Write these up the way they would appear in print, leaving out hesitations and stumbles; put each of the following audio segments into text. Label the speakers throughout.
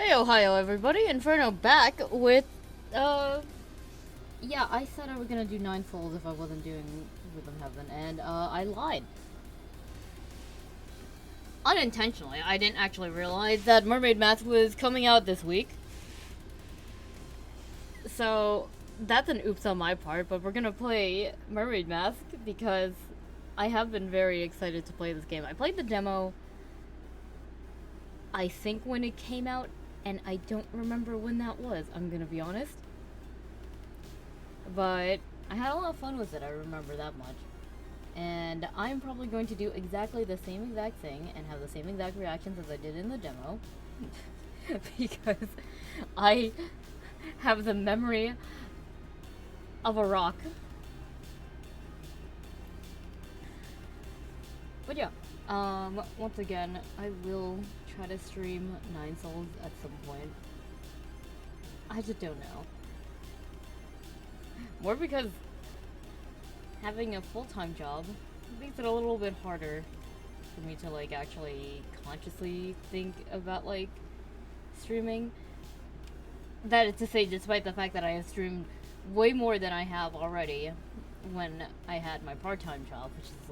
Speaker 1: Hey, Ohio, everybody. Inferno back with, yeah, I said I was gonna do 9 souls if I wasn't doing Rhythm Heaven, and, I lied. Unintentionally, I didn't actually realize that Mermaid Math was coming out this week. So, that's an oops on my part, but we're gonna play Mermaid Mask because I have been very excited to play this game. I played the demo, I think, when it came out, and I don't remember when that was, I'm gonna be honest. But I had a lot of fun with it, I remember that much. And I'm probably going to do exactly the same exact thing and have the same exact reactions as I did in the demo. Because I have the memory of a rock. But yeah, once again, I will try to stream 9 Souls at some point. I just don't know. More because having a full-time job makes it a little bit harder for me to, like, actually consciously think about, like, streaming. That is to say, despite the fact that I have streamed way more than I have already when I had my part-time job, which is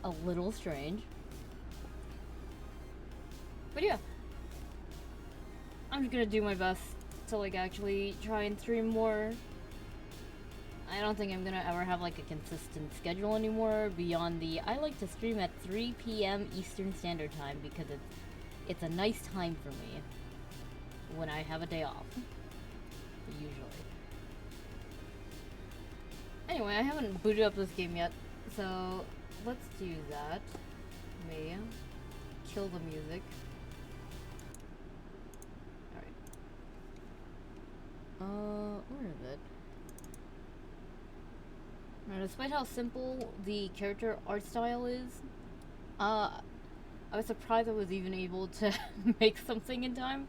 Speaker 1: a little strange. But yeah, I'm just gonna do my best to, like, actually try and stream more. I don't think I'm gonna ever have, like, a consistent schedule anymore beyond I like to stream at 3 p.m. Eastern Standard Time because it's a nice time for me when I have a day off, usually. Anyway, I haven't booted up this game yet, so let's do that. Me kill the music. Alright. Where is it? Now, despite how simple the character art style is, I was surprised I was even able to make something in time.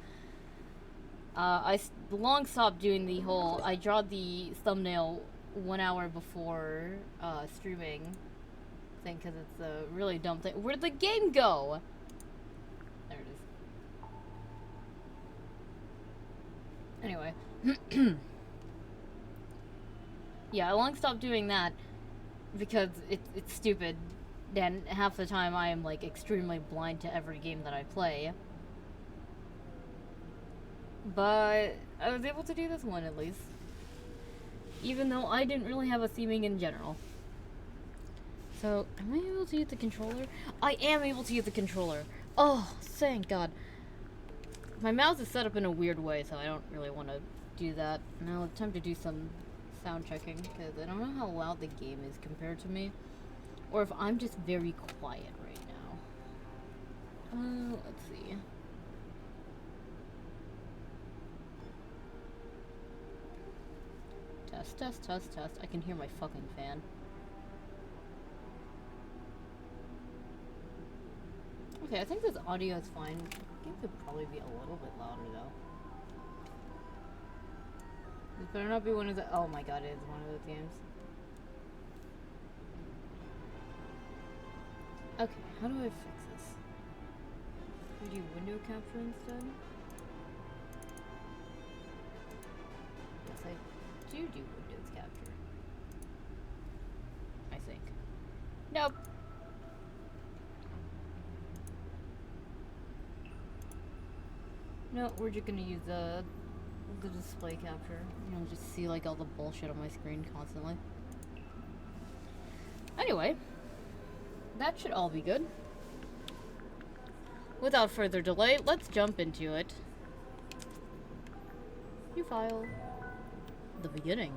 Speaker 1: I long stopped doing the whole, I draw the thumbnail 1 hour before streaming thing, because it's a really dumb thing. Where'd the game go? There it is. Anyway. Yeah, I long stopped doing that because it's stupid, and half the time I am, like, extremely blind to every game that I play. But I was able to do this one at least, even though I didn't really have a theming in general. So, am I able to use the controller? I am able to use the controller. Oh, thank God. My mouse is set up in a weird way, so I don't really want to do that. Now it's time to do some sound checking, because I don't know how loud the game is compared to me, or if I'm just very quiet right now. Let's see. Test, test, test, test. I can hear my fucking fan. Okay, I think this audio is fine. I think it could probably be a little bit louder though. This better not be one of the. Oh my God, it is one of those games. Okay, how do I fix this? Do we do window capture instead? Yes, I do Windows capture. I think. Nope. No, we're just gonna use the display capture. You know, just see, like, all the bullshit on my screen constantly. Anyway, that should all be good. Without further delay, let's jump into it. New file. The beginning.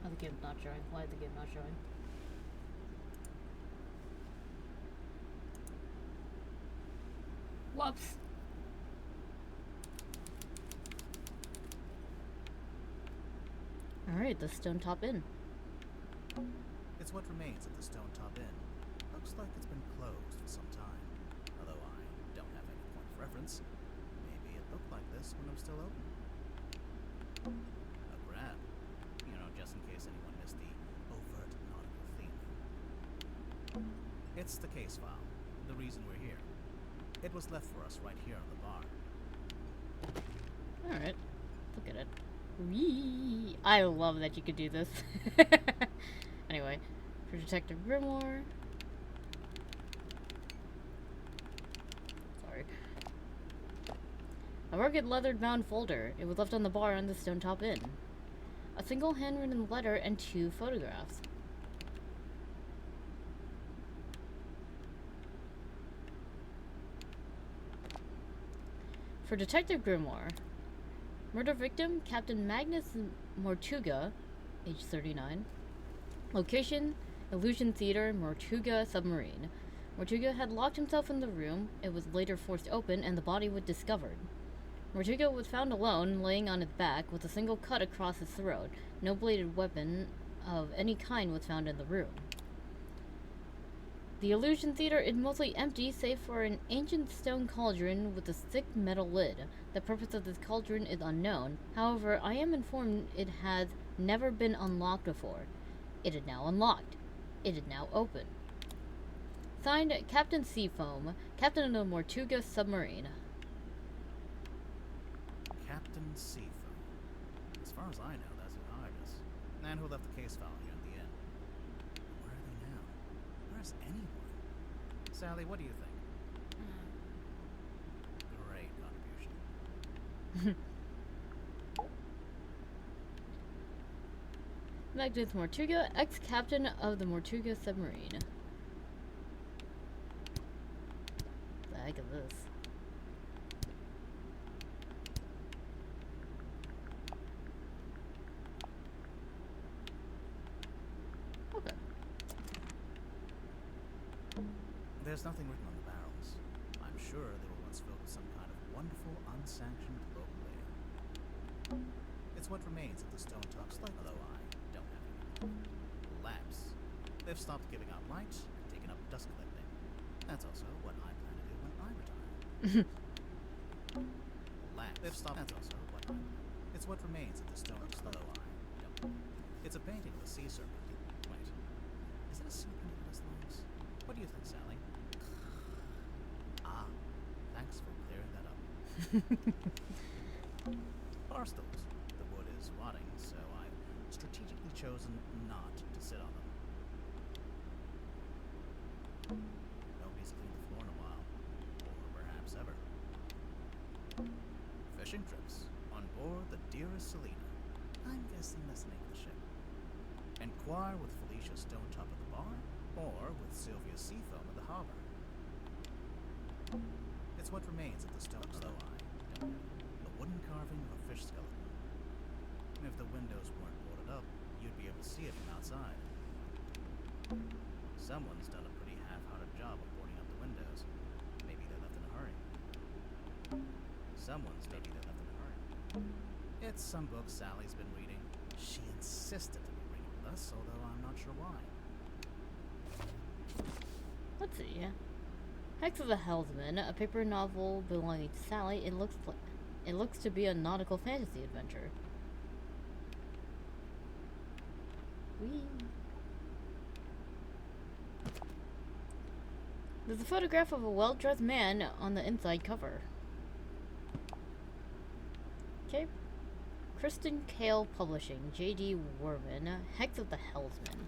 Speaker 1: Oh, the game's not showing. Why is the game not showing? Whoops. Alright, the Stone Top Inn.
Speaker 2: It's what remains of the Stone Top Inn. A looks like it's been closed for some time. Although I don't have any point of reference. Maybe it looked like this when it was still open. A grab. You know, just in case anyone missed the overt nautical theme. It's the case file. The reason we're here. It was left for us right here on the bar.
Speaker 1: Alright. Look at it. Whee! I love that you could do this. Anyway, for Detective Grimoire. Sorry. A rugged leather-bound folder. It was left on the bar on the Stone Top Inn. A single handwritten letter and 2 photographs. For Detective Grimoire. Murder victim, Captain Magnus Mortuga, age 39. Location, Illusion Theater, Mortuga Submarine. Mortuga had locked himself in the room. It was later forced open and the body was discovered. Mortuga was found alone, laying on his back, with a single cut across his throat. No bladed weapon of any kind was found in the room. The Illusion Theater is mostly empty, save for an ancient stone cauldron with a thick metal lid. The purpose of this cauldron is unknown. However, I am informed it has never been unlocked before. It is now unlocked. It is now open. Signed, Captain Seafoam, Captain of the Mortuga Submarine.
Speaker 2: Captain Seafoam. As far as I know, that's who hired us. And who left the case file here at the inn. Where are they now? Where's anyone? Sally, what do you think? Great contribution.
Speaker 1: Magnus Mortuga, ex-captain of the Mortuga Submarine. The heck is this? Okay.
Speaker 2: There's nothing written on the barrels. I'm sure they were once filled with some kind of wonderful, unsanctioned local ale. It's what remains of the Stone Top Slug, although I don't have any. Labs. They've stopped giving out light and taken up dust collecting. That's also what I plan to do when I retire. Labs. They've stopped. That's also what I. It's what remains of the Stone Top Slug, although I don't. It's a painting of a sea serpent. Wait, is it a serpent in his lungs? What do you think, Sally? Ah, thanks for clearing that up. Bar stools. The wood is rotting, so I've strategically chosen not to sit on them. Nobody's cleaned the floor in a while, or perhaps ever. Fishing trips on board the dearest Selena. I'm guessing that's the name of the ship. Inquire with Felicia Stonetop at the bar, or with Sylvia Seafoam at the harbor. It's what remains of the Stone Slow Eye. A wooden carving of a fish skeleton. And if the windows weren't boarded up, you'd be able to see it from outside. Someone's done a pretty half-hearted job of boarding up the windows. Maybe they left in a hurry. Maybe they left in a hurry. It's some book Sally's been reading. She insisted to be reading with us, although I'm not sure why.
Speaker 1: Let's see. Hex of the Helmsman, a paper novel belonging to Sally. It looks to be a nautical fantasy adventure. Whee! There's a photograph of a well-dressed man on the inside cover. Okay. Kristen Kale Publishing, J.D. Worman, Hex of the Helmsman.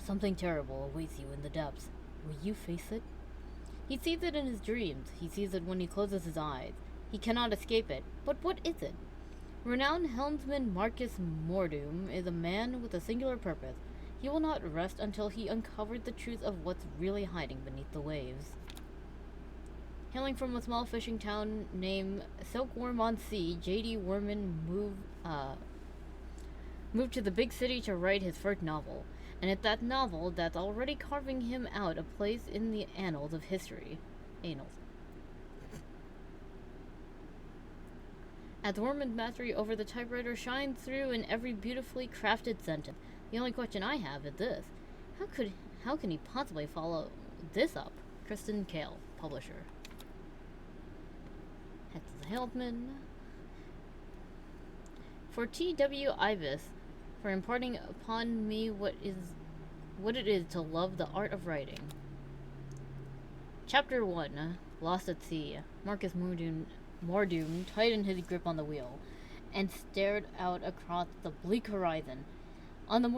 Speaker 1: Something terrible awaits you in the depths. Will you face it? He sees it in his dreams. He sees it when he closes his eyes. He cannot escape it. But what is it? Renowned helmsman Marcus Mordum is a man with a singular purpose. He will not rest until he uncovered the truth of what's really hiding beneath the waves. Hailing from a small fishing town named Silkworm-on-Sea, J.D. Worman moved to the big city to write his first novel. And it's that novel that's already carving him out a place in the annals of history. Annals. As Worman's mastery over the typewriter shines through in every beautifully crafted sentence. The only question I have is this. How can he possibly follow this up? Kristen Kale, publisher. Head to the Heldman. For T.W. Ibis, for imparting upon me what it is to love the art of writing. Chapter 1. Lost at Sea. Marcus Mordoon tightened his grip on the wheel and stared out across the bleak horizon. On this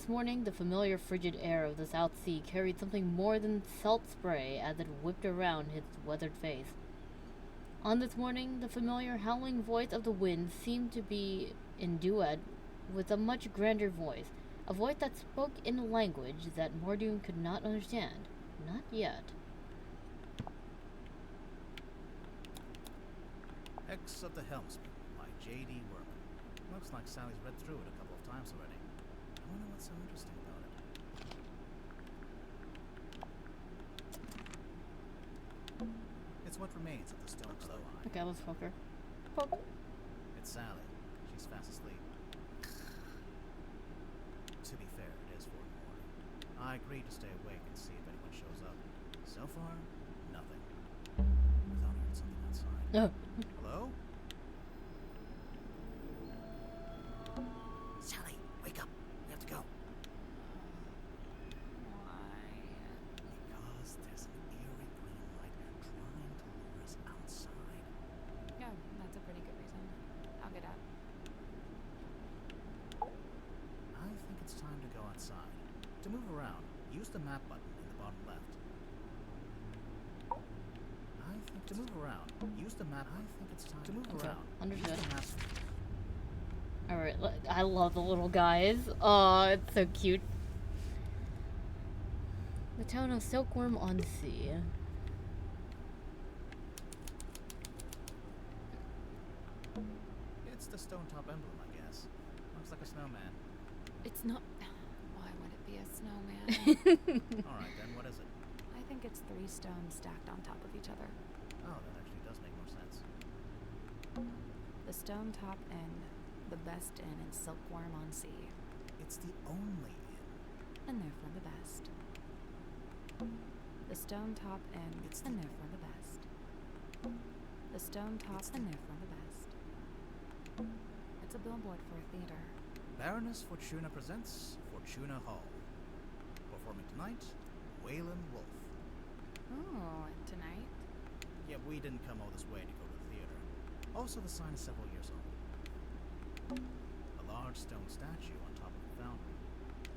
Speaker 1: morning, the familiar frigid air of the South Sea carried something more than salt spray as it whipped around his weathered face. On this morning, the familiar howling voice of the wind seemed to be in duet with a much grander voice, a voice that spoke in a language that Mordoon could not understand. Not yet.
Speaker 2: X of the Helmsman by J.D. Worman. Looks like Sally's read through it a couple of times already. I wonder what's so interesting about it. It's what remains of the stone glow eye.
Speaker 1: Okay, let's fuck her. Fuck.
Speaker 2: It's Sally. She's fast asleep. To be fair, it is 4 in the morning. I agreed to stay awake and see if anyone shows up. So far, nothing. I thought I heard something outside.
Speaker 1: No.
Speaker 2: Hello? Sally, wake up. We have to go.
Speaker 3: Why?
Speaker 2: Because there's an eerie green light trying to lure us outside.
Speaker 3: Yeah, that's a pretty good reason. I'll get up.
Speaker 2: I think it's time to go outside. To move around, use the map button in the bottom left. To move around, use the map. I think it's time to move
Speaker 1: Okay,
Speaker 2: around.
Speaker 1: understood.
Speaker 2: Use the map.
Speaker 1: Alright, I love the little guys. Oh, it's so cute. The town of Silkworm on Sea.
Speaker 2: It's the stone top emblem, I guess. Looks like a snowman.
Speaker 3: It's not. Why would it be a snowman?
Speaker 2: Alright then, what is it?
Speaker 3: I think it's 3 stones stacked on top of each other.
Speaker 2: Oh, that actually does make more sense.
Speaker 3: The Stone Top Inn, the best inn in Silkworm on Sea,
Speaker 2: It's the only inn.
Speaker 3: and therefore the best. The Stone Top Inn, and therefore the best. The Stone Top, and therefore the best. It's a billboard for a theater.
Speaker 2: Baroness Fortuna presents Fortuna Hall. Performing tonight, Waylon Wolf.
Speaker 3: Oh, tonight?
Speaker 2: Yeah, we didn't come all this way to go to the theater. Also, the sign is several years old. A large stone statue on top of the fountain.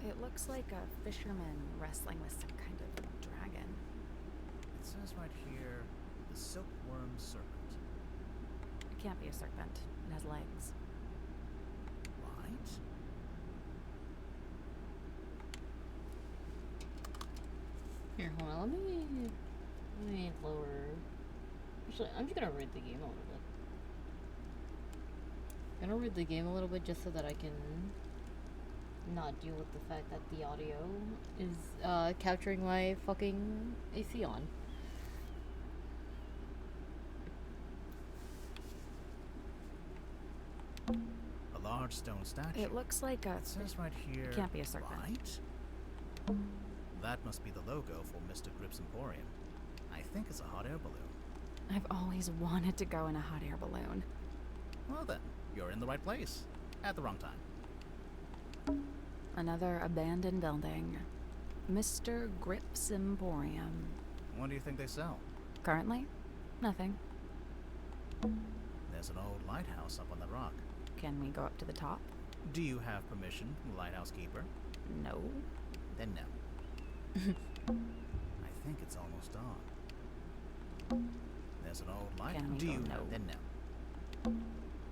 Speaker 3: It looks like a fisherman wrestling with some kind of dragon.
Speaker 2: It says right here, the Silkworm Serpent.
Speaker 3: It can't be a serpent. It has legs.
Speaker 2: Right?
Speaker 1: Here, hold on, let me lower. Actually, I'm just gonna read the game a little bit. I'm gonna read the game a little bit just so that I can not deal with the fact that the audio is capturing my fucking AC on.
Speaker 2: A large stone statue.
Speaker 3: It looks like a.
Speaker 2: It says right here.
Speaker 3: Can't be a serpent.
Speaker 2: Right? That must be the logo for Mr. Grip's Emporium. I think it's a hot air balloon.
Speaker 3: I've always wanted to go in a hot air balloon.
Speaker 2: Well then, you're in the right place. At the wrong time.
Speaker 3: Another abandoned building. Mr. Grip's Emporium.
Speaker 2: What do you think they sell?
Speaker 3: Currently, nothing.
Speaker 2: There's an old lighthouse up on the rock.
Speaker 3: Can we go up to the top?
Speaker 2: Do you have permission from the lighthouse keeper?
Speaker 3: No.
Speaker 2: Then no. I think it's almost dawn. There's an old lighthouse.
Speaker 3: Can we
Speaker 2: Do
Speaker 3: go
Speaker 2: you?
Speaker 3: no?
Speaker 2: Then no.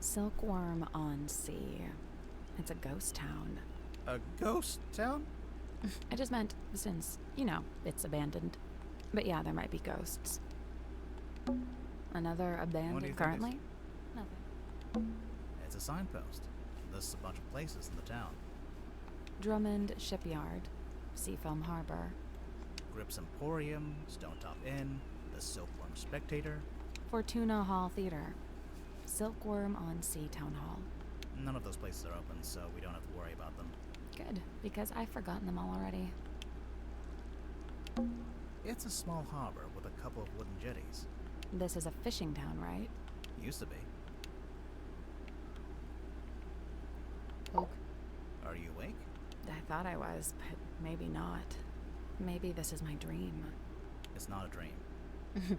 Speaker 3: Silkworm on Sea. It's a ghost town.
Speaker 2: A ghost town?
Speaker 3: I just meant since, you know, it's abandoned. But yeah, there might be ghosts. Another
Speaker 2: What do you
Speaker 3: abandoned
Speaker 2: think
Speaker 3: currently? Nothing.
Speaker 2: It's a signpost. Lists a bunch of places in the town.
Speaker 3: Drummond Shipyard. Seafoam Harbor.
Speaker 2: Grip's Emporium, Stone Top Inn, the Silkworm Spectator.
Speaker 3: Fortuna Hall Theater. Silkworm on Sea Town Hall.
Speaker 2: None of those places are open, so we don't have to worry about them.
Speaker 3: Good, because I've forgotten them all already.
Speaker 2: It's a small harbor with a couple of wooden jetties.
Speaker 3: This is a fishing town, right?
Speaker 2: Used to be.
Speaker 1: Poke.
Speaker 2: Are you awake?
Speaker 3: I thought I was, but maybe not. Maybe this is my dream.
Speaker 2: It's not a dream.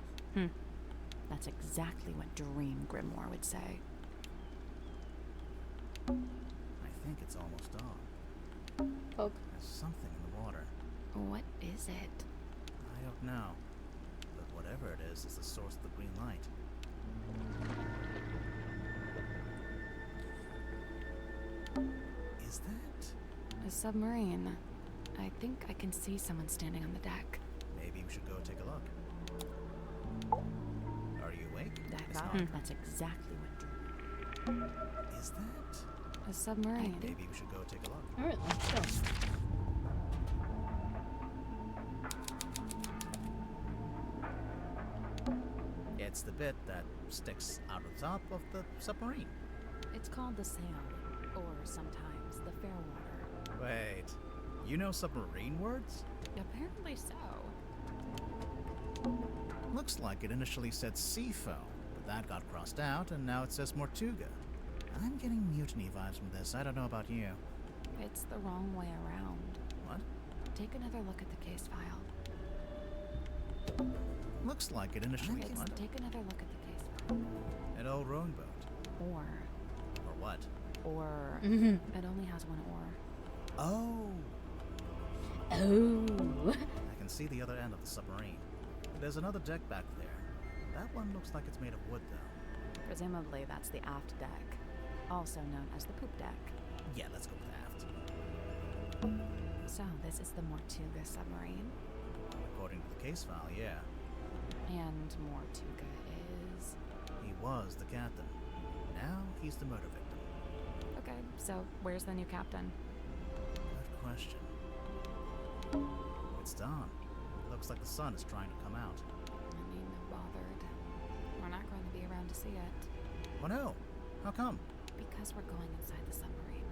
Speaker 3: That's exactly what Dream Grimoire would say.
Speaker 2: I think it's almost dawn.
Speaker 1: Poke.
Speaker 2: There's something in the water.
Speaker 3: What is it?
Speaker 2: I don't know. But whatever it is the source of the green light. Is that?
Speaker 3: A submarine. I think I can see someone standing on the deck.
Speaker 2: Maybe we should go take a look. Are you awake?
Speaker 3: I
Speaker 2: It's
Speaker 3: thought
Speaker 2: not.
Speaker 3: that's exactly what Dream.
Speaker 2: Is that?
Speaker 3: A submarine.
Speaker 2: Maybe we should go take a look.
Speaker 1: Alright, let's go.
Speaker 2: It's the bit that sticks out of the top of the submarine.
Speaker 3: It's called the sail, or sometimes the fairwater.
Speaker 2: Wait, you know submarine words?
Speaker 3: Apparently so.
Speaker 2: Looks like it initially said seafoam, but that got crossed out and now it says Mortuga. I'm getting mutiny vibes from this. I don't know about you.
Speaker 3: It's the wrong way around.
Speaker 2: What?
Speaker 3: Take another look at the case file.
Speaker 2: Looks like it initially what?
Speaker 3: Take another look at the case file.
Speaker 2: An old rowing boat.
Speaker 3: Or
Speaker 2: Or what?
Speaker 3: it only has one oar.
Speaker 2: Oh!
Speaker 1: Oh.
Speaker 2: I can see the other end of the submarine. There's another deck back there. That one looks like it's made of wood, though.
Speaker 3: Presumably that's the aft deck, also known as the poop deck.
Speaker 2: Yeah, let's go with aft.
Speaker 3: So this is the Mortuga submarine,
Speaker 2: According to the case file, yeah.
Speaker 3: and Mortuga is...
Speaker 2: He was the captain. Now he's the murder victim.
Speaker 3: Okay, so where's the new captain?
Speaker 2: Good question. It's dawn. Looks like the sun is trying to come out.
Speaker 3: I mean, no bothered. We're not going to be around to see it.
Speaker 2: Oh no! How come?
Speaker 3: Because we're going inside the submarine.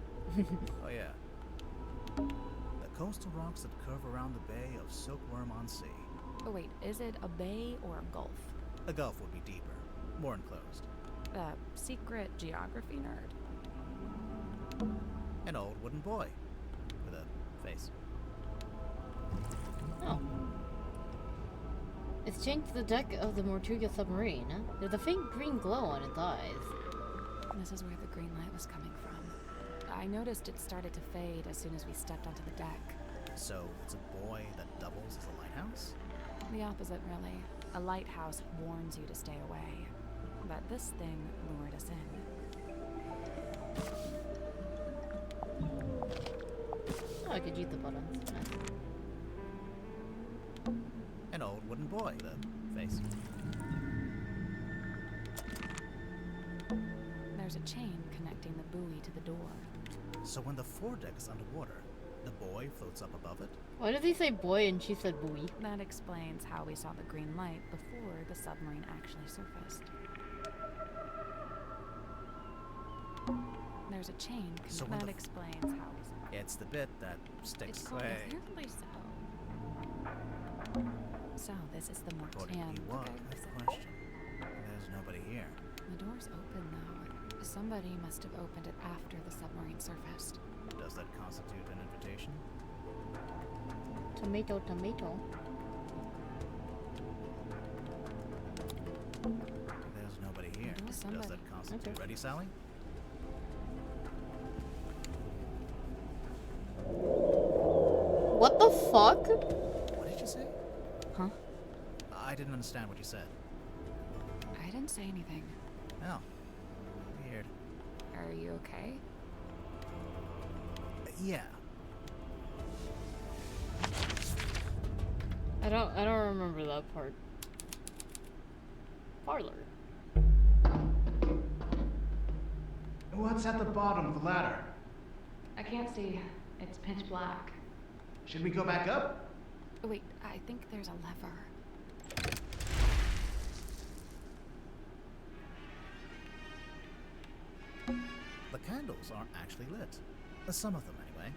Speaker 2: Oh yeah. The coastal rocks that curve around the bay of Silkworm on Sea.
Speaker 3: Oh wait, is it a bay or a gulf?
Speaker 2: A gulf would be deeper, more enclosed.
Speaker 3: Secret geography nerd.
Speaker 2: An old wooden boy with a face.
Speaker 1: Oh. It's chained to the deck of the Mortuga submarine. There's a faint green glow on its eyes.
Speaker 3: This is where the green light was coming from. I noticed it started to fade as soon as we stepped onto the deck.
Speaker 2: So it's a boy that doubles as a lighthouse?
Speaker 3: The opposite, really. A lighthouse warns you to stay away. But this thing lured us in.
Speaker 1: Oh, I could use the buttons. Nice.
Speaker 2: An old wooden boy with a face.
Speaker 3: There's a chain connecting the buoy to the door.
Speaker 2: So when the foredeck is underwater, the boy floats up above it?
Speaker 1: Why did he say boy and she said buoy?
Speaker 3: That explains how we saw the green light before the submarine actually surfaced. There's a chain
Speaker 2: So when
Speaker 3: that
Speaker 2: the
Speaker 3: explains how we saw it.
Speaker 2: It's the bit that
Speaker 3: It's
Speaker 2: sticks
Speaker 3: called
Speaker 2: away.
Speaker 3: apparently so. So this is the
Speaker 2: According
Speaker 3: Mortan.
Speaker 2: to you, what? Good question. There's nobody here.
Speaker 3: The door's open though. Somebody must have opened it after the submarine surfaced.
Speaker 2: Does that constitute an invitation?
Speaker 1: Tomato, tomato.
Speaker 2: There's nobody here.
Speaker 3: There's
Speaker 2: Does
Speaker 3: somebody.
Speaker 2: that constitute...
Speaker 1: Okay.
Speaker 2: Ready, Sally?
Speaker 1: What the fuck?
Speaker 2: What did you say?
Speaker 3: Huh?
Speaker 2: I didn't understand what you said.
Speaker 3: I didn't say anything.
Speaker 2: Oh. Weird.
Speaker 3: Are you okay?
Speaker 2: Yeah.
Speaker 1: I don't remember that part. Parlor.
Speaker 4: What's at the bottom of the ladder?
Speaker 3: I can't see. It's pitch black.
Speaker 4: Should we go back up?
Speaker 3: Oh, wait, I think there's a lever.
Speaker 2: The candles aren't actually lit. Some of them, anyway.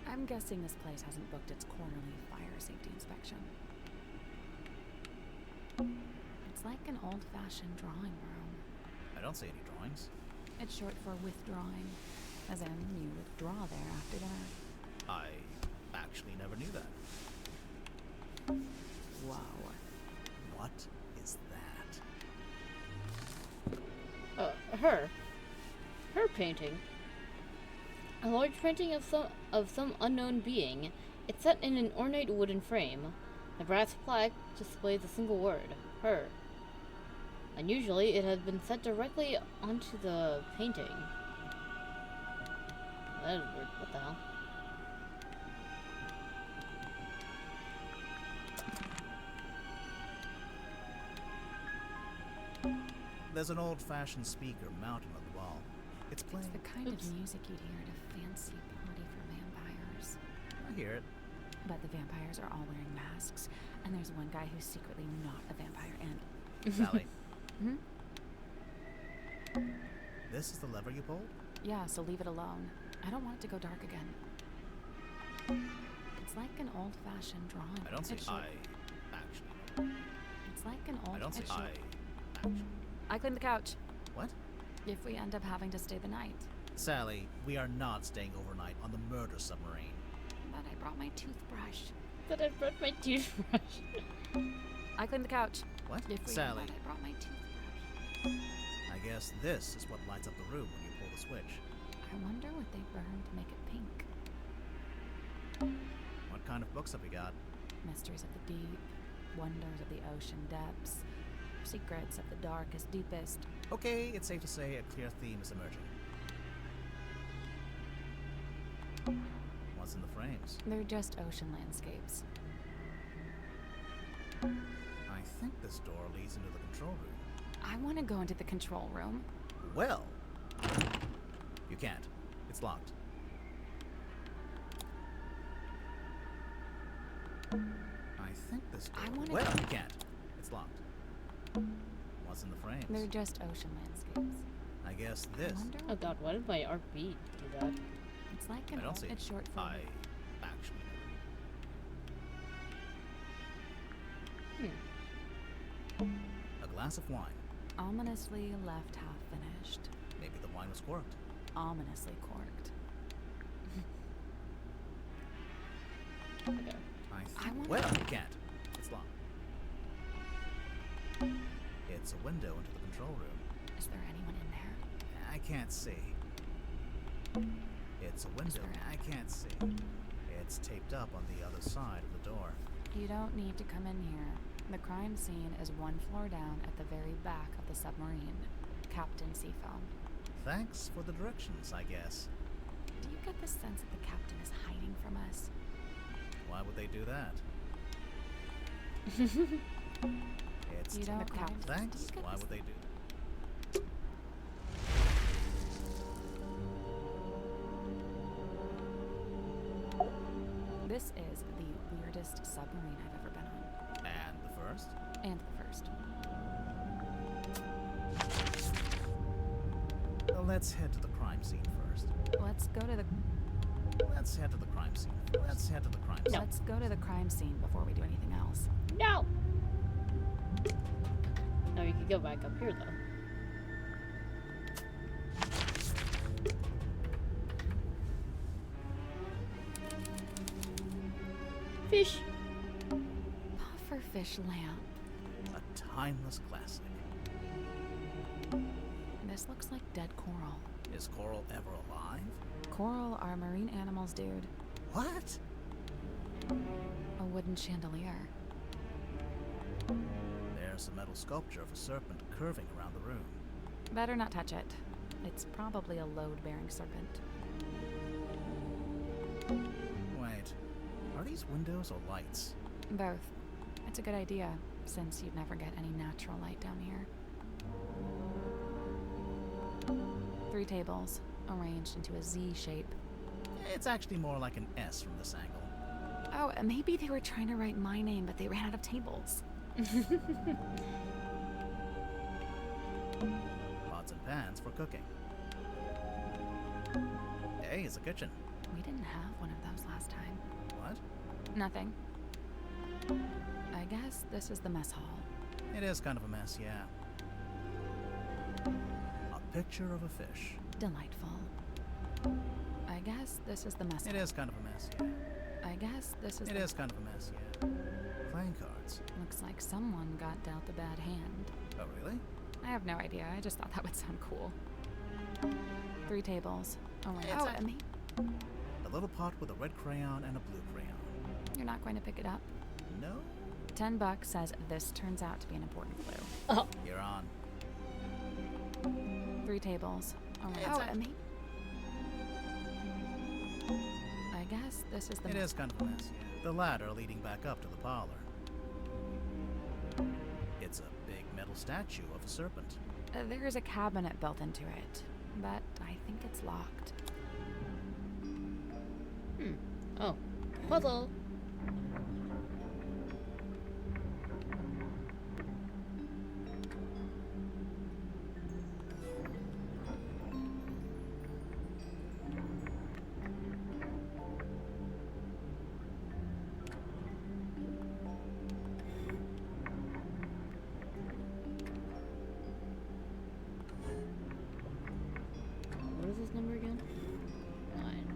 Speaker 3: I'm guessing this place hasn't booked its quarterly fire safety inspection. It's like an old-fashioned drawing room.
Speaker 2: I don't see any drawings.
Speaker 3: It's short for withdrawing, as in you withdraw there after dinner.
Speaker 2: I actually never knew that.
Speaker 3: Wow.
Speaker 2: What is that?
Speaker 1: Her painting. A large painting of some unknown being. It's set in an ornate wooden frame. The brass plaque displays a single word, her. Unusually, it has been set directly onto the painting. That is weird. What the hell?
Speaker 2: There's an old-fashioned speaker mounted on the wall. It's playing.
Speaker 3: It's the kind
Speaker 1: Oops.
Speaker 3: of music you'd hear at a fancy party for vampires.
Speaker 2: I hear it.
Speaker 3: But the vampires are all wearing masks, and there's one guy who's secretly not a vampire, and...
Speaker 2: Sally,
Speaker 3: Hmm?
Speaker 2: this is the lever you pulled?
Speaker 3: Yeah, so leave it alone. I don't want it to go dark again. It's like an old-fashioned drawing.
Speaker 2: I don't see
Speaker 3: It's short-
Speaker 2: actually.
Speaker 3: It's like an old...
Speaker 2: I don't see
Speaker 3: it's short-
Speaker 2: actually.
Speaker 3: I cleaned the couch.
Speaker 2: What?
Speaker 3: If we end up having to stay the night.
Speaker 2: Sally, we are not staying overnight on the murder submarine.
Speaker 3: But I brought my toothbrush.
Speaker 1: That I brought my toothbrush.
Speaker 3: I cleaned the couch.
Speaker 2: What?
Speaker 3: If we
Speaker 2: Sally,
Speaker 3: But I brought my toothbrush.
Speaker 2: I guess this is what lights up the room when you pull the switch.
Speaker 3: I wonder what they burned to make it pink.
Speaker 2: What kind of books have we got?
Speaker 3: Mysteries of the deep, wonders of the ocean depths, secrets of the darkest, deepest.
Speaker 2: Okay, it's safe to say a clear theme is emerging. What's in the frames?
Speaker 3: They're just ocean landscapes.
Speaker 2: I think this door leads into the control room.
Speaker 3: I want to go into the control room.
Speaker 2: Well, you can't. It's locked. I think this door...
Speaker 3: I wanna-
Speaker 2: Well, you can't. It's locked. What's in the frames?
Speaker 3: They're just ocean landscapes.
Speaker 2: I guess
Speaker 3: I
Speaker 2: this...
Speaker 3: wonder
Speaker 1: Oh
Speaker 3: what
Speaker 1: god, why did my art beat do that?
Speaker 3: it's like
Speaker 2: I
Speaker 3: an
Speaker 2: don't
Speaker 3: old,
Speaker 2: see
Speaker 3: it's short for
Speaker 2: I actually... A glass of wine.
Speaker 3: ominously left half finished.
Speaker 2: Maybe the wine was corked.
Speaker 3: Ominously corked.
Speaker 1: Okay.
Speaker 2: I
Speaker 3: I wanna-
Speaker 2: Well, you can't. It's locked. It's a window into the control room.
Speaker 3: Is there anyone in there?
Speaker 2: I can't see. It's a window.
Speaker 3: there-
Speaker 2: I can't see. It's taped up on the other side of the door.
Speaker 3: You don't need to come in here. The crime scene is one floor down at the very back of the submarine. Captain Seafoam.
Speaker 2: Thanks for the directions, I guess.
Speaker 3: Do you get the sense that the captain is hiding from us?
Speaker 2: Why would they do that? It's
Speaker 3: You don't
Speaker 2: technical.
Speaker 3: know.
Speaker 2: Thanks.
Speaker 3: Do you get
Speaker 2: Why
Speaker 3: this-
Speaker 2: would they do?
Speaker 3: This is the weirdest submarine I've ever been on.
Speaker 2: And the first?
Speaker 3: And the first.
Speaker 2: Well, let's head to the crime scene first.
Speaker 3: Let's go to the
Speaker 2: Let's head to the crime scene. Let's head to the crime scene.
Speaker 3: Let's go to the crime scene before we do anything else.
Speaker 1: No! No, you could go back up here, though. Fish!
Speaker 3: Pufferfish lamp.
Speaker 2: A timeless classic.
Speaker 3: This looks like dead coral.
Speaker 2: Is coral ever alive?
Speaker 3: Coral are marine animals, dude.
Speaker 2: What?
Speaker 3: A wooden chandelier.
Speaker 2: There's a metal sculpture of a serpent curving around the room.
Speaker 3: Better not touch it. It's probably a load-bearing serpent.
Speaker 2: Wait, are these windows or lights?
Speaker 3: Both. It's a good idea, since you'd never get any natural light down here. 3 tables, arranged into a Z shape.
Speaker 2: It's actually more like an S from this angle.
Speaker 3: Oh, maybe they were trying to write my name, but they ran out of tables.
Speaker 2: Pots and pans for cooking. Hey, it's a kitchen.
Speaker 3: We didn't have one of those last time.
Speaker 2: What?
Speaker 3: Nothing. I guess this is the mess hall.
Speaker 2: It is kind of a mess, yeah. A picture of a fish.
Speaker 3: Delightful. I guess this is the mess.
Speaker 2: It is kind of a mess, yeah.
Speaker 3: I guess this is
Speaker 2: It is kind of a mess, yeah. Playing cards.
Speaker 3: Looks like someone got dealt a bad hand.
Speaker 2: Oh, really?
Speaker 3: I have no idea. I just thought that would sound cool. 3 tables. Only
Speaker 2: It's
Speaker 3: a me.
Speaker 2: A little pot with a red crayon and a blue crayon.
Speaker 3: You're not going to pick it up?
Speaker 2: No?
Speaker 3: $10 says this turns out to be an important clue.
Speaker 1: Oh,
Speaker 2: You're on.
Speaker 3: 3 tables. Only
Speaker 2: It's
Speaker 3: a me. I guess this is the
Speaker 2: It is kind of a mess, yeah. The ladder leading back up to the parlor. It's a big metal statue of a serpent.
Speaker 3: There is a cabinet built into it, but I think it's locked.
Speaker 1: oh, puzzle. What is this number again? 9.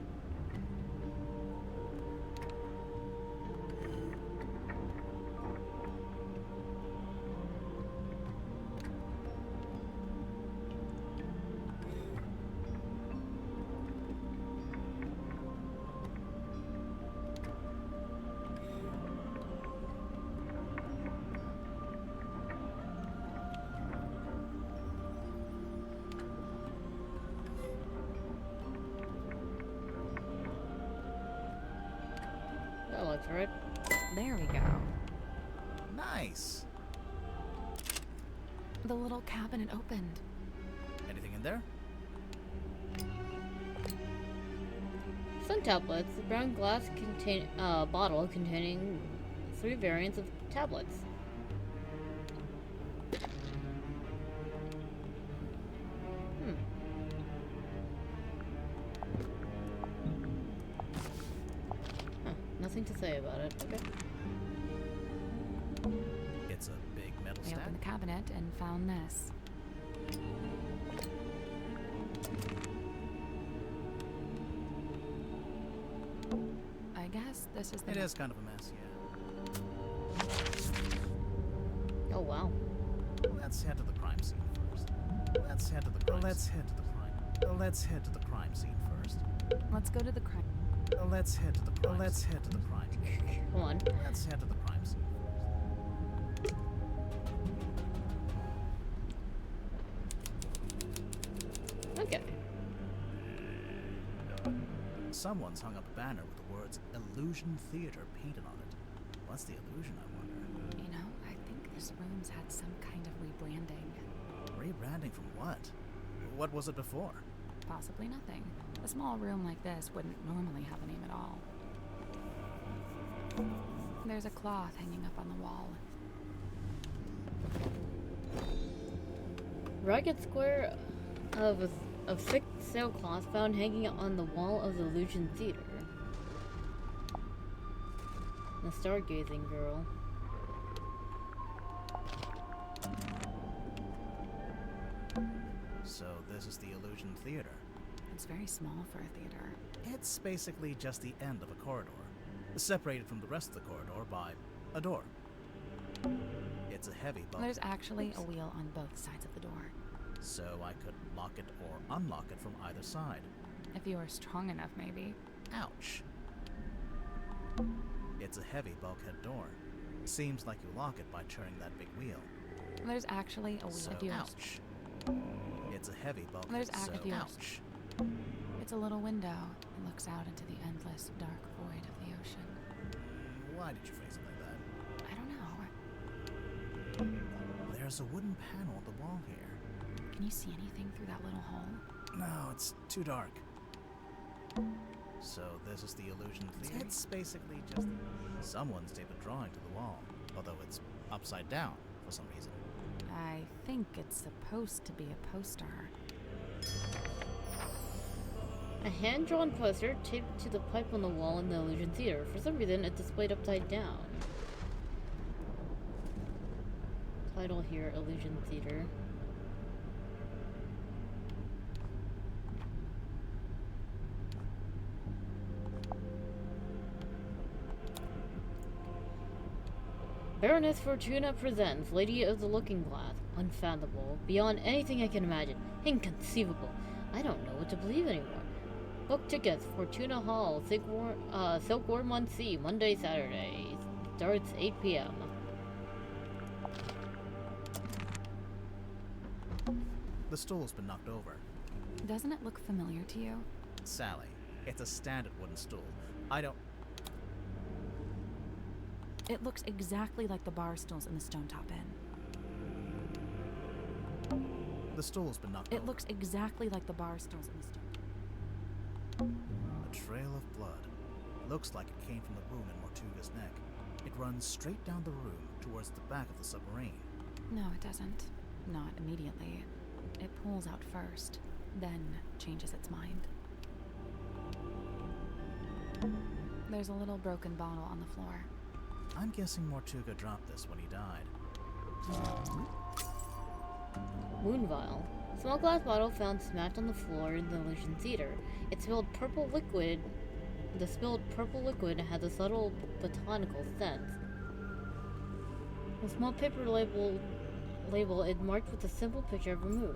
Speaker 1: That looks right.
Speaker 3: There we go.
Speaker 2: Nice!
Speaker 3: The little cabinet opened.
Speaker 2: Anything in there?
Speaker 1: Sun tablets, a brown glass bottle containing 3 variants of tablets. Nothing to say about it. Okay.
Speaker 2: It's a big metal
Speaker 3: We
Speaker 2: statue.
Speaker 3: opened the cabinet and found this. I guess this is the
Speaker 2: It is kind of a mess, yeah.
Speaker 1: Oh wow.
Speaker 2: Let's head to the crime scene first. Let's head to the crime scene first.
Speaker 3: Let's go to the crime.
Speaker 2: Let's head to the crime. Let's head to the crime.
Speaker 1: Come on.
Speaker 2: Let's head to the crime scene first.
Speaker 1: Okay.
Speaker 2: Someone's hung up a banner with the words Illusion Theater painted on it. What's the illusion, I wonder?
Speaker 3: You know, I think this room's had some kind of rebranding.
Speaker 2: Rebranding from what? What was it before?
Speaker 3: Possibly nothing. A small room like this wouldn't normally have a name at all. There's a cloth hanging up on the wall.
Speaker 1: Ragged square of thick sailcloth found hanging on the wall of the Illusion Theater. The stargazing girl.
Speaker 2: So this is the Illusion Theater.
Speaker 3: It's very small for a theater.
Speaker 2: It's basically just the end of a corridor, separated from the rest of the corridor by a door. It's a heavy bulk,
Speaker 3: There's actually a wheel on both sides of the door.
Speaker 2: so I could lock it or unlock it from either side.
Speaker 3: If you were strong enough, maybe.
Speaker 2: Ouch. It's a heavy bulkhead door. Seems like you lock it by turning that big wheel.
Speaker 3: There's actually a wheel.
Speaker 2: So,
Speaker 3: If you
Speaker 2: ouch. It's a heavy bulkhead,
Speaker 3: There's
Speaker 2: so
Speaker 3: active use.
Speaker 2: ouch.
Speaker 3: It's a little window. It looks out into the endless, dark void of the ocean.
Speaker 2: Why did you phrase it like that?
Speaker 3: I don't know.
Speaker 2: There's a wooden panel on the wall here.
Speaker 3: Can you see anything through that little hole?
Speaker 2: No, it's too dark. So this is the Illusion Theater. It's basically just someone's taped a drawing to the wall, although it's upside down for some reason.
Speaker 3: I think it's supposed to be a poster.
Speaker 1: A hand-drawn poster taped to the pipe on the wall in the Illusion Theater. For some reason, it's displayed upside down. Title here, Illusion Theater. Baroness Fortuna presents Lady of the Looking Glass. Unfathomable. Beyond anything I can imagine. Inconceivable. I don't know what to believe anymore. Book tickets, Fortuna Hall, Silkworm-on-Sea, Monday, Saturday. Starts 8 p.m.
Speaker 2: The stool's been knocked over.
Speaker 3: Doesn't it look familiar to you?
Speaker 2: Sally, it's a standard wooden stool. I don't...
Speaker 3: It looks exactly like the bar stools in the Stone Top Inn.
Speaker 2: The stool's been knocked over.
Speaker 3: It looks exactly like the bar stools in the Stone Top.
Speaker 2: A trail of blood. Looks like it came from the wound in Mortuga's neck. It runs straight down the room towards the back of the submarine.
Speaker 3: No, it doesn't. Not immediately. It pulls out first, then changes its mind. There's a little broken bottle on the floor.
Speaker 2: I'm guessing Mortuga dropped this when he died.
Speaker 1: Wound vial. Small glass bottle found smacked on the floor in the Illusion Theater. It spilled purple liquid. The spilled purple liquid has a subtle botanical scent. A small paper label is marked with a simple picture of a moon.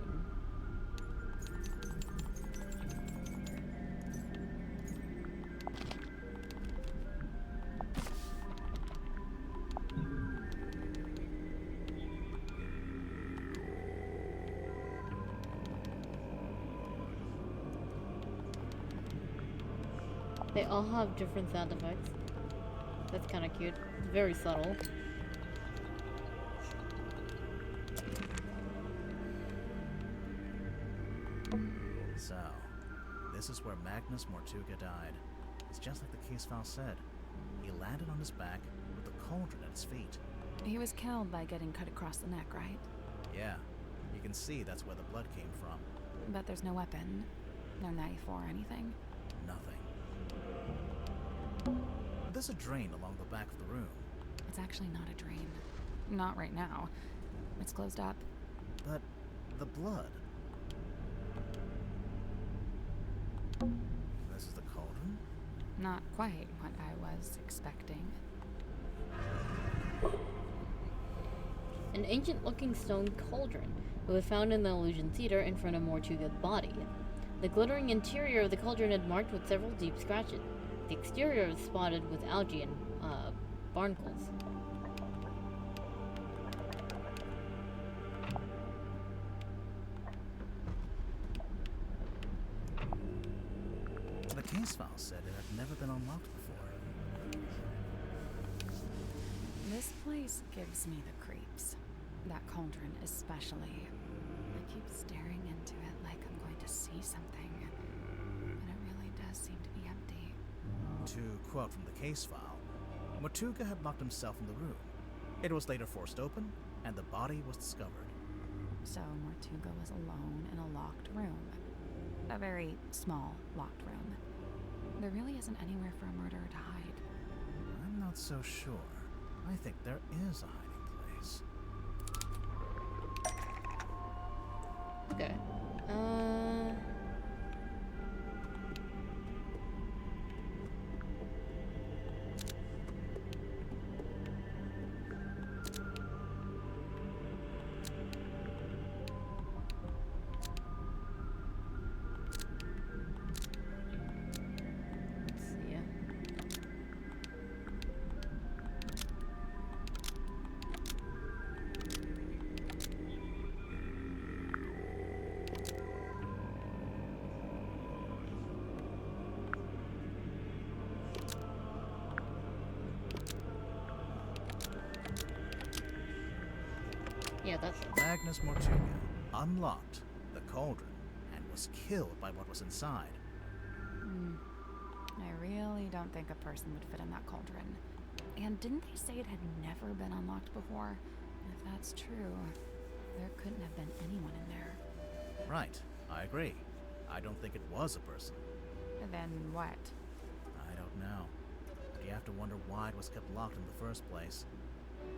Speaker 1: They all have different sound effects. That's kind of cute. Very subtle.
Speaker 2: So, this is where Magnus Mortuga died. It's just like the case file said. He landed on his back with the cauldron at his feet.
Speaker 3: He was killed by getting cut across the neck, right?
Speaker 2: Yeah, you can see that's where the blood came from.
Speaker 3: But there's no weapon, no knife or anything.
Speaker 2: Nothing. There's a drain along the back of the room.
Speaker 3: It's actually not a drain. Not right now. It's closed up.
Speaker 2: But the blood. This is the cauldron?
Speaker 3: Not quite what I was expecting.
Speaker 1: An ancient-looking stone cauldron. It was found in the Illusion Theater in front of Mortuga's body. The glittering interior of the cauldron had marked with several deep scratches. The exterior is spotted with algae and barnacles.
Speaker 2: The case file said it had never been unlocked before.
Speaker 3: This place gives me the creeps. That cauldron especially. I keep staring into it like I'm going to see something. But it really does seem to be empty.
Speaker 2: To quote from the case file, Mortuga had locked himself in the room. It was later forced open, and the body was discovered.
Speaker 3: So Mortuga was alone in a locked room. A very small locked room. There really isn't anywhere for a murderer to hide.
Speaker 2: I'm not so sure. I think there is a hiding place.
Speaker 1: Okay. Let's see. Yeah, that's it.
Speaker 2: Magnus Mortuga unlocked the cauldron and was killed by what was inside.
Speaker 3: I really don't think a person would fit in that cauldron. And didn't they say it had never been unlocked before? If that's true, there couldn't have been anyone in there.
Speaker 2: Right, I agree. I don't think it was a person.
Speaker 3: Then what?
Speaker 2: I don't know. But you have to wonder why it was kept locked in the first place.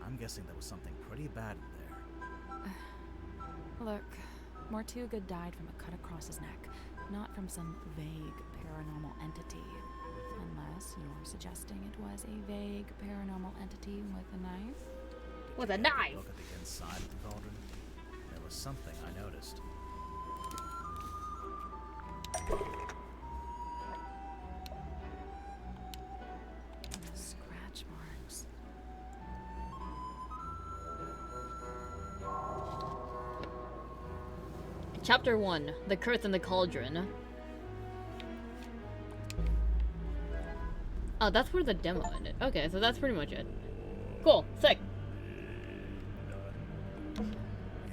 Speaker 2: I'm guessing there was something pretty bad in there.
Speaker 3: Look, Mortuga died from a cut across his neck, not from some vague paranormal entity. Unless you're suggesting it was a vague paranormal entity with a knife?
Speaker 1: With a knife!
Speaker 2: Look at the inside of the cauldron. There was something I noticed.
Speaker 3: Scratch marks.
Speaker 1: Chapter 1, The Curse in the Cauldron. Oh, that's where the demo ended. Okay, so that's pretty much it. Cool, sick.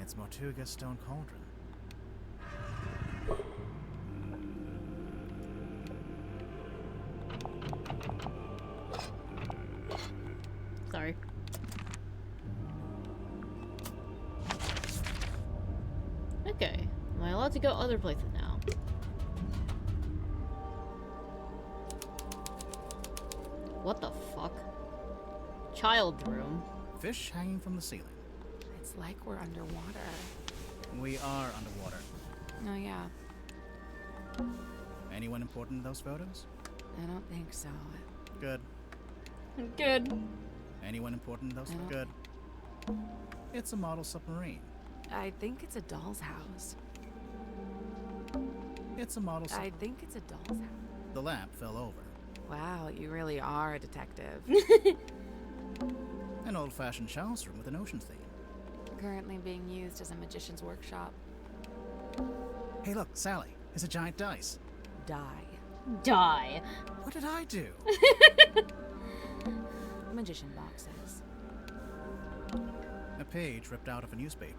Speaker 2: It's Mortuga's stone cauldron.
Speaker 1: Sorry. Okay, am I allowed to go other places now? What the fuck? Child's room.
Speaker 2: Fish hanging from the ceiling.
Speaker 3: It's like we're underwater.
Speaker 2: We are underwater.
Speaker 3: Oh, yeah.
Speaker 2: Anyone important in those photos?
Speaker 3: I don't think so.
Speaker 2: Good.
Speaker 1: Good.
Speaker 2: Anyone important in those?
Speaker 3: No.
Speaker 2: Good. It's a model submarine.
Speaker 3: I think it's a doll's house.
Speaker 2: It's a model
Speaker 3: I think it's a doll's house.
Speaker 2: The lamp fell over.
Speaker 3: Wow, you really are a detective.
Speaker 2: An old-fashioned child's room with an ocean theme.
Speaker 3: Currently being used as a magician's workshop.
Speaker 2: Hey look, Sally. It's a giant dice.
Speaker 3: Die.
Speaker 1: Die.
Speaker 2: What did I do?
Speaker 3: Magician boxes.
Speaker 2: A page ripped out of a newspaper.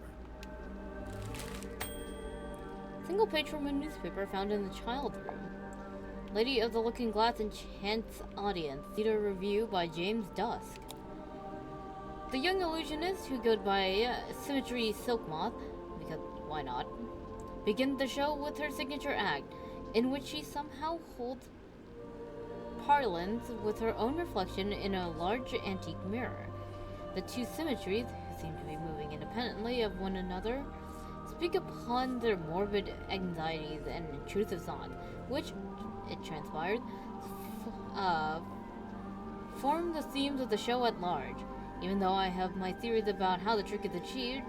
Speaker 1: Single page from a newspaper found in the child's room. Lady of the Looking Glass enchants audience. Theater review by James Dusk. The young illusionist, who goes by Symmetry Silk Moth, because why not, begins the show with her signature act, in which she somehow holds parlance with her own reflection in a large antique mirror. The two symmetries, who seem to be moving independently of one another, speak upon their morbid anxieties and intrusive thoughts, which, it transpired, form the themes of the show at large. Even though I have my theories about how the trick is achieved,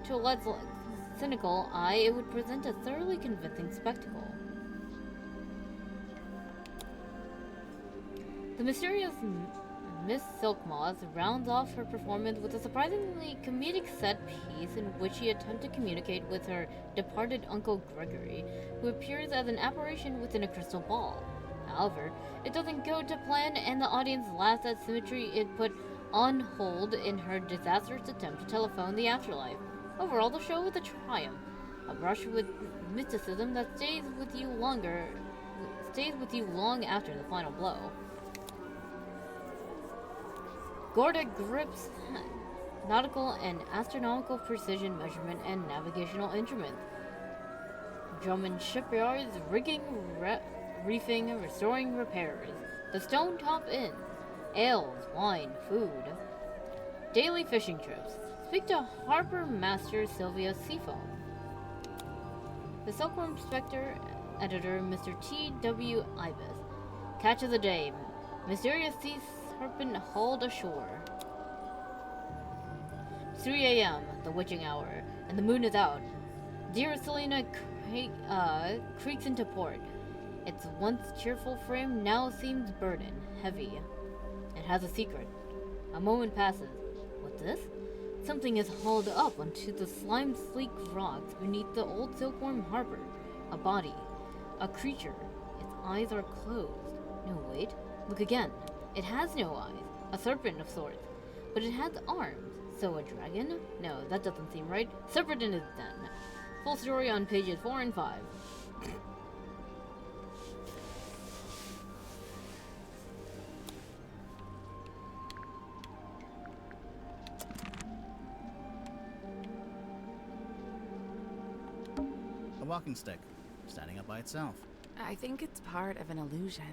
Speaker 1: to a less cynical eye, it would present a thoroughly convincing spectacle. The mysterious Miss Silkmoth rounds off her performance with a surprisingly comedic set piece in which she attempts to communicate with her departed Uncle Gregory, who appears as an apparition within a crystal ball. However, it doesn't go to plan, and the audience laughs at Symmetry it put on hold in her disastrous attempt to telephone the afterlife. Overall, the show was a triumph, a brush with mysticism that stays with you long after the final blow. Gorda grips nautical and astronomical precision measurement and navigational instruments. Drummond shipyards, rigging, reefing, restoring repairs. The Stone Top Inn. Ales, wine, food. Daily fishing trips. Speak to Harbor Master Sylvia Seafoam. The Silkworm Spectre editor, Mr. T.W. Ibis. Catch of the day. Mysterious sea serpent hauled ashore. 3 a.m., the witching hour, and the moon is out. Dear Selena creaks into port. Its once cheerful frame now seems burdened, heavy. It has a secret. A moment passes. What's this? Something is hauled up onto the slime-sleek rocks beneath the old silkworm harbor. A body. A creature. Its eyes are closed. No, wait. Look again. It has no eyes. A serpent of sorts. But it has arms. So a dragon? No, that doesn't seem right. Serpent in his den. Full story on pages 4 and 5.
Speaker 2: A walking stick, standing up by itself.
Speaker 3: I think it's part of an illusion.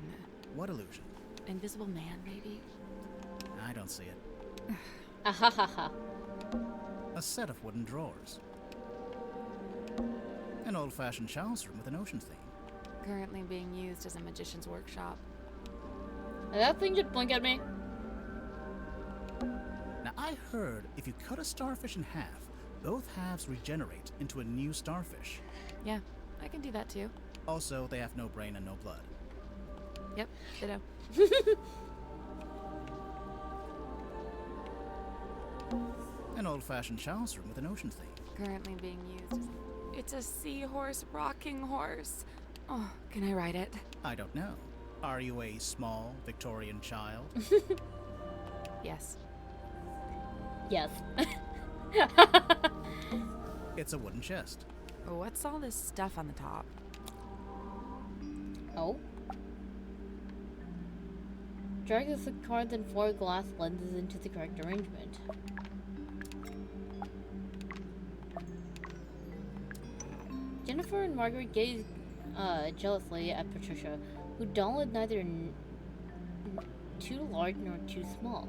Speaker 2: What illusion?
Speaker 3: Invisible man, maybe?
Speaker 2: I don't see it.
Speaker 1: Ahahaha.
Speaker 2: A set of wooden drawers. An old-fashioned child's room with an ocean theme.
Speaker 3: Currently being used as a magician's workshop.
Speaker 1: And that thing just blink at me.
Speaker 2: Now, I heard if you cut a starfish in half, both halves regenerate into a new starfish.
Speaker 3: Yeah, I can do that too.
Speaker 2: Also, they have no brain and no blood.
Speaker 3: Yep, ditto.
Speaker 2: An old-fashioned child's room with an ocean theme.
Speaker 3: Currently being used as... It's a seahorse rocking horse. Oh, can I ride it?
Speaker 2: I don't know. Are you a small Victorian child?
Speaker 3: Yes.
Speaker 1: Yes.
Speaker 2: It's a wooden chest.
Speaker 3: What's all this stuff on the top?
Speaker 1: Oh. Drag the cards and 4 glass lenses into the correct arrangement. Jennifer and Margaret gaze jealously at Patricia, who dolled neither too large nor too small.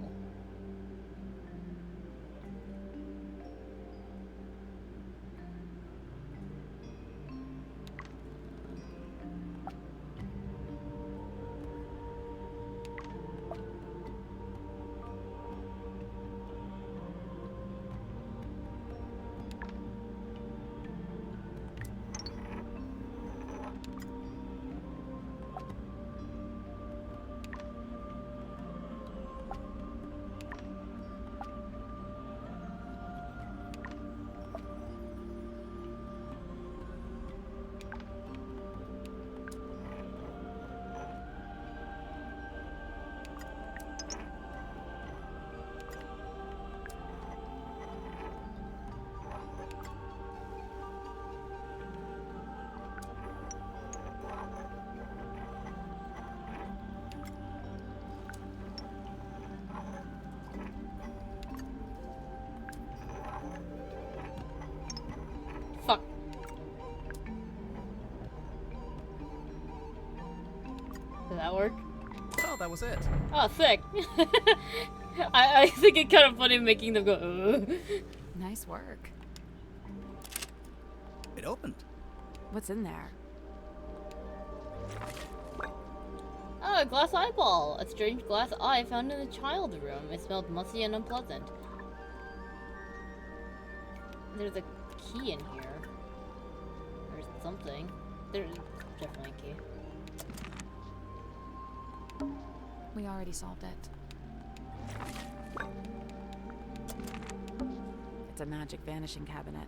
Speaker 1: Fuck. Did that work?
Speaker 2: Oh, that was it.
Speaker 1: Oh, sick. I think it's kind of funny making them go, ugh.
Speaker 3: Nice work.
Speaker 2: It opened.
Speaker 3: What's in there?
Speaker 1: Oh, a glass eyeball. A strange glass eye found in the child's room. It smelled musty and unpleasant. There's a key in here. Or something. There's definitely a key.
Speaker 3: We already solved it. It's a magic vanishing cabinet.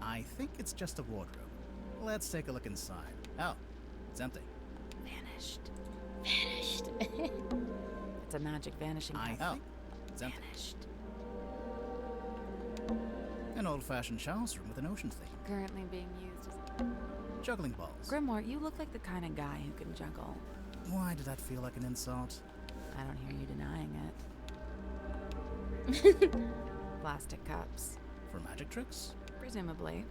Speaker 2: I think it's just a wardrobe. Let's take a look inside. Oh, it's empty.
Speaker 3: Vanished.
Speaker 1: Vanished.
Speaker 3: It's a magic vanishing
Speaker 2: I
Speaker 3: cabinet.
Speaker 2: think it's empty.
Speaker 3: Vanished.
Speaker 2: An old-fashioned child's room with an ocean theme.
Speaker 3: Currently being used as...
Speaker 2: Juggling balls.
Speaker 3: Grimoire, you look like the kind of guy who can juggle.
Speaker 2: Why did that feel like an insult?
Speaker 3: I don't hear you denying it. Plastic cups.
Speaker 2: For magic tricks?
Speaker 3: Presumably.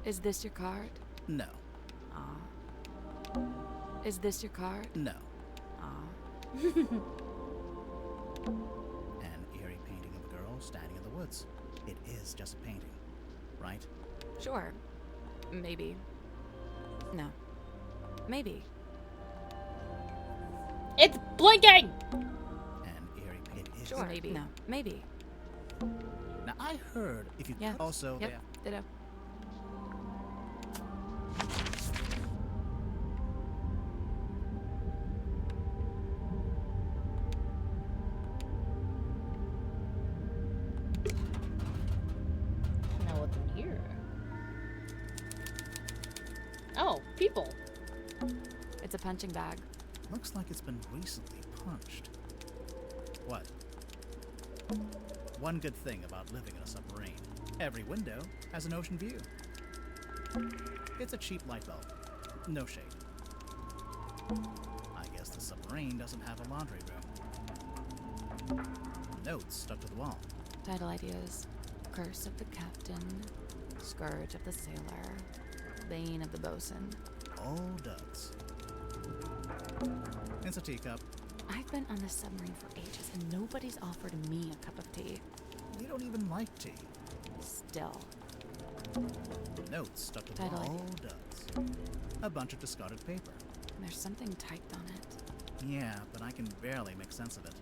Speaker 3: Is this your card?
Speaker 2: No.
Speaker 3: Ah. Is this your card?
Speaker 2: No.
Speaker 3: Ah.
Speaker 2: An eerie painting of a girl standing in the woods. It is just a painting, right?
Speaker 3: Sure. Maybe. No. Maybe.
Speaker 1: It's blinking!
Speaker 2: An eerie painting. It is.
Speaker 3: Sure. Maybe. No. Maybe.
Speaker 2: Now I heard if you
Speaker 3: Yeah.
Speaker 2: also
Speaker 3: Yep.
Speaker 2: they-
Speaker 3: Ditto.
Speaker 1: Now what's in here? Oh, people.
Speaker 3: It's a punching bag.
Speaker 2: looks like it's been recently punched. What? One good thing about living in a submarine. Every window has an ocean view. It's a cheap light bulb. No shade. I guess the submarine doesn't have a laundry room. Notes stuck to the wall.
Speaker 3: Title ideas. Curse of the Captain. Scourge of the Sailor. Bane of the Bosun.
Speaker 2: All duds. It's a teacup.
Speaker 3: I've been on this submarine for ages and nobody's offered me a cup of tea.
Speaker 2: You don't even like tea.
Speaker 3: Still.
Speaker 2: Notes stuck to
Speaker 3: Title
Speaker 2: all duds. A bunch of discarded paper.
Speaker 3: There's something typed on it.
Speaker 2: Yeah, but I can barely make sense of it.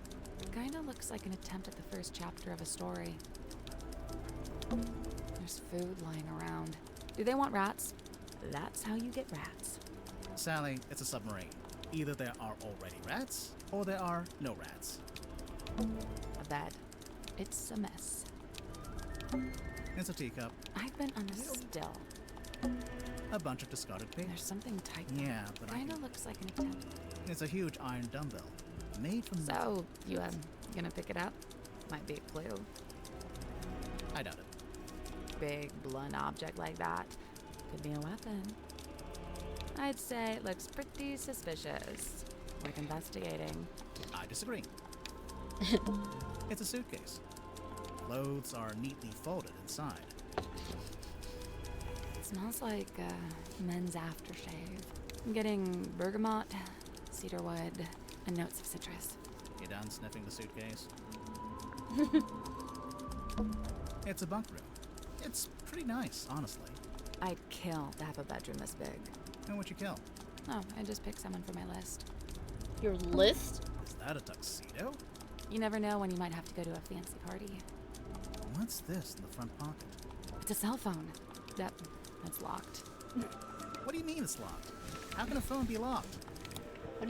Speaker 3: Kinda looks like an attempt at the first chapter of a story. There's food lying around. Do they want rats? That's how you get rats.
Speaker 2: Sally, it's a submarine. Either there are already rats, or there are no rats.
Speaker 3: A bed. It's a mess.
Speaker 2: It's a teacup.
Speaker 3: I've been on a still.
Speaker 2: A bunch of discarded paper.
Speaker 3: There's something typed on it.
Speaker 2: Yeah, but
Speaker 3: Kinda looks like an attempt.
Speaker 2: it's a huge iron dumbbell. Made from...
Speaker 3: So, you gonna pick it up? Might be a clue.
Speaker 2: I doubt it.
Speaker 3: Big, blunt object like that. Could be a weapon. I'd say it looks pretty suspicious. Worth investigating.
Speaker 2: I disagree. It's a suitcase. Clothes are neatly folded inside.
Speaker 3: It smells like men's aftershave. I'm getting bergamot, cedarwood, and notes of citrus.
Speaker 2: You done sniffing the suitcase? It's a bunk room. It's pretty nice, honestly.
Speaker 3: I'd kill to have a bedroom this big.
Speaker 2: And what you kill?
Speaker 3: Oh, I just picked someone for my list.
Speaker 1: Your list?
Speaker 2: Is that a tuxedo?
Speaker 3: You never know when you might have to go to a fancy party.
Speaker 2: What's this in the front pocket?
Speaker 3: It's a cell phone. That's locked.
Speaker 2: What do you mean it's locked? How can a phone be locked?
Speaker 1: What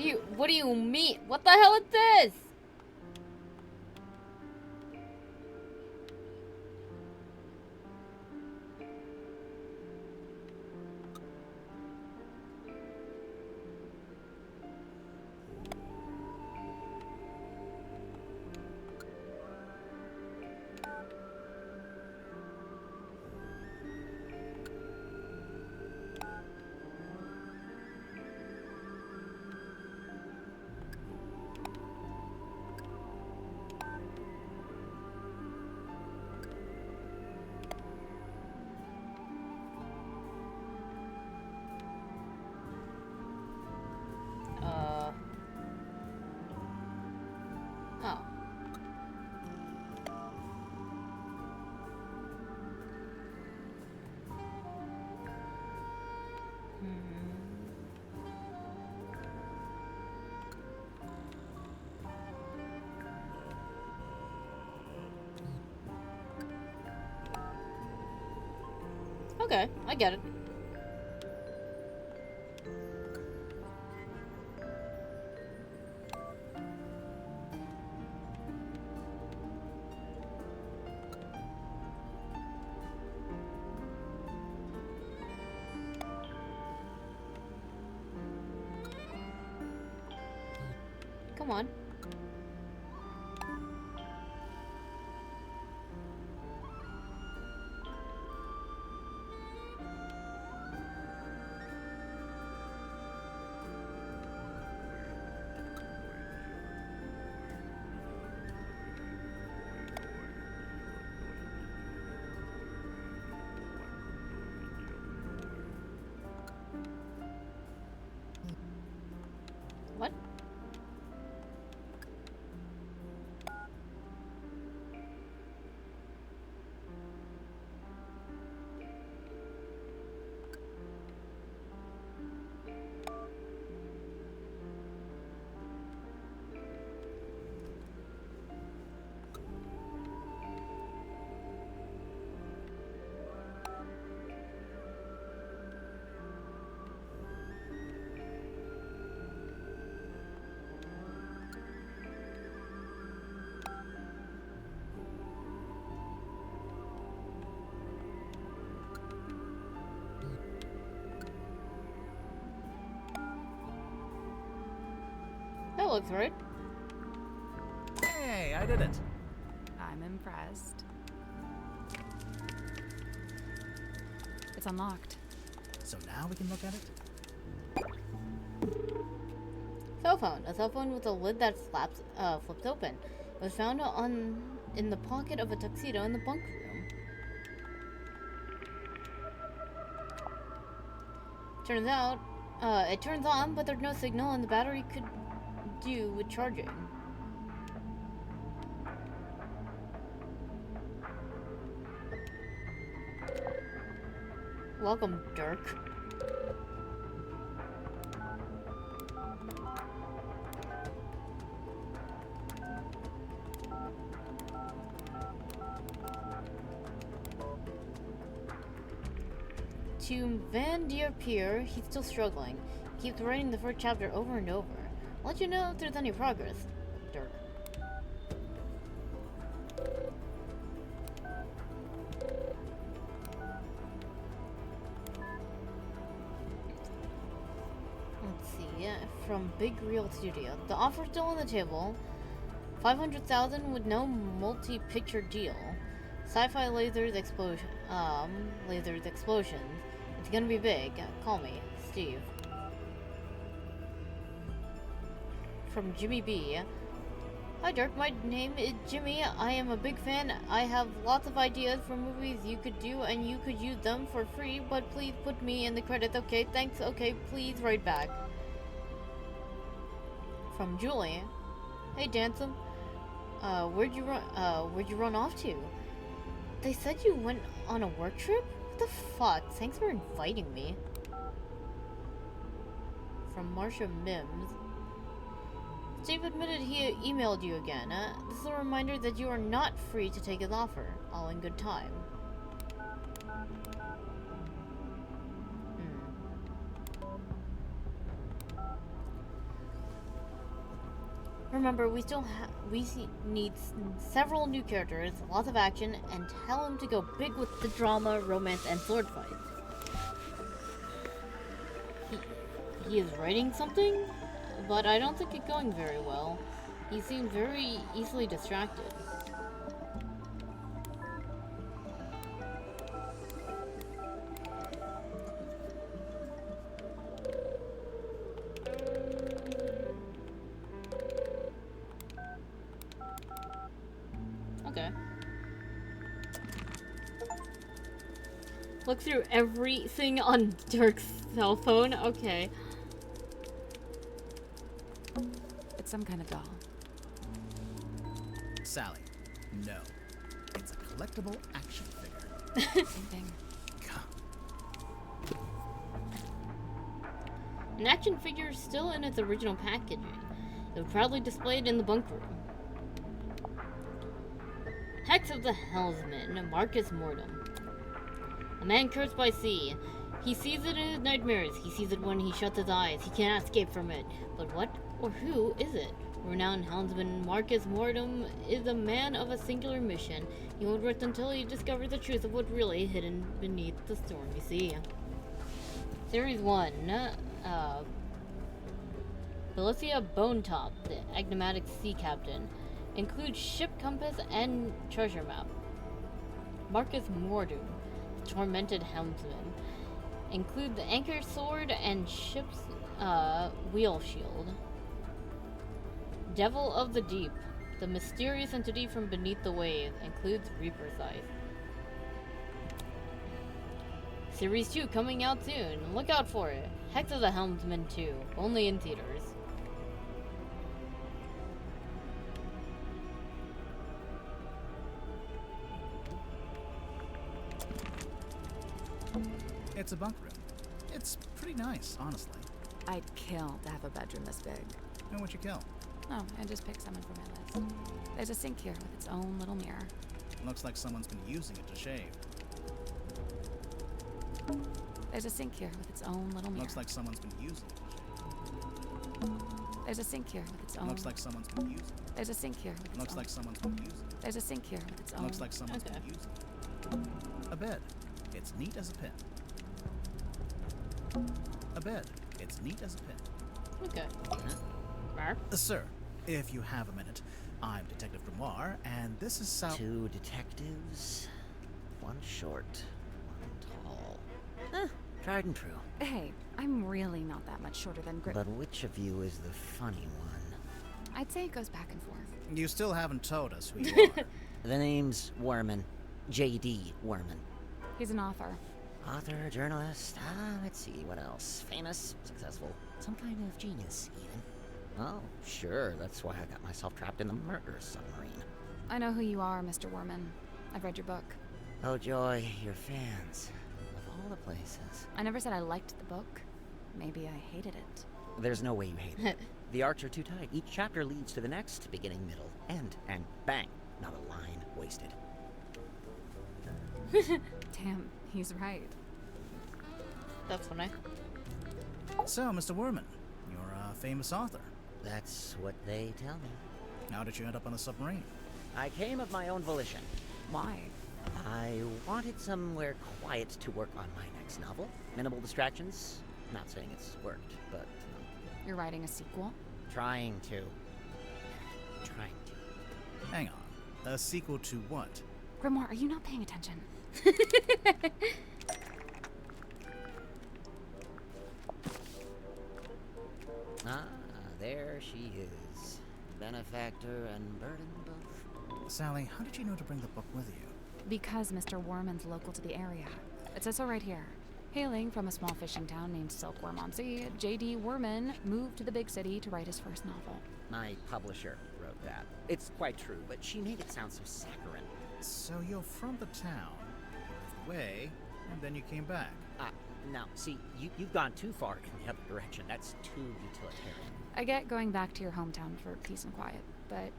Speaker 1: do you mean? What the hell is this? Oh. Okay, I get it. Come on. What? That looks right.
Speaker 2: Hey, I did it.
Speaker 3: I'm impressed. It's unlocked.
Speaker 2: So now we can look at it?
Speaker 1: Cell phone. A cell phone with a lid that flips open. It was found in the pocket of a tuxedo in the bunk room. Turns out, it turns on, but there's no signal, and the battery could do with charging. welcome, Dirk. To Van Der Peer, he's still struggling. He keeps writing the first chapter over and over. I'll let you know if there's any progress, Dirk. Let's see, from Big Reel Studio. The offer's still on the table. 500,000 with no multi-picture deal. Sci-fi lasers explosions. It's gonna be big. Call me, Steve. From Jimmy B. Hi Dirk, my name is Jimmy. I am a big fan. I have lots of ideas for movies you could do and you could use them for free, but please put me in the credits, okay? Thanks, okay, please write back. From Julie. Hey Dansome. Where'd you run off to? They said you went on a work trip? What the fuck? Thanks for inviting me. From Marsha Mims. Steve admitted he emailed you again. This is a reminder that you are not free to take his offer. All in good time. Remember, we need several new characters, lots of action, and tell him to go big with the drama, romance, and sword fights. He is writing something, but I don't think it's going very well. He seems very easily distracted. Okay. Look through everything on Dirk's cell phone? Okay.
Speaker 3: It's some kind of doll.
Speaker 2: Sally, no. It's a collectible action figure.
Speaker 3: Same thing.
Speaker 1: An action figure is still in its original packaging. It was proudly displayed in the bunk room. Hex of the Helmsman, Marcus Mortem. A man cursed by sea. He sees it in his nightmares. He sees it when he shuts his eyes. He cannot escape from it. But what or who is it? Renowned helmsman Marcus Mortem is a man of a singular mission. He won't rest until he discovers the truth of what really hidden beneath the stormy sea. Series 1. Felicia Bonetop, the enigmatic sea captain. Includes ship compass and treasure map. Marcus Mortem, the tormented helmsman. Include the anchor sword and ship's wheel shield. Devil of the Deep, the mysterious entity from beneath the waves. Includes Reaper Scythe. Series 2 coming out soon. Look out for it. Hex of the Helmsman 2, only in theaters.
Speaker 2: It's a bunk room. It's pretty nice, honestly.
Speaker 3: I'd kill to have a bedroom this big.
Speaker 2: And what'd you kill?
Speaker 3: Oh, I just picked someone for my list. There's a sink here with its own little mirror.
Speaker 2: Looks like someone's been using it to shave.
Speaker 3: There's a sink here with its own little mirror.
Speaker 2: Looks like someone's been using it to shave.
Speaker 3: There's a sink here with its own.
Speaker 2: Looks like someone's been using it.
Speaker 3: There's a sink here with its
Speaker 2: Looks
Speaker 3: own.
Speaker 2: like someone's been using it.
Speaker 3: There's a sink here with its own.
Speaker 2: Looks like someone's been using it. A bed. It's neat as a pin. A bed. It's neat as a pin.
Speaker 1: Okay. Mark?
Speaker 2: Sir, if you have a minute, I'm Detective Grimoire, and this is Sal.
Speaker 5: Two detectives, one short, one tall. Tried and true.
Speaker 3: Hey, I'm really not that much shorter than Grit.
Speaker 5: But which of you is the funny one?
Speaker 3: I'd say it goes back and forth.
Speaker 2: You still haven't told us who you are.
Speaker 5: The name's Werman. J.D. Werman.
Speaker 3: He's an author.
Speaker 5: Author, journalist, let's see, what else? Famous, successful, some kind of genius, even. Oh, sure, that's why I got myself trapped in the murder submarine.
Speaker 3: I know who you are, Mr. Worman. I've read your book.
Speaker 5: Oh joy, your fans. Of all the places.
Speaker 3: I never said I liked the book. Maybe I hated it.
Speaker 5: There's no way you hate it. The arcs are too tight. Each chapter leads to the next, beginning, middle, end, and bang, not a line wasted.
Speaker 3: Damn, he's right.
Speaker 1: That's funny.
Speaker 2: So, Mr. Werman, you're a famous author.
Speaker 5: That's what they tell me.
Speaker 2: How did you end up on a submarine?
Speaker 5: I came of my own volition.
Speaker 3: Why?
Speaker 5: I wanted somewhere quiet to work on my next novel. Minimal distractions. Not saying it's worked, but
Speaker 3: You're writing a sequel?
Speaker 5: trying to.
Speaker 2: Hang on. A sequel to what?
Speaker 3: Grimoire, are you not paying attention?
Speaker 5: Ah, there she is. Benefactor and burden both.
Speaker 2: Sally, how did you know to bring the book with you?
Speaker 3: Because Mr. Worman's local to the area. It says so right here. Hailing from a small fishing town named Silkworm-on-Sea, J.D. Worman moved to the big city to write his first novel.
Speaker 5: My publisher wrote that. It's quite true, but she made it sound so saccharine.
Speaker 2: So you're from the town, you moved away, and then you came back.
Speaker 5: Now, see, you've gone too far in the other direction. That's too utilitarian.
Speaker 3: I get going back to your hometown for peace and quiet, but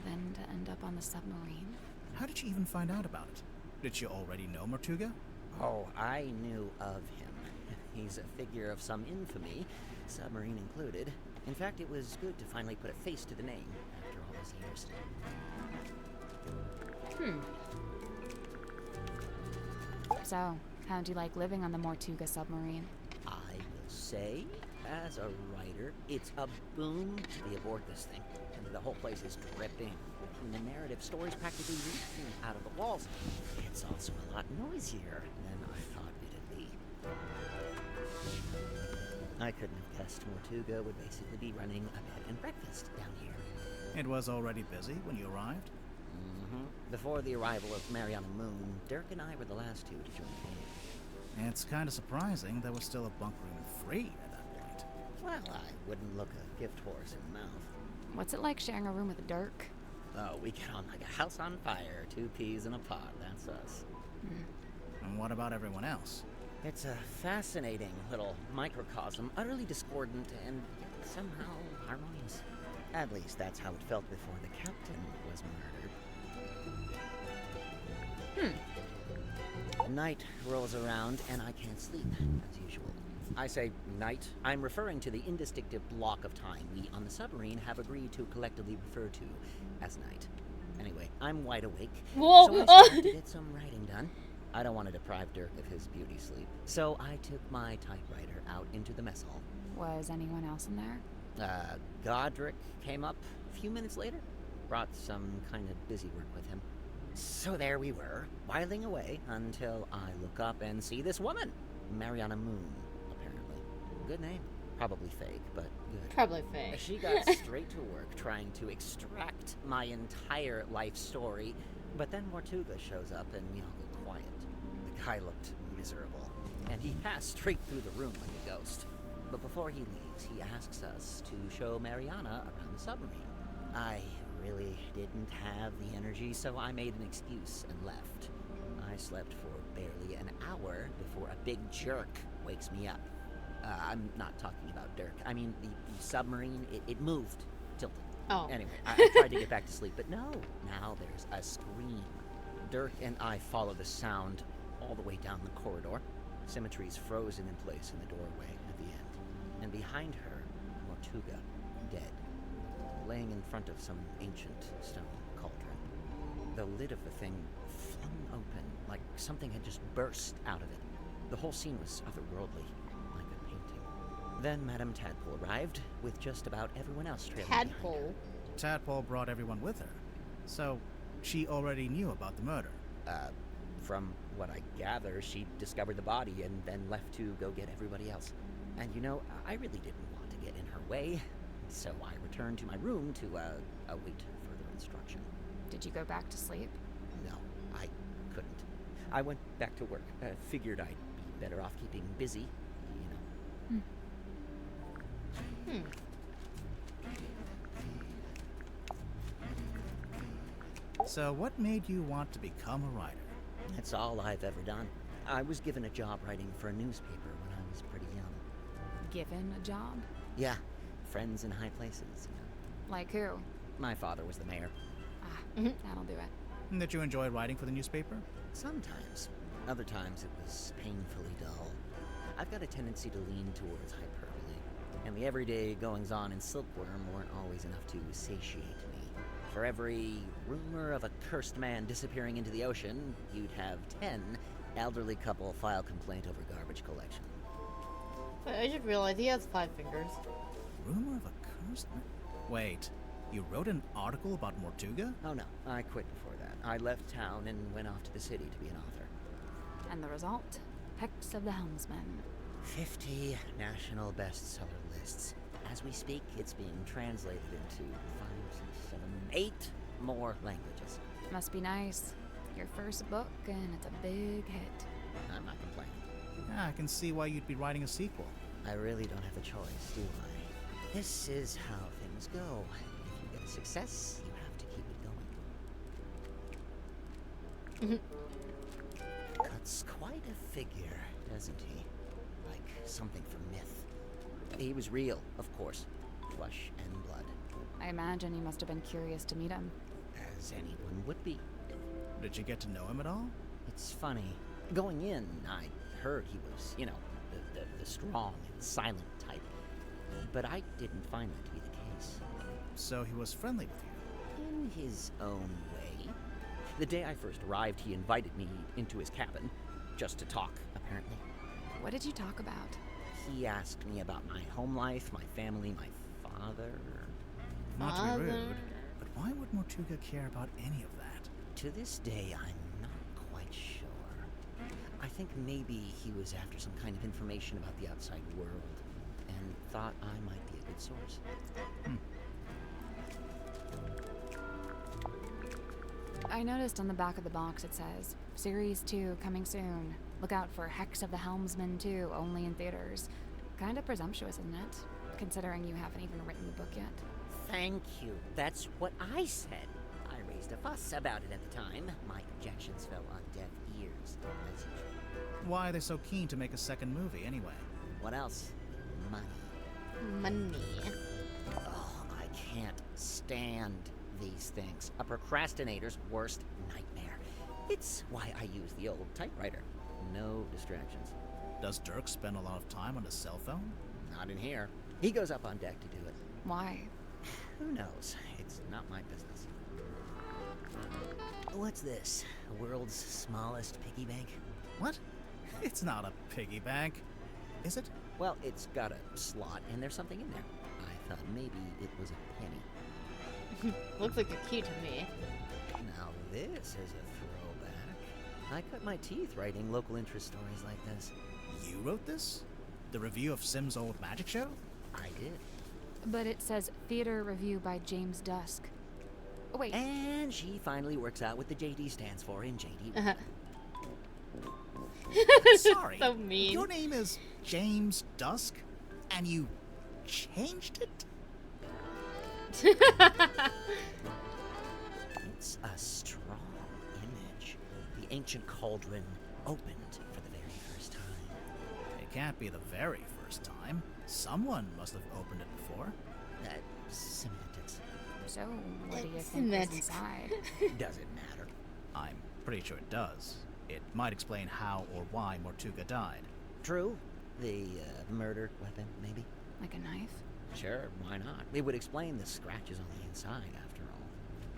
Speaker 3: then to end up on the submarine?
Speaker 2: How did you even find out about it? Did you already know Mortuga?
Speaker 5: Oh, I knew of him. He's a figure of some infamy, submarine included. In fact, it was good to finally put a face to the name after all those years.
Speaker 3: So, how'd you like living on the Mortuga submarine?
Speaker 5: I will say, as a writer, it's a boon to be aboard this thing. And the whole place is dripping. And the narrative story's practically leaking out of the walls. It's also a lot noisier than I thought it'd be. I couldn't have guessed Mortuga would basically be running a bed and breakfast down here.
Speaker 2: It was already busy when you arrived?
Speaker 5: Before the arrival of Mariana Moon, Dirk and I were the last two to join the game.
Speaker 2: It's kind of surprising there was still a bunk room free at that point.
Speaker 5: Well, I wouldn't look a gift horse in the mouth.
Speaker 3: What's it like sharing a room with Dirk?
Speaker 5: Oh, we get on like a house on fire, 2 peas in a pod, that's us.
Speaker 2: And what about everyone else?
Speaker 5: It's a fascinating little microcosm, utterly discordant and yet somehow harmonious. At least that's how it felt before the captain was murdered. Night rolls around and I can't sleep, as usual. I say night. I'm referring to the indistinctive block of time we on the submarine have agreed to collectively refer to as night. Anyway, I'm wide awake,
Speaker 1: Whoa!
Speaker 5: so I started to get some writing done. I don't want to deprive Dirk of his beauty sleep, so I took my typewriter out into the mess hall.
Speaker 3: Was anyone else in there?
Speaker 5: Godric came up a few minutes later, brought some kind of busy work with him. So there we were, whiling away until I look up and see this woman, Mariana Moon, apparently. Good name. Probably fake, but good.
Speaker 1: Probably fake.
Speaker 5: She got straight to work trying to extract my entire life story, but then Mortuga shows up and we all get quiet. The guy looked miserable, and he passed straight through the room like a ghost. But before he leaves, he asks us to show Mariana around the submarine. I really didn't have the energy, so I made an excuse and left. I slept for barely an hour before a big jerk wakes me up. I'm not talking about Dirk. I mean, the submarine, it moved, tilted.
Speaker 1: Oh.
Speaker 5: Anyway, I tried to get back to sleep, but no. Now there's a scream. Dirk and I follow the sound all the way down the corridor. Symmetry's frozen in place in the doorway at the end. And behind her, Mortuga, dead, laying in front of some ancient stone cauldron. The lid of the thing flung open, like something had just burst out of it. The whole scene was otherworldly, like a painting. Then Madame Tadpole arrived, with just about everyone else trailing behind her.
Speaker 1: Tadpole.
Speaker 2: Tadpole brought everyone with her. So, she already knew about the murder.
Speaker 5: From what I gather, she discovered the body and then left to go get everybody else. And you know, I really didn't want to get in her way, so I returned to my room to await further instruction.
Speaker 3: Did you go back to sleep?
Speaker 5: No, I couldn't. I went back to work. Figured I'd be better off keeping busy, you know.
Speaker 2: So, what made you want to become a writer?
Speaker 5: That's all I've ever done. I was given a job writing for a newspaper when I was pretty young.
Speaker 3: Given a job?
Speaker 5: Yeah, friends in high places, you know.
Speaker 3: Like who?
Speaker 5: My father was the mayor.
Speaker 3: Ah,
Speaker 1: Mhm.
Speaker 3: that'll do it.
Speaker 2: Did you enjoy writing for the newspaper?
Speaker 5: Sometimes. Other times it was painfully dull. I've got a tendency to lean towards hyperbole, and the everyday goings-on in Silkworm weren't always enough to satiate me. For every rumor of a cursed man disappearing into the ocean, you'd have 10 elderly couple file complaint over garbage collection.
Speaker 1: I should realize he has 5 fingers.
Speaker 2: Rumor of a cursed man? Wait, you wrote an article about Mortuga?
Speaker 5: Oh no, I quit before that. I left town and went off to the city to be an author.
Speaker 3: And the result? Hex of the Helmsman.
Speaker 5: 50 national bestseller lists. As we speak, it's being translated into 5, 6, 7, 8 more languages.
Speaker 3: Must be nice. Your first book, and it's a big hit.
Speaker 5: I'm not complaining.
Speaker 2: Yeah, I can see why you'd be writing a sequel.
Speaker 5: I really don't have a choice, do I? This is how things go. If you get a success, you have to keep it going. Cuts quite a figure, doesn't he? Like something from myth. He was real, of course. Flesh and blood.
Speaker 3: I imagine you must have been curious to meet him.
Speaker 5: As anyone would be.
Speaker 2: Did you get to know him at all?
Speaker 5: It's funny. Going in, I heard he was, you know, the strong and silent type. But I didn't find that to be the case.
Speaker 2: So he was friendly with you?
Speaker 5: In his own way. The day I first arrived, he invited me into his cabin, just to talk, apparently.
Speaker 3: What did you talk about?
Speaker 5: He asked me about my home life, my family, my father.
Speaker 2: Not to be
Speaker 1: Father.
Speaker 2: rude, but why would Mortuga care about any of that?
Speaker 5: To this day, I'm not quite sure. I think maybe he was after some kind of information about the outside world, and thought I might be a good source.
Speaker 3: I noticed on the back of the box it says, Series 2 coming soon. Look out for Hex of the Helmsman 2, only in theaters. Kind of presumptuous, isn't it? Considering you haven't even written the book yet.
Speaker 5: Thank you. That's what I said. I raised a fuss about it at the time. My objections fell on deaf ears, as usual.
Speaker 2: Why are they so keen to make a second movie, anyway?
Speaker 5: What else? Money.
Speaker 1: Money.
Speaker 5: Oh, I can't stand these things. A procrastinator's worst nightmare. It's why I use the old typewriter. No distractions.
Speaker 2: Does Dirk spend a lot of time on his cell phone?
Speaker 5: Not in here. He goes up on deck to do it.
Speaker 3: Why?
Speaker 5: Who knows? It's not my business. What's this? The world's smallest piggy bank?
Speaker 2: What? It's not a piggy bank. Is it?
Speaker 5: Well, it's got a slot, and there's something in there. I thought maybe it was a penny.
Speaker 1: Looks like a key to me.
Speaker 5: Now this is a throwback. I cut my teeth writing local interest stories like this.
Speaker 2: You wrote this? The review of Sim's old magic show?
Speaker 5: I did.
Speaker 3: But it says Theater Review by James Dusk. Oh, wait.
Speaker 5: And she finally works out what the JD stands for in JD.
Speaker 1: Uh-huh.
Speaker 2: Sorry.
Speaker 1: So mean.
Speaker 2: Your name is James Dusk, and you changed it?
Speaker 5: It's a strong image. The ancient cauldron opened for the very first time.
Speaker 2: It can't be the very first time. Someone must have opened it before.
Speaker 5: Semantics.
Speaker 3: So, what do you
Speaker 1: It's
Speaker 3: think was
Speaker 1: magic.
Speaker 3: inside?
Speaker 5: Does it matter?
Speaker 2: I'm pretty sure it does. It might explain how or why Mortuga died.
Speaker 5: True. The murder weapon, maybe?
Speaker 3: Like a knife?
Speaker 5: Sure, why not? It would explain the scratches on the inside, after all.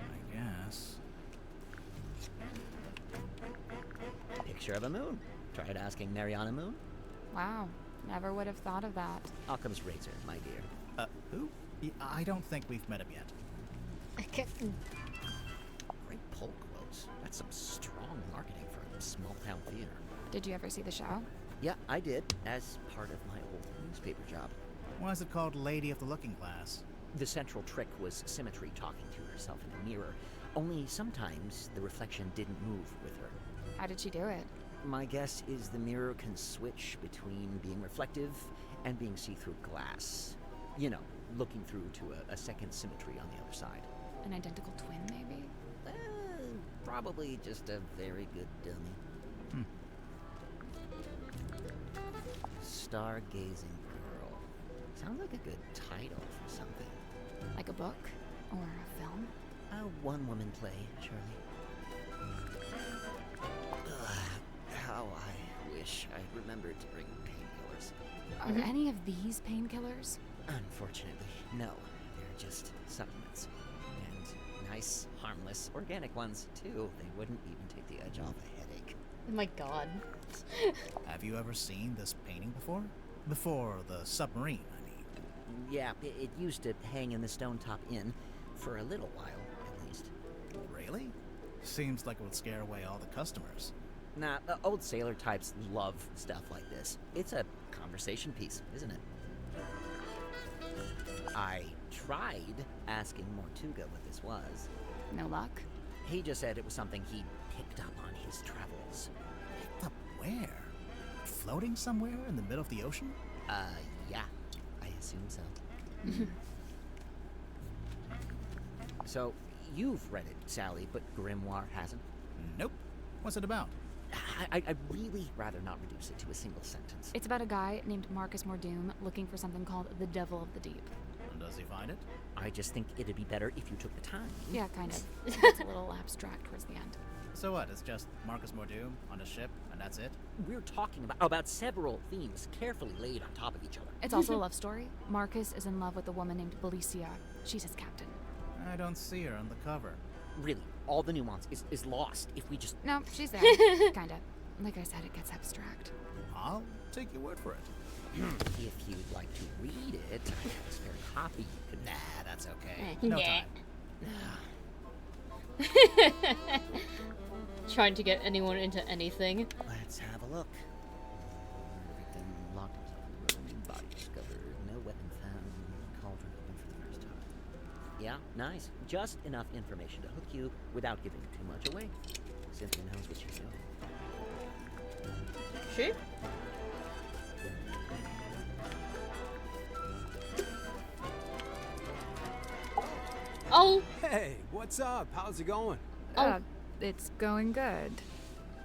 Speaker 2: I guess.
Speaker 5: Picture of a moon. Tried asking Mariana Moon?
Speaker 3: Wow. Never would have thought of that.
Speaker 5: Occam's razor, my dear.
Speaker 2: Who? I don't think we've met him yet.
Speaker 1: I can't.
Speaker 5: Great pull quotes. That's some strong marketing for a small-town theater.
Speaker 3: Did you ever see the show?
Speaker 5: Yeah, I did, as part of my old newspaper job.
Speaker 2: Why is it called Lady of the Looking Glass?
Speaker 5: The central trick was Symmetry talking to herself in a mirror, only sometimes the reflection didn't move with her.
Speaker 3: How did she do it?
Speaker 5: My guess is the mirror can switch between being reflective and being see-through glass. You know, looking through to a second symmetry on the other side.
Speaker 3: An identical twin, maybe?
Speaker 5: Probably just a very good dummy. Stargazing Girl. Sounds like a good title for something.
Speaker 3: Like a book? Or a film?
Speaker 5: A one-woman play, surely. Ugh, how I wish I remembered to bring painkillers.
Speaker 3: Are any of these painkillers?
Speaker 5: Unfortunately, no. They're just supplements. And nice, harmless, organic ones, too. They wouldn't even take the edge off a headache.
Speaker 1: Oh my god.
Speaker 2: Have you ever seen this painting before? Before the submarine, I mean.
Speaker 5: Yeah, it used to hang in the Stone Top Inn for a little while, at least.
Speaker 2: Really? Seems like it would scare away all the customers.
Speaker 5: Nah, old sailor types love stuff like this. It's a conversation piece, isn't it? I tried asking Mortuga what this was.
Speaker 3: No luck?
Speaker 5: He just said it was something he'd picked up on his travels.
Speaker 2: Picked up where? Floating somewhere in the middle of the ocean?
Speaker 5: Yeah. I assume so. So, you've read it, Sally, but Grimoire hasn't?
Speaker 2: Nope. What's it about?
Speaker 5: I'd really rather not reduce it to a single sentence.
Speaker 3: It's about a guy named Marcus Mordoom looking for something called the Devil of the Deep.
Speaker 2: And does he find it?
Speaker 5: I just think it'd be better if you took the time.
Speaker 3: Yeah, kind of. It's a little abstract towards the end.
Speaker 2: So what? It's just Marcus Mordoom on a ship, and that's it?
Speaker 5: We're talking about several themes carefully laid on top of each other.
Speaker 3: It's also a love story. Marcus is in love with a woman named Belicia. She's his captain.
Speaker 2: I don't see her on the cover.
Speaker 5: Really, all the nuance is lost if we just...
Speaker 3: No, she's there. Kinda. Like I said, it gets abstract.
Speaker 2: I'll take your word for it.
Speaker 5: If you'd like to read it, I have a spare copy you could...
Speaker 2: Nah, that's okay. No
Speaker 1: Yeah.
Speaker 2: time.
Speaker 1: Trying to get anyone into anything.
Speaker 5: Let's have a look. Victim locked himself in the room, body discovered, no weapon found, cauldron open for the first time. Yeah, nice. Just enough information to hook you without giving too much away. Cynthia knows what she's doing.
Speaker 1: She? Oh!
Speaker 6: Hey, what's up? How's it going?
Speaker 1: Oh.
Speaker 3: It's going good,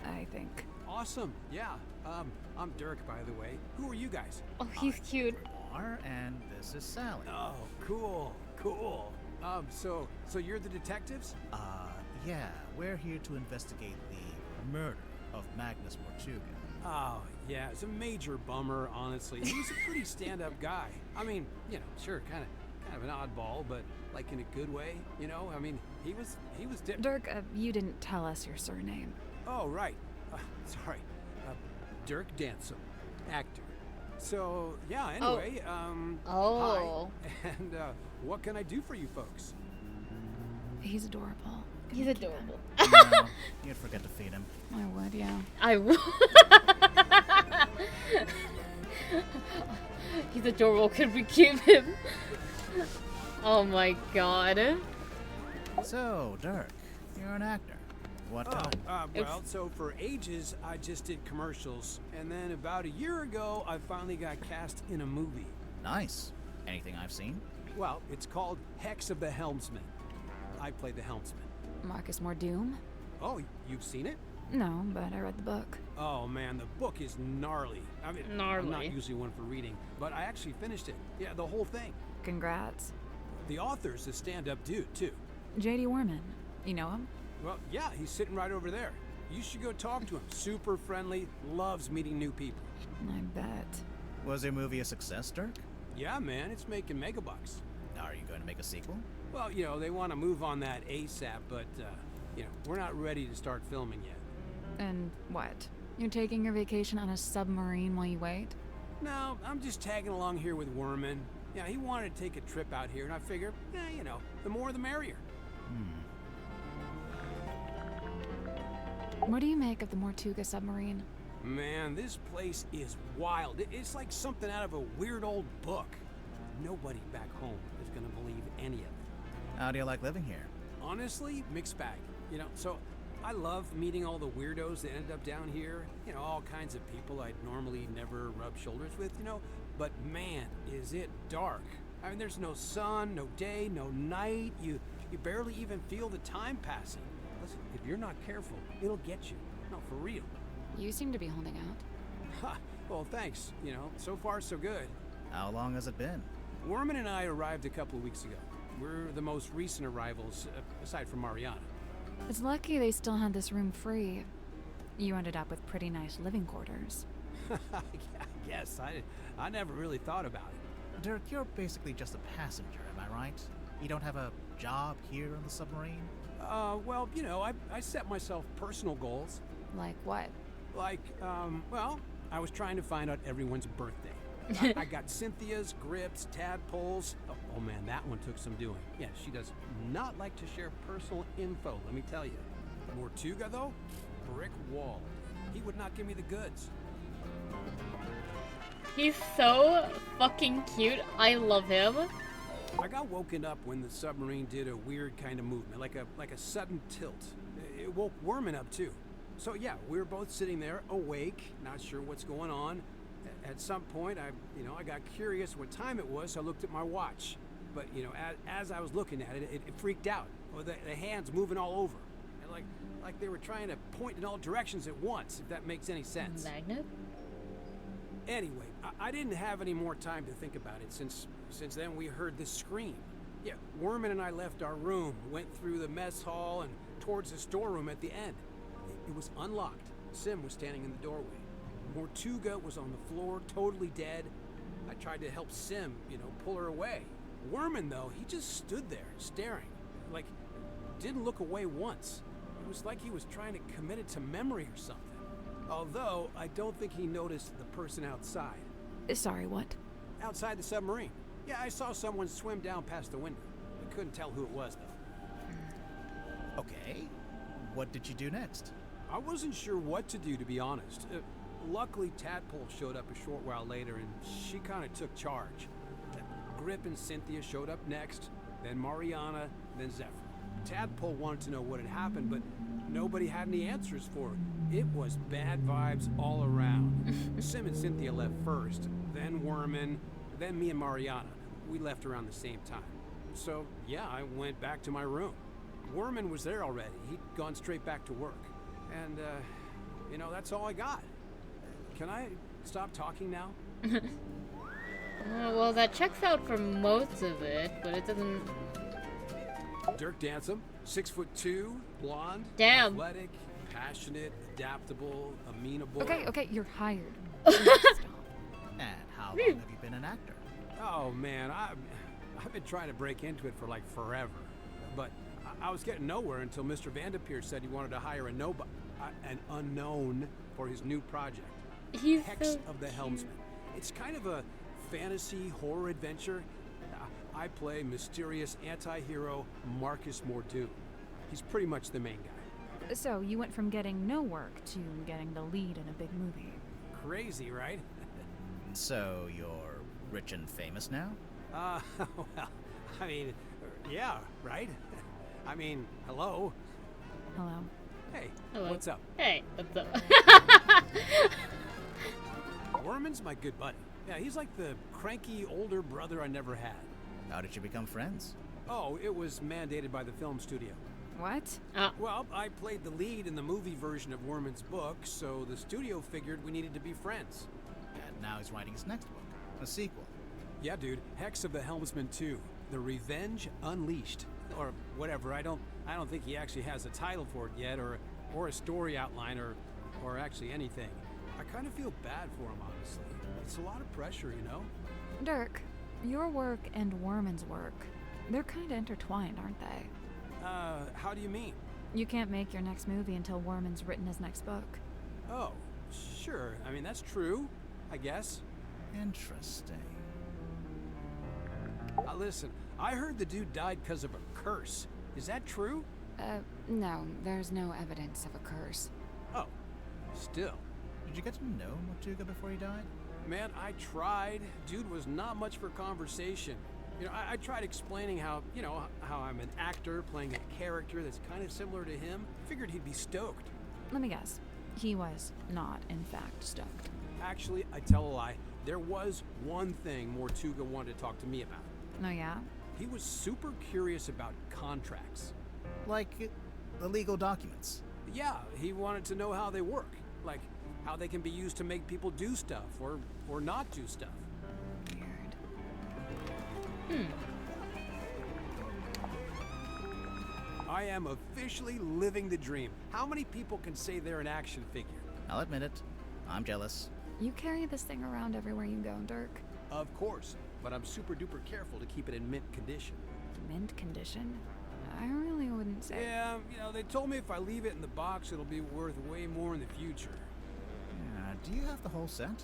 Speaker 3: I think.
Speaker 6: Awesome. Yeah. I'm Dirk, by the way. Who are you guys?
Speaker 1: Oh, he's cute.
Speaker 2: Grimoire, and this is Sally.
Speaker 6: Oh, cool. So you're the detectives?
Speaker 2: Yeah, we're here to investigate the murder of Magnus Mortuga.
Speaker 6: Oh, yeah. It's a major bummer, honestly. He was a pretty stand-up guy. I mean, sure, kind of an oddball, but like in a good way, I mean, he was different.
Speaker 3: Dirk, you didn't tell us your surname.
Speaker 6: Oh, right. Sorry. Dirk Dansom, actor. So, yeah, anyway,
Speaker 1: Oh.
Speaker 6: hi. And, what can I do for you folks?
Speaker 3: He's adorable.
Speaker 1: He's adorable.
Speaker 2: No, you'd forget to feed him.
Speaker 3: I would, yeah.
Speaker 1: I will. He's adorable. Could we keep him? Oh my god.
Speaker 2: So, Dirk, you're an actor. What kind?
Speaker 6: Well, so for ages, I just did commercials. And then about a year ago, I finally got cast in a movie.
Speaker 2: Nice. Anything I've seen?
Speaker 6: Well, it's called Hex of the Helmsman. I play the helmsman.
Speaker 3: Marcus Mordoom?
Speaker 6: Oh, you've seen it?
Speaker 3: No, but I read the book.
Speaker 6: Oh man, the book is gnarly. I mean,
Speaker 1: Gnarly.
Speaker 6: I'm not usually one for reading, but I actually finished it. Yeah, the whole thing.
Speaker 3: Congrats.
Speaker 6: The author's a stand-up dude, too.
Speaker 3: J.D. Warman. You know him?
Speaker 6: Well, yeah, he's sitting right over there. You should go talk to him. Super friendly, loves meeting new people.
Speaker 3: I bet.
Speaker 2: Was your movie a success, Dirk?
Speaker 6: Yeah, man, it's making megabucks.
Speaker 2: Are you going to make a sequel?
Speaker 6: Well, they want to move on that ASAP, but, we're not ready to start filming yet.
Speaker 3: And what? You're taking your vacation on a submarine while you wait?
Speaker 6: No, I'm just tagging along here with Werman. Yeah, he wanted to take a trip out here, and I figure, the more the merrier.
Speaker 3: What do you make of the Mortuga submarine?
Speaker 6: Man, this place is wild. It's like something out of a weird old book. Nobody back home is gonna believe any of it.
Speaker 2: How do you like living here?
Speaker 6: Honestly, mixed bag. So I love meeting all the weirdos that end up down here. All kinds of people I'd normally never rub shoulders with, But man, is it dark. I mean, there's no sun, no day, no night. You barely even feel the time passing. Listen, if you're not careful, it'll get you. No, for real.
Speaker 3: You seem to be holding out.
Speaker 6: Ha, well, thanks. You know, so far so good.
Speaker 2: How long has it been?
Speaker 6: Worman and I arrived a couple of weeks ago. We're the most recent arrivals, aside from Mariana.
Speaker 3: It's lucky they still had this room free. You ended up with pretty nice living quarters.
Speaker 6: I guess. I never really thought about it.
Speaker 2: Dirk, you're basically just a passenger, am I right? You don't have a job here on the submarine?
Speaker 6: Well, you know, I set myself personal goals.
Speaker 3: Like what?
Speaker 6: Like, well, I was trying to find out everyone's birthday. I got Cynthia's, Grip's, Tadpole's. Oh man, that one took some doing. Yeah, she does not like to share personal info, let me tell you. Mortuga, though, brick wall. He would not give me the goods.
Speaker 1: He's so fucking cute. I love him.
Speaker 6: I got woken up when the submarine did a weird kind of movement, like a sudden tilt. It woke Worman up too. So yeah, we were both sitting there, awake, not sure what's going on. At some point, I got curious what time it was, so I looked at my watch. But you know, as I was looking at it, it freaked out. Well, the hands moving all over, and like they were trying to point in all directions at once. If that makes any sense.
Speaker 1: Magnet?
Speaker 6: Anyway, I didn't have any more time to think about it since then we heard this scream. Yeah, Worman and I left our room, went through the mess hall and towards the storeroom at the end. It was unlocked. Sim was standing in the doorway. Mortuga was on the floor, totally dead. I tried to help Sim, pull her away. Worman, though, he just stood there, staring. Like, didn't look away once. It was like he was trying to commit it to memory or something. Although, I don't think he noticed the person outside.
Speaker 3: Sorry, what?
Speaker 6: Outside the submarine. Yeah, I saw someone swim down past the window. I couldn't tell who it was, though.
Speaker 2: Okay. What did you do next?
Speaker 6: I wasn't sure what to do, to be honest. Luckily, Tadpole showed up a short while later, and she kind of took charge. Grip and Cynthia showed up next, then Mariana, then Zephyr. Tadpole wanted to know what had happened, but nobody had any answers for it. It was bad vibes all around. Sim and Cynthia left first, then Worman, then me and Mariana. We left around the same time. So, yeah, I went back to my room. Worman was there already. He'd gone straight back to work. And, that's all I got. Can I stop talking now?
Speaker 1: Well, that checks out for most of it, but it doesn't...
Speaker 6: Dirk Dansom, 6'2", blonde,
Speaker 1: Damn.
Speaker 6: athletic, passionate, adaptable, amenable.
Speaker 3: Okay, you're hired.
Speaker 2: And how long have you been an actor?
Speaker 6: Oh man, I've been trying to break into it for like forever, but I was getting nowhere until Mr. Vanderpeer said he wanted to hire an unknown for his new project.
Speaker 1: He's
Speaker 6: Hex
Speaker 1: so
Speaker 6: of the
Speaker 1: cute.
Speaker 6: Helmsman. It's kind of a fantasy horror adventure. I play mysterious anti-hero Marcus Mordoon. He's pretty much the main guy.
Speaker 3: So you went from getting no work to getting the lead in a big movie.
Speaker 6: Crazy, right?
Speaker 2: So you're rich and famous now?
Speaker 6: Well, I mean, yeah, right? I mean, hello.
Speaker 3: Hello.
Speaker 6: Hey,
Speaker 1: Hello.
Speaker 6: what's up?
Speaker 1: Hey, what's up?
Speaker 6: Worman's my good buddy. Yeah, he's like the cranky older brother I never had.
Speaker 2: How did you become friends?
Speaker 6: Oh, it was mandated by the film studio.
Speaker 3: What?
Speaker 6: Well, I played the lead in the movie version of Worman's book, so the studio figured we needed to be friends.
Speaker 2: And now he's writing his next book, a sequel.
Speaker 6: Yeah, dude, Hex of the Helmsman 2, The Revenge Unleashed, or whatever. I don't think he actually has a title for it yet, or a story outline, or actually anything. I kind of feel bad for him, honestly. It's a lot of pressure, you know?
Speaker 3: Dirk, your work and Worman's work, they're kind of intertwined, aren't they?
Speaker 6: How do you mean?
Speaker 3: You can't make your next movie until Worman's written his next book.
Speaker 6: Oh, sure. I mean, that's true, I guess.
Speaker 2: Interesting.
Speaker 6: Listen, I heard the dude died because of a curse. Is that true?
Speaker 3: No, there's no evidence of a curse.
Speaker 6: Oh, still.
Speaker 2: Did you get to know Mortuga before he died?
Speaker 6: Man, I tried. Dude was not much for conversation. I tried explaining how I'm an actor playing a character that's kind of similar to him. Figured he'd be stoked.
Speaker 3: Let me guess. He was not, in fact, stoked.
Speaker 6: Actually, I tell a lie. There was one thing Mortuga wanted to talk to me about.
Speaker 3: Oh, yeah?
Speaker 6: He was super curious about contracts.
Speaker 2: Like the legal documents.
Speaker 6: Yeah, he wanted to know how they work. Like, how they can be used to make people do stuff or not do stuff.
Speaker 3: Weird.
Speaker 6: I am officially living the dream. How many people can say they're an action figure?
Speaker 2: I'll admit it. I'm jealous.
Speaker 3: You carry this thing around everywhere you go, Dirk.
Speaker 6: Of course, but I'm super duper careful to keep it in mint condition.
Speaker 3: Mint condition? I really wouldn't say.
Speaker 6: Yeah, they told me if I leave it in the box, it'll be worth way more in the future.
Speaker 2: Do you have the whole set?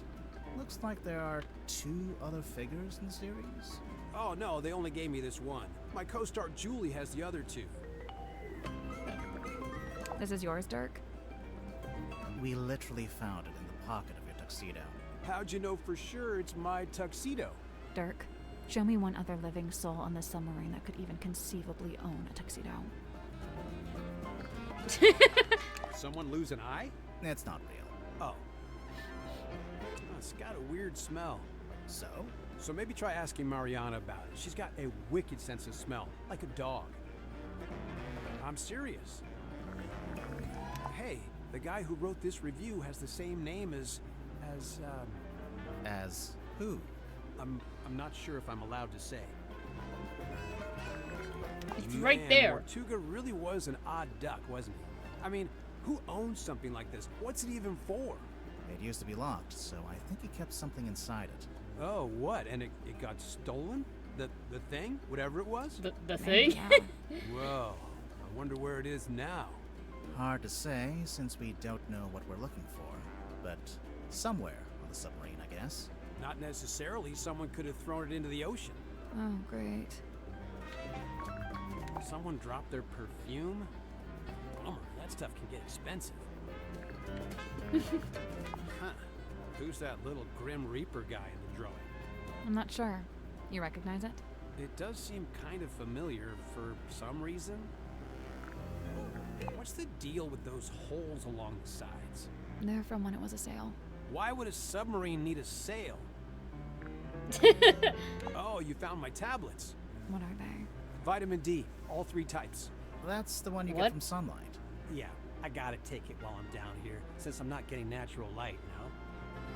Speaker 2: Looks like there are 2 other figures in the series.
Speaker 6: Oh no, they only gave me this one. My co-star Julie has the other 2.
Speaker 3: This is yours, Dirk?
Speaker 2: We literally found it in the pocket of your tuxedo.
Speaker 6: How'd you know for sure it's my tuxedo?
Speaker 3: Dirk, show me one other living soul on the submarine that could even conceivably own a tuxedo.
Speaker 6: Someone lose an eye?
Speaker 2: It's not real.
Speaker 6: Oh. It's got a weird smell.
Speaker 2: So?
Speaker 6: So maybe try asking Mariana about it. She's got a wicked sense of smell, like a dog. I'm serious. Hey, the guy who wrote this review has the same name as
Speaker 2: As who?
Speaker 6: I'm not sure if I'm allowed to say.
Speaker 1: It's right there.
Speaker 6: Tortuga really was an odd duck, wasn't he? I mean, who owns something like this? What's it even for?
Speaker 2: It used to be locked, so I think he kept something inside it.
Speaker 6: Oh, what? And it got stolen? The thing? Whatever it was?
Speaker 1: The thing?
Speaker 3: Yeah.
Speaker 6: Whoa. I wonder where it is now.
Speaker 2: Hard to say, since we don't know what we're looking for. But somewhere on the submarine, I guess.
Speaker 6: Not necessarily. Someone could have thrown it into the ocean.
Speaker 3: Oh, great.
Speaker 6: Someone dropped their perfume? Bummer, that stuff can get expensive. Huh. Who's that little Grim Reaper guy in the drawing?
Speaker 3: I'm not sure. You recognize it?
Speaker 6: It does seem kind of familiar for some reason. What's the deal with those holes along the sides?
Speaker 3: They're from when it was a sail.
Speaker 6: Why would a submarine need a sail? Oh, you found my tablets.
Speaker 3: What are they?
Speaker 6: Vitamin D, all 3 types.
Speaker 2: That's the one you
Speaker 1: What?
Speaker 2: get from sunlight.
Speaker 6: Yeah, I gotta take it while I'm down here, since I'm not getting natural light, no?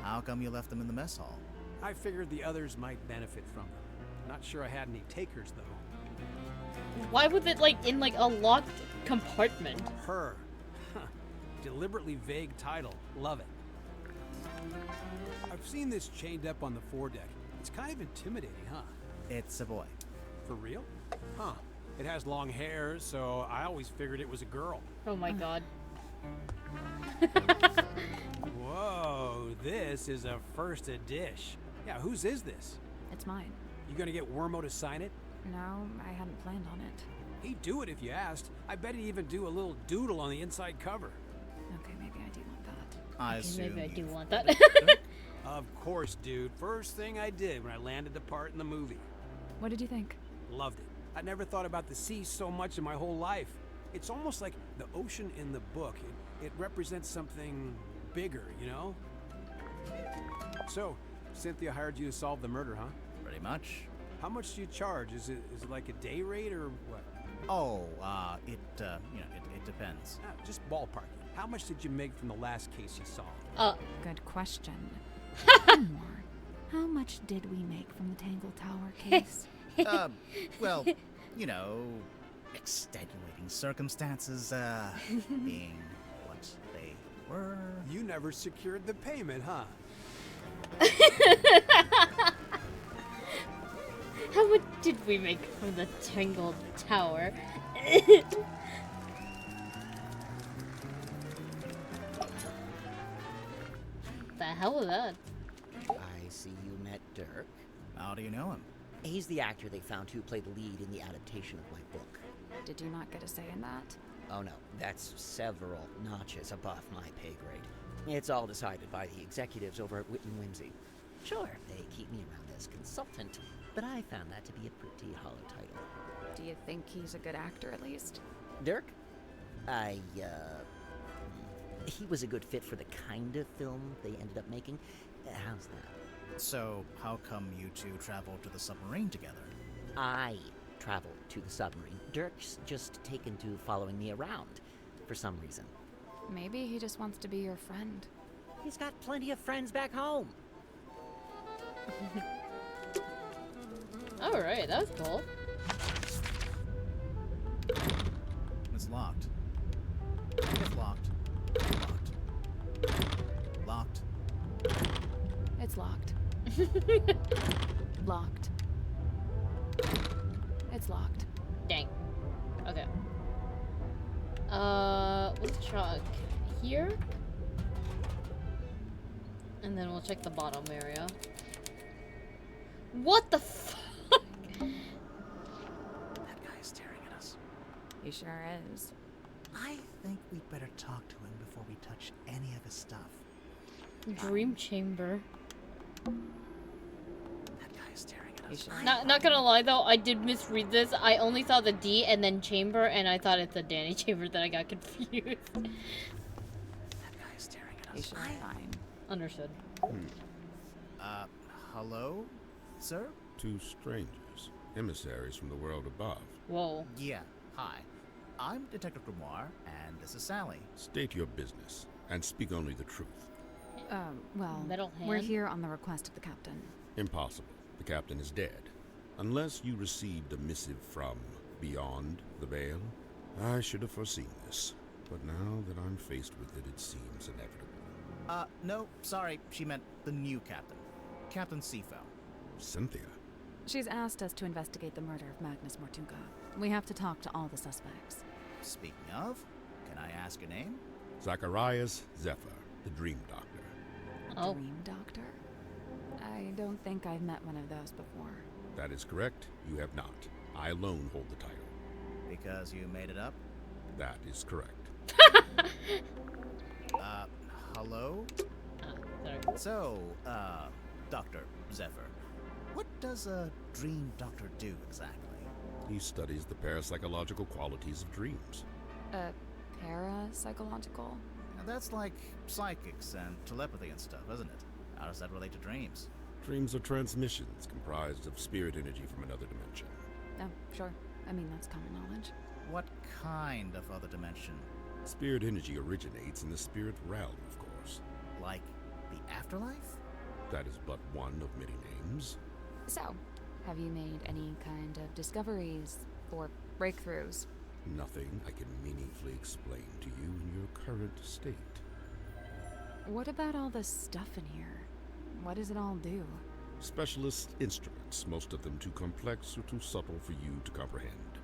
Speaker 2: How come you left them in the mess hall?
Speaker 6: I figured the others might benefit from them. Not sure I had any takers, though.
Speaker 1: Why was it in a locked compartment?
Speaker 6: Her. Huh. Deliberately vague title. Love it. I've seen this chained up on the foredeck. It's kind of intimidating, huh?
Speaker 2: It's a boy.
Speaker 6: For real? Huh. It has long hair, so I always figured it was a girl.
Speaker 1: Oh my god.
Speaker 6: Whoa, this is a first edition. Yeah, whose is this?
Speaker 3: It's mine.
Speaker 6: You gonna get Wormo to sign it?
Speaker 3: No, I hadn't planned on it.
Speaker 6: He'd do it if you asked. I bet he'd even do a little doodle on the inside cover.
Speaker 3: Okay, maybe I do want that.
Speaker 2: I
Speaker 1: Okay,
Speaker 2: assume
Speaker 1: maybe I do
Speaker 2: you-
Speaker 1: want that.
Speaker 6: Of course, dude. First thing I did when I landed the part in the movie.
Speaker 3: What did you think?
Speaker 6: Loved it. I never thought about the sea so much in my whole life. It's almost like the ocean in the book. It represents something bigger, you know? So, Cynthia hired you to solve the murder, huh?
Speaker 2: Pretty much.
Speaker 6: How much do you charge? Is it like a day rate or what?
Speaker 2: Oh, it depends.
Speaker 6: Just ballpark. How much did you make from the last case you solved?
Speaker 3: Good question. One more. How much did we make from the Tangle Tower case?
Speaker 2: Well, extenuating circumstances, being what they were.
Speaker 6: You never secured the payment, huh?
Speaker 1: How much did we make from the Tangled Tower? The hell was that?
Speaker 5: I see you met Dirk.
Speaker 2: How do you know him?
Speaker 5: He's the actor they found who played the lead in the adaptation of my book.
Speaker 3: Did you not get a say in that?
Speaker 5: Oh no, that's several notches above my pay grade. It's all decided by the executives over at Whitman Whimsy. Sure, they keep me around as consultant, but I found that to be a pretty hollow title.
Speaker 3: Do you think he's a good actor at least?
Speaker 5: Dirk? He was a good fit for the kind of film they ended up making. How's that?
Speaker 2: So, how come you two traveled to the submarine together?
Speaker 5: I traveled to the submarine. Dirk's just taken to following me around for some reason.
Speaker 3: Maybe he just wants to be your friend.
Speaker 5: He's got plenty of friends back home.
Speaker 1: Alright, that was cool.
Speaker 2: It's locked. It's locked. Locked. Locked.
Speaker 3: It's locked. Locked. It's locked.
Speaker 1: Dang. Okay. Let's check here. And then we'll check the bottom area. What the fuck?
Speaker 2: That guy is staring at us.
Speaker 3: He sure is.
Speaker 2: I think we'd better talk to him before we touch any of his stuff.
Speaker 1: Dream chamber.
Speaker 2: That guy is staring at
Speaker 3: He
Speaker 2: us.
Speaker 3: sure
Speaker 1: Not gonna lie though, I did misread this. I only saw the D and then chamber, and I thought it's a Danny chamber that I got confused.
Speaker 2: That guy is staring at
Speaker 3: He
Speaker 2: us.
Speaker 3: sure fine.
Speaker 1: Understood.
Speaker 2: Hello, sir?
Speaker 7: Two strangers, emissaries from the world above.
Speaker 1: Whoa.
Speaker 2: Yeah, hi. I'm Detective Grimoire, and this is Sally.
Speaker 7: State your business, and speak only the truth.
Speaker 3: Well,
Speaker 1: Metal
Speaker 3: we're
Speaker 1: hand?
Speaker 3: here on the request of the captain.
Speaker 7: Impossible. The captain is dead. Unless you received a missive from beyond the veil. I should have foreseen this. But now that I'm faced with it, it seems inevitable.
Speaker 2: No, sorry, she meant the new captain. Captain Seafoam.
Speaker 7: Cynthia.
Speaker 3: She's asked us to investigate the murder of Magnus Mortuga. We have to talk to all the suspects.
Speaker 2: Speaking of, can I ask your name?
Speaker 7: Zacharias Zephyr, the Dream Doctor.
Speaker 1: Oh.
Speaker 3: Dream Doctor? I don't think I've met one of those before.
Speaker 7: That is correct. You have not. I alone hold the title.
Speaker 2: Because you made it up?
Speaker 7: That is correct.
Speaker 2: Hello?
Speaker 1: Sorry.
Speaker 2: So, Dr. Zephyr, what does a dream doctor do exactly?
Speaker 7: He studies the parapsychological qualities of dreams.
Speaker 3: Parapsychological?
Speaker 2: Now, that's like psychics and telepathy and stuff, isn't it? How does that relate to dreams?
Speaker 7: Dreams are transmissions comprised of spirit energy from another dimension.
Speaker 3: Oh, sure. I mean, that's common knowledge.
Speaker 2: What kind of other dimension?
Speaker 7: Spirit energy originates in the spirit realm, of course.
Speaker 2: Like the afterlife?
Speaker 7: That is but one of many names.
Speaker 3: So, have you made any kind of discoveries or breakthroughs?
Speaker 7: Nothing I can meaningfully explain to you in your current state.
Speaker 3: What about all this stuff in here? What does it all do?
Speaker 7: Specialist instruments, most of them too complex or too subtle for you to comprehend.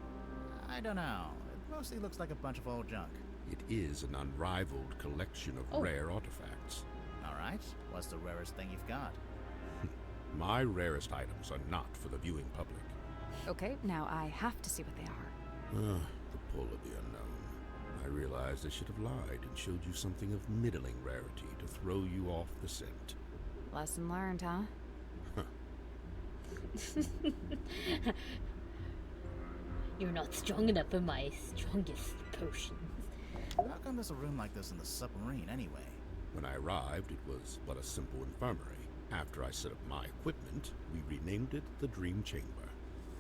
Speaker 2: I don't know. It mostly looks like a bunch of old junk.
Speaker 7: It is an unrivaled collection of rare artifacts.
Speaker 2: Alright, what's the rarest thing you've got?
Speaker 7: My rarest items are not for the viewing public.
Speaker 3: Okay, now I have to see what they are.
Speaker 7: The pull of the unknown. I realized I should have lied and showed you something of middling rarity to throw you off the scent.
Speaker 3: Lesson learned, huh?
Speaker 1: You're not strong enough for my strongest potions.
Speaker 2: How come there's a room like this in the submarine anyway?
Speaker 7: When I arrived, it was but a simple infirmary. After I set up my equipment, we renamed it the Dream Chamber.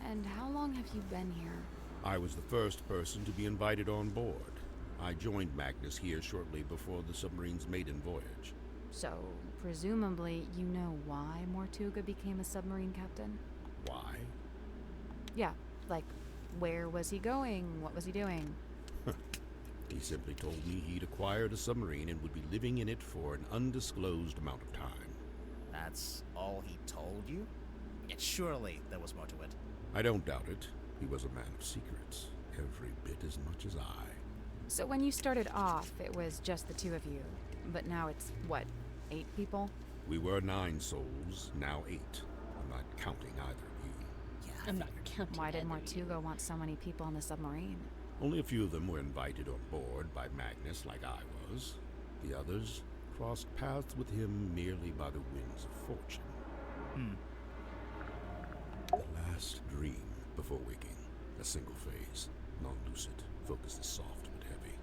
Speaker 3: And how long have you been here?
Speaker 7: I was the first person to be invited on board. I joined Magnus here shortly before the submarine's maiden voyage.
Speaker 3: So, presumably, you know why Mortuga became a submarine captain?
Speaker 7: Why?
Speaker 3: Yeah, like, where was he going? What was he doing?
Speaker 7: He simply told me he'd acquired a submarine and would be living in it for an undisclosed amount of time.
Speaker 2: That's all he told you? Yet surely there was more to it.
Speaker 7: I don't doubt it. He was a man of secrets, every bit as much as I.
Speaker 3: So when you started off, it was just the two of you. But now it's, what, 8 people?
Speaker 7: We were 9 souls, now 8. I'm not counting either of you.
Speaker 2: Yeah,
Speaker 1: I'm not counting.
Speaker 3: Why did
Speaker 1: either of you.
Speaker 3: Mortuga want so many people on the submarine?
Speaker 7: Only a few of them were invited on board by Magnus like I was. The others crossed paths with him merely by the winds of fortune. The last dream before waking. A single phase, non-lucid, focus is soft but heavy.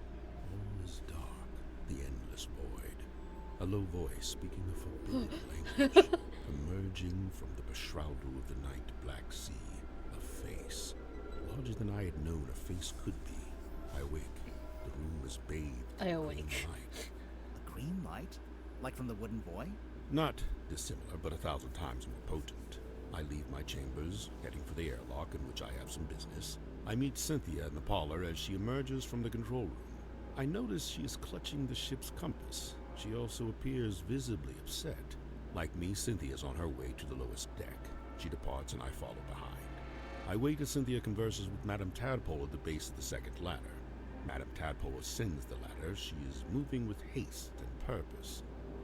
Speaker 7: All is dark, the endless void. A low voice speaking a forbidden language, emerging from the beshroudal of the night black sea. A face, larger than I had known a face could be. I awake. The room is bathed
Speaker 1: I
Speaker 7: in
Speaker 1: awake.
Speaker 7: green light.
Speaker 2: the green light? Like from the wooden boy?
Speaker 7: Not dissimilar, but 1,000 times more potent. I leave my chambers, heading for the airlock in which I have some business. I meet Cynthia in the parlor as she emerges from the control room. I notice she is clutching the ship's compass. She also appears visibly upset. Like me, Cynthia is on her way to the lowest deck. She departs and I follow behind. I wait as Cynthia converses with Madame Tadpole at the base of the second ladder. Madame Tadpole ascends the ladder. She is moving with haste and purpose.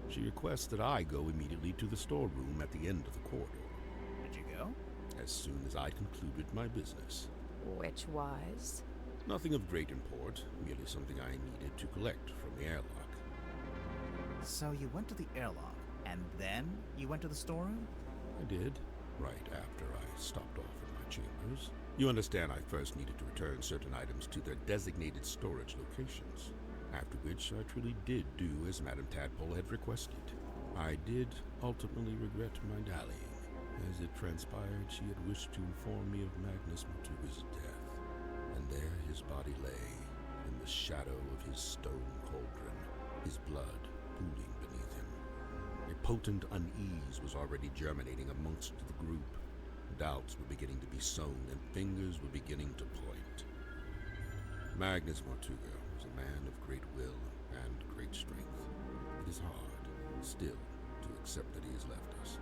Speaker 7: She requests that I go immediately to the storeroom at the end of the corridor.
Speaker 2: Did you go?
Speaker 7: As soon as I concluded my business.
Speaker 3: Which was?
Speaker 7: Nothing of great import, merely something I needed to collect from the airlock.
Speaker 2: So you went to the airlock, and then you went to the storeroom?
Speaker 7: I did, right after I stopped off in my chambers. You understand I first needed to return certain items to their designated storage locations, after which I truly did do as Madame Tadpole had requested. I did ultimately regret my dallying. As it transpired, she had wished to inform me of Magnus Mortuga's death, and there his body lay, in the shadow of his stone cauldron, his blood pooling beneath him. A potent unease was already germinating amongst the group. Doubts were beginning to be sown, and fingers were beginning to point. Magnus Mortuga was a man of great will and great strength. It is hard, still, to accept that he has left us.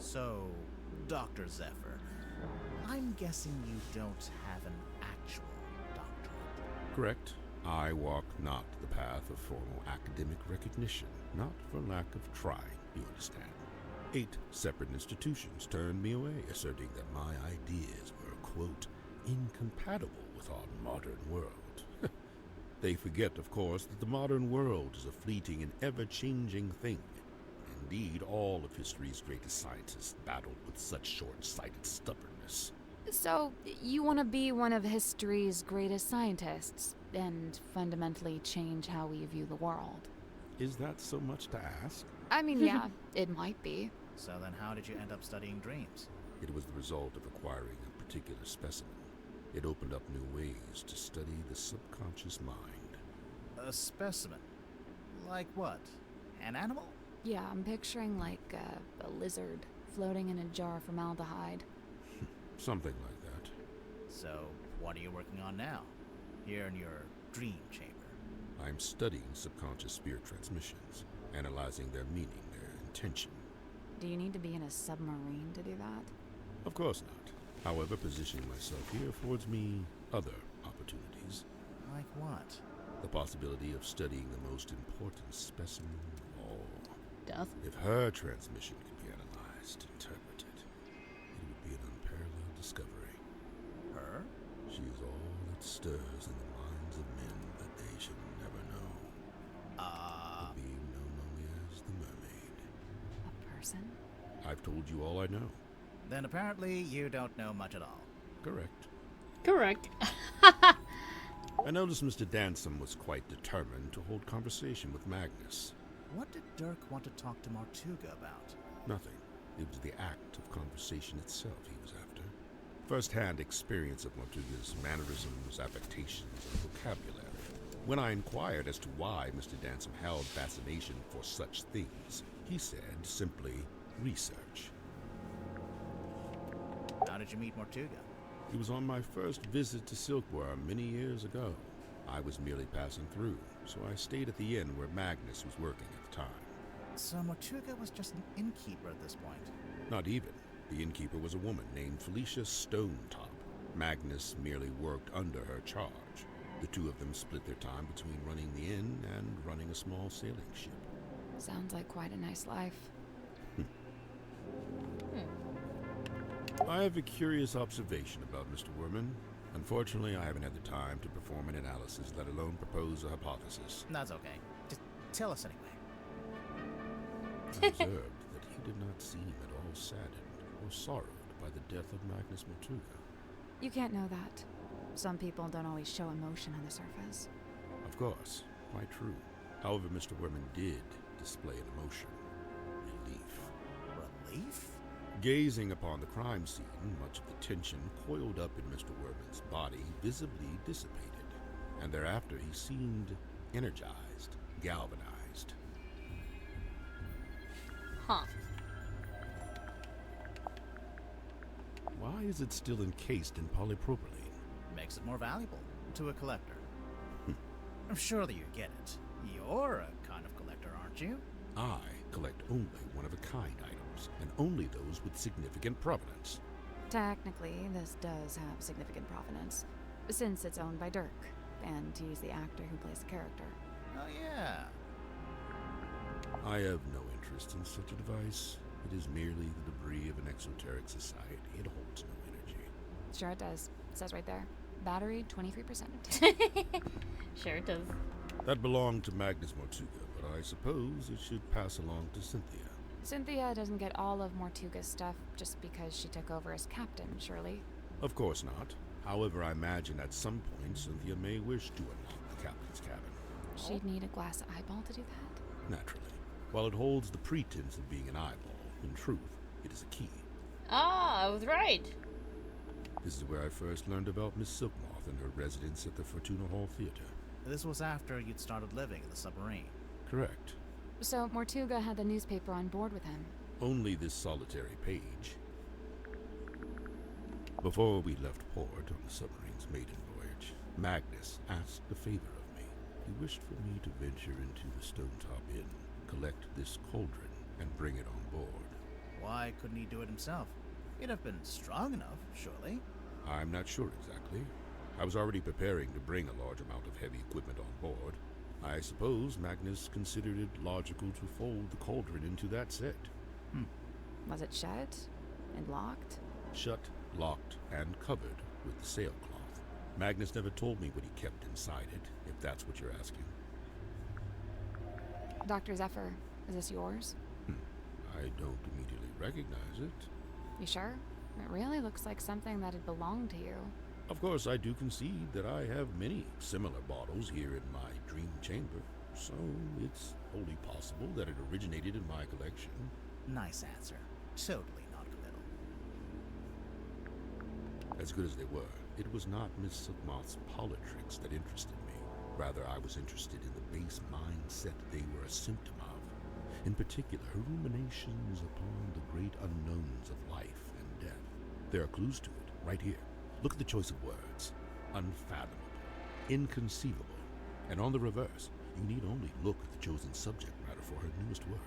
Speaker 2: So, Dr. Zephyr, I'm guessing you don't have an actual doctorate.
Speaker 7: Correct. I walk not the path of formal academic recognition, not for lack of trying, you understand. 8 separate institutions turned me away, asserting that my ideas were, quote, incompatible with our modern world. They forget, of course, that the modern world is a fleeting and ever-changing thing. Indeed, all of history's greatest scientists battled with such short-sighted stubbornness.
Speaker 3: So, you want to be one of history's greatest scientists and fundamentally change how we view the world?
Speaker 7: Is that so much to ask?
Speaker 3: I mean, yeah, it might be.
Speaker 2: So then how did you end up studying dreams?
Speaker 7: It was the result of acquiring a particular specimen. It opened up new ways to study the subconscious mind.
Speaker 2: A specimen? Like what? An animal?
Speaker 3: Yeah, I'm picturing like a lizard floating in a jar of formaldehyde.
Speaker 7: Something like that.
Speaker 2: So, what are you working on now? Here in your dream chamber?
Speaker 7: I'm studying subconscious spirit transmissions, analyzing their meaning, their intention.
Speaker 3: Do you need to be in a submarine to do that?
Speaker 7: Of course not. However, positioning myself here affords me other opportunities.
Speaker 2: Like what?
Speaker 7: The possibility of studying the most important specimen of all.
Speaker 1: Death?
Speaker 7: If her transmission could be analyzed, interpreted, it would be an unparalleled discovery.
Speaker 2: Her?
Speaker 7: She is all that stirs in the minds of men that they should never know. A being known only as the Mermaid.
Speaker 3: A person?
Speaker 7: I've told you all I know.
Speaker 2: Then apparently you don't know much at all.
Speaker 7: Correct.
Speaker 1: Correct.
Speaker 7: I noticed Mr. Dansom was quite determined to hold conversation with Magnus.
Speaker 2: What did Dirk want to talk to Mortuga about?
Speaker 7: Nothing. It was the act of conversation itself he was after. First-hand experience of Mortuga's mannerisms, affectations, and vocabulary. When I inquired as to why Mr. Dansom held fascination for such things, he said simply, research.
Speaker 2: How did you meet Mortuga?
Speaker 7: It was on my first visit to Silkworm many years ago. I was merely passing through, so I stayed at the inn where Magnus was working at the time.
Speaker 2: So Mortuga was just an innkeeper at this point?
Speaker 7: Not even. The innkeeper was a woman named Felicia Stonetop. Magnus merely worked under her charge. The two of them split their time between running the inn and running a small sailing ship.
Speaker 3: Sounds like quite a nice life.
Speaker 7: I have a curious observation about Mr. Worman. Unfortunately, I haven't had the time to perform an analysis, let alone propose a hypothesis.
Speaker 2: That's okay. Just tell us anyway.
Speaker 7: I observed that he did not seem at all saddened or sorrowed by the death of Magnus Mortuga.
Speaker 3: You can't know that. Some people don't always show emotion on the surface.
Speaker 7: Of course, quite true. However, Mr. Worman did display an emotion. Relief.
Speaker 2: Relief?
Speaker 7: Gazing upon the crime scene, much of the tension coiled up in Mr. Worman's body visibly dissipated, and thereafter he seemed energized, galvanized.
Speaker 1: Huh.
Speaker 7: Why is it still encased in polypropylene?
Speaker 2: Makes it more valuable to a collector. Surely you get it. You're a kind of collector, aren't you?
Speaker 7: I collect only one-of-a-kind items, and only those with significant provenance.
Speaker 3: Technically, this does have significant provenance, since it's owned by Dirk, and he's the actor who plays the character.
Speaker 2: Oh, yeah.
Speaker 7: I have no interest in such a device. It is merely the debris of an exoteric society. It holds no energy.
Speaker 3: Sure it does. It says right there. Battery, 23%.
Speaker 1: Sure it does.
Speaker 7: That belonged to Magnus Mortuga, but I suppose it should pass along to Cynthia.
Speaker 3: Cynthia doesn't get all of Mortuga's stuff just because she took over as captain, surely.
Speaker 7: Of course not. However, I imagine at some point Cynthia may wish to unlock the captain's cabin.
Speaker 3: She'd need a glass eyeball to do that?
Speaker 7: Naturally. While it holds the pretense of being an eyeball, in truth, it is a key.
Speaker 1: Ah, I was right.
Speaker 7: This is where I first learned about Miss Silkmoth and her residence at the Fortuna Hall Theater.
Speaker 2: This was after you'd started living in the submarine.
Speaker 7: Correct.
Speaker 3: So Mortuga had the newspaper on board with him.
Speaker 7: Only this solitary page. Before we left port on the submarine's maiden voyage, Magnus asked a favor of me. He wished for me to venture into the Stonetop Inn, collect this cauldron, and bring it on board.
Speaker 2: Why couldn't he do it himself? He'd have been strong enough, surely.
Speaker 7: I'm not sure exactly. I was already preparing to bring a large amount of heavy equipment on board. I suppose Magnus considered it logical to fold the cauldron into that set.
Speaker 3: Was it shut and locked?
Speaker 7: Shut, locked, and covered with the sailcloth. Magnus never told me what he kept inside it, if that's what you're asking.
Speaker 3: Dr. Zephyr, is this yours?
Speaker 7: I don't immediately recognize it.
Speaker 3: You sure? It really looks like something that'd belong to you.
Speaker 7: Of course, I do concede that I have many similar bottles here in my dream chamber, so it's wholly possible that it originated in my collection.
Speaker 2: Nice answer. Totally non-committal.
Speaker 7: As good as they were, it was not Miss Silkmoth's politricks that interested me. Rather, I was interested in the base mindset they were a symptom of. In particular, her ruminations upon the great unknowns of life and death. There are clues to it, right here. Look at the choice of words. Unfathomable. Inconceivable. And on the reverse, you need only look at the chosen subject matter for her newest work.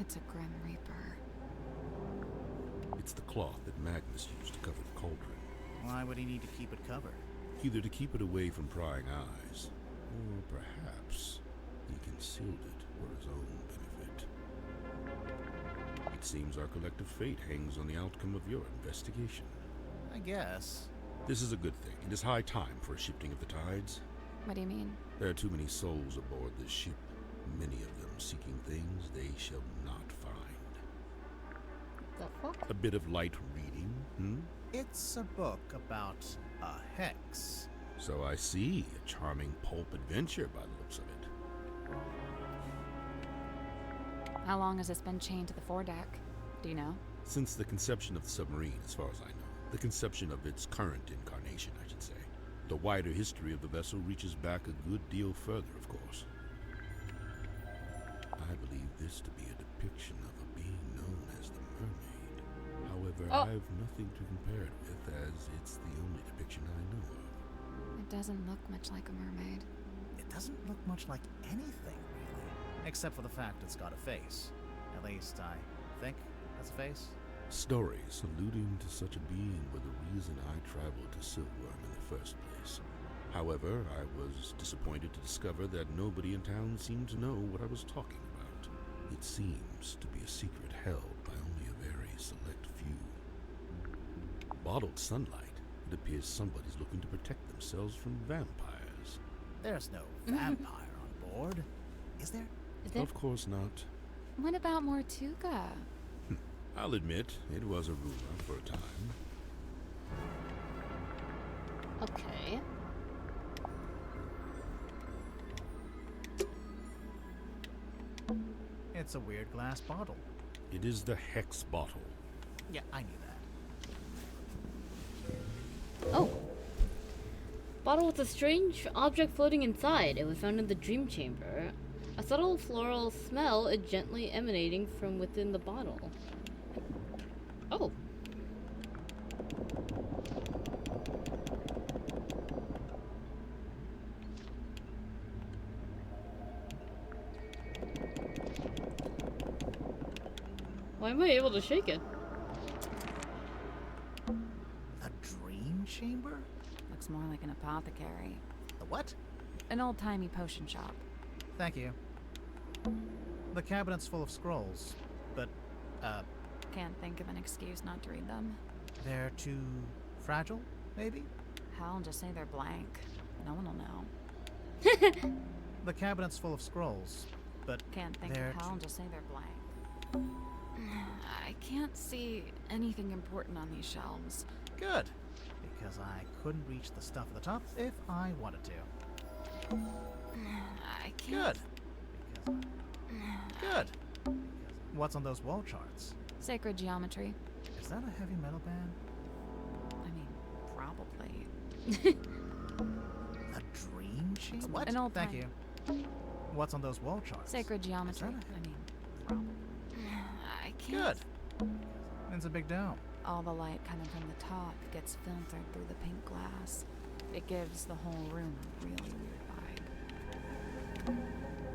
Speaker 3: It's a Grim Reaper.
Speaker 7: It's the cloth that Magnus used to cover the cauldron.
Speaker 2: Why would he need to keep it covered?
Speaker 7: Either to keep it away from prying eyes, or perhaps he concealed it for his own benefit. It seems our collective fate hangs on the outcome of your investigation.
Speaker 2: I guess.
Speaker 7: This is a good thing. It is high time for a shifting of the tides.
Speaker 3: What do you mean?
Speaker 7: There are too many souls aboard this ship, many of them seeking things they shall not find.
Speaker 1: The fuck?
Speaker 7: A bit of light reading,
Speaker 2: It's a book about a hex.
Speaker 7: So I see. A charming pulp adventure by the looks of it.
Speaker 3: How long has this been chained to the foredeck? Do you know?
Speaker 7: Since the conception of the submarine, as far as I know. The conception of its current incarnation, I should say. The wider history of the vessel reaches back a good deal further, of course. I believe this to be a depiction of a being known as the Mermaid. However, I have nothing to compare it with, as it's the only depiction I know of.
Speaker 3: It doesn't look much like a mermaid.
Speaker 2: It doesn't look much like anything, really. Except for the fact it's got a face. At least, I think that's a face.
Speaker 7: Stories alluding to such a being were the reason I traveled to Silkworm in the first place. However, I was disappointed to discover that nobody in town seemed to know what I was talking about. It seems to be a secret held by only a very select few. Bottled sunlight. It appears somebody's looking to protect themselves from vampires.
Speaker 2: There's no vampire on board, is there?
Speaker 1: Is there?
Speaker 7: Of course not.
Speaker 3: What about Mortuga?
Speaker 7: I'll admit, it was a rumor for a time.
Speaker 1: Okay.
Speaker 2: It's a weird glass bottle.
Speaker 7: It is the Hex bottle.
Speaker 2: Yeah, I knew that.
Speaker 1: Oh. Bottle with a strange object floating inside. It was found in the dream chamber. A subtle floral smell is gently emanating from within the bottle. Oh. Why am I able to shake it?
Speaker 2: A dream chamber?
Speaker 3: Looks more like an apothecary.
Speaker 2: The what?
Speaker 3: An old-timey potion shop.
Speaker 2: Thank you. The cabinet's full of scrolls, but,
Speaker 3: Can't think of an excuse not to read them.
Speaker 2: they're too fragile, maybe?
Speaker 3: Hell, just say they're blank. No one will know.
Speaker 2: The cabinet's full of scrolls, but
Speaker 3: Can't think
Speaker 2: they're
Speaker 3: of hell, just say they're blank. I can't see anything important on these shelves.
Speaker 2: good, because I couldn't reach the stuff at the top if I wanted to.
Speaker 3: I can't.
Speaker 2: Good. Good. What's on those wall charts?
Speaker 3: Sacred geometry.
Speaker 2: Is that a heavy metal band?
Speaker 3: I mean, probably.
Speaker 2: A dream chamber? What?
Speaker 3: An old
Speaker 2: Thank
Speaker 3: time.
Speaker 2: you. What's on those wall charts?
Speaker 3: Sacred geometry.
Speaker 2: Is that
Speaker 3: I mean, probably. I can't.
Speaker 2: Good. It's a big dome.
Speaker 3: All the light coming from the top gets filtered through the pink glass. It gives the whole room a really weird vibe.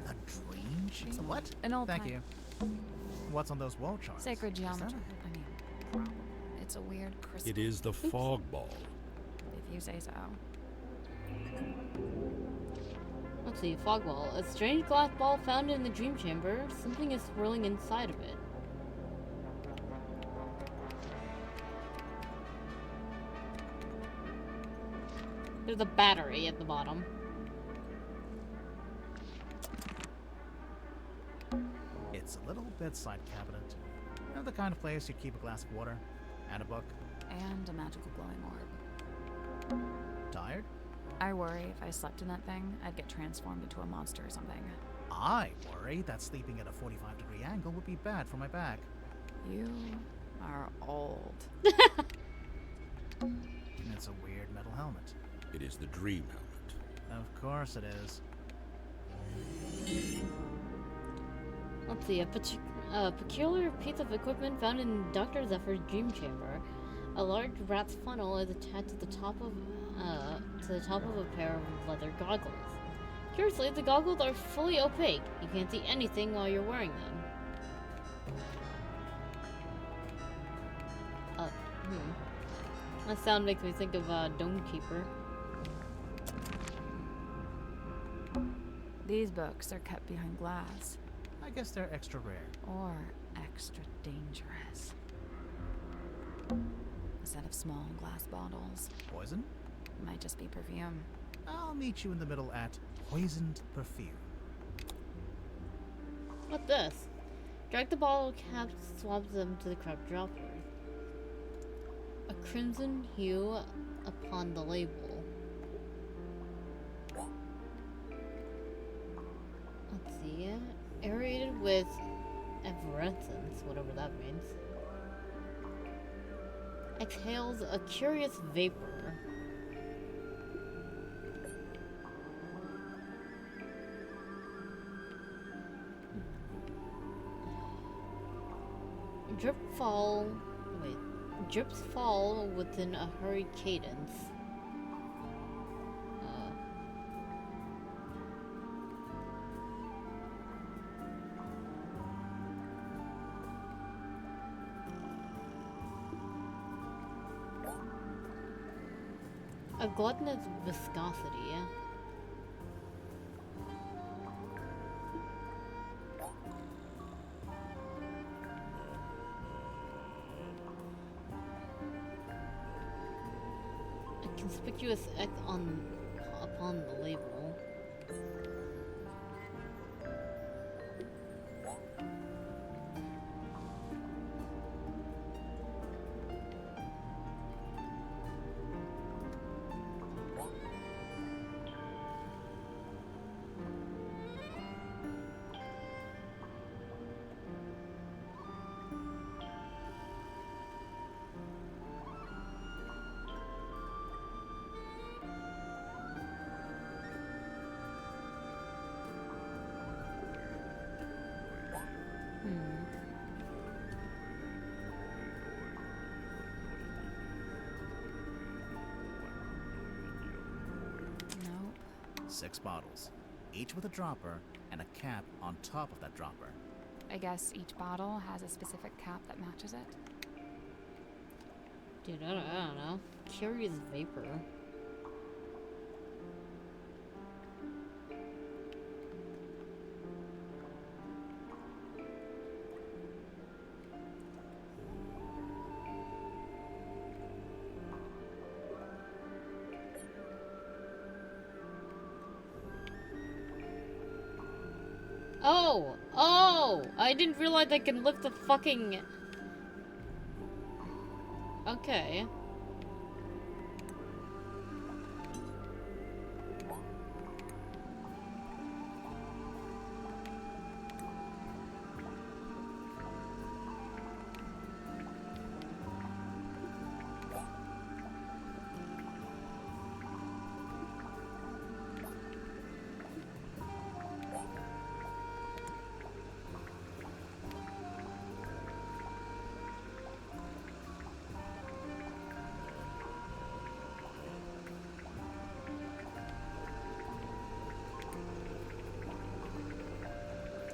Speaker 2: A dream chamber? What?
Speaker 3: An old
Speaker 2: Thank
Speaker 3: time.
Speaker 2: you. What's on those wall charts?
Speaker 3: Sacred
Speaker 2: Is that
Speaker 3: geometry. I mean, probably. It's a weird crystal.
Speaker 7: It is the fog ball.
Speaker 3: If you say so.
Speaker 1: Let's see, fog ball. A strange glass ball found in the dream chamber. Something is swirling inside of it. There's a battery at the bottom.
Speaker 2: It's a little bedside cabinet. You know, the kind of place you'd keep a glass of water and a book.
Speaker 3: And a magical glowing orb.
Speaker 2: Tired?
Speaker 3: I worry if I slept in that thing, I'd get transformed into a monster or something.
Speaker 2: I worry that sleeping at a 45-degree angle would be bad for my back.
Speaker 3: You are old.
Speaker 2: It's a weird metal helmet.
Speaker 7: It is the dream helmet.
Speaker 2: Of course it is.
Speaker 1: Let's see, a peculiar piece of equipment found in Dr. Zephyr's dream chamber. A large rat's funnel is attached to the top of a pair of leather goggles. Curiously, the goggles are fully opaque. You can't see anything while you're wearing them. That sound makes me think of Dome Keeper.
Speaker 3: These books are kept behind glass.
Speaker 2: I guess they're extra rare.
Speaker 3: Or extra dangerous. A set of small glass bottles.
Speaker 2: Poison?
Speaker 3: Might just be perfume.
Speaker 2: I'll meet you in the middle at poisoned perfume.
Speaker 1: What's this? Drag the bottle caps, swabs them to the crop dropper. A crimson hue upon the label. Let's see. Aerated with effervescence, whatever that means. Exhales a curious vapor. Drips fall within a hurried cadence. A gluttonous viscosity. Conspicuous X upon the label.
Speaker 2: 6 bottles, each with a dropper and a cap on top of that dropper.
Speaker 3: I guess each bottle has a specific cap that matches it.
Speaker 1: Dude, I don't know. Curious vapor. Oh! I didn't realize I can lift the fucking... Okay.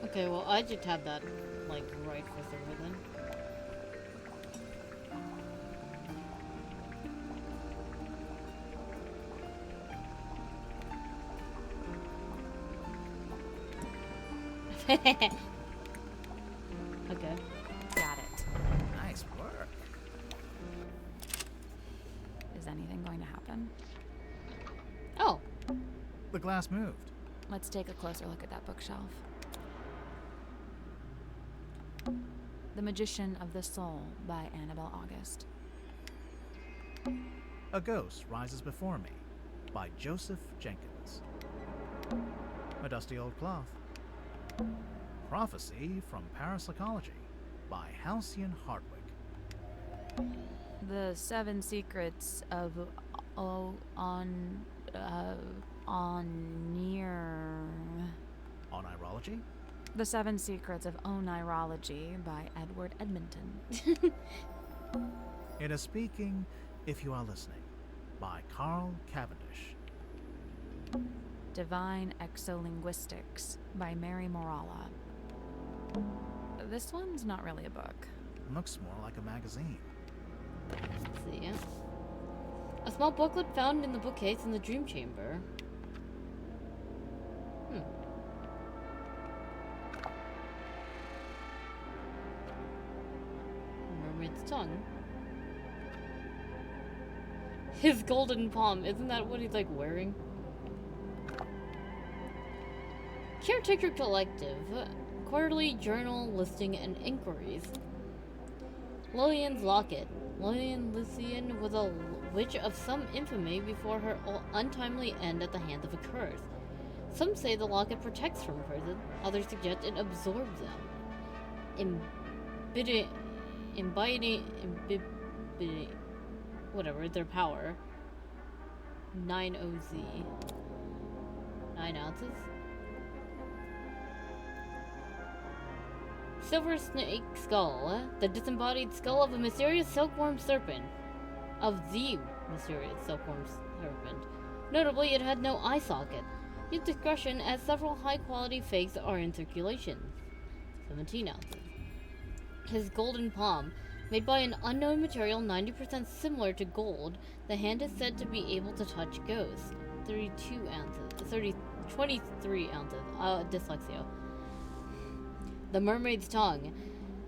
Speaker 1: Okay, well, I just have that, like, right for server then. Okay.
Speaker 3: Got it.
Speaker 2: Nice work.
Speaker 3: Is anything going to happen?
Speaker 1: Oh,
Speaker 2: The glass moved.
Speaker 3: Let's take a closer look at that bookshelf. The Magician of the Soul by Annabelle August.
Speaker 2: A Ghost Rises Before Me by Joseph Jenkins. A Dusty Old Cloth. Prophecy from Parapsychology by Halcyon Hardwick.
Speaker 3: The Seven Secrets of
Speaker 2: Onirology?
Speaker 3: The Seven Secrets of Onirology by Edward Edmonton.
Speaker 2: It is Speaking If You Are Listening by Carl Cavendish.
Speaker 3: Divine Exolinguistics by Mary Morala. This one's not really a book.
Speaker 2: Looks more like a magazine.
Speaker 1: let's see. A small booklet found in the bookcase in the dream chamber. Mermaid's tongue. His golden palm, isn't that what he's like wearing? Caretaker Collective, quarterly journal listing and inquiries. Lillian's locket. Lillian was a witch of some infamy before her untimely end at the hands of a curse. Some say the locket protects from prison, others suggest it absorbs them. Imbibing whatever, their power. 9 OZ. 9 ounces? Silver Snake Skull, the disembodied skull of a mysterious silkworm serpent. Of the mysterious silkworm serpent. Notably, it had no eye socket. Use discretion as several high-quality fakes are in circulation. 17 ounces. His golden palm, made by an unknown material 90% similar to gold, the hand is said to be able to touch ghosts. 23 ounces. Dyslexia. The Mermaid's tongue,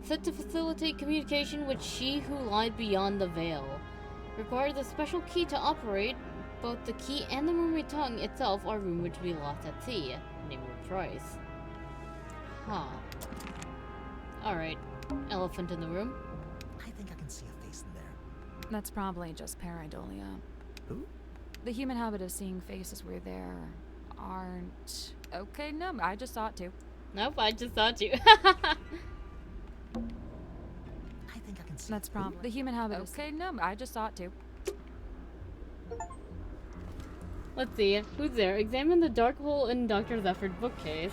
Speaker 1: said to facilitate communication with she who lied beyond the veil. Requires a special key to operate. Both the key and the mermaid tongue itself are rumored to be lost at sea. Name or price. Huh. Alright. Elephant in the room.
Speaker 2: I think I can see a face in there.
Speaker 3: That's probably just pareidolia.
Speaker 2: Who?
Speaker 3: The human habit of seeing faces where there aren't... Okay, no, I just saw it too.
Speaker 1: Nope, I just thought you.
Speaker 2: I think I can see.
Speaker 3: That's probably the human habit. Okay, no, I just saw it too.
Speaker 1: Let's see. Who's there? Examine the dark hole in Dr. Zephyrd's bookcase.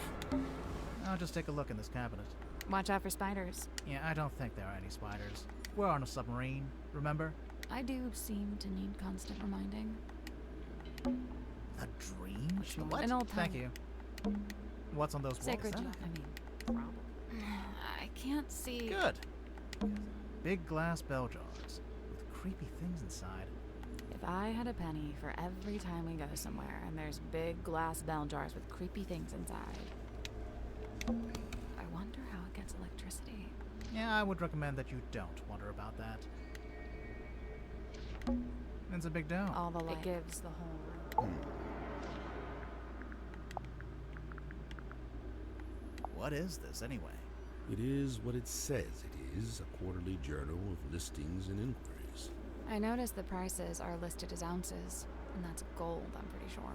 Speaker 2: I'll just take a look in this cabinet.
Speaker 3: Watch out for spiders.
Speaker 2: Yeah, I don't think there are any spiders. We're on a submarine, remember?
Speaker 3: I do seem to need constant reminding.
Speaker 2: A dream
Speaker 3: Schmore.
Speaker 2: What?
Speaker 3: An old
Speaker 2: Thank
Speaker 3: time.
Speaker 2: you. What's on those walls?
Speaker 3: Sacred.
Speaker 2: then?
Speaker 3: I can't see.
Speaker 2: Good. Big glass bell jars with creepy things inside.
Speaker 3: If I had a penny for every time we go somewhere and there's big glass bell jars with creepy things inside, I wonder how it gets electricity.
Speaker 2: Yeah, I would recommend that you don't wonder about that. It's a big dome.
Speaker 3: All the light. It gives the whole room.
Speaker 2: What is this, anyway?
Speaker 7: It is what it says it is, a quarterly journal of listings and inquiries.
Speaker 3: I noticed the prices are listed as ounces, and that's gold, I'm pretty sure.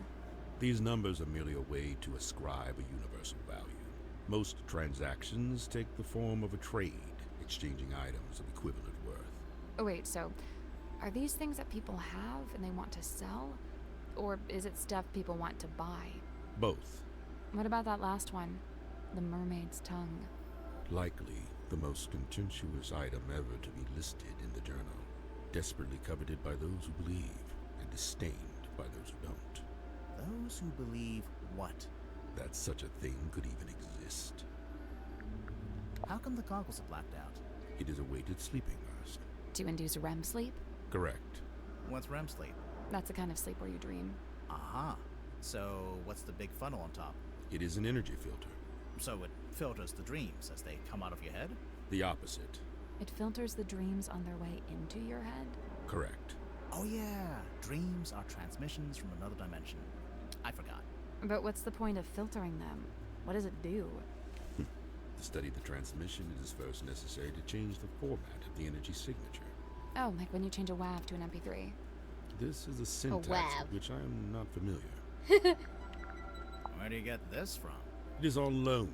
Speaker 7: These numbers are merely a way to ascribe a universal value. Most transactions take the form of a trade, exchanging items of equivalent worth.
Speaker 3: Oh, wait, so are these things that people have and they want to sell? Or is it stuff people want to buy?
Speaker 7: Both.
Speaker 3: What about that last one? The mermaid's tongue.
Speaker 7: Likely the most contentious item ever to be listed in the journal. Desperately coveted by those who believe, and disdained by those who don't.
Speaker 2: Those who believe what?
Speaker 7: That such a thing could even exist.
Speaker 2: How come the goggles are blacked out?
Speaker 7: It is a weighted sleeping mask.
Speaker 3: To induce REM sleep?
Speaker 7: Correct.
Speaker 2: What's REM sleep?
Speaker 3: That's the kind of sleep where you dream.
Speaker 2: Aha. So, what's the big funnel on top?
Speaker 7: It is an energy filter.
Speaker 2: So it filters the dreams as they come out of your head?
Speaker 7: The opposite.
Speaker 3: It filters the dreams on their way into your head?
Speaker 7: Correct.
Speaker 2: Oh yeah, dreams are transmissions from another dimension. I forgot.
Speaker 3: But what's the point of filtering them? What does it do?
Speaker 7: To study the transmission, it is first necessary to change the format of the energy signature.
Speaker 3: Oh, like when you change a WAV to an MP3.
Speaker 7: This is a syntax
Speaker 1: WAV.
Speaker 7: with which I am not familiar.
Speaker 2: Where do you get this from?
Speaker 7: It is on loan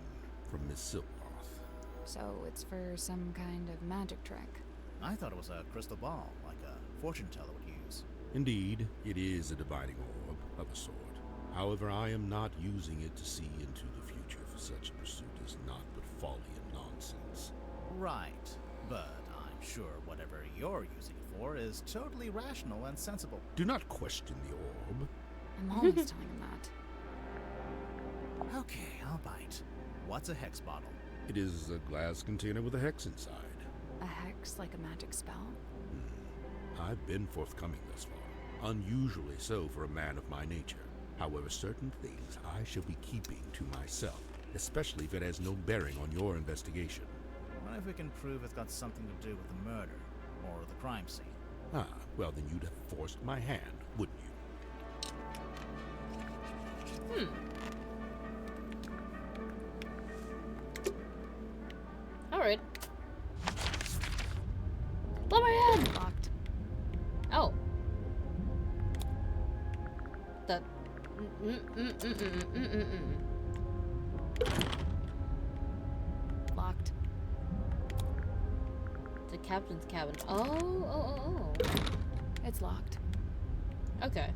Speaker 7: from Miss Silkmoth.
Speaker 3: So it's for some kind of magic trick.
Speaker 2: I thought it was a crystal ball, like a fortune teller would use.
Speaker 7: Indeed, it is a divining orb of a sort. However, I am not using it to see into the future, for such a pursuit is not but folly and nonsense.
Speaker 2: Right, but I'm sure whatever you're using it for is totally rational and sensible.
Speaker 7: Do not question the orb.
Speaker 3: I'm always telling him that.
Speaker 2: Okay, I'll bite. What's a hex bottle?
Speaker 7: It is a glass container with a hex inside.
Speaker 3: A hex like a magic spell?
Speaker 7: I've been forthcoming thus far, unusually so for a man of my nature. However, certain things I shall be keeping to myself, especially if it has no bearing on your investigation.
Speaker 2: What if we can prove it's got something to do with the murder or the crime scene?
Speaker 7: Ah, well then you'd have forced my hand, wouldn't you?
Speaker 1: Alright. Blow my head!
Speaker 3: Locked.
Speaker 1: Oh. The.
Speaker 3: Locked.
Speaker 1: The captain's cabin. Oh.
Speaker 3: It's locked.
Speaker 1: Okay.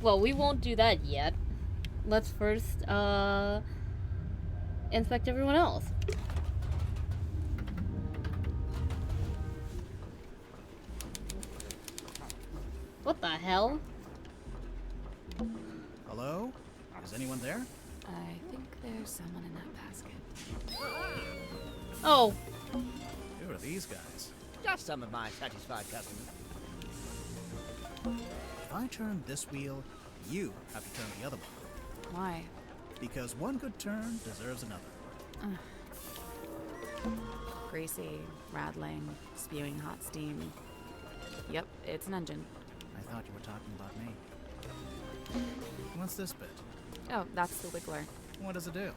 Speaker 1: Well, we won't do that yet. Let's first, inspect everyone else. What the hell?
Speaker 2: Hello? Is anyone there?
Speaker 3: I think there's someone in that basket.
Speaker 1: Oh.
Speaker 2: Who are these guys?
Speaker 5: Just some of my satisfied customers.
Speaker 2: If I turn this wheel, you have to turn the other one.
Speaker 3: Why?
Speaker 2: Because one good turn deserves another.
Speaker 3: Greasy, rattling, spewing hot steam. Yep, it's an engine.
Speaker 2: I thought you were talking about me. What's this bit?
Speaker 3: Oh, that's the wiggler.
Speaker 2: What does it do?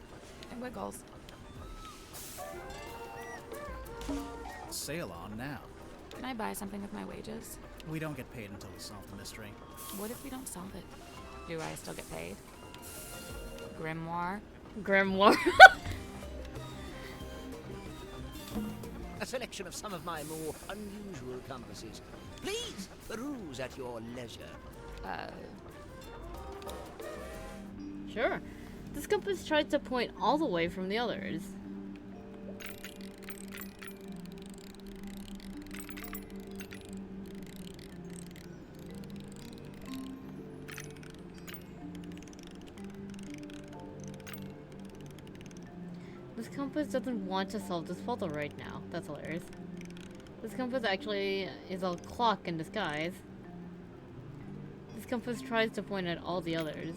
Speaker 3: It wiggles.
Speaker 2: Sail on now.
Speaker 3: Can I buy something with my wages?
Speaker 2: We don't get paid until we solve the mystery.
Speaker 3: What if we don't solve it? Do I still get paid? Grimoire?
Speaker 1: Grimoire.
Speaker 5: A selection of some of my more unusual compasses. Please peruse at your leisure.
Speaker 1: Sure. This compass tried to point all the way from the others. This compass doesn't want to solve this puzzle right now. That's hilarious. This compass actually is a clock in disguise. This compass tries to point at all the others.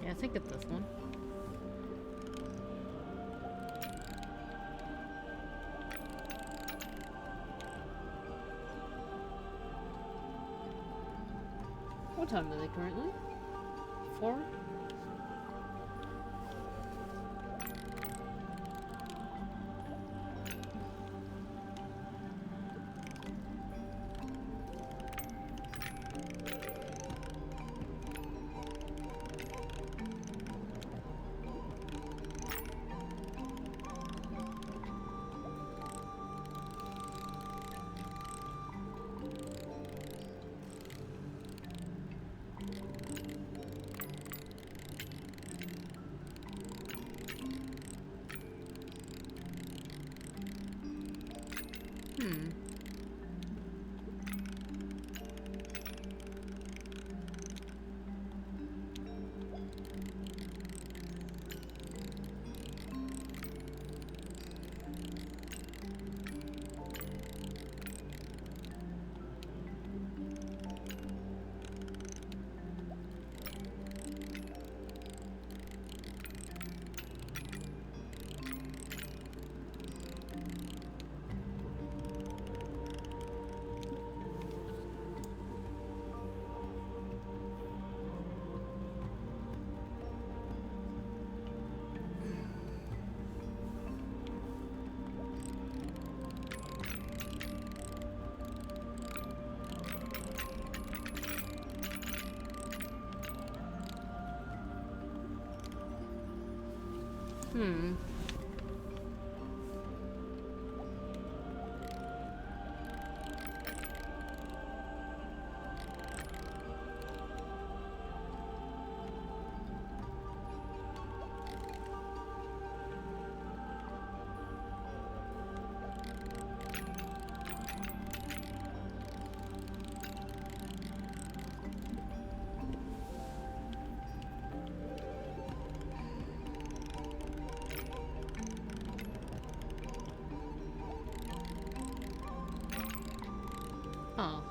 Speaker 1: Yeah, I think it's this one. What time is it currently? 4? Hmm. Hmm. Oh.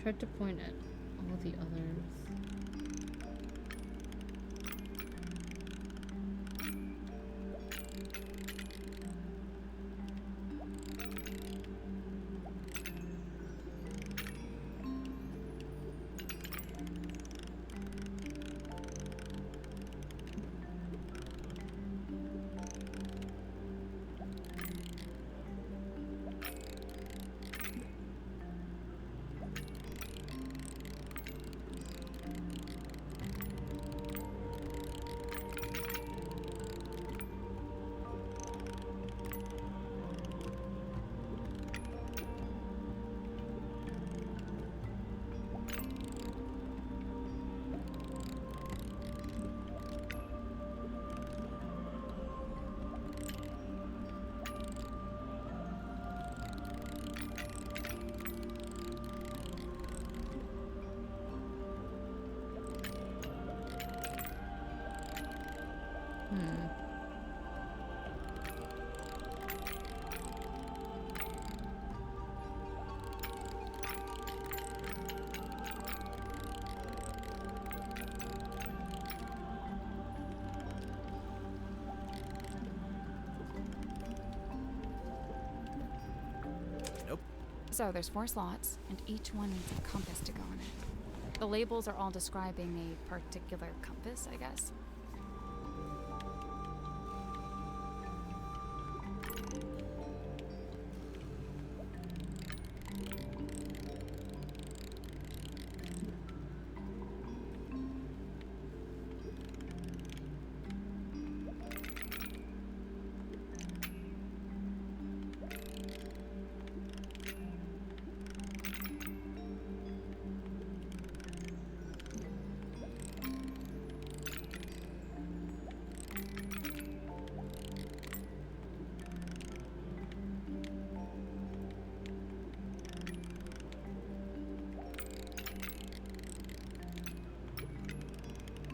Speaker 1: Tried to point at all the others. Hmm.
Speaker 2: Nope.
Speaker 3: So there's 4 slots, and each one needs a compass to go in it. The labels are all describing a particular compass, I guess.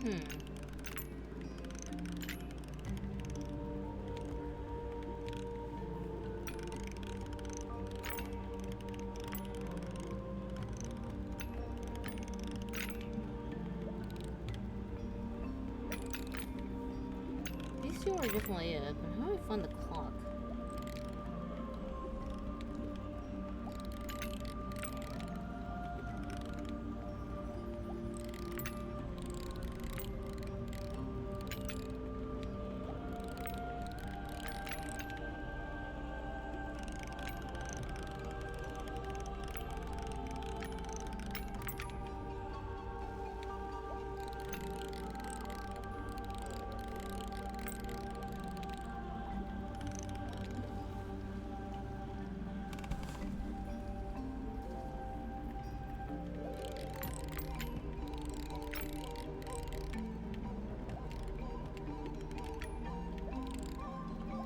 Speaker 1: These two are definitely it, but how do I find the clock?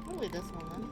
Speaker 1: Probably this one then.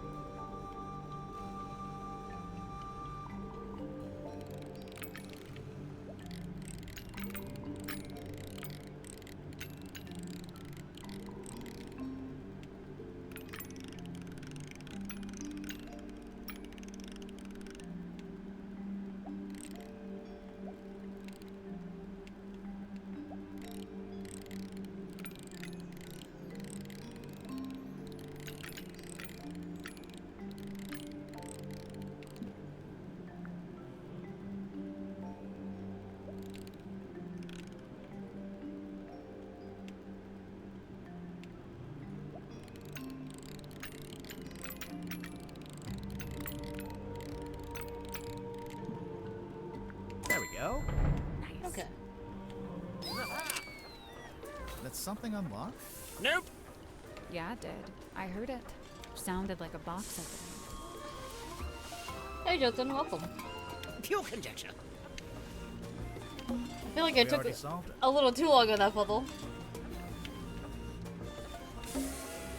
Speaker 2: There we go.
Speaker 3: Nice.
Speaker 1: Okay.
Speaker 2: Did something unlock?
Speaker 5: Nope.
Speaker 3: Yeah, it did. I heard it. Sounded like a box opening.
Speaker 1: Hey, Justin, welcome.
Speaker 5: Pure conjecture.
Speaker 1: I feel like I
Speaker 2: We
Speaker 1: took
Speaker 2: already solved it.
Speaker 1: a little too long on that puzzle.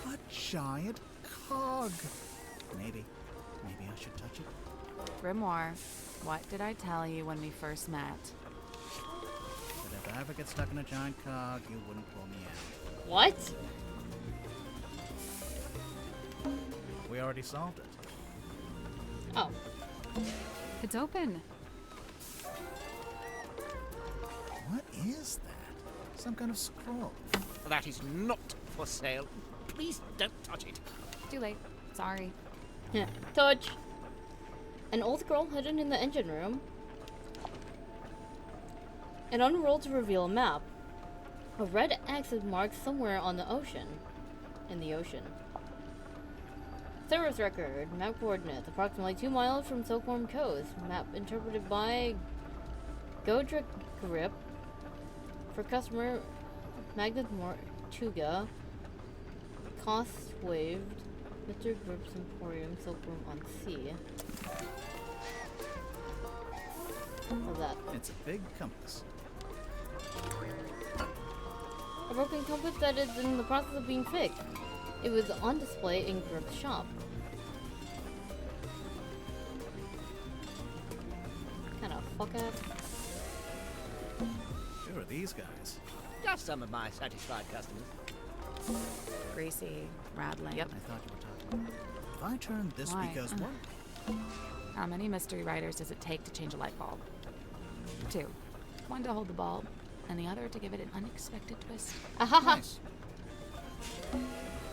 Speaker 2: A giant cog. Maybe I should touch it.
Speaker 3: Grimoire, what did I tell you when we first met?
Speaker 2: But if I ever get stuck in a giant cog, you wouldn't pull me out.
Speaker 1: What?
Speaker 2: We already solved it.
Speaker 1: Oh.
Speaker 3: It's open.
Speaker 2: What is that? Some kind of scroll.
Speaker 5: That is not for sale. Please don't touch it.
Speaker 3: Too late. Sorry.
Speaker 1: Yeah. Touch. An old scroll hidden in the engine room. It unrolled to reveal a map. A red X is marked somewhere on the ocean. In the ocean. Service record. Map coordinates. Approximately 2 miles from Silkworm Coast. Map interpreted by Godric Grip. For customer Magnus Mortuga. Cost waived. Mr. Grip's Emporium. Silkworm on Sea. What's that?
Speaker 2: It's a big compass.
Speaker 1: A broken compass that is in the process of being fixed. It was on display in Grip's shop. Kinda fuck up.
Speaker 2: Who are these guys?
Speaker 5: Just some of my satisfied customers.
Speaker 3: Greasy, rattling.
Speaker 5: Yep.
Speaker 2: I thought you were talking. If I turn this
Speaker 3: Why?
Speaker 2: because what?
Speaker 3: How many mystery writers does it take to change a light bulb? 2. One to hold the bulb, and the other to give it an unexpected twist.
Speaker 1: Ahaha.
Speaker 2: Nice.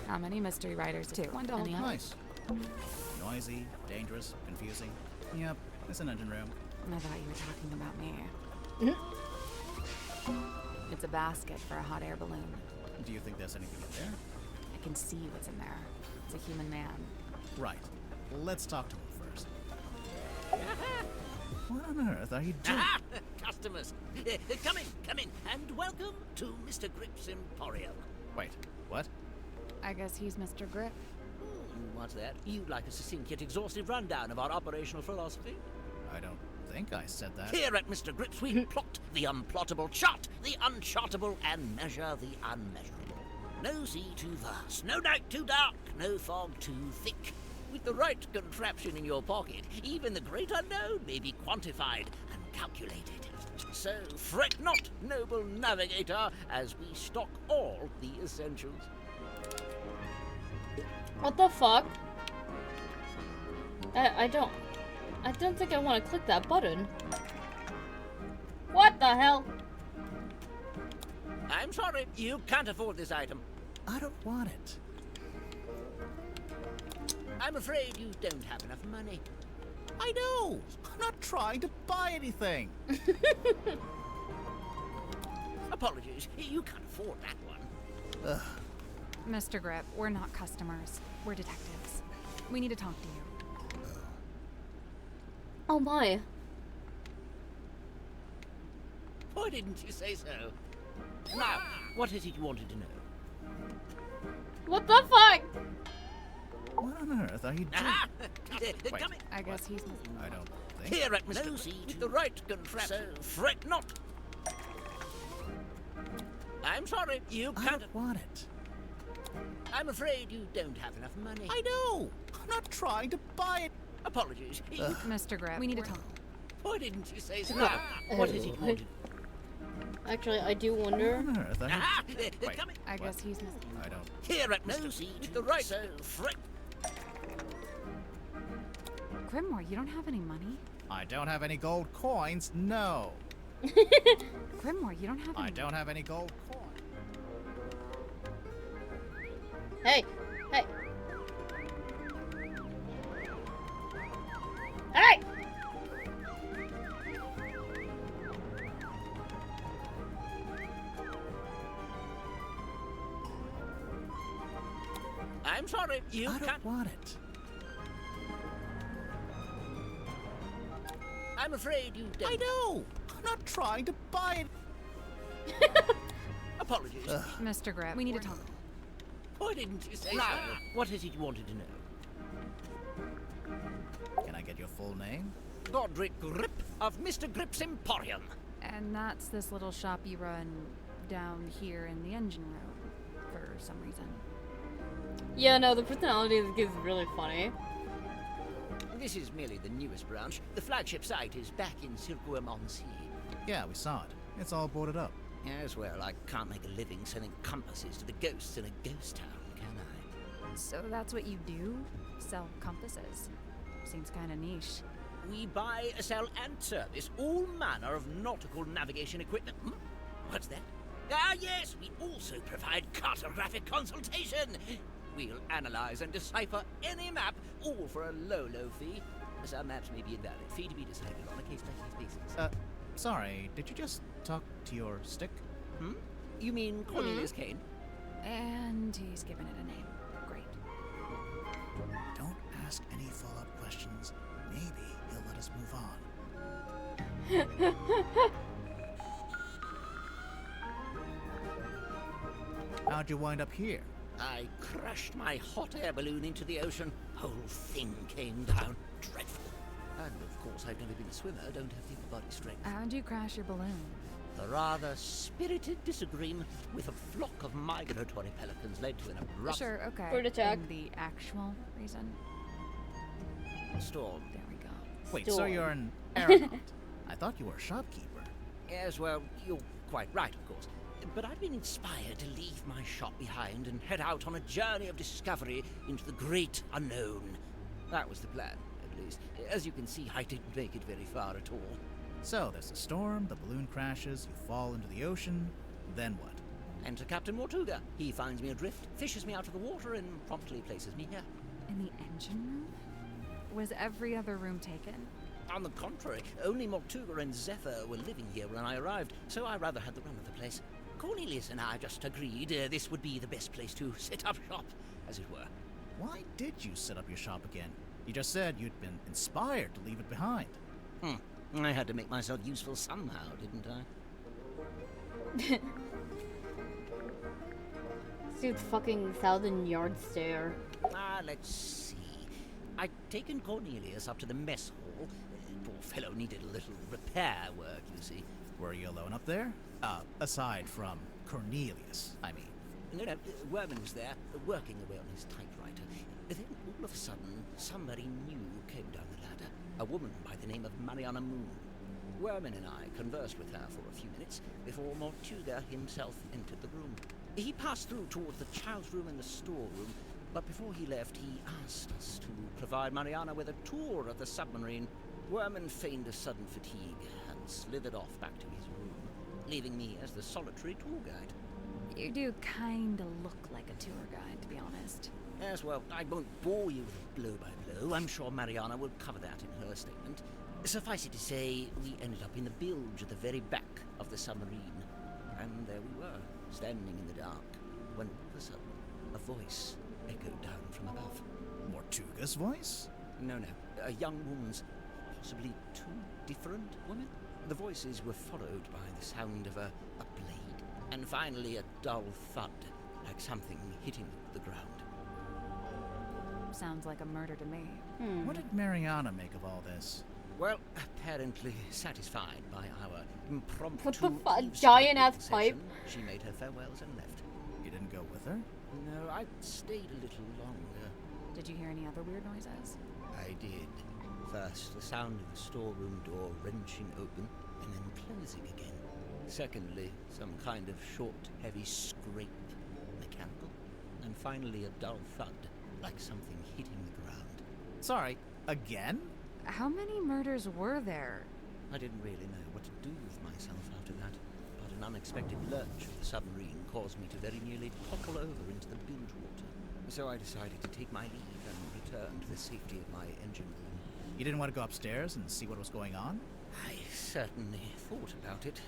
Speaker 3: How many mystery writers? 2. One to hold the other.
Speaker 2: Nice. Noisy, dangerous, confusing. Yep, it's an engine room.
Speaker 3: I thought you were talking about me. It's a basket for a hot air balloon.
Speaker 2: Do you think there's anything in there?
Speaker 3: I can see what's in there. It's a human man.
Speaker 2: Right. Let's talk to him first. What on earth are you doing?
Speaker 5: Aha! Customers. Come in, and welcome to Mr. Grip's Emporium.
Speaker 2: Wait, what?
Speaker 3: I guess he's Mr. Grip.
Speaker 5: What's that? You'd like a succinct yet exhaustive rundown of our operational philosophy?
Speaker 2: I don't think I said that.
Speaker 5: Here at Mr. Grip's, we plot the unplottable, chart the unchartable, and measure the unmeasurable. No sea too vast, no night too dark, no fog too thick. With the right contraption in your pocket, even the great unknown may be quantified and calculated. So fret not, noble navigator, as we stock all the essentials.
Speaker 1: What the fuck? I don't think I want to click that button. What the hell?
Speaker 5: I'm sorry, you can't afford this item.
Speaker 2: I don't want it.
Speaker 5: I'm afraid you don't have enough money.
Speaker 2: I know! I'm not trying to buy anything!
Speaker 5: Apologies, you can't afford that one.
Speaker 3: Mr. Grip, we're not customers. We're detectives. We need to talk to you.
Speaker 1: Oh my.
Speaker 5: Why didn't you say so? Now, what is it you wanted to know?
Speaker 1: What the fuck?
Speaker 2: What on earth are you doing?
Speaker 5: Ah! Come
Speaker 3: I guess he's...
Speaker 2: I don't think.
Speaker 5: here at Mr. With the right contraption. So fret not. I'm sorry, you
Speaker 2: I
Speaker 5: can't.
Speaker 2: don't want it.
Speaker 5: I'm afraid you don't have enough money.
Speaker 2: I know! I'm not trying to buy it.
Speaker 5: Apologies.
Speaker 3: Mr. Grip, we need to talk.
Speaker 5: Why didn't you say so? What is it you wanted?
Speaker 1: Actually, I do
Speaker 2: What
Speaker 1: wonder.
Speaker 2: on earth are you...
Speaker 5: Ah!
Speaker 2: Wait.
Speaker 5: Come
Speaker 3: I guess he's...
Speaker 2: I don't...
Speaker 5: here at Mr. With the right. So fret.
Speaker 3: Grimoire, you don't have any money?
Speaker 2: I don't have any gold coins, no.
Speaker 3: Grimoire, you don't have any...
Speaker 2: I don't have any gold coins.
Speaker 1: Hey, hey. Hey!
Speaker 5: I'm sorry, you
Speaker 2: I
Speaker 5: can't.
Speaker 2: don't want it.
Speaker 5: I'm afraid you don't.
Speaker 2: I know! I'm not trying to buy it.
Speaker 5: Apologies.
Speaker 3: Mr. Grip, we need to talk.
Speaker 5: Why didn't you say so? What is it you wanted to know?
Speaker 2: Can I get your full name?
Speaker 5: Godric Grip of Mr. Grip's Emporium.
Speaker 3: And that's this little shop you run down here in the engine room, for some reason.
Speaker 1: Yeah, no, the personality of this game is really funny.
Speaker 5: This is merely the newest branch. The flagship site is back in Circuit-on-Sea.
Speaker 2: Yeah, we saw it. It's all boarded up.
Speaker 5: As well, I can't make a living selling compasses to the ghosts in a ghost town, can I?
Speaker 3: So that's what you do? Sell compasses? Seems kind of niche.
Speaker 5: We buy, sell, and service all manner of nautical navigation equipment. What's that? Ah, yes, we also provide cartographic consultation. We'll analyze and decipher any map, all for a low, low fee. Some maps may be invalid. Fee to be decided on a case-by-case basis.
Speaker 2: Sorry, did you just talk to your stick?
Speaker 5: You mean Cornelius Kane?
Speaker 3: And he's given it a name. Great.
Speaker 2: Don't ask any follow-up questions. Maybe he'll let us move on. How'd you wind up here?
Speaker 5: I crashed my hot air balloon into the ocean. Whole thing came down. Dreadful. And of course, I've never been a swimmer, don't have the body strength.
Speaker 3: How'd you crash your balloon?
Speaker 5: A rather spirited disagreement with a flock of migratory pelicans led to an abrupt
Speaker 3: Sure, okay.
Speaker 1: Bird attack.
Speaker 3: And the actual reason?
Speaker 5: storm.
Speaker 3: There we go.
Speaker 2: Wait, so
Speaker 1: Storm.
Speaker 2: you're an aeronaut? I thought you were a shopkeeper.
Speaker 5: Yes, well, you're quite right, of course. But I've been inspired to leave my shop behind and head out on a journey of discovery into the great unknown. That was the plan, at least. As you can see, I didn't make it very far at all.
Speaker 2: So there's a storm, the balloon crashes, you fall into the ocean, then what?
Speaker 5: Enter Captain Mortuga. He finds me adrift, fishes me out of the water, and promptly places me here.
Speaker 3: In the engine room? Was every other room taken?
Speaker 5: On the contrary, only Mortuga and Zephyr were living here when I arrived, so I rather had the run of the place. Cornelius and I just agreed this would be the best place to set up shop, as it were.
Speaker 2: Why did you set up your shop again? You just said you'd been inspired to leave it behind.
Speaker 5: I had to make myself useful somehow, didn't I?
Speaker 1: See the fucking 1,000-yard stare.
Speaker 5: Let's see. I'd taken Cornelius up to the mess hall. Poor fellow needed a little repair work, you see.
Speaker 2: Were you alone up there? Aside from Cornelius, I mean.
Speaker 5: No, Werman was there, working away on his typewriter. Then, all of a sudden, somebody new came down the ladder. A woman by the name of Mariana Moon. Werman and I conversed with her for a few minutes before Mortuga himself entered the room. He passed through towards the child's room and the storeroom, but before he left, he asked us to provide Mariana with a tour of the submarine. Werman feigned a sudden fatigue and slithered off back to his room, leaving me as the solitary tour guide.
Speaker 3: You do kinda look like a tour guide, to be honest.
Speaker 5: Yes, well, I won't bore you with blow by blow. I'm sure Mariana will cover that in her statement. Suffice it to say, we ended up in the bilge at the very back of the submarine. And there we were, standing in the dark, when all of a sudden, a voice echoed down from above.
Speaker 2: Mortuga's voice?
Speaker 5: No, a young woman's, possibly two different women. The voices were followed by the sound of a blade, and finally a dull thud, like something hitting the ground.
Speaker 3: Sounds like a murder to me.
Speaker 2: What did Mariana make of all this?
Speaker 5: Well, apparently satisfied by our impromptu
Speaker 1: What the fuck?
Speaker 5: eavesdropping
Speaker 1: Giant-ass pipe?
Speaker 5: session, she made her farewells and left.
Speaker 2: You didn't go with her?
Speaker 5: No, I stayed a little longer.
Speaker 3: Did you hear any other weird noises?
Speaker 5: I did. First, the sound of the storeroom door wrenching open and then closing again. Secondly, some kind of short, heavy scrape, mechanical. And finally, a dull thud, like something hitting the ground.
Speaker 2: Sorry, again?
Speaker 3: How many murders were there?
Speaker 5: I didn't really know what to do with myself after that, but an unexpected lurch of the submarine caused me to very nearly topple over into the bilge water. So I decided to take my leave and return to the safety of my engine room.
Speaker 2: You didn't want to go upstairs and see what was going on?
Speaker 5: I certainly thought about it.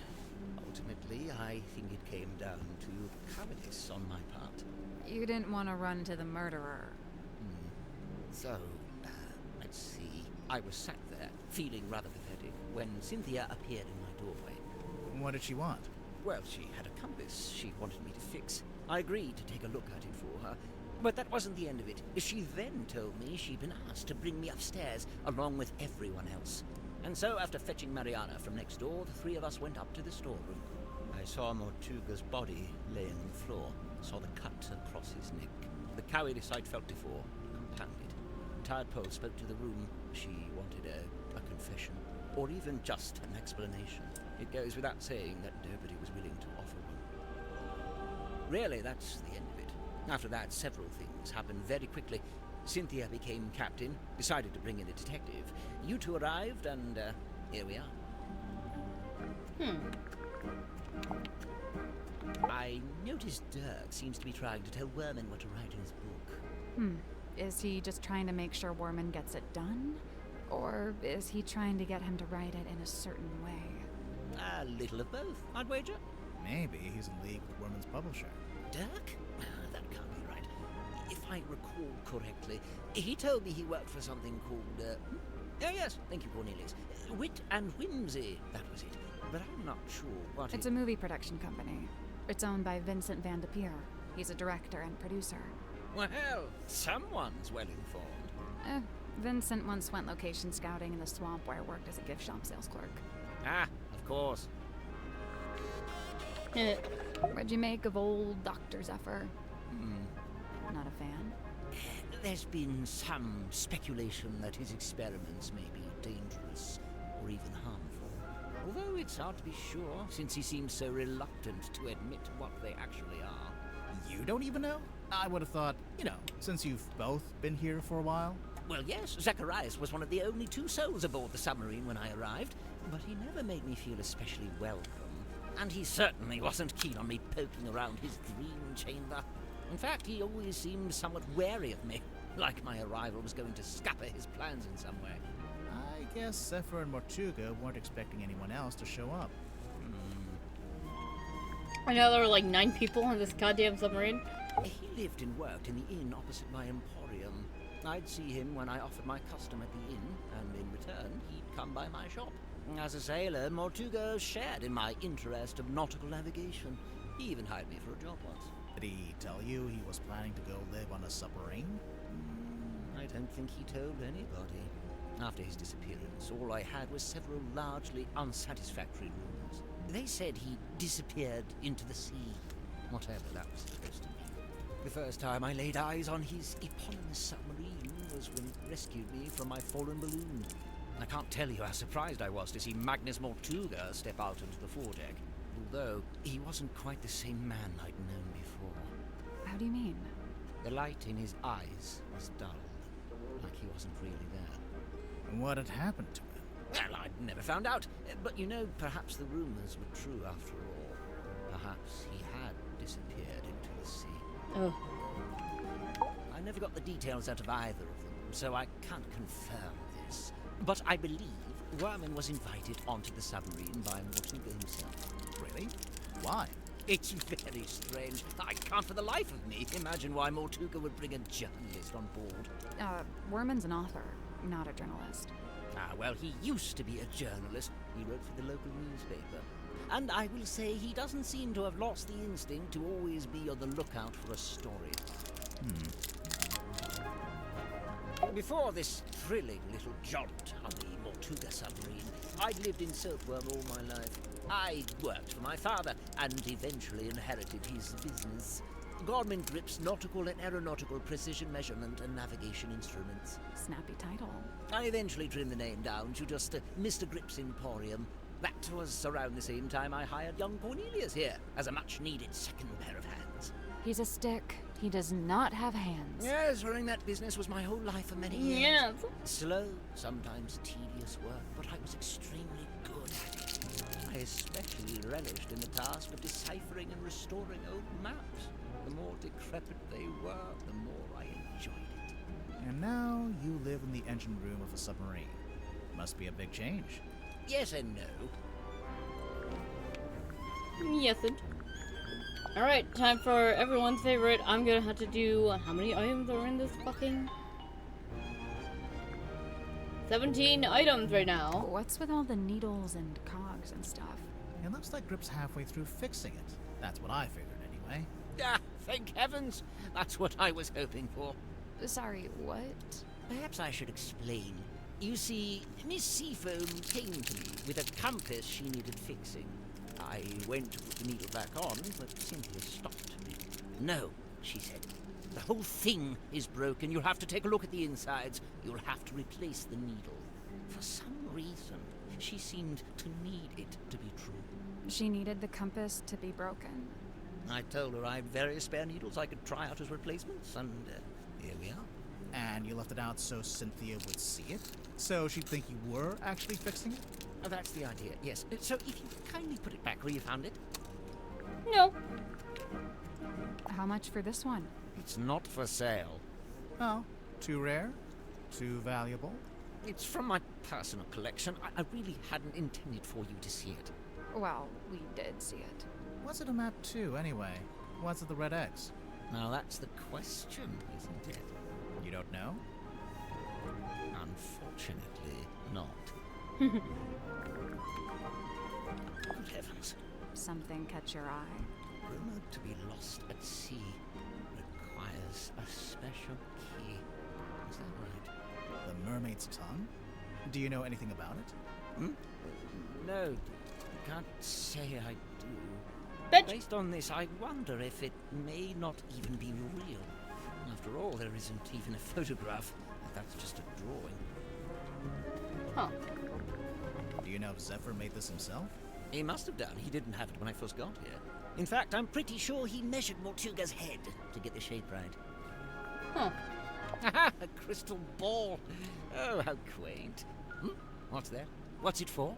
Speaker 5: Ultimately, I think it came down to cowardice on my part.
Speaker 3: You didn't want to run to the murderer.
Speaker 5: So, let's see. I was sat there, feeling rather pathetic, when Cynthia appeared in my doorway.
Speaker 2: What did she want?
Speaker 5: Well, she had a compass she wanted me to fix. I agreed to take a look at it for her. But that wasn't the end of it. She then told me she'd been asked to bring me upstairs, along with everyone else. And so, after fetching Mariana from next door, the three of us went up to the storeroom. I saw Mortuga's body laying on the floor, saw the cut across his neck. The cowardice I'd felt before, compounded. Tadpole spoke to the room. She wanted a confession, or even just an explanation. It goes without saying that nobody was willing to offer one. Really, that's the end of it. After that, several things happened very quickly. Cynthia became captain, decided to bring in a detective. You two arrived, and here we are. I noticed Dirk seems to be trying to tell Werman what to write in his book.
Speaker 3: Is he just trying to make sure Werman gets it done? Or is he trying to get him to write it in a certain way?
Speaker 5: A little of both, I'd wager.
Speaker 2: Maybe he's in league with Werman's publisher.
Speaker 5: Dirk? That can't be right. If I recall correctly, he told me he worked for something called, oh yes, thank you, Cornelius. Wit and Whimsy, that was it. But I'm not sure what
Speaker 3: It's a movie production company. It's owned by Vincent Van de Peer. He's a director and producer.
Speaker 5: Well, someone's well informed.
Speaker 3: Vincent once went location scouting in the swamp where I worked as a gift shop sales clerk.
Speaker 5: Ah, of course.
Speaker 3: What'd you make of old Dr. Zephyr? Not a fan?
Speaker 5: There's been some speculation that his experiments may be dangerous or even harmful. Although it's hard to be sure, since he seems so reluctant to admit what they actually are.
Speaker 2: You don't even know? I would have thought, since you've both been here for a while.
Speaker 5: Well, yes, Zacharias was one of the only two souls aboard the submarine when I arrived, but he never made me feel especially welcome. And he certainly wasn't keen on me poking around his dream chamber. In fact, he always seemed somewhat wary of me, like my arrival was going to scupper his plans in some way.
Speaker 2: I guess Zephyr and Mortuga weren't expecting anyone else to show up.
Speaker 1: I know there were like 9 people on this goddamn submarine.
Speaker 5: He lived and worked in the inn opposite my emporium. I'd see him when I offered my custom at the inn, and in return, he'd come by my shop. As a sailor, Mortuga shared in my interest of nautical navigation. He even hired me for a job once.
Speaker 2: Did he tell you he was planning to go live on a submarine?
Speaker 5: I don't think he told anybody. After his disappearance, all I had was several largely unsatisfactory rumors. They said he disappeared into the sea, whatever that was supposed to mean. The first time I laid eyes on his eponymous submarine was when it rescued me from my fallen balloon. I can't tell you how surprised I was to see Magnus Mortuga step out onto the foredeck. Although, he wasn't quite the same man I'd known before.
Speaker 3: How do you mean?
Speaker 5: The light in his eyes was dulled, like he wasn't really there.
Speaker 2: What had happened to him?
Speaker 5: Well, I'd never found out. But you know, perhaps the rumors were true after all. Perhaps he had disappeared into the sea.
Speaker 1: Oh.
Speaker 5: I never got the details out of either of them, so I can't confirm this. But I believe Werman was invited onto the submarine by Mortuga himself.
Speaker 2: Really? Why?
Speaker 5: It's very strange. I can't for the life of me imagine why Mortuga would bring a journalist on board.
Speaker 3: Werman's an author, not a journalist.
Speaker 5: Well, he used to be a journalist. He wrote for the local newspaper. And I will say he doesn't seem to have lost the instinct to always be on the lookout for a story. Before this thrilling little jaunt on the Mortuga submarine, I'd lived in Silkworm all my life. I worked for my father and eventually inherited his business. Gorman Grip's nautical and aeronautical precision measurement and navigation instruments.
Speaker 3: Snappy title.
Speaker 5: I eventually trimmed the name down to just Mr. Grip's Emporium. That was around the same time I hired young Cornelius here as a much-needed second pair of hands.
Speaker 3: He's a stick. He does not have hands.
Speaker 5: Yes, running that business was my whole life for many years.
Speaker 1: Yes.
Speaker 5: Slow, sometimes tedious work, but I was extremely good at it. I especially relished in the task of deciphering and restoring old maps. The more decrepit they were, the more I enjoyed it.
Speaker 2: And now you live in the engine room of a submarine. Must be a big change.
Speaker 5: Yes and no.
Speaker 1: Yes. Alright, time for everyone's favorite. I'm gonna have to do how many items are in this fucking 17 items right now.
Speaker 3: What's with all the needles and cogs and stuff?
Speaker 2: It looks like Grip's halfway through fixing it. That's what I figured anyway.
Speaker 5: Ah, thank heavens! That's what I was hoping for.
Speaker 3: Sorry, what?
Speaker 5: Perhaps I should explain. You see, Miss Seafoam came to me with a compass she needed fixing. I went to put the needle back on, but Cynthia stopped me. No, she said. The whole thing is broken. You'll have to take a look at the insides. You'll have to replace the needle. For some reason, she seemed to need it to be true.
Speaker 3: She needed the compass to be broken.
Speaker 5: I told her I had various spare needles I could try out as replacements, and here we are.
Speaker 2: And you left it out so Cynthia would see it? So she'd think you were actually fixing it?
Speaker 5: Oh, that's the idea, yes. So if you kindly put it back where you found it.
Speaker 1: No.
Speaker 3: How much for this one?
Speaker 5: It's not for sale.
Speaker 2: Oh, too rare? Too valuable?
Speaker 5: It's from my personal collection. I really hadn't intended for you to see it.
Speaker 3: Well, we did see it.
Speaker 2: What's it a map to, anyway? What's at the red eggs?
Speaker 5: Now that's the question, isn't it?
Speaker 2: You don't know?
Speaker 5: Unfortunately, not. Good heavens.
Speaker 3: Something catch your eye?
Speaker 5: Rumored to be lost at sea requires a special key. Is that right?
Speaker 2: The Mermaid's tongue? Do you know anything about it?
Speaker 5: No, can't say I do.
Speaker 1: Bitch.
Speaker 5: Based on this, I wonder if it may not even be real. After all, there isn't even a photograph. That's just a drawing.
Speaker 1: Huh.
Speaker 2: Do you know if Zephyr made this himself?
Speaker 5: He must have done. He didn't have it when I first got here. In fact, I'm pretty sure he measured Mortuga's head to get the shape right.
Speaker 1: Huh.
Speaker 5: A crystal ball. Oh, how quaint. What's that? What's it for?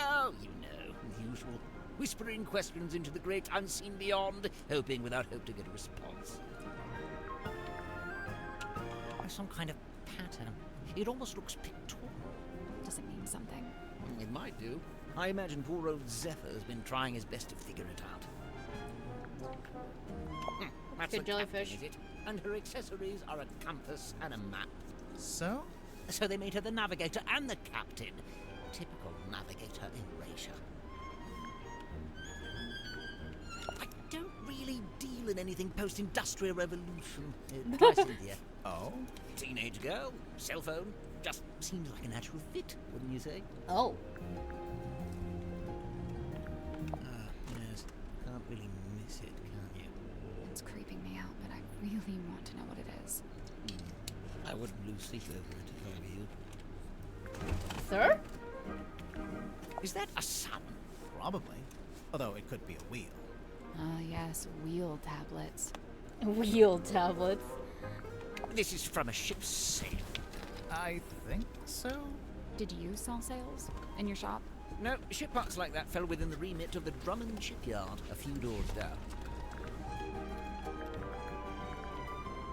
Speaker 5: Oh, you know, the usual. Whispering questions into the great unseen beyond, hoping without hope to get a response. There's some kind of pattern. It almost looks pictorial.
Speaker 3: Does it mean something?
Speaker 5: It might do. I imagine poor old Zephyr has been trying his best to figure it out. That's
Speaker 1: Good
Speaker 5: the captain,
Speaker 1: jellyfish.
Speaker 5: is it? And her accessories are a compass and a map.
Speaker 2: So?
Speaker 5: So they made her the navigator and the captain. Typical navigator erasure. I don't really deal in anything post-industrial revolution. Try Cynthia.
Speaker 2: Oh?
Speaker 5: Teenage girl, cell phone. Just seems like a natural fit, wouldn't you say?
Speaker 1: Oh.
Speaker 5: Yes. Can't really miss it, can you?
Speaker 3: It's creeping me out, but I really want to know what it is.
Speaker 5: I wouldn't lose sleep over it if I were you.
Speaker 1: Sir?
Speaker 5: Is that a sun?
Speaker 2: Probably. Although it could be a wheel.
Speaker 3: Ah, yes, wheel tablets.
Speaker 1: Wheel tablets.
Speaker 5: This is from a ship's sail.
Speaker 2: I think so?
Speaker 3: Did you sell sails in your shop?
Speaker 5: No, ship parts like that fell within the remit of the Drummond shipyard, a few doors down.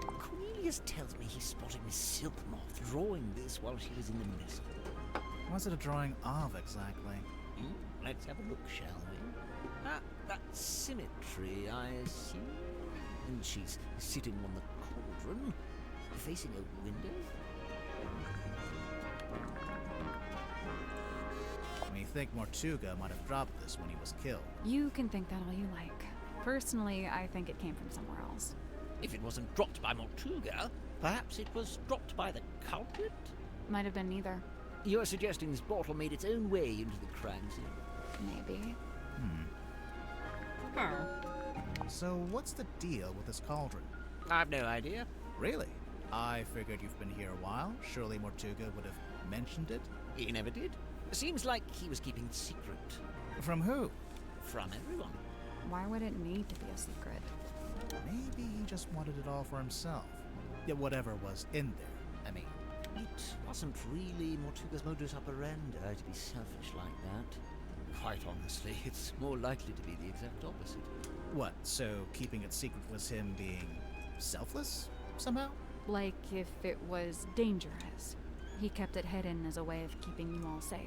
Speaker 5: Cornelius tells me he spotted Miss Silk Moth drawing this while she was in the mist.
Speaker 2: What's it a drawing of exactly?
Speaker 5: Let's have a look, shall we? Ah, that symmetry, I see. And she's sitting on the cauldron, facing a window.
Speaker 2: We think Mortuga might have dropped this when he was killed.
Speaker 3: You can think that all you like. Personally, I think it came from somewhere else.
Speaker 5: If it wasn't dropped by Mortuga, perhaps it was dropped by the culprit?
Speaker 3: Might have been neither.
Speaker 5: You're suggesting this bottle made its own way into the crime scene?
Speaker 3: Maybe.
Speaker 1: Huh.
Speaker 2: So what's the deal with this cauldron?
Speaker 5: I've no idea.
Speaker 2: Really? I figured you've been here a while. Surely Mortuga would have mentioned it?
Speaker 5: He never did. Seems like he was keeping secret
Speaker 2: From who?
Speaker 5: from everyone.
Speaker 3: Why would it need to be a secret?
Speaker 2: Maybe he just wanted it all for himself. Yeah, whatever was in there, I mean.
Speaker 5: It wasn't really Mortuga's modus operandi to be selfish like that. Quite honestly, it's more likely to be the exact opposite.
Speaker 2: What, so keeping it secret was him being selfless, somehow?
Speaker 3: Like if it was dangerous. He kept it hidden as a way of keeping you all safe.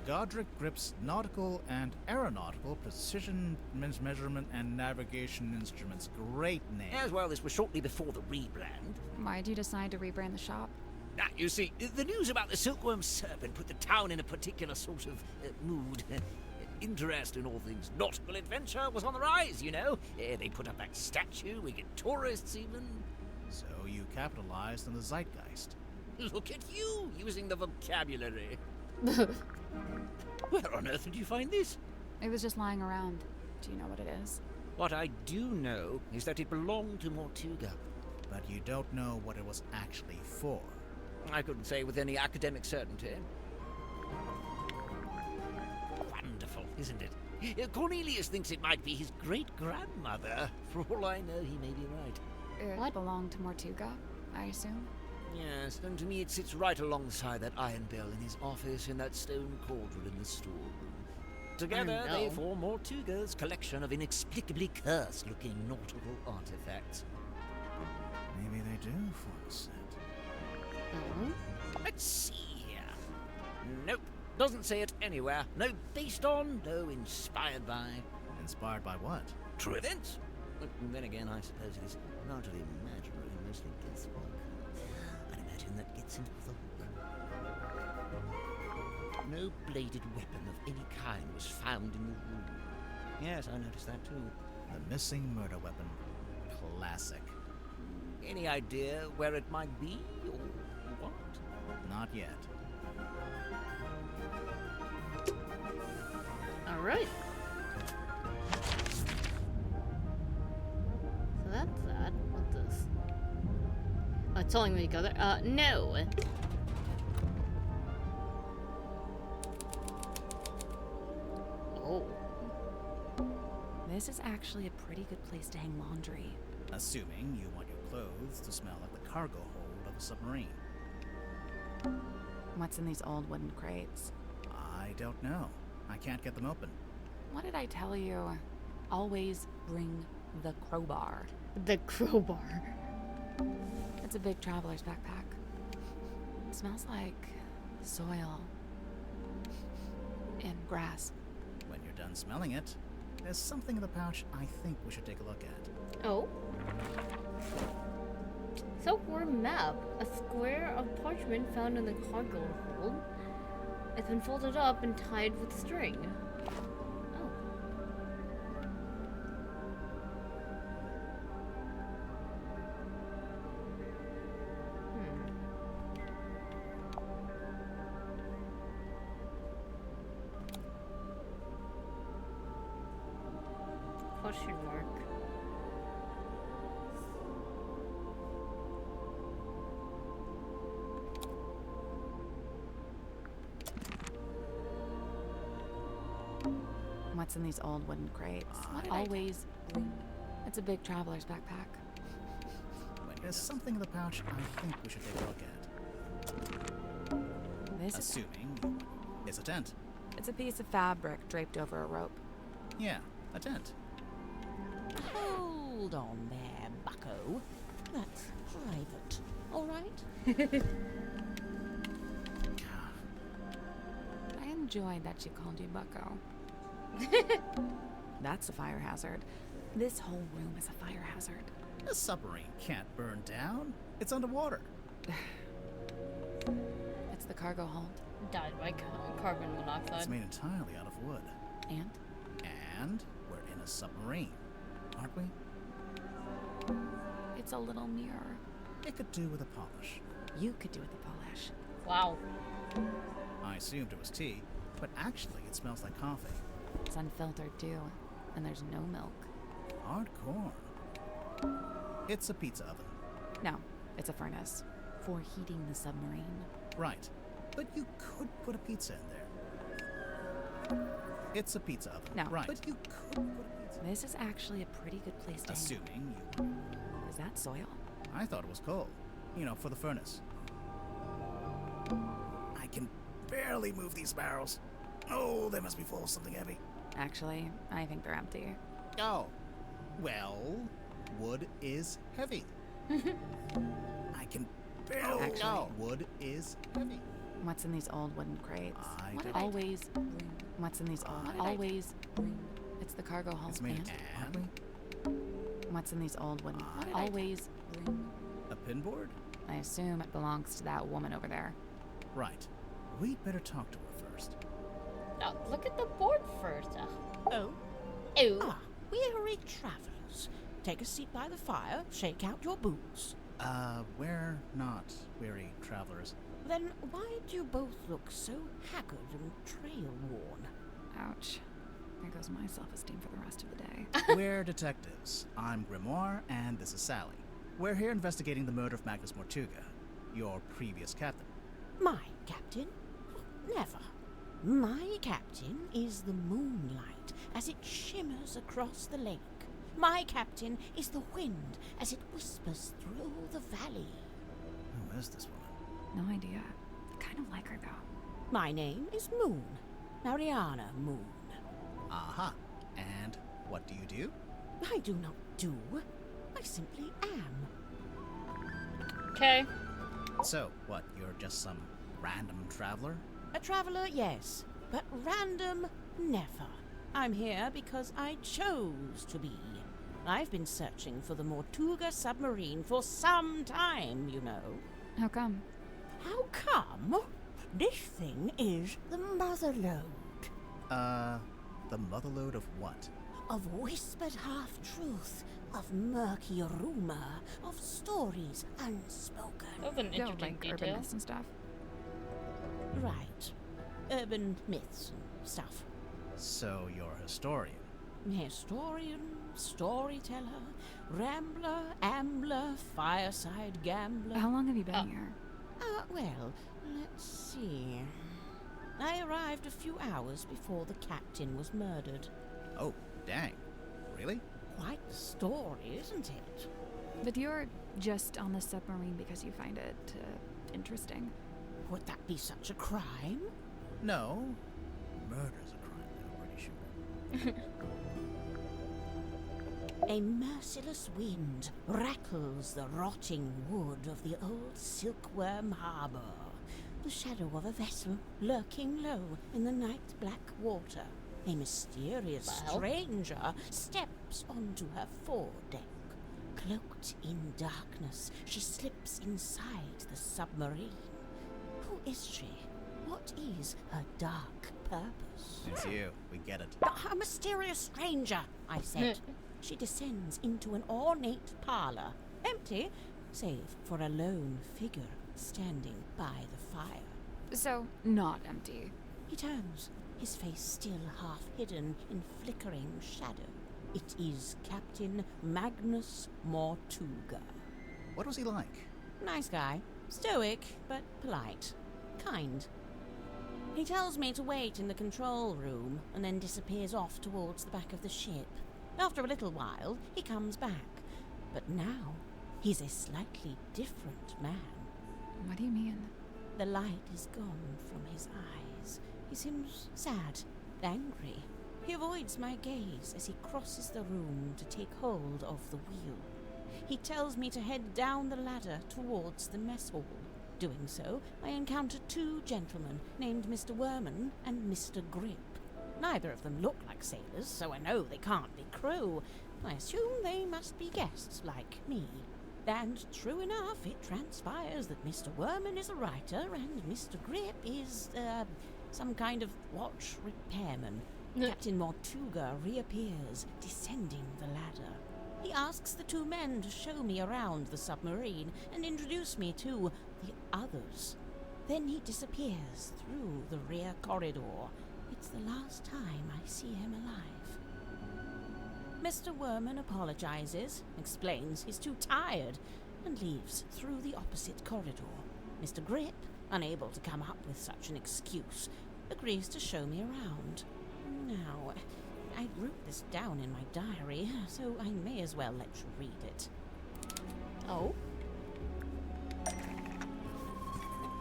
Speaker 2: Godric grips nautical and aeronautical precision measurement and navigation instruments. Great name.
Speaker 5: As well, this was shortly before the rebrand.
Speaker 3: Why'd you decide to rebrand the shop?
Speaker 5: Ah, you see, the news about the silkworm serpent put the town in a particular sort of mood. Interest in all things nautical adventure was on the rise, you know. They put up that statue, we get tourists even.
Speaker 2: So you capitalized on the zeitgeist.
Speaker 5: Look at you, using the vocabulary. Where on earth did you find this?
Speaker 3: It was just lying around. Do you know what it is?
Speaker 5: What I do know is that it belonged to Mortuga.
Speaker 2: But you don't know what it was actually for.
Speaker 5: I couldn't say with any academic certainty. Wonderful, isn't it? Cornelius thinks it might be his great-grandmother. For all I know, he may be right.
Speaker 3: It
Speaker 1: What?
Speaker 3: belonged to Mortuga, I assume?
Speaker 5: Yes, and to me it sits right alongside that iron bell in his office and that stone cauldron in the storeroom. Together,
Speaker 1: Iron
Speaker 5: they
Speaker 1: bell?
Speaker 5: form Mortuga's collection of inexplicably cursed-looking nautical artifacts.
Speaker 2: Maybe they do form a set.
Speaker 5: Let's see here. Nope, doesn't say it anywhere. No based on, no inspired by.
Speaker 2: Inspired by what?
Speaker 5: True events. But then again, I suppose it is largely imaginary, mostly guesswork. I'd imagine that gets into the hook. No bladed weapon of any kind was found in the room. Yes, I noticed that too.
Speaker 2: The missing murder weapon. Classic.
Speaker 5: Any idea where it might be, or what?
Speaker 2: Not yet.
Speaker 1: All right. So that's that. What's this? Oh, it's telling me to go there. No. Oh.
Speaker 3: This is actually a pretty good place to hang laundry.
Speaker 2: Assuming you want your clothes to smell like the cargo hold of a submarine.
Speaker 3: What's in these old wooden crates?
Speaker 2: I don't know. I can't get them open.
Speaker 3: What did I tell you? Always bring the crowbar.
Speaker 1: The crowbar.
Speaker 3: It's a big traveler's backpack. It smells like soil and grass.
Speaker 2: When you're done smelling it, there's something in the pouch I think we should take a look at.
Speaker 1: Oh. Silkworm map. A square of parchment found in the cargo hold. It's been folded up and tied with string. Oh. Question mark.
Speaker 3: What's in these old wooden crates?
Speaker 1: What did I
Speaker 3: Always. It's a big traveler's backpack.
Speaker 2: There's something in the pouch I think we should take a look at.
Speaker 3: This is.
Speaker 2: Assuming it's a tent.
Speaker 3: It's a piece of fabric draped over a rope.
Speaker 2: Yeah, a tent.
Speaker 5: Hold on there, bucko. That's private, all right?
Speaker 3: I enjoyed that she called you Bucko. That's a fire hazard. This whole room is a fire hazard.
Speaker 2: A submarine can't burn down. It's underwater.
Speaker 3: It's the cargo hold.
Speaker 1: Died by carbon
Speaker 2: It's
Speaker 1: monoxide.
Speaker 2: made entirely out of wood.
Speaker 3: And
Speaker 2: And we're in a submarine, aren't we?
Speaker 3: it's a little mirror.
Speaker 2: It could do with a polish.
Speaker 3: You could do with the polish.
Speaker 1: Wow.
Speaker 2: I assumed it was tea, but actually it smells like coffee.
Speaker 3: It's unfiltered too. And there's no milk.
Speaker 2: Hardcore. It's a pizza oven.
Speaker 3: No, it's a furnace. For heating the submarine.
Speaker 2: Right. But you could put a pizza in there. It's a pizza oven.
Speaker 3: No.
Speaker 2: Right. But you could put a pizza.
Speaker 3: This is actually a pretty good place to hang.
Speaker 2: Assuming you...
Speaker 3: Is that soil?
Speaker 2: I thought it was coal. You know, for the furnace. I can barely move these barrels. Oh, they must be full of something heavy.
Speaker 3: Actually, I think they're empty.
Speaker 2: Oh. Well, wood is heavy. I can barely...
Speaker 3: Actually-
Speaker 2: No. Wood is heavy.
Speaker 3: What's in these old wooden crates?
Speaker 2: I
Speaker 3: What
Speaker 2: don't-
Speaker 3: always What's in these old always It's the cargo hold.
Speaker 2: It's made
Speaker 3: And what's in these old wooden always
Speaker 2: A pinboard?
Speaker 3: I assume it belongs to that woman over there.
Speaker 2: Right. We'd better talk to her first.
Speaker 1: Oh, look at the board first.
Speaker 5: Oh,
Speaker 1: Ew.
Speaker 5: weary travelers. Take a seat by the fire, shake out your boots.
Speaker 2: We're not weary travelers.
Speaker 5: Then why do you both look so haggard and trail-worn?
Speaker 3: Ouch. There goes my self-esteem for the rest of the day.
Speaker 2: We're detectives. I'm Grimoire, and this is Sally. We're here investigating the murder of Magnus Mortuga, your previous captain.
Speaker 5: My captain? Never. My captain is the moonlight as it shimmers across the lake. My captain is the wind as it whispers through the valley.
Speaker 2: Who is this woman?
Speaker 3: No idea. Kind of like her though.
Speaker 5: My name is Moon. Mariana Moon.
Speaker 2: Aha. And what do you do?
Speaker 5: I do not do. I simply am.
Speaker 1: Okay.
Speaker 2: So, what, you're just some random traveler?
Speaker 5: A traveler, yes, but random, never. I'm here because I chose to be. I've been searching for the Mortuga submarine for some time, you know.
Speaker 3: How come?
Speaker 5: How come? This thing is the motherlode
Speaker 2: The motherlode of what?
Speaker 5: of whispered half-truth, of murky rumor, of stories unspoken.
Speaker 1: That was an
Speaker 3: Go
Speaker 1: interesting
Speaker 3: like
Speaker 1: detail.
Speaker 3: urban myths and stuff.
Speaker 5: Right. Urban myths and stuff.
Speaker 2: So, you're a historian.
Speaker 5: Historian, storyteller, rambler, ambler, fireside gambler.
Speaker 3: How long have you been
Speaker 1: Oh.
Speaker 3: here?
Speaker 5: Well, let's see. I arrived a few hours before the captain was murdered.
Speaker 2: Oh, dang. Really?
Speaker 5: Quite the story, isn't it?
Speaker 3: But you're just on the submarine because you find it interesting.
Speaker 5: Would that be such a crime?
Speaker 2: No. Murder's a crime, I'm pretty sure.
Speaker 5: A merciless wind rattles the rotting wood of the old silkworm harbor. The shadow of a vessel lurking low in the night black water. A mysterious
Speaker 1: Well.
Speaker 5: stranger steps onto her foredeck. Cloaked in darkness, she slips inside the submarine. Who is she? What is her dark purpose?
Speaker 2: It's you. We get it.
Speaker 5: A mysterious stranger, I said. She descends into an ornate parlor, empty, save for a lone figure standing by the fire.
Speaker 3: So, not empty.
Speaker 5: He turns, his face still half hidden in flickering shadow. It is Captain Magnus Mortuga.
Speaker 2: What was he like?
Speaker 5: Nice guy, stoic but polite, kind.
Speaker 8: He tells me to wait in the control room and then disappears off towards the back of the ship. After a little while, he comes back. But now, he's a slightly different man.
Speaker 3: What do you mean?
Speaker 8: The light is gone from his eyes. He seems sad, angry. He avoids my gaze as he crosses the room to take hold of the wheel. He tells me to head down the ladder towards the mess hall. Doing so, I encounter two gentlemen named Mr. Werman and Mr. Grip. Neither of them look like sailors, so I know they can't be crew. I assume they must be guests like me. And true enough, it transpires that Mr. Werman is a writer and Mr. Grip is, some kind of watch repairman. Captain Mortuga reappears, descending the ladder. He asks the two men to show me around the submarine and introduce me to the others. Then he disappears through the rear corridor. It's the last time I see him alive. Mr. Werman apologizes, explains he's too tired, and leaves through the opposite corridor. Mr. Grip, unable to come up with such an excuse, agrees to show me around. Now, I wrote this down in my diary, so I may as well let you read it.
Speaker 1: Oh?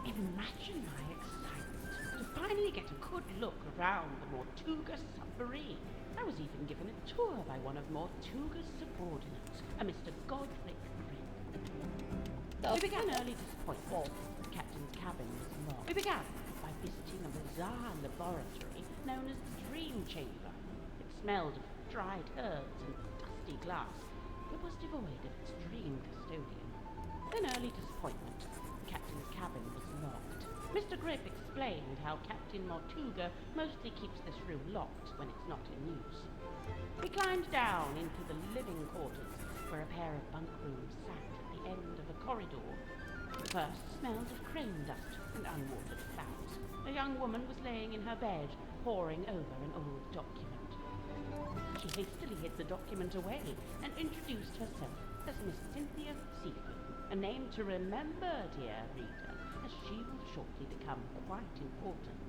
Speaker 9: Imagine my excitement to finally get a good look around the Mortuga submarine. I was even given a tour by one of Mortuga's subordinates, a Mr. Godric Grip. We began early disappointment. The captain's cabin was locked. We began by visiting a bizarre laboratory known as the Dream Chamber. It smelled of dried herbs and dusty glass. It was devoid of its dream custodian. Then early disappointment. The captain's cabin was locked. Mr. Grip explained how Captain Mortuga mostly keeps this room locked when it's not in use. We climbed down into the living quarters, where a pair of bunk rooms sat at the end of a corridor. The first smelled of crane dust and unwatered fount. A young woman was laying in her bed, poring over an old document. She hastily hid the document away and introduced herself as Miss Cynthia Seafood, a name to remember, dear reader, as she will shortly become quite important.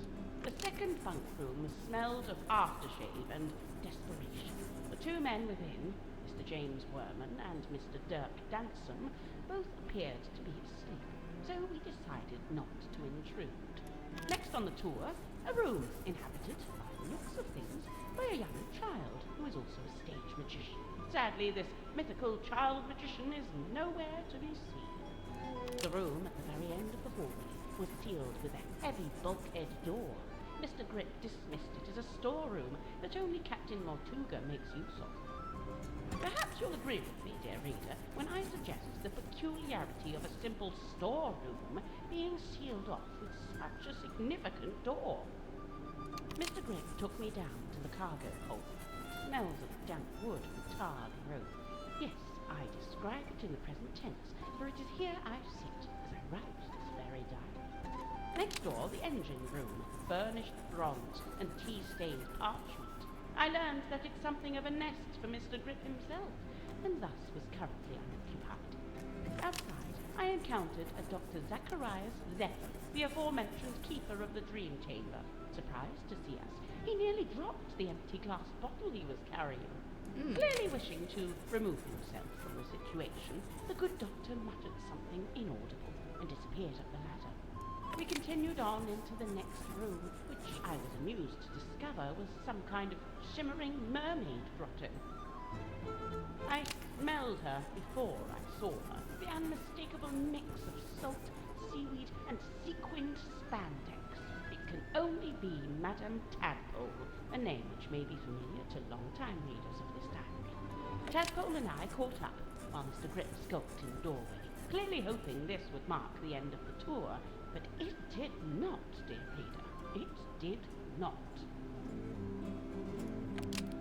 Speaker 9: The second bunk room smelled of aftershave and desperation. The two men within, Mr. James Werman and Mr. Dirk Dansom, both appeared to be asleep, so we decided not to intrude. Next on the tour, a room inhabited, by the looks of things, by a young child who is also a stage magician. Sadly, this mythical child magician is nowhere to be seen. The room at the very end of the hallway was sealed with a heavy bulkhead door. Mr. Grip dismissed it as a storeroom that only Captain Mortuga makes use of. Perhaps you'll agree with me, dear reader, when I suggest the peculiarity of a simple storeroom being sealed off with such a significant door. Mr. Grip took me down to the cargo hold. It smells of damp wood and tarred rope. Yes, I describe it in the present tense, for it is here I sit as I write this very diary. Next door, the engine room, burnished bronze and tea-stained parchment. I learned that it's something of a nest for Mr. Grip himself, and thus was currently unoccupied. Outside, I encountered a Dr. Zacharias Zephyr, the aforementioned keeper of the Dream Chamber. Surprised to see us, he nearly dropped the empty glass bottle he was carrying. Clearly wishing to remove himself from the situation, the good doctor muttered something inaudible and disappeared up the ladder. We continued on into the next room, which I was amused to discover was some kind of shimmering mermaid grotto. I smelled her before I saw her, the unmistakable mix of salt, seaweed, and sequined spandex. It can only be Madame Tadpole, a name which may be familiar to long-time readers of this diary. Tadpole and I caught up, while Mr. Grip skulked in the doorway, clearly hoping this would mark the end of the tour, but it did not, dear reader. It did not.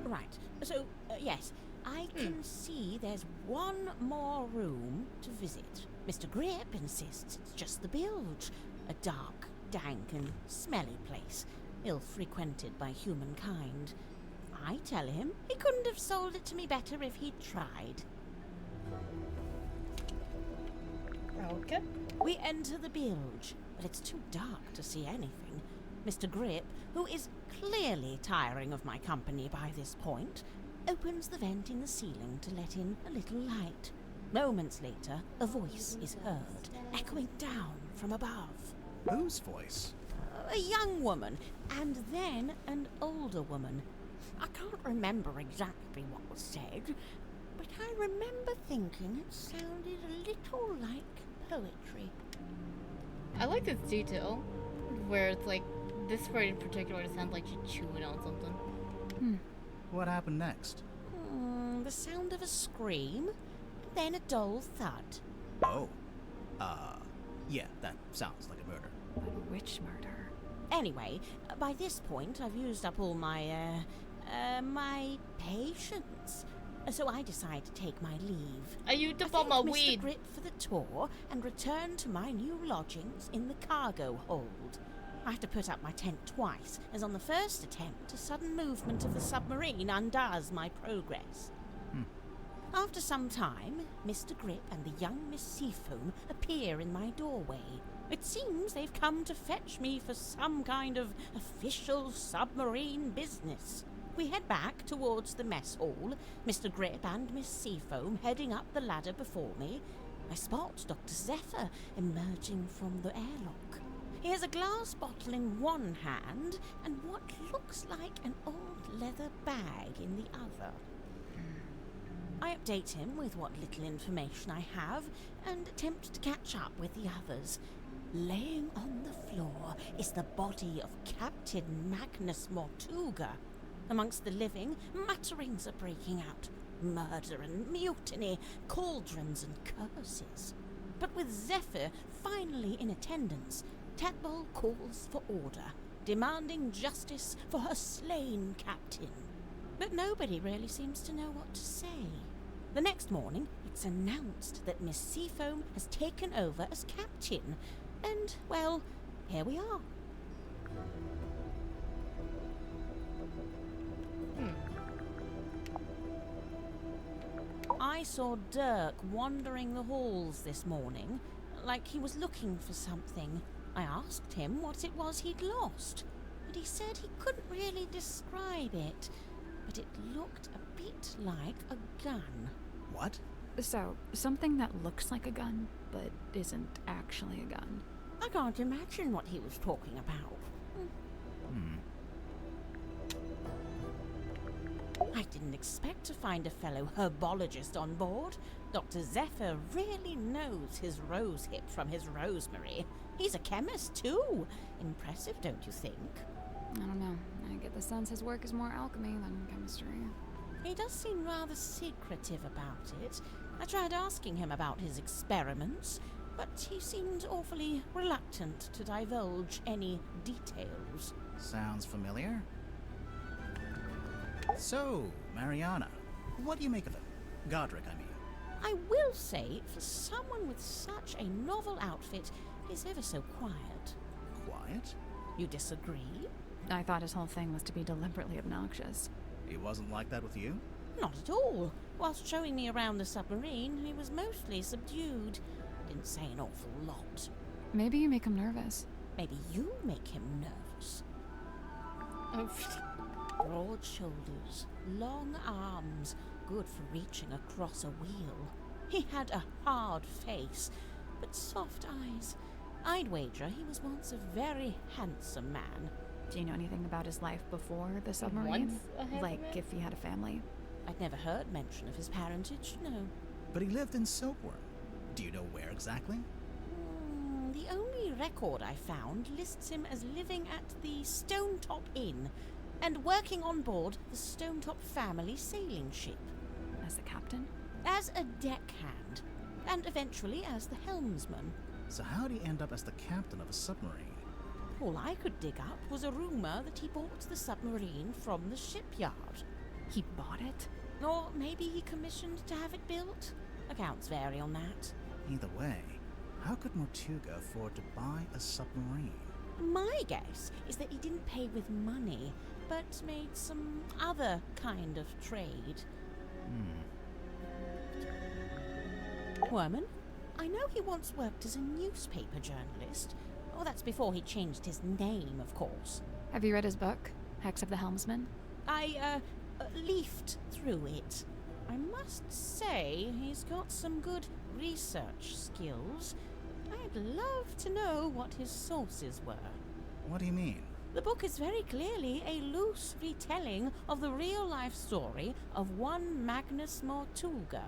Speaker 8: Right, so, yes, I can see there's one more room to visit. Mr. Grip insists it's just the bilge, a dark, dank and smelly place, ill-frequented by humankind. I tell him he couldn't have sold it to me better if he'd tried.
Speaker 1: Okay.
Speaker 8: We enter the bilge, but it's too dark to see anything. Mr. Grip, who is clearly tiring of my company by this point, opens the vent in the ceiling to let in a little light. Moments later, a voice is heard, echoing down from above.
Speaker 2: Whose voice?
Speaker 8: A young woman, and then an older woman. I can't remember exactly what was said, but I remember thinking it sounded a little like poetry.
Speaker 1: I like this detail, where it's like, this part in particular sounds like she's chewing on something.
Speaker 2: What happened next?
Speaker 8: The sound of a scream, then a dull thud.
Speaker 2: Oh. Yeah, that sounds like a murder.
Speaker 3: But which murder?
Speaker 8: Anyway, by this point, I've used up all my patience. So I decide to take my leave.
Speaker 1: I used up
Speaker 8: I
Speaker 1: all my
Speaker 8: thank Mr.
Speaker 1: weed.
Speaker 8: Grip for the tour and return to my new lodgings in the cargo hold. I have to put up my tent twice, as on the first attempt, a sudden movement of the submarine undoes my progress. After some time, Mr. Grip and the young Miss Seafoam appear in my doorway. It seems they've come to fetch me for some kind of official submarine business. We head back towards the mess hall, Mr. Grip and Miss Seafoam heading up the ladder before me. I spot Dr. Zephyr emerging from the airlock. He has a glass bottle in one hand and what looks like an old leather bag in the other. I update him with what little information I have and attempt to catch up with the others. Laying on the floor is the body of Captain Magnus Mortuga. Amongst the living, mutterings are breaking out. Murder and mutiny, cauldrons and curses. But with Zephyr finally in attendance, Tadpole calls for order, demanding justice for her slain captain. But nobody really seems to know what to say. The next morning, it's announced that Miss Seafoam has taken over as captain. And, well, here we are. I saw Dirk wandering the halls this morning, like he was looking for something. I asked him what it was he'd lost, but he said he couldn't really describe it, but it looked a bit like a gun.
Speaker 2: What?
Speaker 3: So, something that looks like a gun, but isn't actually a gun.
Speaker 8: I can't imagine what he was talking about. I didn't expect to find a fellow herbologist on board. Dr. Zephyr really knows his rosehip from his rosemary. He's a chemist, too. Impressive, don't you think?
Speaker 3: I don't know. I get the sense his work is more alchemy than chemistry.
Speaker 8: He does seem rather secretive about it. I tried asking him about his experiments, but he seemed awfully reluctant to divulge any details.
Speaker 2: Sounds familiar. So, Mariana, what do you make of him? Godric, I mean.
Speaker 8: I will say, for someone with such a novel outfit, he's ever so quiet.
Speaker 2: Quiet?
Speaker 8: You disagree?
Speaker 3: I thought his whole thing was to be deliberately obnoxious.
Speaker 2: He wasn't like that with you?
Speaker 8: Not at all. Whilst showing me around the submarine, he was mostly subdued. Didn't say an awful lot.
Speaker 3: Maybe you make him nervous.
Speaker 8: Maybe you make him nervous. Broad shoulders, long arms, good for reaching across a wheel. He had a hard face, but soft eyes. I'd wager he was once a very handsome man.
Speaker 3: Do you know anything about his life before the submarine?
Speaker 1: Once a handsome
Speaker 3: Like,
Speaker 1: man?
Speaker 3: if he had a family?
Speaker 8: I'd never heard mention of his parentage, no.
Speaker 2: But he lived in Silkworm. Do you know where exactly?
Speaker 8: The only record I found lists him as living at the Stonetop Inn and working on board the Stonetop family sailing ship.
Speaker 3: As the captain?
Speaker 8: As a deckhand, and eventually as the helmsman.
Speaker 2: So how'd he end up as the captain of a submarine?
Speaker 8: All I could dig up was a rumor that he bought the submarine from the shipyard.
Speaker 3: He bought it?
Speaker 8: Or maybe he commissioned to have it built. Accounts vary on that.
Speaker 2: Either way, how could Mortuga afford to buy a submarine?
Speaker 8: My guess is that he didn't pay with money, but made some other kind of trade. Worman, I know he once worked as a newspaper journalist. Oh, that's before he changed his name, of course.
Speaker 3: Have you read his book, Hex of the Helmsman?
Speaker 8: I leafed through it. I must say he's got some good research skills. I'd love to know what his sources were.
Speaker 2: What do you mean?
Speaker 8: The book is very clearly a loose retelling of the real-life story of one Magnus Mortuga.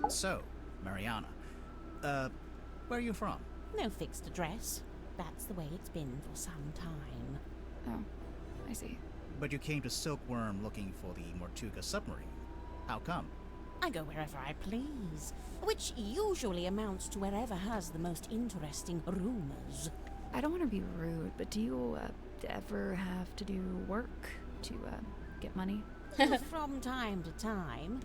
Speaker 2: So, Mariana, where are you from?
Speaker 8: No fixed address. That's the way it's been for some time.
Speaker 3: Oh, I see.
Speaker 2: But you came to Silkworm looking for the Mortuga submarine. How come?
Speaker 8: I go wherever I please, which usually amounts to wherever has the most interesting rumors.
Speaker 3: I don't want to be rude, but do you ever have to do work to get money?
Speaker 8: From time to time.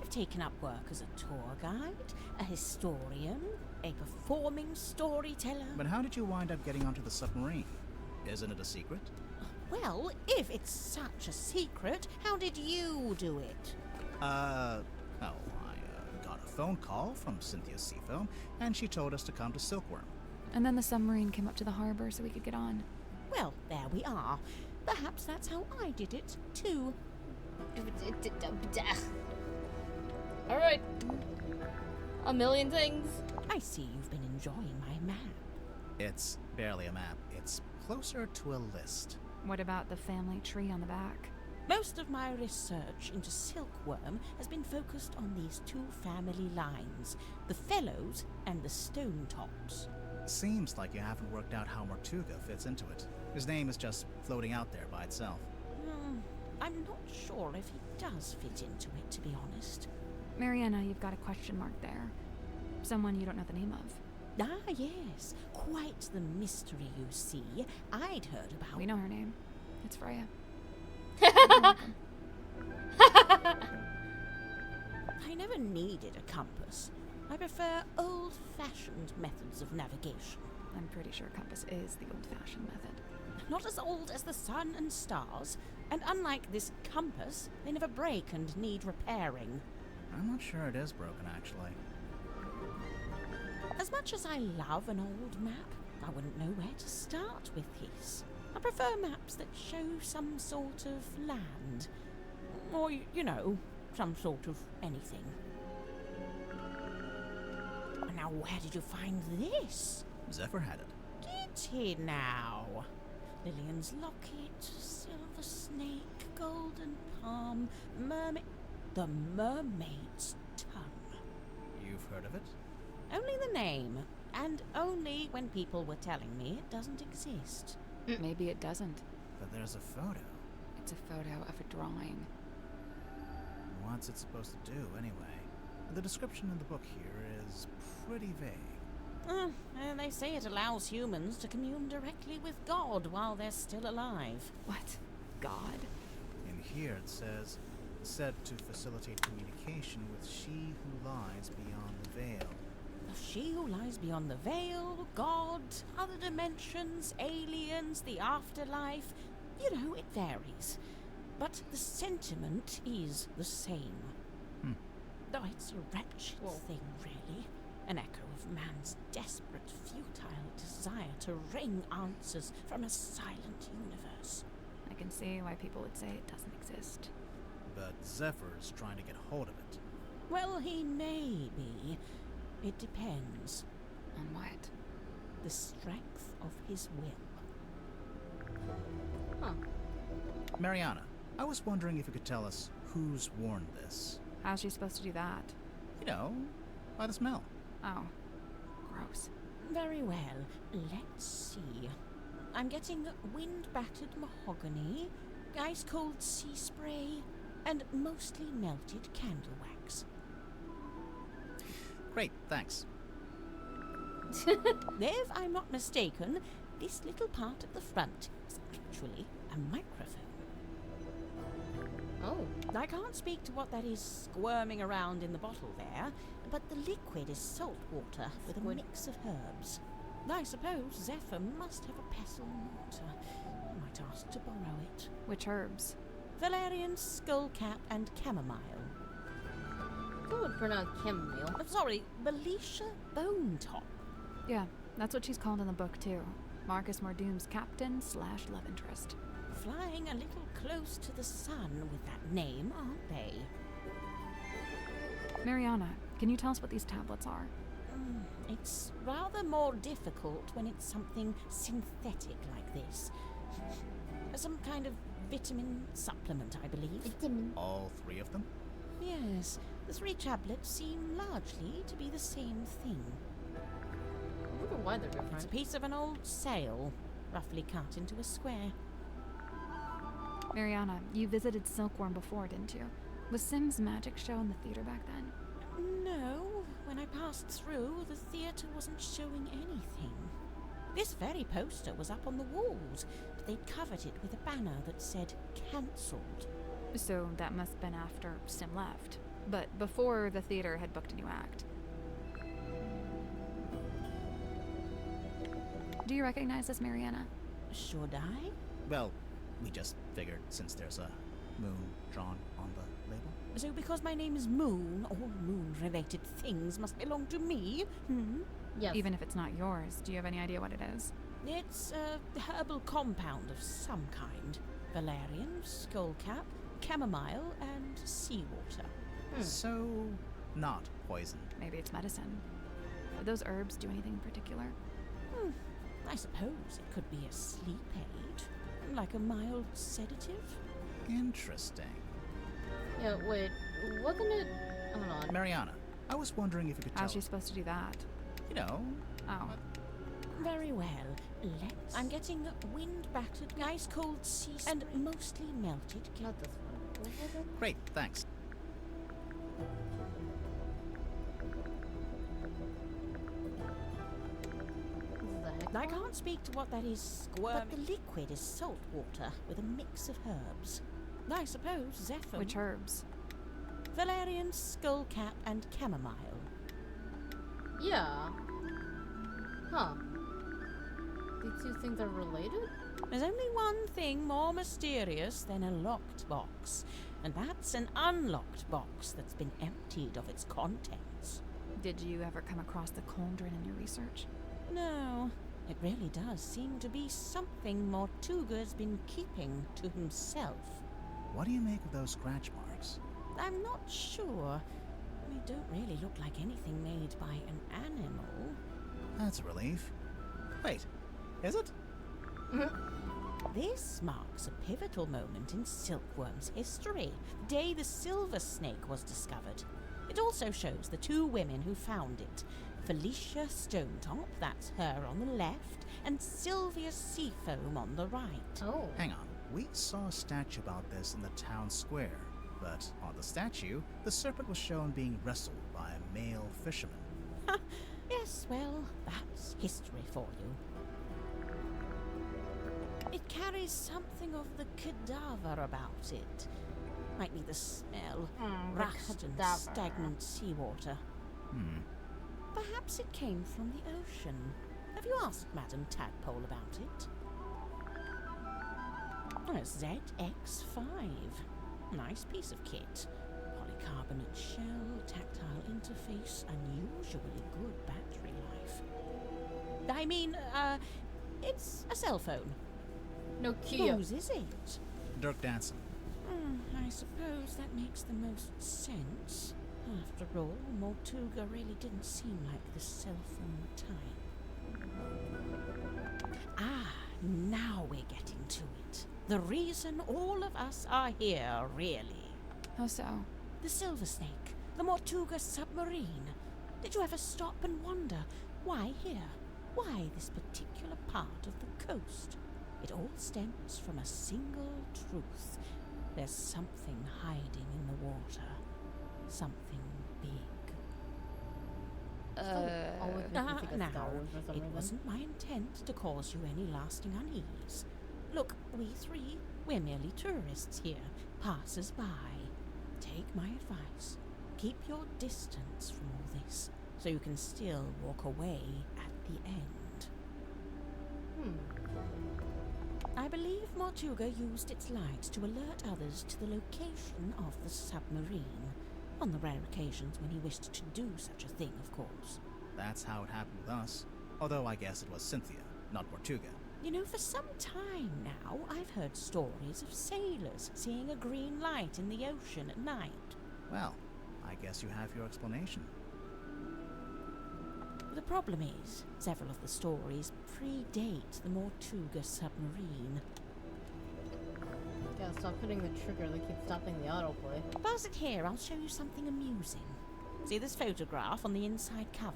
Speaker 8: I've taken up work as a tour guide, a historian, a performing storyteller.
Speaker 2: But how did you wind up getting onto the submarine? Isn't it a secret?
Speaker 8: Well, if it's such a secret, how did you do it?
Speaker 2: I got a phone call from Cynthia Seafoam, and she told us to come to Silkworm.
Speaker 3: And then the submarine came up to the harbor so we could get on.
Speaker 8: Well, there we are. Perhaps that's how I did it, too.
Speaker 1: Alright. A million things.
Speaker 8: I see you've been enjoying my map.
Speaker 2: It's barely a map. It's closer to a list.
Speaker 3: What about the family tree on the back?
Speaker 8: Most of my research into Silkworm has been focused on these two family lines, the Fellows and the Stone Tops.
Speaker 2: Seems like you haven't worked out how Mortuga fits into it. His name is just floating out there by itself.
Speaker 8: I'm not sure if he does fit into it, to be honest.
Speaker 3: Mariana, you've got a question mark there. Someone you don't know the name of.
Speaker 8: Ah, yes. Quite the mystery, you see. I'd heard about...
Speaker 3: We know her name. It's Freya.
Speaker 8: I never needed a compass. I prefer old-fashioned methods of navigation.
Speaker 3: I'm pretty sure compass is the old-fashioned method.
Speaker 8: Not as old as the sun and stars, and unlike this compass, they never break and need repairing.
Speaker 2: I'm not sure it is broken, actually.
Speaker 8: As much as I love an old map, I wouldn't know where to start with these. I prefer maps that show some sort of land. Or, you know, some sort of anything. Now, where did you find this?
Speaker 2: Zephyr had it.
Speaker 8: Get it now. Lillian's locket, silver snake, golden palm, mermaid... The mermaid's tongue.
Speaker 2: You've heard of it?
Speaker 8: Only the name, and only when people were telling me it doesn't exist.
Speaker 3: Maybe it doesn't.
Speaker 2: But there's a photo.
Speaker 3: It's a photo of a drawing.
Speaker 2: What's it supposed to do, anyway? The description in the book here is pretty vague.
Speaker 8: And they say it allows humans to commune directly with God while they're still alive.
Speaker 3: What? God?
Speaker 2: In here it says, said to facilitate communication with she who lies beyond the veil.
Speaker 8: She who lies beyond the veil, God, other dimensions, aliens, the afterlife. You know, it varies. But the sentiment is the same. Though it's a wretched thing, really. An echo of man's desperate, futile desire to wring answers from a silent universe.
Speaker 3: I can see why people would say it doesn't exist.
Speaker 2: But Zephyr's trying to get hold of it.
Speaker 8: Well, he may be. It depends.
Speaker 3: On what?
Speaker 8: The strength of his will.
Speaker 1: Huh.
Speaker 2: Mariana, I was wondering if you could tell us who's worn this.
Speaker 3: How's she supposed to do that?
Speaker 2: You know, by the smell.
Speaker 3: Oh. Gross.
Speaker 8: Very well. Let's see. I'm getting wind-battered mahogany, ice-cold sea spray, and mostly melted candle wax.
Speaker 2: Great, thanks.
Speaker 8: If I'm not mistaken, this little part at the front is actually a microphone.
Speaker 1: Oh.
Speaker 8: I can't speak to what that is squirming around in the bottle there, but the liquid is salt water with a mix of herbs. I suppose Zephyr must have a pestle mortar. I might ask to borrow it.
Speaker 3: Which herbs?
Speaker 8: Valerian skullcap and chamomile.
Speaker 1: Who would pronounce chamomile?
Speaker 8: Sorry, Belisha Bonetop.
Speaker 3: Yeah, that's what she's called in the book, too. Marcus Mordoom's captain/love interest.
Speaker 8: Flying a little close to the sun with that name, aren't they?
Speaker 3: Mariana, can you tell us what these tablets are?
Speaker 8: It's rather more difficult when it's something synthetic like this. Some kind of vitamin supplement, I believe.
Speaker 2: All 3 of them?
Speaker 8: Yes, the 3 tablets seem largely to be the same thing.
Speaker 1: I wonder why they're
Speaker 8: It's a
Speaker 1: different.
Speaker 8: piece of an old sail, roughly cut into a square.
Speaker 3: Mariana, you visited Silkworm before, didn't you? Was Sim's magic show in the theater back then?
Speaker 8: No, when I passed through, the theatre wasn't showing anything. This very poster was up on the walls, but they'd covered it with a banner that said cancelled.
Speaker 3: So that must have been after Sim left. But before the theater had booked a new act. Do you recognize this, Mariana?
Speaker 8: Should I?
Speaker 2: Well, we just figured since there's a moon drawn on the label.
Speaker 8: So because my name is Moon, all moon-related things must belong to me?
Speaker 1: Yes.
Speaker 3: Even if it's not yours, do you have any idea what it is?
Speaker 8: It's a herbal compound of some kind. Valerian, skullcap, chamomile, and seawater.
Speaker 2: So, not poison.
Speaker 3: Maybe it's medicine. Would those herbs do anything in particular?
Speaker 8: I suppose it could be a sleep aid, like a mild sedative.
Speaker 2: Interesting.
Speaker 1: Yeah, wait, wasn't it... Hold on.
Speaker 2: Mariana, I was wondering if you could tell
Speaker 3: How's she
Speaker 2: us,
Speaker 3: supposed to do that?
Speaker 2: you know,
Speaker 3: Oh.
Speaker 8: Very well. I'm getting wind-battered, ice cold sea and mostly melted.
Speaker 1: Not this one. What was it?
Speaker 2: great, thanks.
Speaker 1: This is the heck
Speaker 8: I
Speaker 1: one?
Speaker 8: can't speak to what that is, but the liquid is salt water with a mix of herbs. I suppose Zephyr.
Speaker 3: Which herbs?
Speaker 8: Valerian, skullcap, and chamomile.
Speaker 1: Yeah. Huh. These 2 things are related?
Speaker 8: There's only one thing more mysterious than a locked box, and that's an unlocked box that's been emptied of its contents.
Speaker 3: Did you ever come across the cauldron in your research?
Speaker 8: No, it really does seem to be something Mortuga's been keeping to himself.
Speaker 2: What do you make of those scratch marks?
Speaker 8: I'm not sure. They don't really look like anything made by an animal.
Speaker 2: That's a relief. Wait, is it?
Speaker 8: This marks a pivotal moment in Silkworm's history, the day the silver snake was discovered. It also shows the 2 women who found it. Felicia Stonetop, that's her on the left, and Sylvia Seafoam on the right.
Speaker 1: Oh.
Speaker 2: Hang on. We saw a statue about this in the town square, but on the statue, the serpent was shown being wrestled by a male fisherman.
Speaker 8: Yes, well, that's history for you. It carries something of the cadaver about it. Might be the smell, rust and
Speaker 1: cadaver.
Speaker 8: stagnant seawater. Perhaps it came from the ocean. Have you asked Madame Tadpole about it? A ZX5. Nice piece of kit. Polycarbonate shell, tactile interface, unusually good battery life. I mean, it's a cell phone.
Speaker 1: Nokia.
Speaker 8: Whose is it?
Speaker 2: Dirk Danson.
Speaker 8: I suppose that makes the most sense. After all, Mortuga really didn't seem like the cell phone type. Ah, now we're getting to it. The reason all of us are here, really.
Speaker 3: How so?
Speaker 8: The Silver Snake, the Mortuga submarine. Did you ever stop and wonder, why here? Why this particular part of the coast? It all stems from a single truth. There's something hiding in the water. Something big.
Speaker 1: Always makes me think of
Speaker 8: Now,
Speaker 1: Star Wars for some
Speaker 8: it
Speaker 1: reason.
Speaker 8: wasn't my intent to cause you any lasting unease. Look, we 3, we're merely tourists here, passers-by. Take my advice. Keep your distance from all this, so you can still walk away at the end. I believe Mortuga used its light to alert others to the location of the submarine. On the rare occasions when he wished to do such a thing, of course.
Speaker 2: That's how it happened with us. Although I guess it was Cynthia, not Tortuga.
Speaker 8: You know, for some time now, I've heard stories of sailors seeing a green light in the ocean at night.
Speaker 2: Well, I guess you have your explanation.
Speaker 8: The problem is, several of the stories predate the Mortuga submarine.
Speaker 1: Gotta stop hitting the trigger that keeps stopping the autoplay.
Speaker 8: Pause it here, I'll show you something amusing. See this photograph on the inside cover?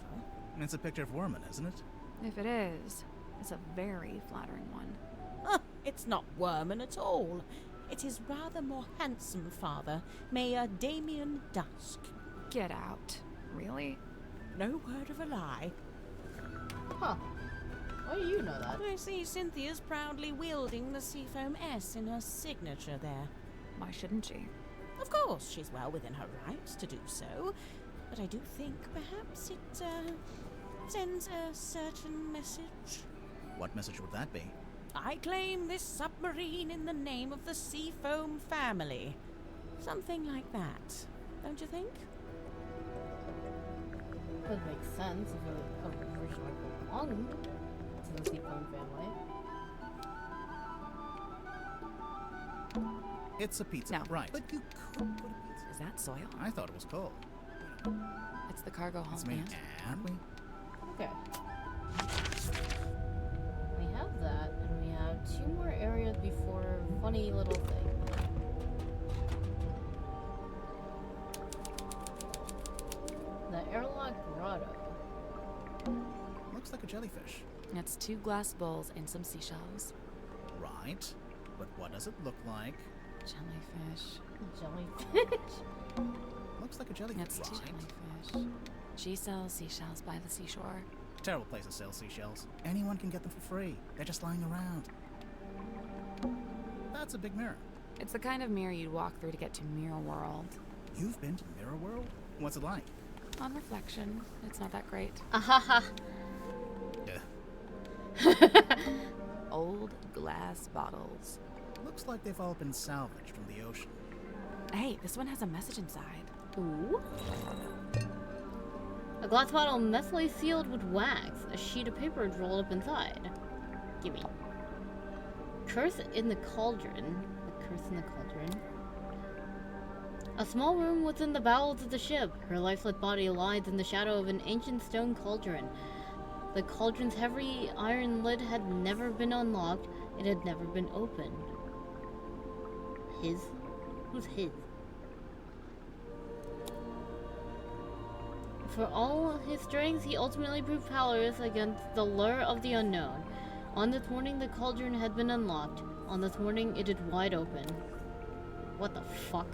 Speaker 2: It's a picture of Worman, isn't it?
Speaker 3: If it is, it's a very flattering one.
Speaker 8: It's not Worman at all. It is rather more handsome father, Mayor Damien Dusk.
Speaker 3: Get out. Really?
Speaker 8: No word of a lie.
Speaker 1: Huh. Why do you know that?
Speaker 8: I see Cynthia's proudly wielding the Seafoam S in her signature there.
Speaker 3: Why shouldn't she?
Speaker 8: Of course, she's well within her rights to do so, but I do think perhaps it sends a certain message.
Speaker 2: What message would that be?
Speaker 8: I claim this submarine in the name of the Seafoam family. Something like that, don't you think?
Speaker 1: Would make sense if it originally belonged to the Seafoam family.
Speaker 2: It's a pizza,
Speaker 3: No.
Speaker 2: right? But you could put a pizza.
Speaker 3: Is that soil?
Speaker 2: I thought it was coal.
Speaker 3: It's the cargo hull,
Speaker 2: It's me,
Speaker 3: man.
Speaker 2: aren't we?
Speaker 1: Okay. We have that, and we have 2 more areas before funny little thing. The airlock grotto.
Speaker 2: Looks like a jellyfish.
Speaker 3: It's 2 glass bowls and some seashells.
Speaker 2: Right. But what does it look like?
Speaker 3: Jellyfish.
Speaker 1: Jellyfish.
Speaker 2: Looks like a jellyfish,
Speaker 3: It's
Speaker 2: right?
Speaker 3: jellyfish. She sells seashells by the seashore.
Speaker 2: Terrible place to sell seashells. Anyone can get them for free. They're just lying around. That's a big mirror.
Speaker 3: It's the kind of mirror you'd walk through to get to Mirror World.
Speaker 2: You've been to Mirror World? What's it like?
Speaker 3: On reflection, it's not that great.
Speaker 1: Ahaha.
Speaker 3: Old glass bottles.
Speaker 2: Looks like they've all been salvaged from the ocean.
Speaker 3: Hey, this one has a message inside.
Speaker 1: Ooh. A glass bottle messily sealed with wax. A sheet of paper is rolled up inside. Gimme. Curse in the cauldron. The curse in the cauldron. A small room within the bowels of the ship. Her lifeless body lies in the shadow of an ancient stone cauldron. The cauldron's heavy iron lid had never been unlocked. It had never been opened. His? Who's his? For all his strength, he ultimately proved powerless against the lure of the unknown. On this morning, the cauldron had been unlocked. On this morning, it is wide open. What the fuck?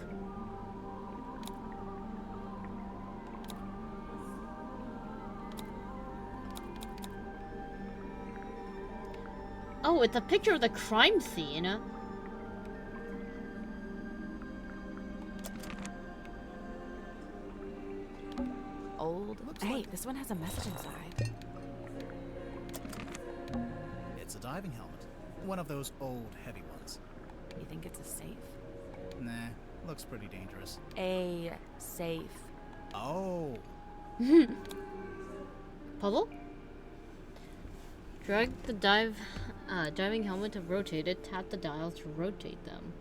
Speaker 1: Oh, it's a picture of the crime scene.
Speaker 3: Old.
Speaker 2: Looks
Speaker 3: Hey,
Speaker 2: like-
Speaker 3: this one has a message inside.
Speaker 2: It's a diving helmet. One of those old, heavy ones.
Speaker 3: You think it's a safe?
Speaker 2: Nah, looks pretty dangerous.
Speaker 3: A safe.
Speaker 2: Oh,
Speaker 1: Puzzle? Drag the diving helmet to rotate it. Tap the dials to rotate them.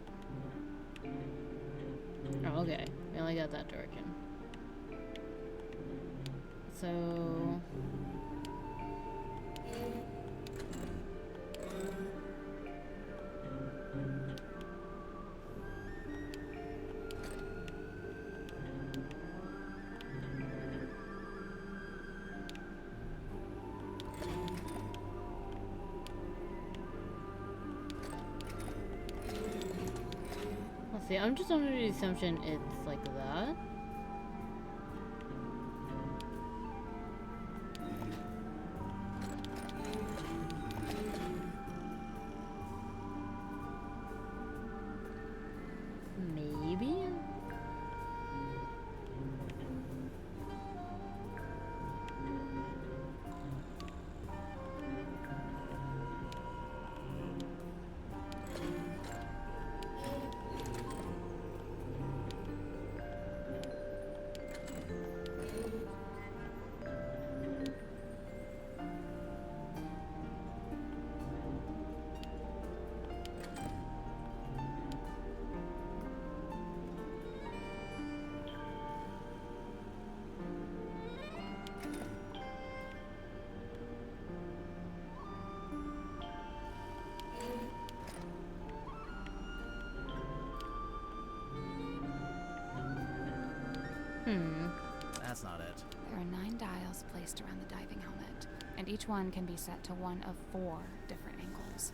Speaker 1: Oh, okay. We only got that direction. So... Let's see, I'm just under the assumption it's like that. Maybe?
Speaker 2: That's not it.
Speaker 3: There are 9 dials placed around the diving helmet, and each one can be set to one of 4 different angles.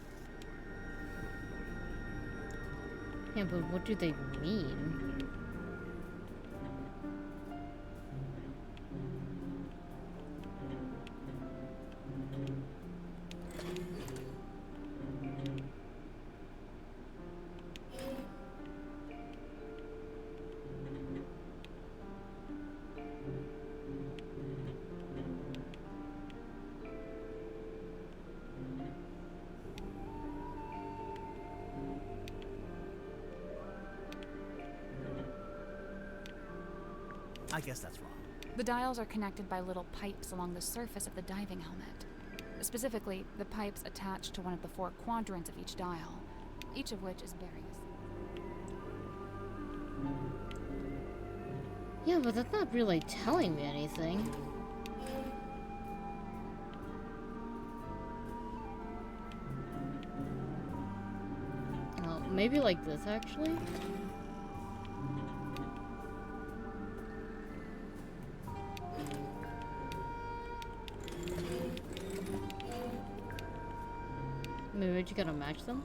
Speaker 1: Yeah, but what do they mean?
Speaker 2: I guess that's wrong.
Speaker 3: The dials are connected by little pipes along the surface of the diving helmet. Specifically, the pipes attach to one of the 4 quadrants of each dial, each of which is bearing a...
Speaker 1: Yeah, but that's not really telling me anything. Oh, maybe like this, actually? Maybe we just gotta match them?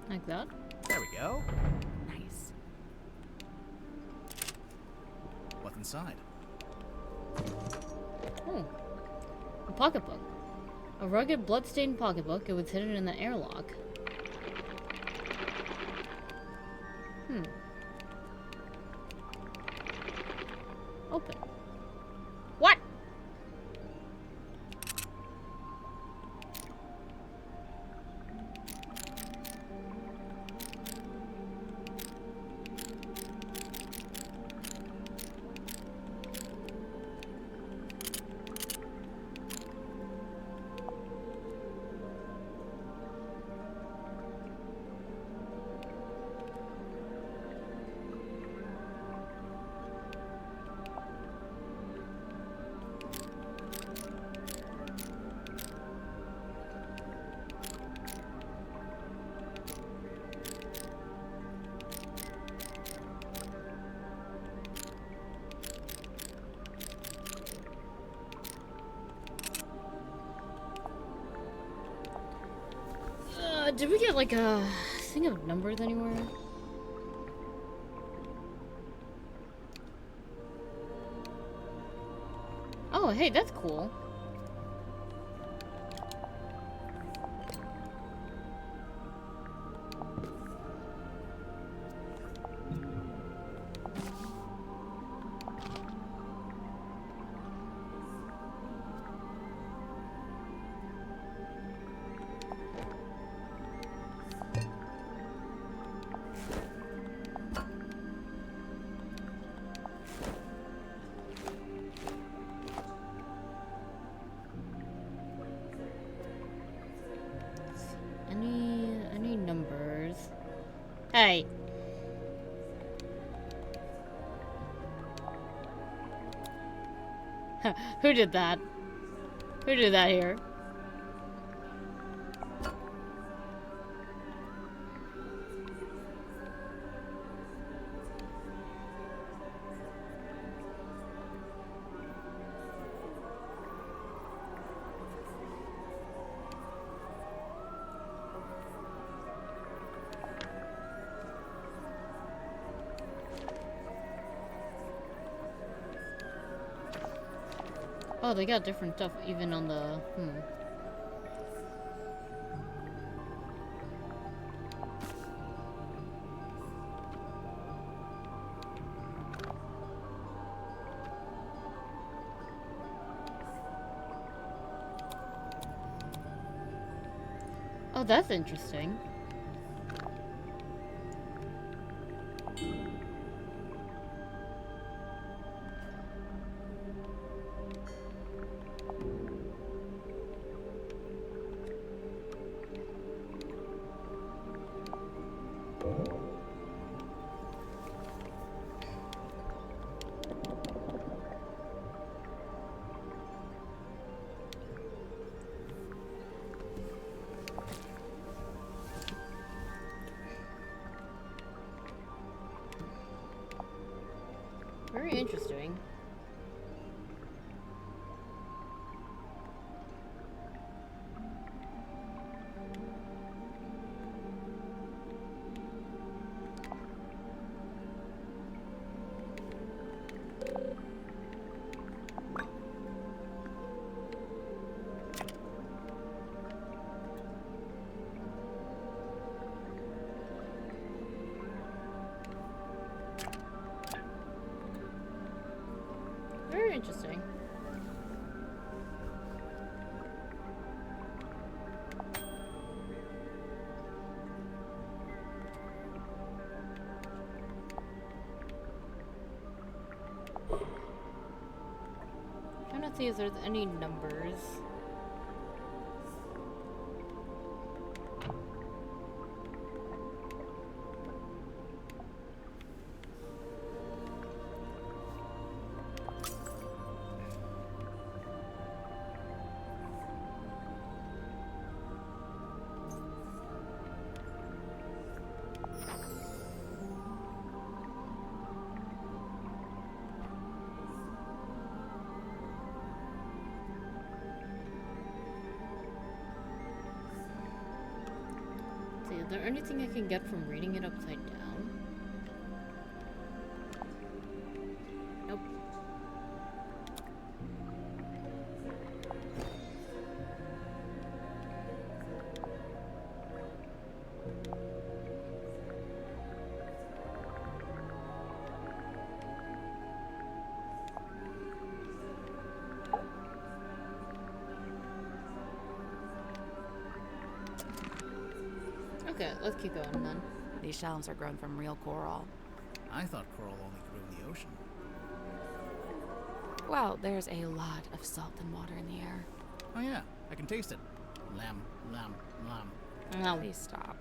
Speaker 1: Like that?
Speaker 2: There we go.
Speaker 3: Nice.
Speaker 2: What's inside?
Speaker 1: Oh. A pocketbook. A rugged, blood-stained pocketbook. It was hidden in the airlock. Open. What? Did we get like a thing of numbers anywhere? Oh, hey, that's cool. Any numbers? Hey. Who did that? Who did that here? Oh, they got different stuff even on the... Oh, that's interesting. Very interesting. Very interesting. Trying to see if there's any numbers. Is there anything I can get from reading it upside down? Nope. Okay, let's keep going then.
Speaker 3: These shelves are grown from real coral.
Speaker 2: I thought coral only grew in the ocean.
Speaker 3: Well, there's a lot of salt and water in the air.
Speaker 2: Oh yeah, I can taste it. Lamb, lamb, lamb.
Speaker 1: No.
Speaker 3: Please stop.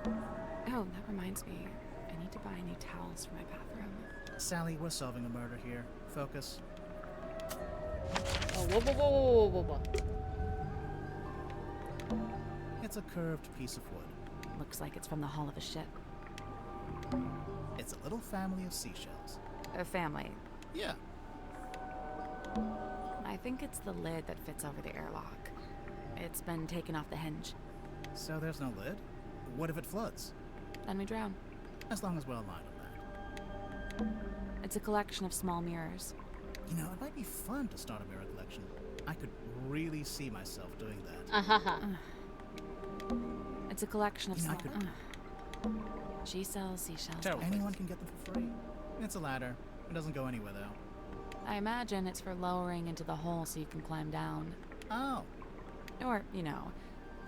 Speaker 3: Oh, that reminds me. I need to buy new towels for my bathroom.
Speaker 2: Sally, we're solving a murder here. Focus.
Speaker 1: Oh, whoa, whoa, whoa, whoa, whoa, whoa.
Speaker 2: It's a curved piece of wood.
Speaker 3: Looks like it's from the hull of a ship.
Speaker 2: It's a little family of seashells.
Speaker 3: A family.
Speaker 2: Yeah.
Speaker 3: I think it's the lid that fits over the airlock. It's been taken off the hinge.
Speaker 2: So there's no lid? What if it floods?
Speaker 3: Then we drown.
Speaker 2: As long as we're aligned on that.
Speaker 3: It's a collection of small mirrors.
Speaker 2: You know, it might be fun to start a mirror collection. I could really see myself doing that.
Speaker 1: Ahaha.
Speaker 3: It's a collection of
Speaker 2: You know,
Speaker 3: small... She sells seashells.
Speaker 2: Terrible. Anyone can get them for free. It's a ladder. It doesn't go anywhere, though.
Speaker 3: I imagine it's for lowering into the hole so you can climb down.
Speaker 2: Oh.
Speaker 3: Or, you know,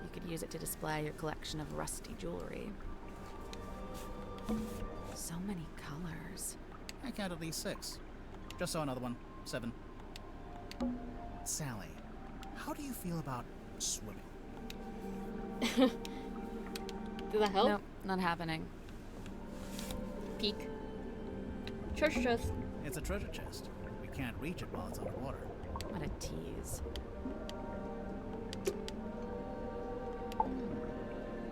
Speaker 3: you could use it to display your collection of rusty jewelry. So many colors.
Speaker 2: I count at least 6. Just saw another one. 7. Sally, how do you feel about swimming?
Speaker 1: Does that help?
Speaker 3: Nope, not happening.
Speaker 1: Peek. Treasure chest.
Speaker 2: It's a treasure chest. We can't reach it while it's underwater.
Speaker 3: What a tease.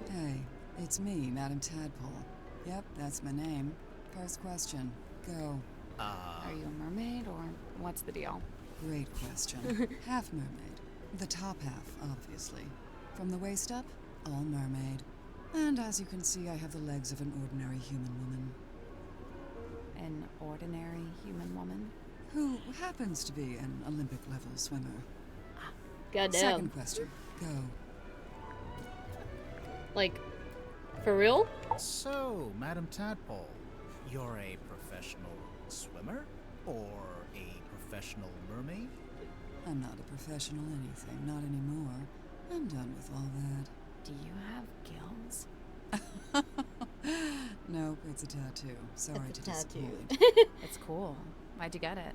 Speaker 10: Hey, it's me, Madam Tadpole. Yep, that's my name. First question. Go.
Speaker 3: Are you a mermaid, or what's the deal?
Speaker 10: Great question. Half mermaid. The top half, obviously. From the waist up, all mermaid. And as you can see, I have the legs of an ordinary human woman.
Speaker 3: An ordinary human woman?
Speaker 10: who happens to be an Olympic-level swimmer.
Speaker 1: Goddamn.
Speaker 10: Second question. Go.
Speaker 1: Like, for real?
Speaker 2: So, Madam Tadpole, you're a professional swimmer? Or a professional mermaid?
Speaker 10: I'm not a professional anything, not anymore. I'm done with all that.
Speaker 3: Do you have gills?
Speaker 10: Nope, it's a tattoo. Sorry
Speaker 1: It's
Speaker 10: to
Speaker 1: a tattoo.
Speaker 10: disappoint.
Speaker 3: It's cool. Why'd you get it?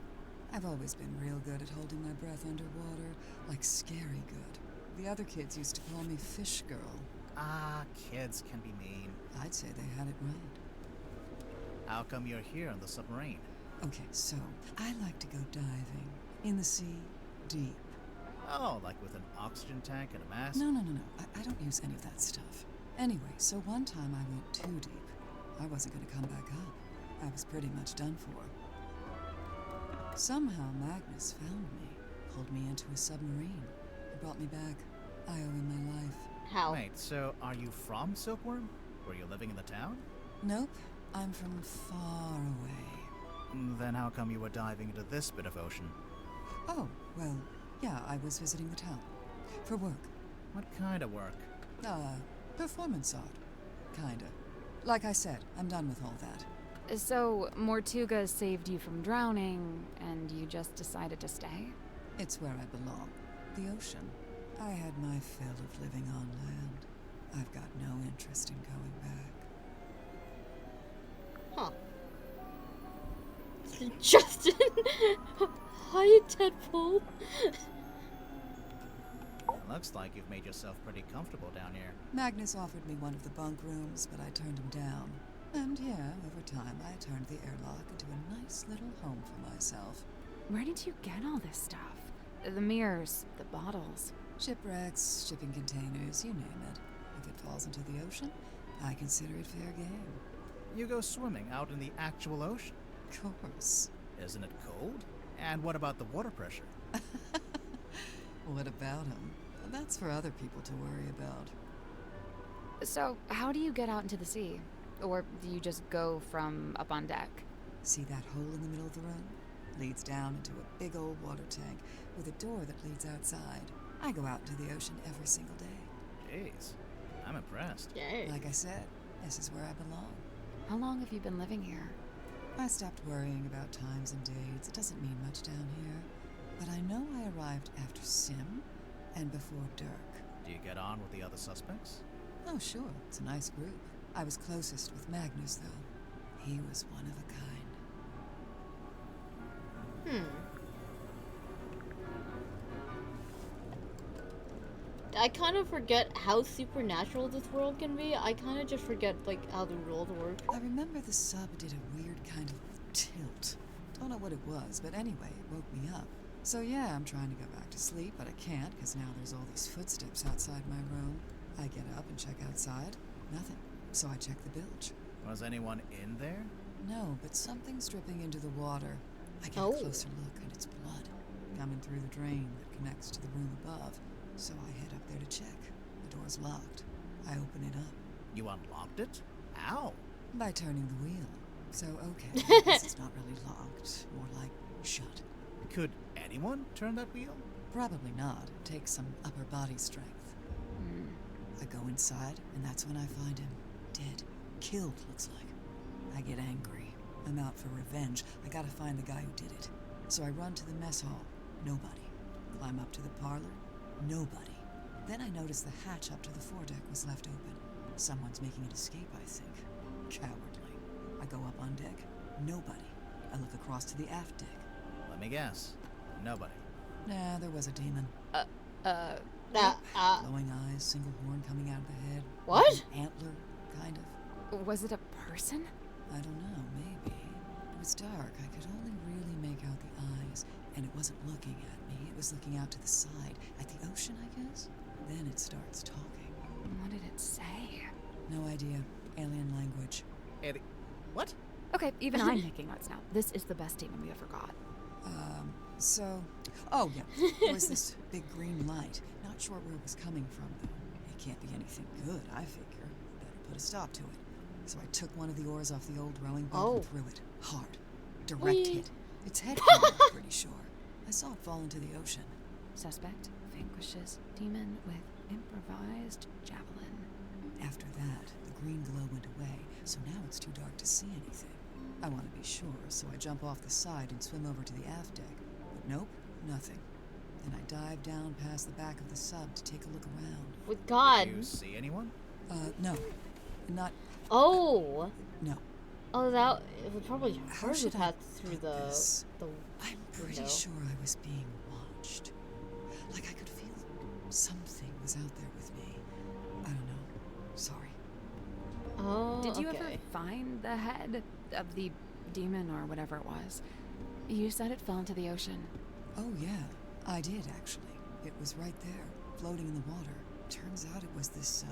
Speaker 10: I've always been real good at holding my breath underwater, like scary good. The other kids used to call me Fish Girl.
Speaker 2: Ah, kids can be mean.
Speaker 10: I'd say they had it right.
Speaker 2: How come you're here on the submarine?
Speaker 10: Okay, so I like to go diving. In the sea, deep.
Speaker 2: Oh, like with an oxygen tank and a mask?
Speaker 10: No. I don't use any of that stuff. Anyway, so one time I went too deep. I wasn't going to come back up. I was pretty much done for. Somehow Magnus found me, pulled me into a submarine. He brought me back. I owe him my life.
Speaker 1: How?
Speaker 2: Wait, so are you from Silkworm? Were you living in the town?
Speaker 10: Nope, I'm from far away.
Speaker 2: Then how come you were diving into this bit of ocean?
Speaker 10: Oh, well, yeah, I was visiting the town. For work.
Speaker 2: What kind of work?
Speaker 10: Performance art. Kinda. Like I said, I'm done with all that.
Speaker 3: So, Mortuga saved you from drowning, and you just decided to stay?
Speaker 10: It's where I belong. The ocean. I had my fill of living on land. I've got no interest in going back.
Speaker 1: Huh. Justin! Hi, Tadpole.
Speaker 2: Looks like you've made yourself pretty comfortable down here.
Speaker 10: Magnus offered me one of the bunk rooms, but I turned him down. And yeah, over time I turned the airlock into a nice little home for myself.
Speaker 3: Where did you get all this stuff? The mirrors, the bottles.
Speaker 10: Shipwrecks, shipping containers, you name it. If it falls into the ocean, I consider it fair game.
Speaker 2: You go swimming out in the actual ocean?
Speaker 10: Of course.
Speaker 2: Isn't it cold? And what about the water pressure?
Speaker 10: What about him? That's for other people to worry about.
Speaker 3: So, how do you get out into the sea? Or do you just go from up on deck?
Speaker 10: See that hole in the middle of the room? Leads down into a big old water tank with a door that leads outside. I go out into the ocean every single day.
Speaker 2: Jeez, I'm impressed.
Speaker 1: Dang.
Speaker 10: Like I said, this is where I belong.
Speaker 3: How long have you been living here?
Speaker 10: I stopped worrying about times and dates. It doesn't mean much down here. But I know I arrived after Sim and before Dirk.
Speaker 2: Do you get on with the other suspects?
Speaker 10: Oh, sure. It's a nice group. I was closest with Magnus, though. He was one of a kind.
Speaker 1: I kind of forget how supernatural this world can be. I kind of just forget, like, how the rules work.
Speaker 10: I remember the sub did a weird kind of tilt. Don't know what it was, but anyway, it woke me up. So yeah, I'm trying to go back to sleep, but I can't because now there's all these footsteps outside my room. I get up and check outside. Nothing. So I check the bilge.
Speaker 2: Was anyone in there?
Speaker 10: No, but something's dripping into the water. I get a closer look, and it's blood coming through the drain that connects to the room above. So I head up there to check. The door's locked. I open it up.
Speaker 2: You unlocked it? How?
Speaker 10: By turning the wheel. So, okay, I guess it's not really locked. More like shut.
Speaker 2: Could anyone turn that wheel?
Speaker 10: Probably not. It takes some upper body strength. I go inside, and that's when I find him. Dead. Killed, looks like. I get angry. I'm out for revenge. I gotta find the guy who did it. So I run to the mess hall. Nobody. Climb up to the parlor. Nobody. Then I notice the hatch up to the foredeck was left open. Someone's making an escape, I think. Cowardly. I go up on deck. Nobody. I look across to the aft deck.
Speaker 2: Let me guess. Nobody.
Speaker 10: Nah, there was a demon. Glowing eyes, single horn coming out of the head.
Speaker 1: What?
Speaker 10: Like an antler, kind of.
Speaker 3: Was it a person?
Speaker 10: I don't know, maybe. It was dark. I could only really make out the eyes, and it wasn't looking at me. It was looking out to the side, at the ocean, I guess. Then it starts talking.
Speaker 3: What did it say?
Speaker 10: No idea. Alien language.
Speaker 2: What?
Speaker 3: Okay, even I'm making notes now. This is the best demon we ever got.
Speaker 10: Oh yeah, there was this big green light. Not sure where it was coming from, though. It can't be anything good, I figure. Better put a stop to it. So I took one of the oars off the old rowing boat and threw it. Hard. Direct hit. Its head came off, I'm pretty sure. I saw it fall into the ocean.
Speaker 3: Suspect vanquishes demon with improvised javelin.
Speaker 10: After that, the green glow went away, so now it's too dark to see anything. I want to be sure, so I jump off the side and swim over to the aft deck. But nope, nothing. Then I dive down past the back of the sub to take a look around.
Speaker 1: With God.
Speaker 2: Did you see anyone?
Speaker 10: No. Not...
Speaker 1: Oh.
Speaker 10: No.
Speaker 1: Oh, that it would probably
Speaker 10: How
Speaker 1: hurt to
Speaker 10: should I
Speaker 1: pass through
Speaker 10: put
Speaker 1: the
Speaker 10: this?
Speaker 1: the
Speaker 10: I'm pretty
Speaker 1: window.
Speaker 10: sure I was being watched. Like I could feel something was out there with me. I don't know. Sorry.
Speaker 1: Oh.
Speaker 3: Did you
Speaker 1: okay.
Speaker 3: ever find the head of the demon or whatever it was? You said it fell into the ocean.
Speaker 10: Oh yeah, I did actually. It was right there, floating in the water. Turns out it was this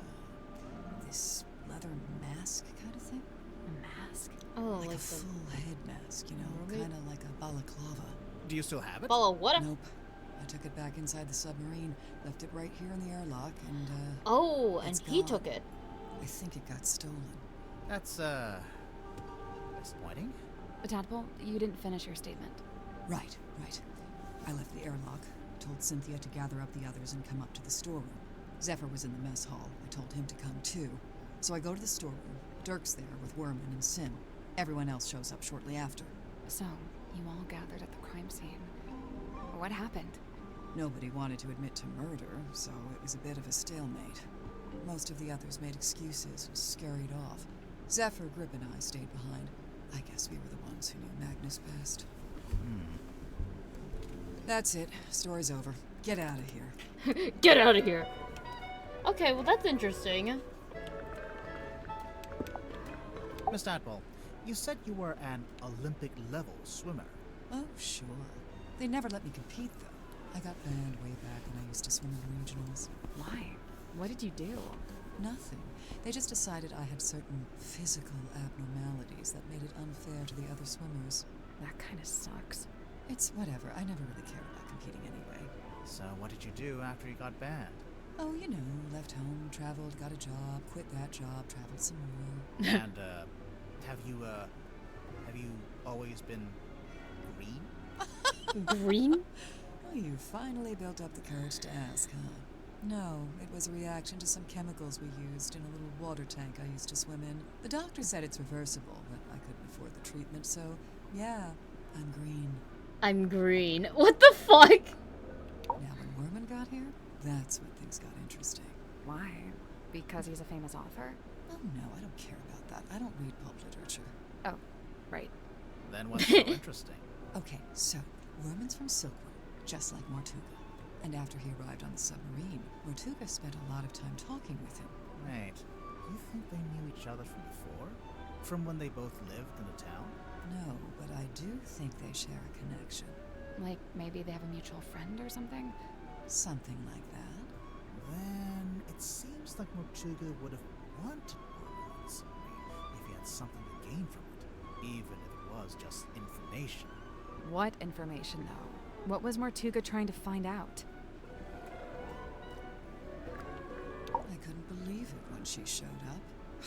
Speaker 10: leather mask kind of thing.
Speaker 3: A mask?
Speaker 1: Oh,
Speaker 10: Like a
Speaker 1: the
Speaker 10: full head mask, you know,
Speaker 1: mermaid?
Speaker 10: kind of like a balaclava.
Speaker 2: Do you still have it?
Speaker 1: follow what?
Speaker 10: Nope. I took it back inside the submarine, left it right here in the airlock, and
Speaker 1: Oh, and
Speaker 10: it's
Speaker 1: he
Speaker 10: gone.
Speaker 1: took it.
Speaker 10: I think it got stolen.
Speaker 2: That's, disappointing.
Speaker 3: Tadpole, you didn't finish your statement.
Speaker 10: Right. I left the airlock, told Cynthia to gather up the others and come up to the storeroom. Zephyr was in the mess hall. I told him to come too. So I go to the storeroom. Dirk's there with Werman and Sim. Everyone else shows up shortly after.
Speaker 3: So, you all gathered at the crime scene. What happened?
Speaker 10: Nobody wanted to admit to murder, so it was a bit of a stalemate. Most of the others made excuses and scurried off. Zephyr, Grip, and I stayed behind. I guess we were the ones who knew Magnus best. That's it. Story's over. Get out of here.
Speaker 1: Get out of here. Okay, well that's interesting.
Speaker 2: Miss Tadpole, you said you were an Olympic-level swimmer.
Speaker 10: Oh, sure. They never let me compete, though. I got banned way back when I used to swim in the regionals.
Speaker 3: Why? What did you do?
Speaker 10: Nothing. They just decided I had certain physical abnormalities that made it unfair to the other swimmers.
Speaker 3: That kind of sucks.
Speaker 10: It's whatever. I never really cared about competing anyway.
Speaker 2: So what did you do after you got banned?
Speaker 10: Oh, you know, left home, traveled, got a job, quit that job, traveled some more.
Speaker 2: And, have you always been green?
Speaker 1: Green?
Speaker 10: Oh, you finally built up the courage to ask, huh? No, it was a reaction to some chemicals we used in a little water tank I used to swim in. The doctor said it's reversible, but I couldn't afford the treatment, so yeah, I'm green.
Speaker 1: I'm green. What the fuck?
Speaker 10: Now, when Werman got here, that's when things got interesting.
Speaker 3: Why? Because he's a famous author?
Speaker 10: Oh no, I don't care about that. I don't read pulp literature.
Speaker 3: Oh, right.
Speaker 2: Then what's so interesting?
Speaker 10: Okay, so, Werman's from Silkworm, just like Mortuga. And after he arrived on the submarine, Mortuga spent a lot of time talking with him.
Speaker 2: Wait, you think they knew each other from before? From when they both lived in the town?
Speaker 10: No, but I do think they share a connection.
Speaker 3: Like, maybe they have a mutual friend or something?
Speaker 10: Something like that.
Speaker 2: Then it seems like Mortuga would have wanted Werman on the submarine if he had something to gain from it, even if it was just information.
Speaker 3: What information, though? What was Mortuga trying to find out?
Speaker 10: I couldn't believe it when she showed up.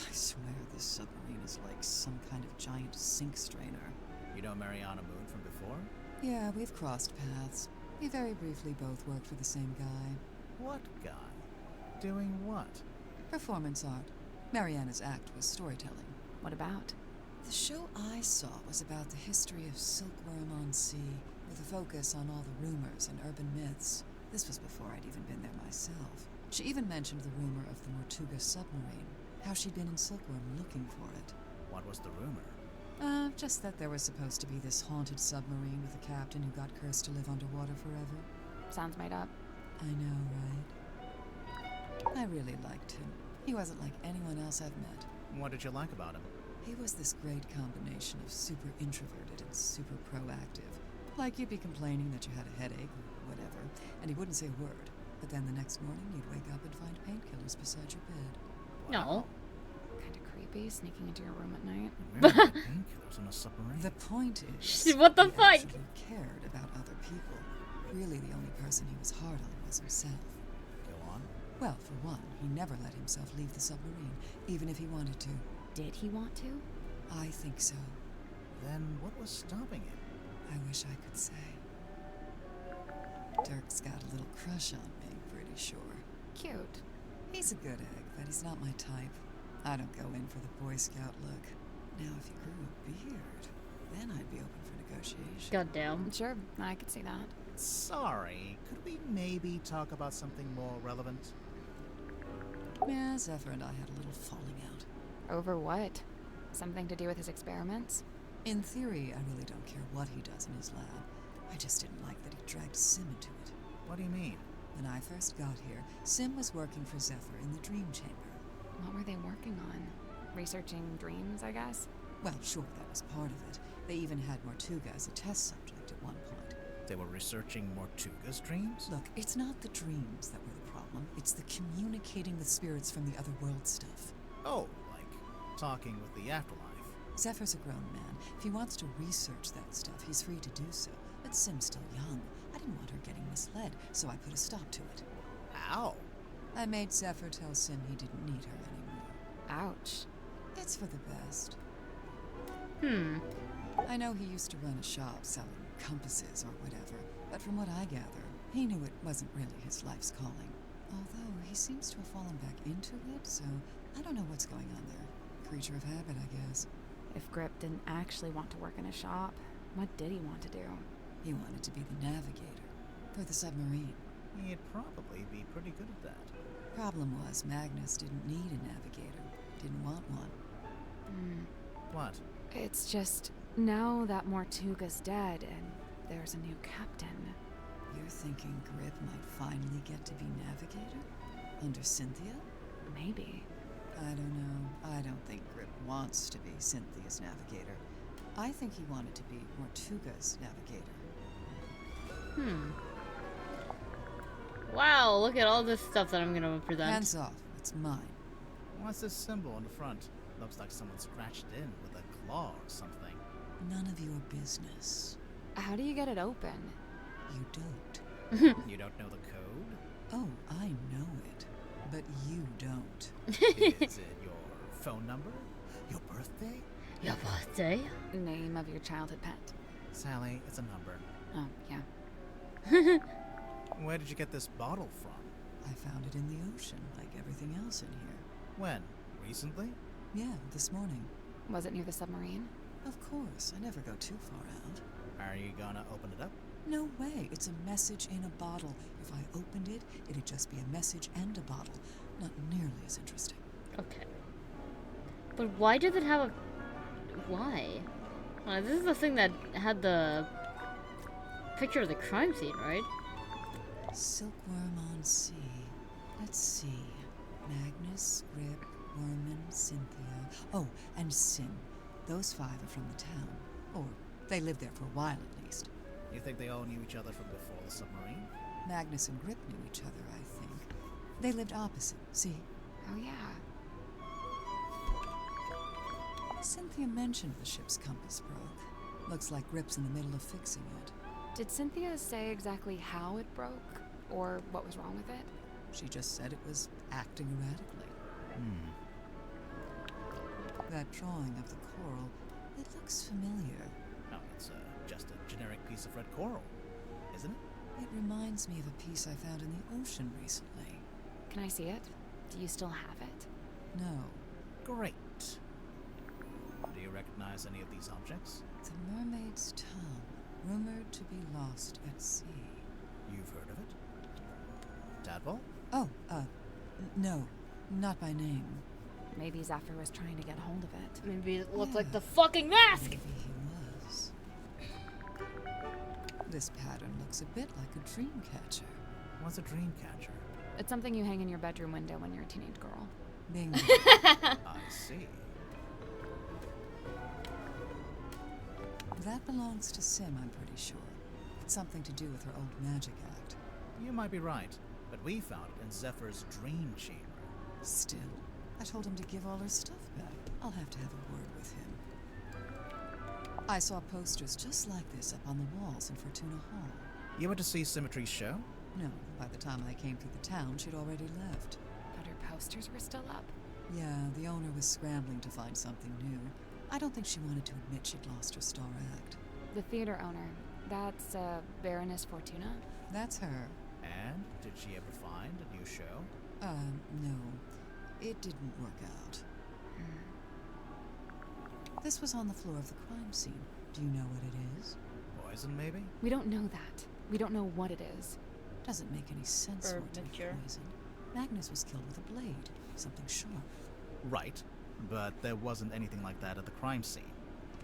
Speaker 10: I swear this submarine is like some kind of giant sink strainer.
Speaker 2: You know Mariana Moon from before?
Speaker 10: Yeah, we've crossed paths. We very briefly both worked for the same guy.
Speaker 2: What guy? Doing what?
Speaker 10: Performance art. Mariana's act was storytelling.
Speaker 3: What about?
Speaker 10: The show I saw was about the history of Silkworm on Sea, with a focus on all the rumors and urban myths. This was before I'd even been there myself. She even mentioned the rumor of the Mortuga submarine, how she'd been in Silkworm looking for it.
Speaker 2: What was the rumor?
Speaker 10: Just that there was supposed to be this haunted submarine with a captain who got cursed to live underwater forever.
Speaker 3: Sounds made up.
Speaker 10: I know, right? I really liked him. He wasn't like anyone else I've met.
Speaker 2: What did you like about him?
Speaker 10: He was this great combination of super introverted and super proactive. Like you'd be complaining that you had a headache or whatever, and he wouldn't say a word. But then the next morning you'd wake up and find painkillers beside your bed.
Speaker 1: No.
Speaker 3: Kind of creepy, sneaking into your room at night.
Speaker 2: Where are the painkillers on a submarine?
Speaker 10: The point is,
Speaker 1: What the
Speaker 10: he
Speaker 1: fuck?
Speaker 10: actually cared about other people. Really, the only person he was hard on was himself.
Speaker 2: Go on.
Speaker 10: Well, for one, he never let himself leave the submarine, even if he wanted to.
Speaker 3: Did he want to?
Speaker 10: I think so.
Speaker 2: Then what was stopping him?
Speaker 10: I wish I could say. Dirk's got a little crush on me, pretty sure.
Speaker 3: Cute.
Speaker 10: He's a good egg, but he's not my type. I don't go in for the Boy Scout look. Now, if he grew a beard, then I'd be open for negotiation.
Speaker 1: Goddamn.
Speaker 3: Sure, I could see that.
Speaker 2: Sorry, could we maybe talk about something more relevant?
Speaker 10: Yeah, Zephyr and I had a little falling out.
Speaker 3: Over what? Something to do with his experiments?
Speaker 10: In theory, I really don't care what he does in his lab. I just didn't like that he dragged Sim into it.
Speaker 2: What do you mean?
Speaker 10: When I first got here, Sim was working for Zephyr in the Dream Chamber.
Speaker 3: What were they working on? Researching dreams, I guess?
Speaker 10: Well, sure, that was part of it. They even had Mortuga as a test subject at one point.
Speaker 2: They were researching Mortuga's dreams?
Speaker 10: Look, it's not the dreams that were the problem. It's the communicating with spirits from the other world stuff.
Speaker 2: Oh, like talking with the afterlife.
Speaker 10: Zephyr's a grown man. If he wants to research that stuff, he's free to do so. But Sim's still young. I didn't want her getting misled, so I put a stop to it.
Speaker 2: How?
Speaker 10: I made Zephyr tell Sim he didn't need her anymore.
Speaker 3: Ouch.
Speaker 10: It's for the best.
Speaker 1: Hmm.
Speaker 10: I know he used to run a shop selling compasses or whatever, but from what I gather, he knew it wasn't really his life's calling. Although he seems to have fallen back into it, so I don't know what's going on there. Creature of habit, I guess.
Speaker 3: If Grip didn't actually want to work in a shop, what did he want to do?
Speaker 10: He wanted to be the navigator for the submarine.
Speaker 2: He'd probably be pretty good at that.
Speaker 10: Problem was, Magnus didn't need a navigator. Didn't want one.
Speaker 2: What?
Speaker 3: It's just, now that Mortuga's dead and there's a new captain.
Speaker 10: You're thinking Grip might finally get to be navigator? Under Cynthia?
Speaker 3: Maybe.
Speaker 10: I don't know. I don't think Grip wants to be Cynthia's navigator. I think he wanted to be Mortuga's navigator.
Speaker 1: Wow, look at all this stuff that I'm gonna present.
Speaker 10: Hands off. It's mine.
Speaker 2: What's this symbol on the front? Looks like someone scratched it in with a claw or something.
Speaker 10: None of your business.
Speaker 3: How do you get it open?
Speaker 10: You don't.
Speaker 2: You don't know the code?
Speaker 10: Oh, I know it. But you don't.
Speaker 2: Is it your phone number? Your birthday?
Speaker 1: Your birthday?
Speaker 3: Name of your childhood pet.
Speaker 2: Sally, it's a number.
Speaker 3: Oh, yeah.
Speaker 2: Where did you get this bottle from?
Speaker 10: I found it in the ocean, like everything else in here.
Speaker 2: When? Recently?
Speaker 10: Yeah, this morning.
Speaker 3: Was it near the submarine?
Speaker 10: Of course, I never go too far out.
Speaker 2: Are you gonna open it up?
Speaker 10: No way, it's a message in a bottle. If I opened it, it'd just be a message and a bottle. Not nearly as interesting.
Speaker 1: Okay. But why does it have a... Why? This is the thing that had the picture of the crime scene, right?
Speaker 10: Silkworm on sea. Let's see. Magnus, Grip, Worman, Cynthia. Oh, and Sim. Those 5 are from the town. Or they lived there for a while at least.
Speaker 2: You think they all knew each other from before the submarine?
Speaker 10: Magnus and Grip knew each other, I think. They lived opposite, see?
Speaker 3: Oh, yeah.
Speaker 10: Cynthia mentioned the ship's compass broke. Looks like Grip's in the middle of fixing it.
Speaker 3: Did Cynthia say exactly how it broke? Or what was wrong with it?
Speaker 10: She just said it was acting erratically. That drawing of the coral, it looks familiar.
Speaker 2: No, it's just a generic piece of red coral, isn't it?
Speaker 10: It reminds me of a piece I found in the ocean recently.
Speaker 3: Can I see it? Do you still have it?
Speaker 10: No,
Speaker 2: Great. Do you recognize any of these objects?
Speaker 10: the Mermaid's tongue, rumored to be lost at sea.
Speaker 2: You've heard of it? Tadpole?
Speaker 10: Oh, no, not by name.
Speaker 3: Maybe Zephyr was trying to get hold of it.
Speaker 1: Maybe it looked like the fucking mask!
Speaker 10: Maybe he was. This pattern looks a bit like a dream catcher.
Speaker 2: What's a dream catcher?
Speaker 3: It's something you hang in your bedroom window when you're a teenage girl.
Speaker 10: Bingo.
Speaker 2: I see.
Speaker 10: That belongs to Sim, I'm pretty sure. It's something to do with her old magic act.
Speaker 2: You might be right, but we found it in Zephyr's dream chamber.
Speaker 10: Still, I told him to give all her stuff back. I'll have to have a word with him. I saw posters just like this up on the walls in Fortuna Hall.
Speaker 2: You went to see Symmetry's show?
Speaker 10: No, by the time I came through the town, she'd already left.
Speaker 3: But her posters were still up.
Speaker 10: Yeah, the owner was scrambling to find something new. I don't think she wanted to admit she'd lost her star act.
Speaker 3: The theater owner. That's Baroness Fortuna?
Speaker 10: That's her.
Speaker 2: And did she ever find a new show?
Speaker 10: No. It didn't work out. This was on the floor of the crime scene. Do you know what it is?
Speaker 2: Poison, maybe?
Speaker 3: We don't know that. We don't know what it is.
Speaker 10: Doesn't make any sense
Speaker 1: Or
Speaker 10: for it to be
Speaker 1: mixture.
Speaker 10: poisoned. Magnus was killed with a blade. Something sharp.
Speaker 2: Right. But there wasn't anything like that at the crime scene.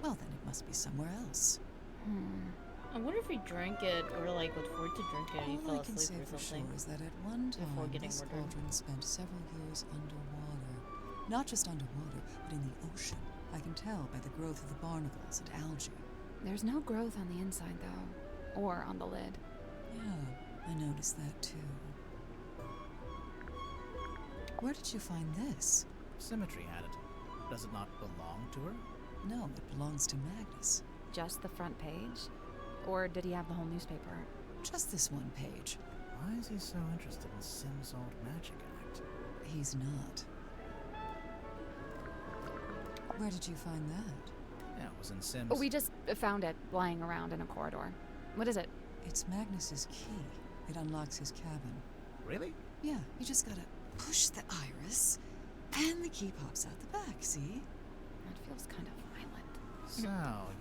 Speaker 10: Well, then it must be somewhere else.
Speaker 1: I wonder if he drank it or like was forced to drink it and he
Speaker 10: All
Speaker 1: fell
Speaker 10: I can say
Speaker 1: asleep or
Speaker 10: for
Speaker 1: something.
Speaker 10: sure is that at one
Speaker 1: before
Speaker 10: time
Speaker 1: getting
Speaker 10: this
Speaker 1: murdered.
Speaker 10: cauldron spent several years underwater. Not just underwater, but in the ocean. I can tell by the growth of the barnacles and algae.
Speaker 3: There's no growth on the inside, though. Or on the lid.
Speaker 10: Yeah, I noticed that too. Where did you find this?
Speaker 2: Symmetry had it. Does it not belong to her?
Speaker 10: No, it belongs to Magnus.
Speaker 3: Just the front page? Or did he have the whole newspaper?
Speaker 10: Just this one page.
Speaker 2: Why is he so interested in Sim's old magic act?
Speaker 10: He's not. Where did you find that?
Speaker 2: Yeah, it was in Sim's...
Speaker 3: Oh, we just found it lying around in a corridor. What is it?
Speaker 10: It's Magnus's key. It unlocks his cabin.
Speaker 2: Really?
Speaker 10: Yeah, you just gotta push the iris, and the key pops out the back, see?
Speaker 3: That feels kind of violent.
Speaker 2: So,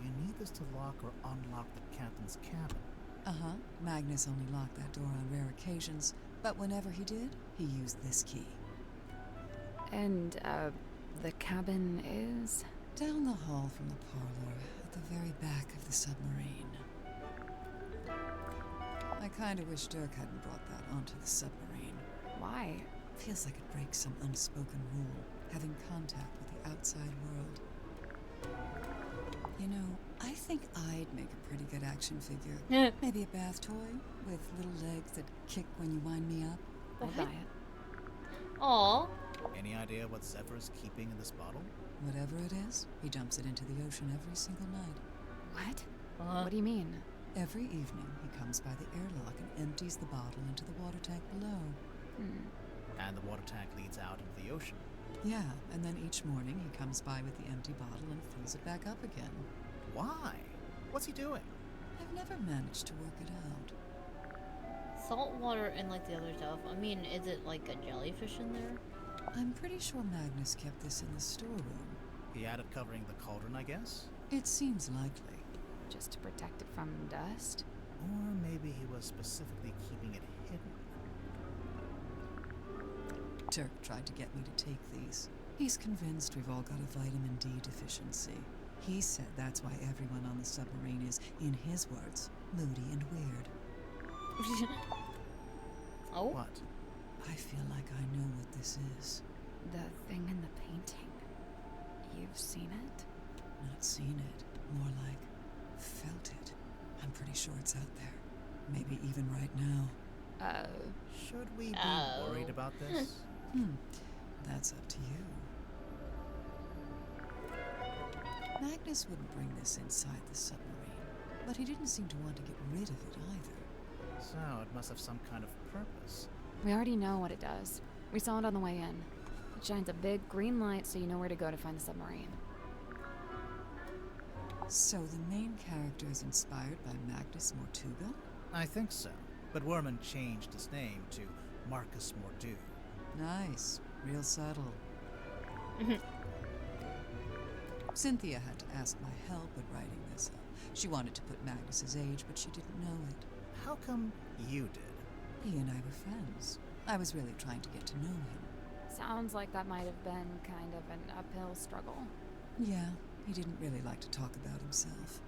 Speaker 2: you need this to lock or unlock the captain's cabin.
Speaker 10: Uh-huh. Magnus only locked that door on rare occasions, but whenever he did, he used this key.
Speaker 3: And, the cabin is?
Speaker 10: Down the hall from the parlor, at the very back of the submarine. I kinda wish Dirk hadn't brought that onto the submarine.
Speaker 3: Why?
Speaker 10: Feels like it breaks some unspoken rule, having contact with the outside world. You know, I think I'd make a pretty good action figure. Maybe a bath toy with little legs that kick when you wind me up.
Speaker 3: I'll buy it.
Speaker 1: Aw.
Speaker 2: Any idea what Zephyr's keeping in this bottle?
Speaker 10: Whatever it is, he dumps it into the ocean every single night.
Speaker 3: What? What do you mean?
Speaker 10: Every evening, he comes by the airlock and empties the bottle into the water tank below.
Speaker 2: And the water tank leads out into the ocean.
Speaker 10: Yeah, and then each morning he comes by with the empty bottle and fills it back up again.
Speaker 2: Why? What's he doing?
Speaker 10: I've never managed to work it out.
Speaker 1: Salt water and like the other stuff. I mean, is it like a jellyfish in there?
Speaker 10: I'm pretty sure Magnus kept this in the storeroom.
Speaker 2: He had it covering the cauldron, I guess?
Speaker 10: It seems likely.
Speaker 3: Just to protect it from dust?
Speaker 2: Or maybe he was specifically keeping it hidden.
Speaker 10: Dirk tried to get me to take these. He's convinced we've all got a vitamin D deficiency. He said that's why everyone on the submarine is, in his words, moody and weird.
Speaker 1: Oh?
Speaker 2: What?
Speaker 10: I feel like I know what this is.
Speaker 3: The thing in the painting. You've seen it?
Speaker 10: Not seen it, more like felt it. I'm pretty sure it's out there. Maybe even right now.
Speaker 2: Should we be
Speaker 1: Oh.
Speaker 2: worried about this?
Speaker 10: That's up to you. Magnus wouldn't bring this inside the submarine, but he didn't seem to want to get rid of it either.
Speaker 2: So, it must have some kind of purpose.
Speaker 3: We already know what it does. We saw it on the way in. It shines a big green light so you know where to go to find the submarine.
Speaker 10: So the main character is inspired by Magnus Mortuga?
Speaker 2: I think so. But Werman changed his name to Marcus Mordu.
Speaker 10: Nice. Real subtle. Cynthia had to ask my help with writing this up. She wanted to put Magnus's age, but she didn't know it.
Speaker 2: How come you did?
Speaker 10: He and I were friends. I was really trying to get to know him.
Speaker 3: Sounds like that might have been kind of an uphill struggle.
Speaker 10: Yeah, he didn't really like to talk about himself.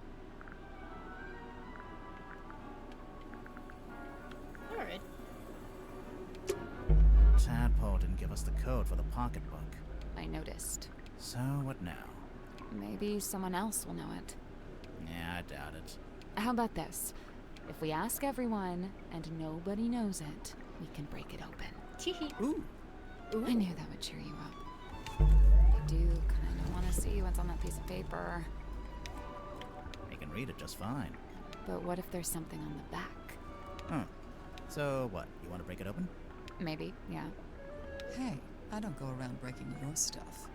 Speaker 1: Alright.
Speaker 2: Tadpole didn't give us the code for the pocketbook.
Speaker 3: I noticed.
Speaker 2: So, what now?
Speaker 3: Maybe someone else will know it.
Speaker 2: Yeah, I doubt it.
Speaker 3: How about this? If we ask everyone and nobody knows it, we can break it open.
Speaker 2: Ooh!
Speaker 3: I knew that would cheer you up. I do kind of want to see what's on that piece of paper.
Speaker 2: You can read it just fine.
Speaker 3: But what if there's something on the back?
Speaker 2: Huh. So, what? You want to break it open?
Speaker 3: Maybe, yeah.
Speaker 10: Hey, I don't go around breaking your stuff.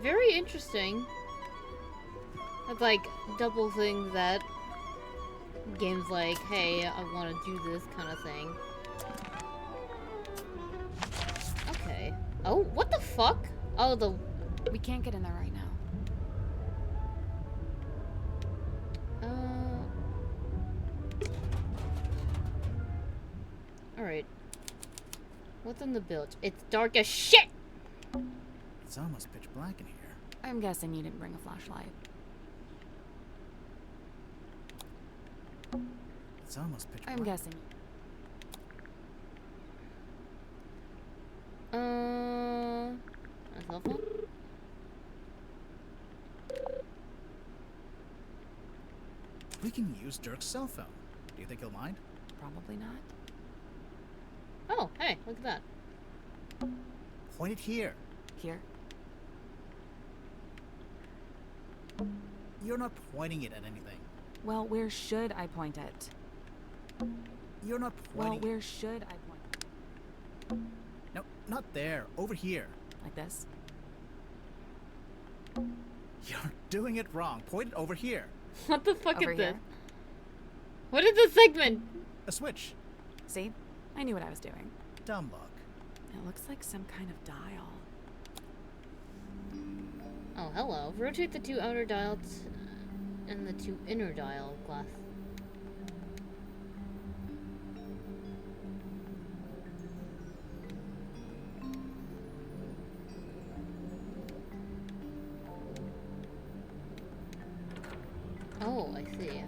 Speaker 1: Very interesting. It's like double things that games like, hey, I want to do this kind of thing. Okay. Oh, what the fuck? Oh, the...
Speaker 3: We can't get in there right now.
Speaker 1: Alright. What's in the bilge? It's dark as shit!
Speaker 2: It's almost pitch black in here.
Speaker 3: I'm guessing you didn't bring a flashlight.
Speaker 2: It's almost pitch black.
Speaker 3: I'm guessing.
Speaker 1: A cell phone?
Speaker 2: We can use Dirk's cell phone. Do you think he'll mind?
Speaker 3: Probably not.
Speaker 1: Oh, hey, look at that.
Speaker 2: Point it here.
Speaker 3: Here?
Speaker 2: You're not pointing it at anything.
Speaker 3: Well, where should I point it?
Speaker 2: You're not
Speaker 3: Well,
Speaker 2: pointing
Speaker 3: where should I point?
Speaker 2: No, not there. Over here.
Speaker 3: Like this?
Speaker 2: You're doing it wrong. Point it over here.
Speaker 1: What the fuck
Speaker 3: Over
Speaker 1: is
Speaker 3: here?
Speaker 1: this? What is this segment?
Speaker 2: A switch.
Speaker 3: See? I knew what I was doing.
Speaker 2: Dumb luck.
Speaker 3: It looks like some kind of dial.
Speaker 1: Oh, hello. Rotate the two outer dials and the two inner dial glass. Oh, I see.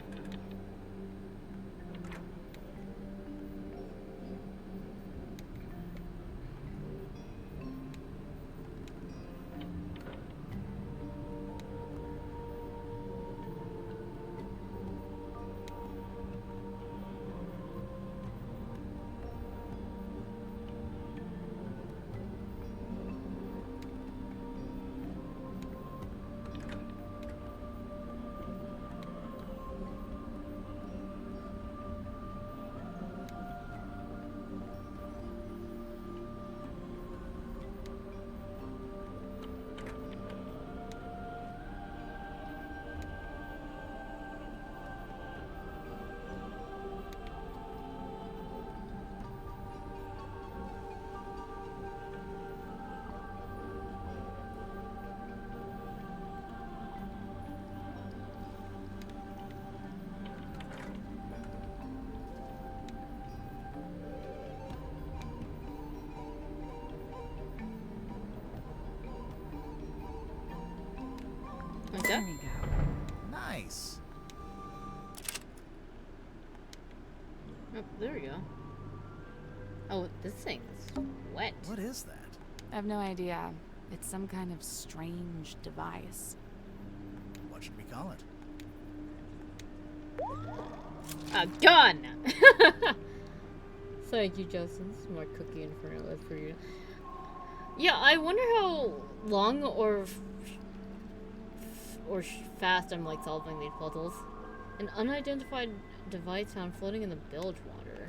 Speaker 1: Like
Speaker 3: There
Speaker 1: that?
Speaker 3: we go.
Speaker 2: Nice.
Speaker 1: Oh, there we go. Oh, this thing is wet.
Speaker 2: What is that?
Speaker 3: I have no idea. It's some kind of strange device.
Speaker 2: What should we call it?
Speaker 1: A gun! Thank you, Justin. Smart cookie inferno was for you. Yeah, I wonder how long or fast I'm like solving these puzzles. An unidentified device found floating in the bilge water.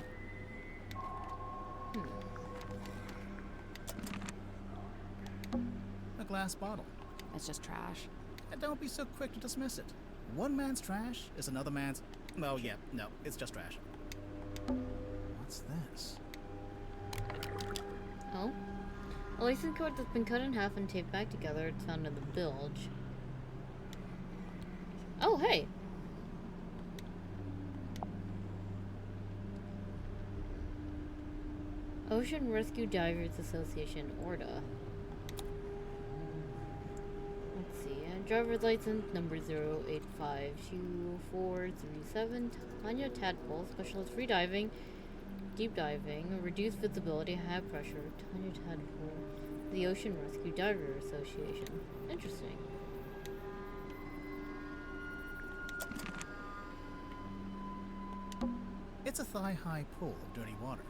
Speaker 2: A glass bottle.
Speaker 3: It's just trash.
Speaker 2: And don't be so quick to dismiss it. One man's trash is another man's... Oh, yeah, no, it's just trash. What's this?
Speaker 1: Oh? A license cord that's been cut in half and taped back together. It's found in the bilge. Oh, hey! Ocean Rescue Divers Association, ORDA. Let's see. Driver's license number 0852437. Tanya Tadpole, specialist free diving, deep diving, reduced visibility, high pressure. Tanya Tadpole, the Ocean Rescue Diver Association. Interesting.
Speaker 2: It's a thigh-high pool of dirty water.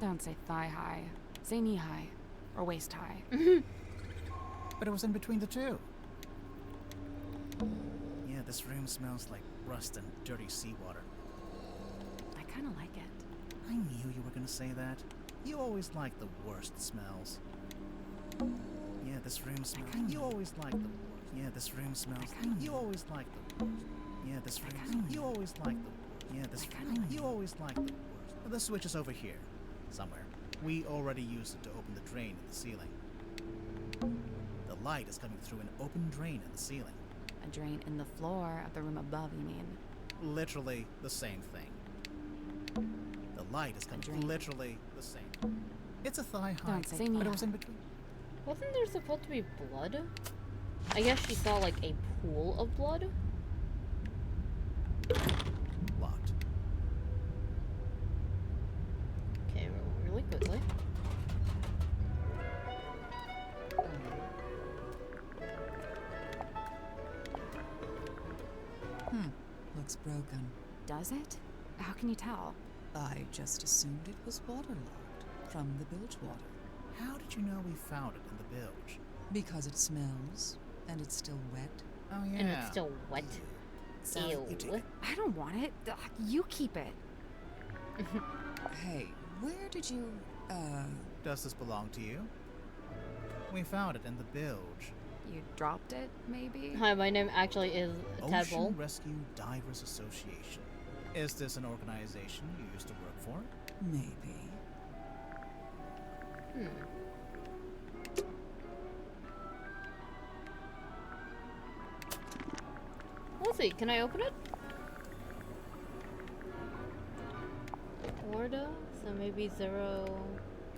Speaker 3: Don't say thigh high. Say knee high. Or waist high.
Speaker 2: But it was in between the two. Yeah, this room smells like rust and dirty seawater.
Speaker 3: I kind of like it.
Speaker 2: I knew you were gonna say that. You always like the worst smells. Yeah, this room smells. You always like the worst. Yeah, this room smells. You always like the worst. Yeah, this room. You always like the. Yeah, this room. You always like the worst. The switch is over here, somewhere. We already used it to open the drain in the ceiling. The light is coming through an open drain in the ceiling.
Speaker 3: A drain in the floor of the room above, you mean?
Speaker 2: Literally the same thing. The light is coming through literally the same. It's a thigh high,
Speaker 3: Don't say
Speaker 2: but it
Speaker 3: no.
Speaker 2: was in between.
Speaker 1: Wasn't there supposed to be blood? I guess she saw like a pool of blood.
Speaker 2: Locked.
Speaker 1: Okay, really quickly.
Speaker 10: Looks broken.
Speaker 3: Does it? How can you tell?
Speaker 10: I just assumed it was waterlogged from the bilge water.
Speaker 2: How did you know we found it in the bilge?
Speaker 10: Because it smells, and it's still wet.
Speaker 2: Oh yeah.
Speaker 1: And it's still wet.
Speaker 2: Sally, you take
Speaker 1: Ew.
Speaker 2: it.
Speaker 3: I don't want it. Ugh, you keep it.
Speaker 10: Hey, where did you,
Speaker 2: Does this belong to you? We found it in the bilge.
Speaker 3: You dropped it, maybe?
Speaker 1: Hi, my name actually is Tadpole.
Speaker 2: Ocean Rescue Divers Association. Is this an organization you used to work for?
Speaker 10: maybe?
Speaker 1: Let's see, can I open it? Order? So maybe 0...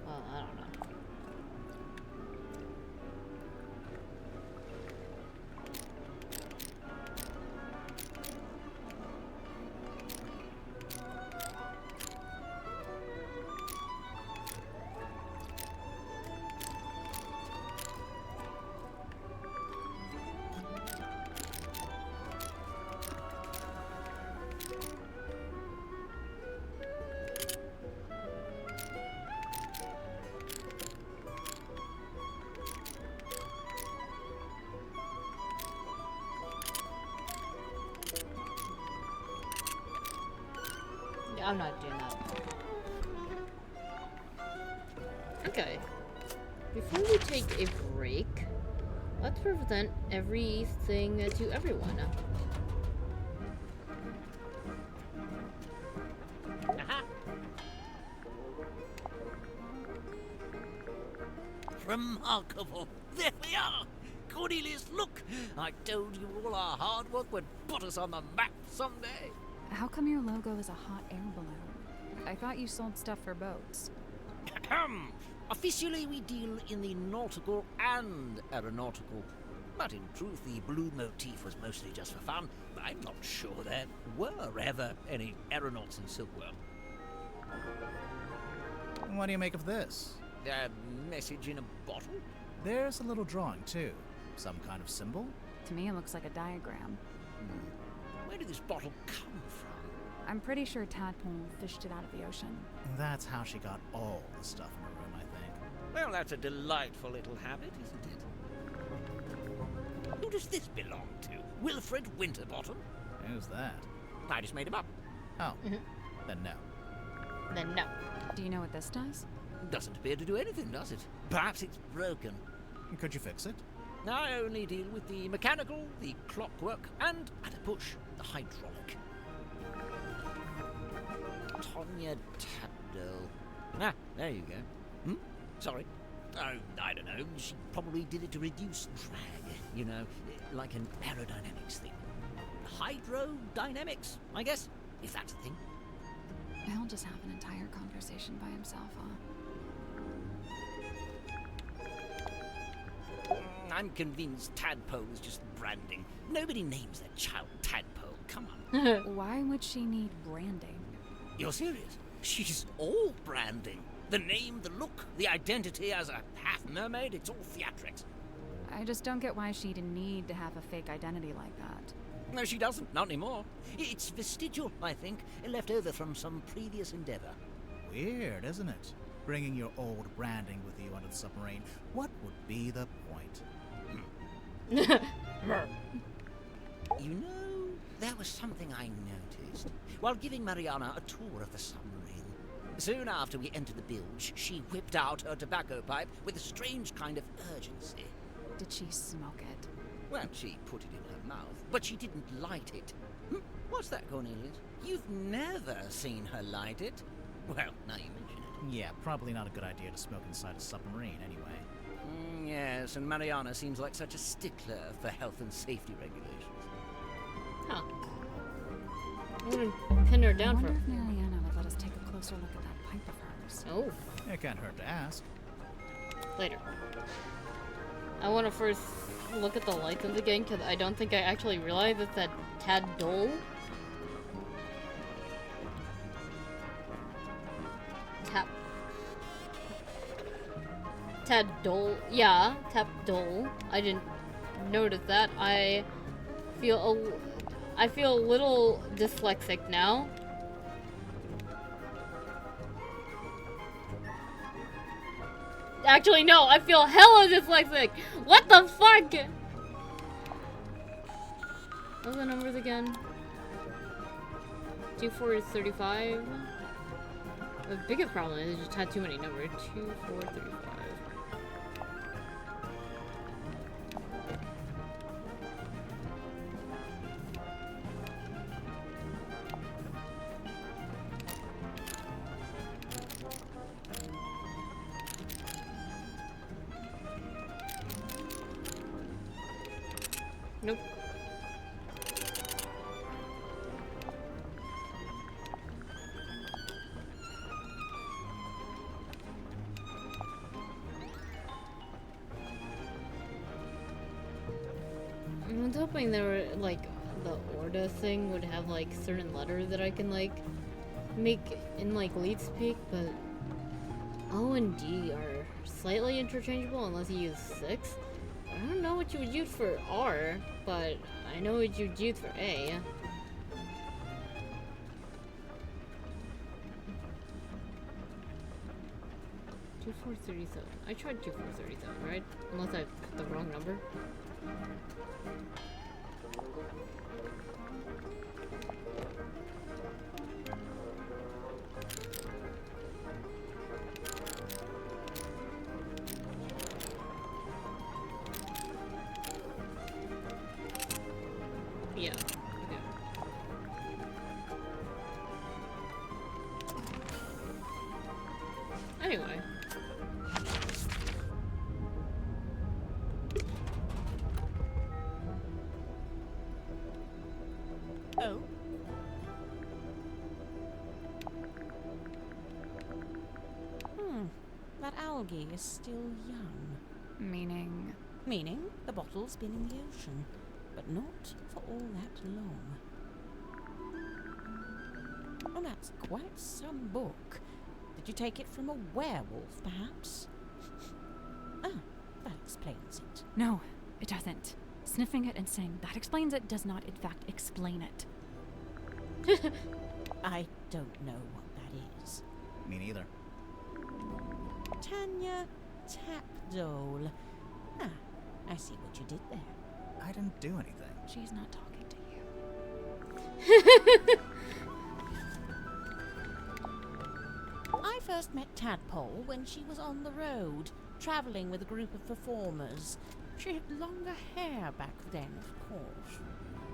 Speaker 1: Well, I don't know. I'm not doing that. Okay. Before we take a break, let's present everything to everyone.
Speaker 5: Aha! Remarkable! There we are! Cornelius, look! I told you all our hard work would put us on the map someday.
Speaker 3: How come your logo is a hot air balloon? I thought you sold stuff for boats.
Speaker 5: Officially, we deal in the nautical and aeronautical. But in truth, the blue motif was mostly just for fun. I'm not sure there were ever any aeronauts in Silkworm.
Speaker 2: What do you make of this?
Speaker 5: A message in a bottle?
Speaker 2: There's a little drawing, too. Some kind of symbol?
Speaker 3: To me, it looks like a diagram.
Speaker 5: Where did this bottle come from?
Speaker 3: I'm pretty sure Tadpole fished it out of the ocean.
Speaker 2: That's how she got all the stuff in her room, I think.
Speaker 5: Well, that's a delightful little habit, isn't it? Who does this belong to? Wilfred Winterbottom?
Speaker 2: Who's that?
Speaker 5: I just made him up.
Speaker 2: Oh, then no.
Speaker 1: Then no.
Speaker 3: Do you know what this does?
Speaker 5: Doesn't appear to do anything, does it? Perhaps it's broken.
Speaker 2: Could you fix it?
Speaker 5: I only deal with the mechanical, the clockwork, and, at a push, the hydraulic. Tonya Tabdell. Ah, there you go. Sorry. Oh, I don't know. She probably did it to reduce drag, you know, like an aerodynamics thing. Hydrodynamics, I guess, if that's a thing.
Speaker 3: He'll just have an entire conversation by himself, huh?
Speaker 5: I'm convinced Tadpole is just branding. Nobody names their child Tadpole. Come on.
Speaker 3: Why would she need branding?
Speaker 5: You're serious? She's all branding. The name, the look, the identity as a half mermaid, it's all theatrics.
Speaker 3: I just don't get why she'd need to have a fake identity like that.
Speaker 5: No, she doesn't. Not anymore. It's vestigial, I think, left over from some previous endeavor.
Speaker 2: Weird, isn't it? Bringing your old branding with you onto the submarine. What would be the point?
Speaker 5: You know, there was something I noticed while giving Mariana a tour of the submarine. Soon after we entered the bilge, she whipped out her tobacco pipe with a strange kind of urgency.
Speaker 3: Did she smoke it?
Speaker 5: Well, she put it in her mouth, but she didn't light it. What's that, Cornelius? You've never seen her light it? Well, now you mention it.
Speaker 2: Yeah, probably not a good idea to smoke inside a submarine anyway.
Speaker 5: Yes, and Mariana seems like such a stickler for health and safety regulations.
Speaker 1: Huh. I'm gonna pin her
Speaker 3: I
Speaker 1: down
Speaker 3: wonder
Speaker 1: for.
Speaker 3: if Mariana would let us take a closer look at that pipe of hers.
Speaker 1: Oh,
Speaker 2: It can't hurt to ask.
Speaker 1: later. I want to first look at the license again because I don't think I actually realized it's that Tad Dole. Tad Dole. Yeah, Tap Dole. I didn't notice that. I feel a little dyslexic now. Actually, no, I feel hella dyslexic. What the fuck? What are the numbers again? 24 is 35. The biggest problem is I just had too many numbers. 2, 4, 35. Nope. I was hoping there were, like, the Orda thing would have, like, certain letters that I can, like, make in, like, lead speak, but O and D are slightly interchangeable unless you use 6. I don't know what you would use for R, but I know what you'd use for A. Two 437. I tried 2437, right? Unless I put the wrong number. Yeah. Okay. Anyway.
Speaker 8: Oh? That algae is still young.
Speaker 3: Meaning?
Speaker 8: Meaning the bottle's been in the ocean, but not for all that long. Oh, that's quite some book. Did you take it from a werewolf, perhaps? Ah, that explains it.
Speaker 3: No, it doesn't. Sniffing it and saying that explains it does not, in fact, explain it.
Speaker 8: I don't know what that is.
Speaker 2: Me neither.
Speaker 8: Tanya Tapdole. Ah, I see what you did there.
Speaker 2: I didn't do anything.
Speaker 3: She's not talking to you.
Speaker 8: I first met Tadpole when she was on the road, travelling with a group of performers. She had longer hair back then, of course.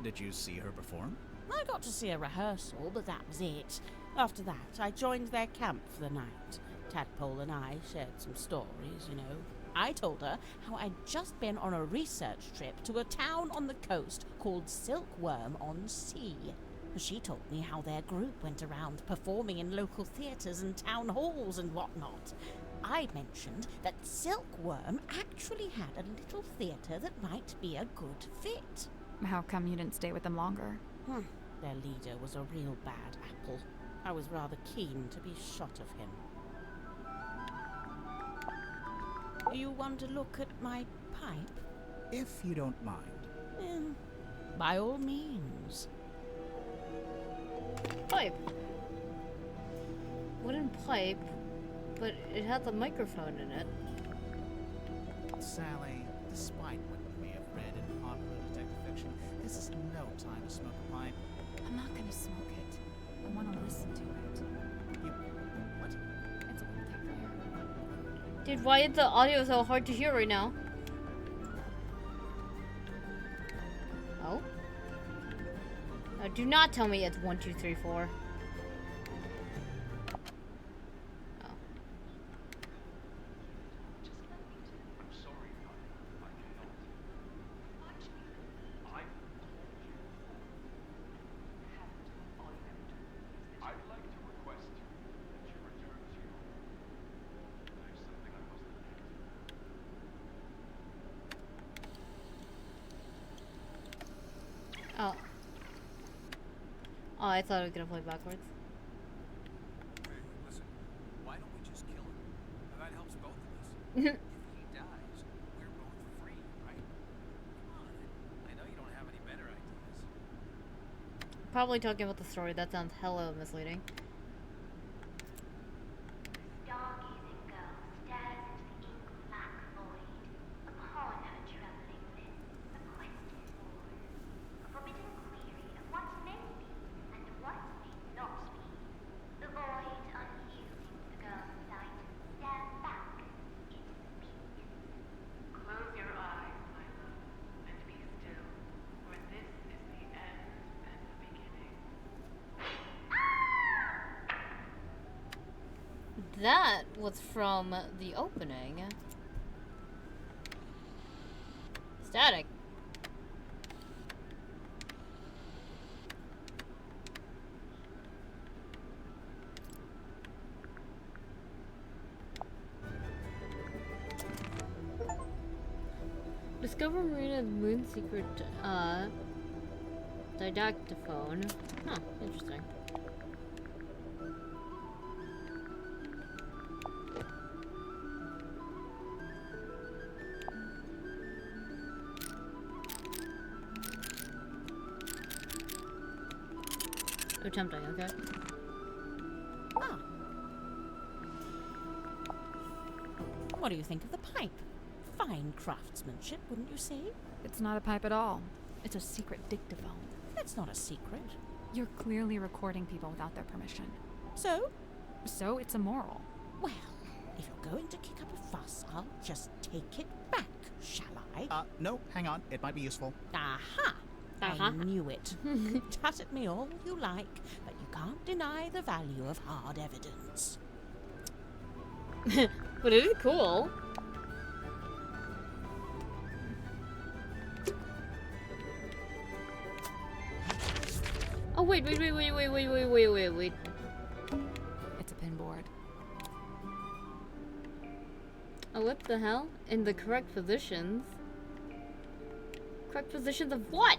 Speaker 2: Did you see her perform?
Speaker 8: I got to see a rehearsal, but that was it. After that, I joined their camp for the night. Tadpole and I shared some stories, you know. I told her how I'd just been on a research trip to a town on the coast called Silkworm-on-Sea. She told me how their group went around performing in local theatres and town halls and whatnot. I mentioned that Silkworm actually had a little theatre that might be a good fit.
Speaker 3: How come you didn't stay with them longer?
Speaker 8: Their leader was a real bad apple. I was rather keen to be shot of him. You want to look at my pipe?
Speaker 2: If you don't mind.
Speaker 8: By all means.
Speaker 1: Pipe. Wooden pipe, but it has a microphone in it.
Speaker 2: Sally, despite what you may have read in popular detective fiction, this is no time to smoke a pipe.
Speaker 3: I'm not gonna smoke it. I want to listen to it.
Speaker 2: You... what?
Speaker 3: It's a birthday prayer.
Speaker 1: Dude, why is the audio so hard to hear right now? Do not tell me it's 1, 2, 3, 4. Oh. Oh. Oh, I thought I was gonna play backwards.
Speaker 6: Hey, listen, why don't we just kill him? Now that helps both of us. If he dies, we're both free, right? Come on. I know you don't have any better ideas.
Speaker 1: Probably talking about the story. That sounds hella misleading.
Speaker 11: Stargazing girl stares into the ink-black void. Upon her trembling lips, a question pours. A forbidden query of what may be and what may not be. The void unyielding to the girl's sight stares back. It speaks.
Speaker 12: Close your eyes, my love, and be still, for this is the end and the beginning.
Speaker 1: That was from the opening. Static. Discover Marina's moon secret didactophone. Huh, interesting. Oh, tempting, okay.
Speaker 8: Ah. What do you think of the pipe? Fine craftsmanship, wouldn't you say?
Speaker 3: It's not a pipe at all. It's a secret dictaphone.
Speaker 8: That's not a secret.
Speaker 3: You're clearly recording people without their permission.
Speaker 8: So?
Speaker 3: So it's immoral.
Speaker 8: Well, if you're going to kick up a fuss, I'll just take it back, shall I?
Speaker 2: No, hang on. It might be useful.
Speaker 8: Aha! I knew it. Tut at me all you like, but you can't deny the value of hard evidence.
Speaker 1: But it is cool. Oh wait.
Speaker 3: It's a pinboard.
Speaker 1: Oh, what the hell? In the correct positions. Correct positions of what?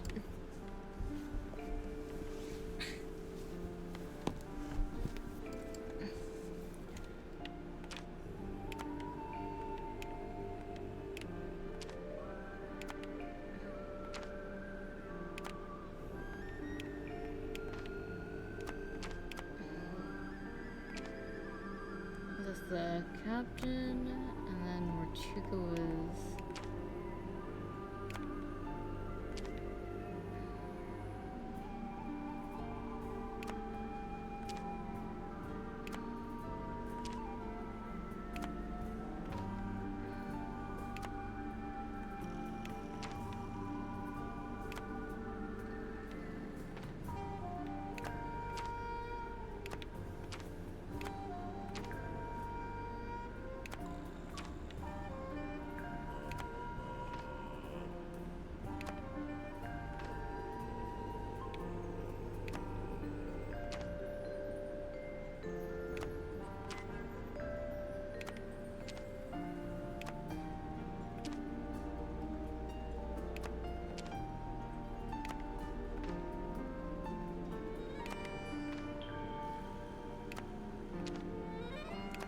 Speaker 1: This is the captain, and then Mortuko is...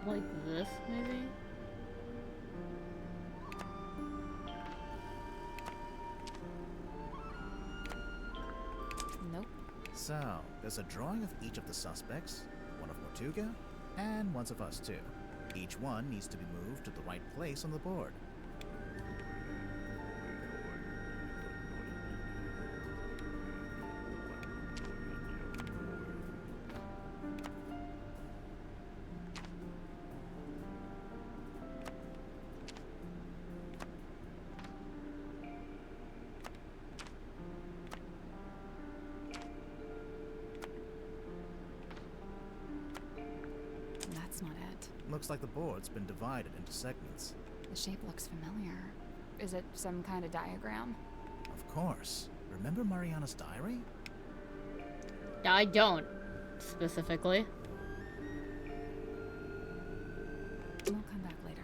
Speaker 1: like this, maybe? Nope.
Speaker 2: So, there's a drawing of each of the suspects, one of Mortuga, and one of us too. Each one needs to be moved to the right place on the board.
Speaker 3: That's not it.
Speaker 2: Looks like the board's been divided into segments.
Speaker 3: The shape looks familiar. Is it some kind of diagram?
Speaker 2: Of course. Remember Mariana's diary?
Speaker 1: I don't, specifically.
Speaker 3: We'll come back later.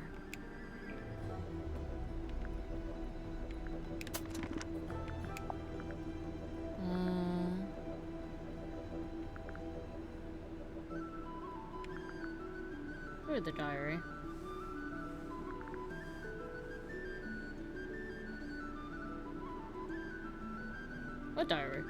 Speaker 1: Where's the diary? What diary?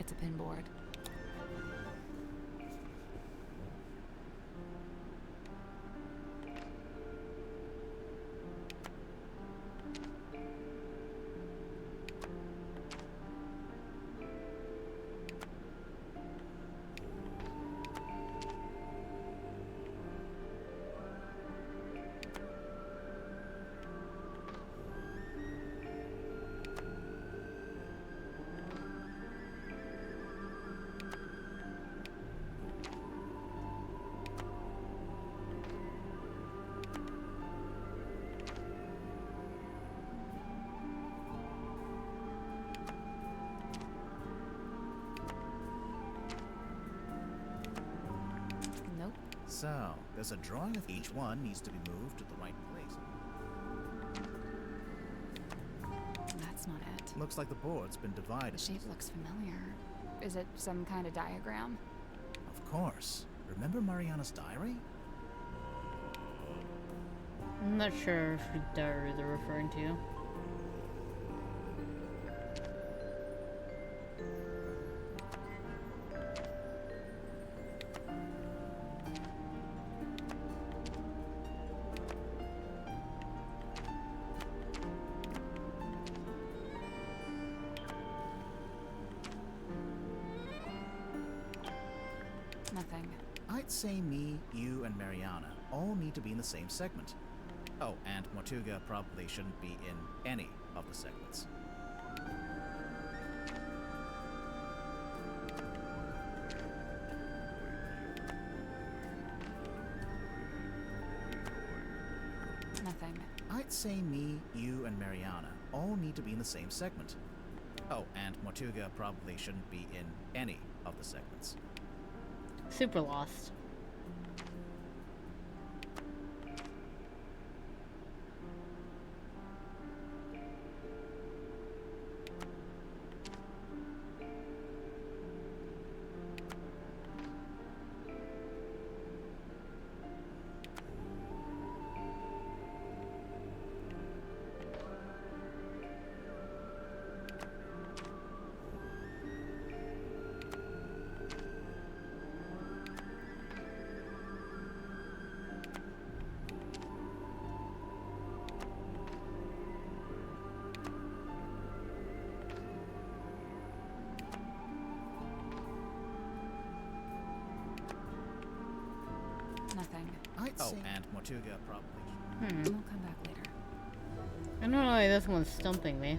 Speaker 3: It's a pinboard. Nope.
Speaker 2: So, there's a drawing of each one needs to be moved to the right place.
Speaker 3: That's not it.
Speaker 2: Looks like the board's been divided.
Speaker 3: The shape looks familiar. Is it some kind of diagram?
Speaker 2: Of course. Remember Mariana's diary?
Speaker 1: I'm not sure who diary they're referring to.
Speaker 3: Nothing.
Speaker 2: I'd say me, you, and Mariana all need to be in the same segment. Oh, and Mortuga probably shouldn't be in any of the segments.
Speaker 3: Nothing.
Speaker 2: I'd say me, you, and Mariana all need to be in the same segment. Oh, and Mortuga probably shouldn't be in any of the segments.
Speaker 1: Super lost.
Speaker 2: Oh, and Mortuga probably.
Speaker 3: We'll come back later.
Speaker 1: I don't know why this one's stumping me.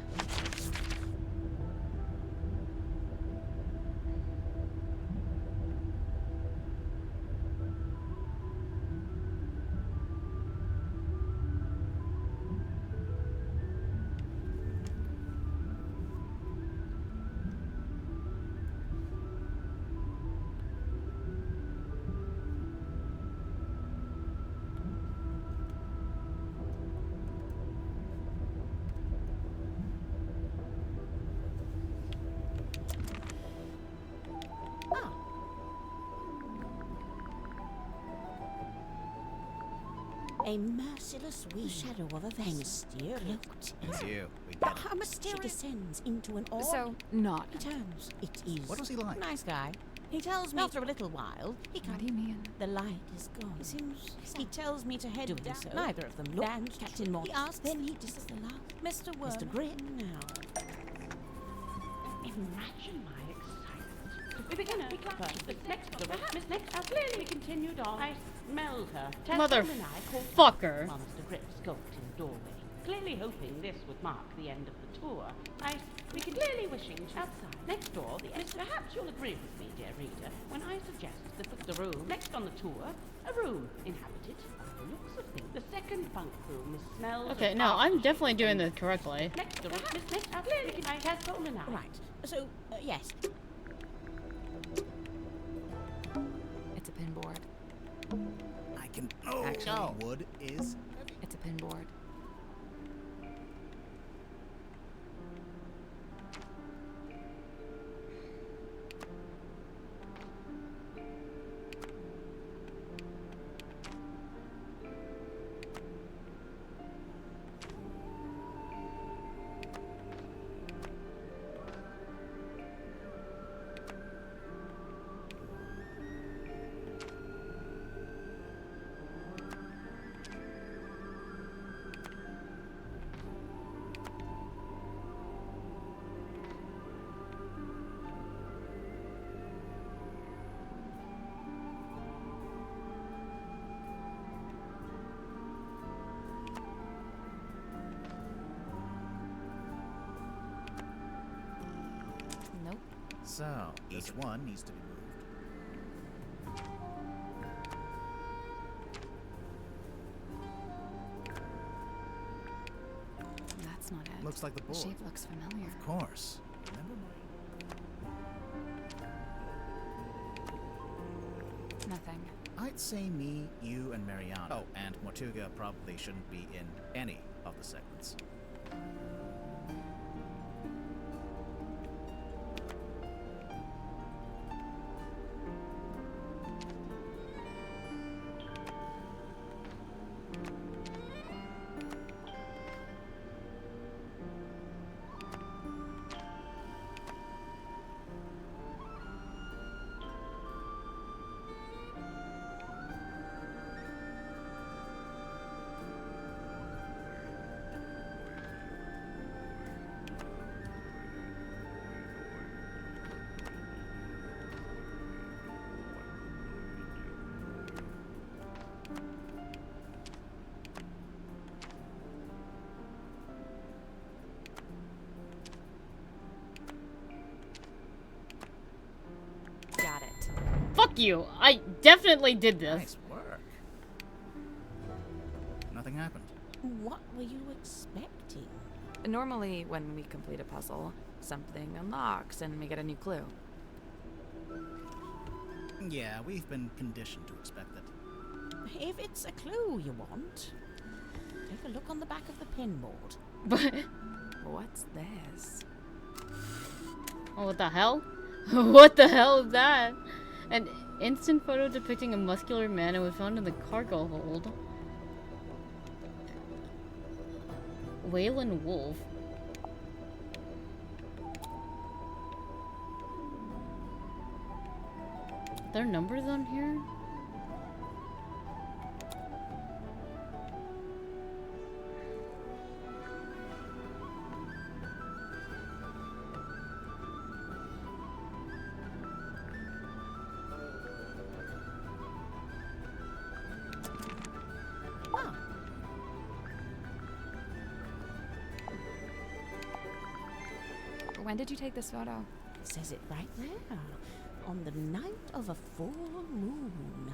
Speaker 8: A merciless wind, shadow of a vengeance, cloaked.
Speaker 2: It's you. We get it.
Speaker 8: How mysterious! She descends into an orb.
Speaker 3: So, not.
Speaker 8: He turns. It is.
Speaker 2: What was he like?
Speaker 8: Nice guy. He tells me after a little while, he
Speaker 3: What do you mean?
Speaker 8: The light is gone. He seems. He tells me to head down. So. Neither of them look. And Captain Mortis. He asks. Then he disses the love. Mr. Worm. Mr. Grim now.
Speaker 9: Imagine my excitement. We begin a next clearly continued on. I smelled her.
Speaker 1: Motherfucker.
Speaker 9: While Mr. Grip skulked in the doorway, clearly hoping this would mark the end of the tour. We can clearly wishing outside. Next door, perhaps you'll agree with me, dear reader, when I suggest that the room next on the tour, a room inhabited. By the looks of things, the second bunk room smells.
Speaker 1: Okay, no, I'm definitely doing this correctly.
Speaker 9: Next door, clearly I has stolen out.
Speaker 8: Right. So, yes.
Speaker 3: It's a pinboard.
Speaker 2: I can. Oh,
Speaker 3: Actually.
Speaker 2: wood is.
Speaker 3: It's a pinboard. Nope.
Speaker 2: So, each one needs to be moved.
Speaker 3: That's not it.
Speaker 2: Looks like the
Speaker 3: The
Speaker 2: board.
Speaker 3: shape looks familiar.
Speaker 2: Of course. Remember
Speaker 3: Nothing.
Speaker 2: I'd say me, you, and Mariana. Oh, and Mortuga probably shouldn't be in any of the segments.
Speaker 3: Got it.
Speaker 1: Fuck you. I definitely did this.
Speaker 2: Nice work. Nothing happened.
Speaker 8: What were you expecting?
Speaker 3: Normally, when we complete a puzzle, something unlocks and we get a new clue.
Speaker 2: Yeah, we've been conditioned to expect that.
Speaker 8: If it's a clue you want, take a look on the back of the pinboard.
Speaker 1: But
Speaker 3: What's this?
Speaker 1: oh, what the hell? What the hell is that? An instant photo depicting a muscular man who was found in the cargo hold. Waylon Wolf. Are there numbers on here?
Speaker 3: When did you take this photo?
Speaker 8: It says it right there. On the night of a full moon.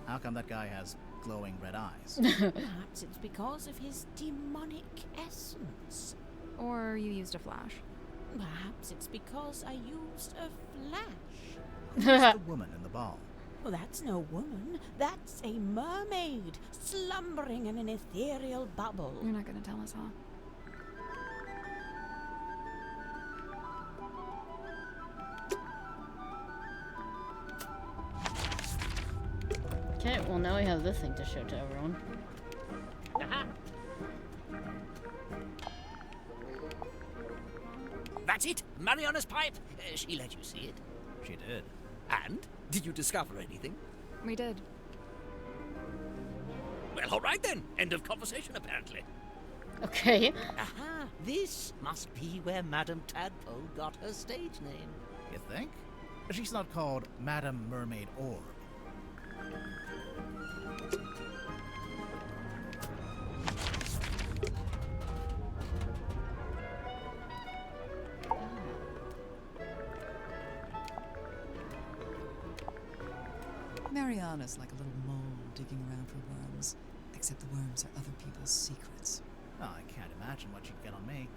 Speaker 2: How come that guy has glowing red eyes?
Speaker 8: Perhaps it's because of his demonic essence.
Speaker 3: Or you used a flash?
Speaker 8: Perhaps it's because I used a flash.
Speaker 2: Who's the woman in the ball?
Speaker 8: Well, that's no woman. That's a mermaid, slumbering in an ethereal bubble.
Speaker 3: You're not gonna tell us, huh?
Speaker 1: Okay, well now we have this thing to show to everyone.
Speaker 5: Aha. That's it! Mariana's pipe! She let you see it.
Speaker 2: She did.
Speaker 5: And? Did you discover anything?
Speaker 3: We did.
Speaker 5: Well, all right then. End of conversation, apparently.
Speaker 1: Okay.
Speaker 5: Aha! This must be where Madame Tadpole got her stage name.
Speaker 2: You think? She's not called Madame Mermaid Orb.
Speaker 10: Mariana's like a little mole digging around for worms, except the worms are other people's secrets.
Speaker 2: Oh, I can't imagine what she'd get on me.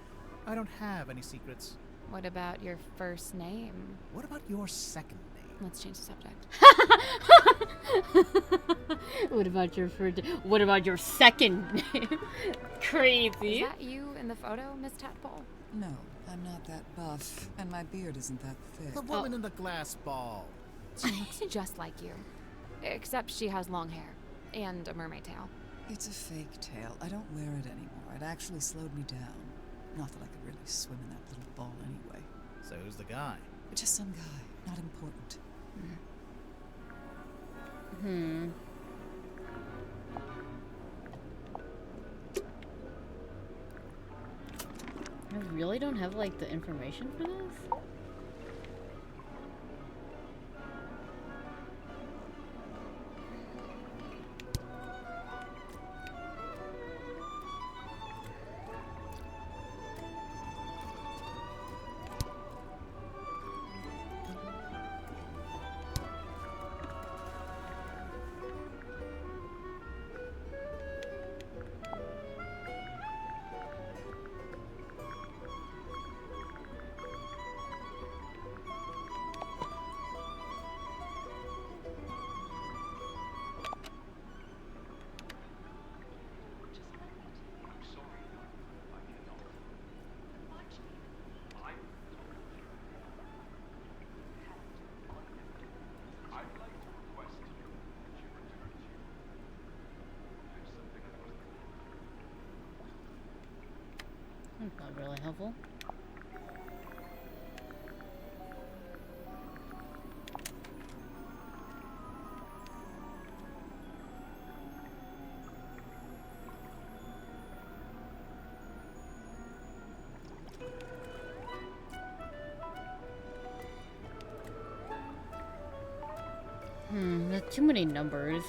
Speaker 2: I don't have any secrets.
Speaker 3: What about your first name?
Speaker 2: What about your second name?
Speaker 3: Let's change the subject.
Speaker 1: What about your first? What about your second name? Crazy.
Speaker 3: Is that you in the photo, Miss Tadpole?
Speaker 10: No, I'm not that buff, and my beard isn't that thick.
Speaker 2: The woman in the glass ball.
Speaker 3: She looks just like you. Except she has long hair. And a mermaid tail.
Speaker 10: It's a fake tail. I don't wear it anymore. It actually slowed me down. Not that I could really swim in that little ball anyway.
Speaker 2: So who's the guy?
Speaker 10: Just some guy. Not important.
Speaker 1: I really don't have like the information for this. That's not really helpful. There's too many numbers.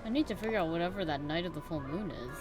Speaker 1: I need to figure out whatever that night of the full moon is.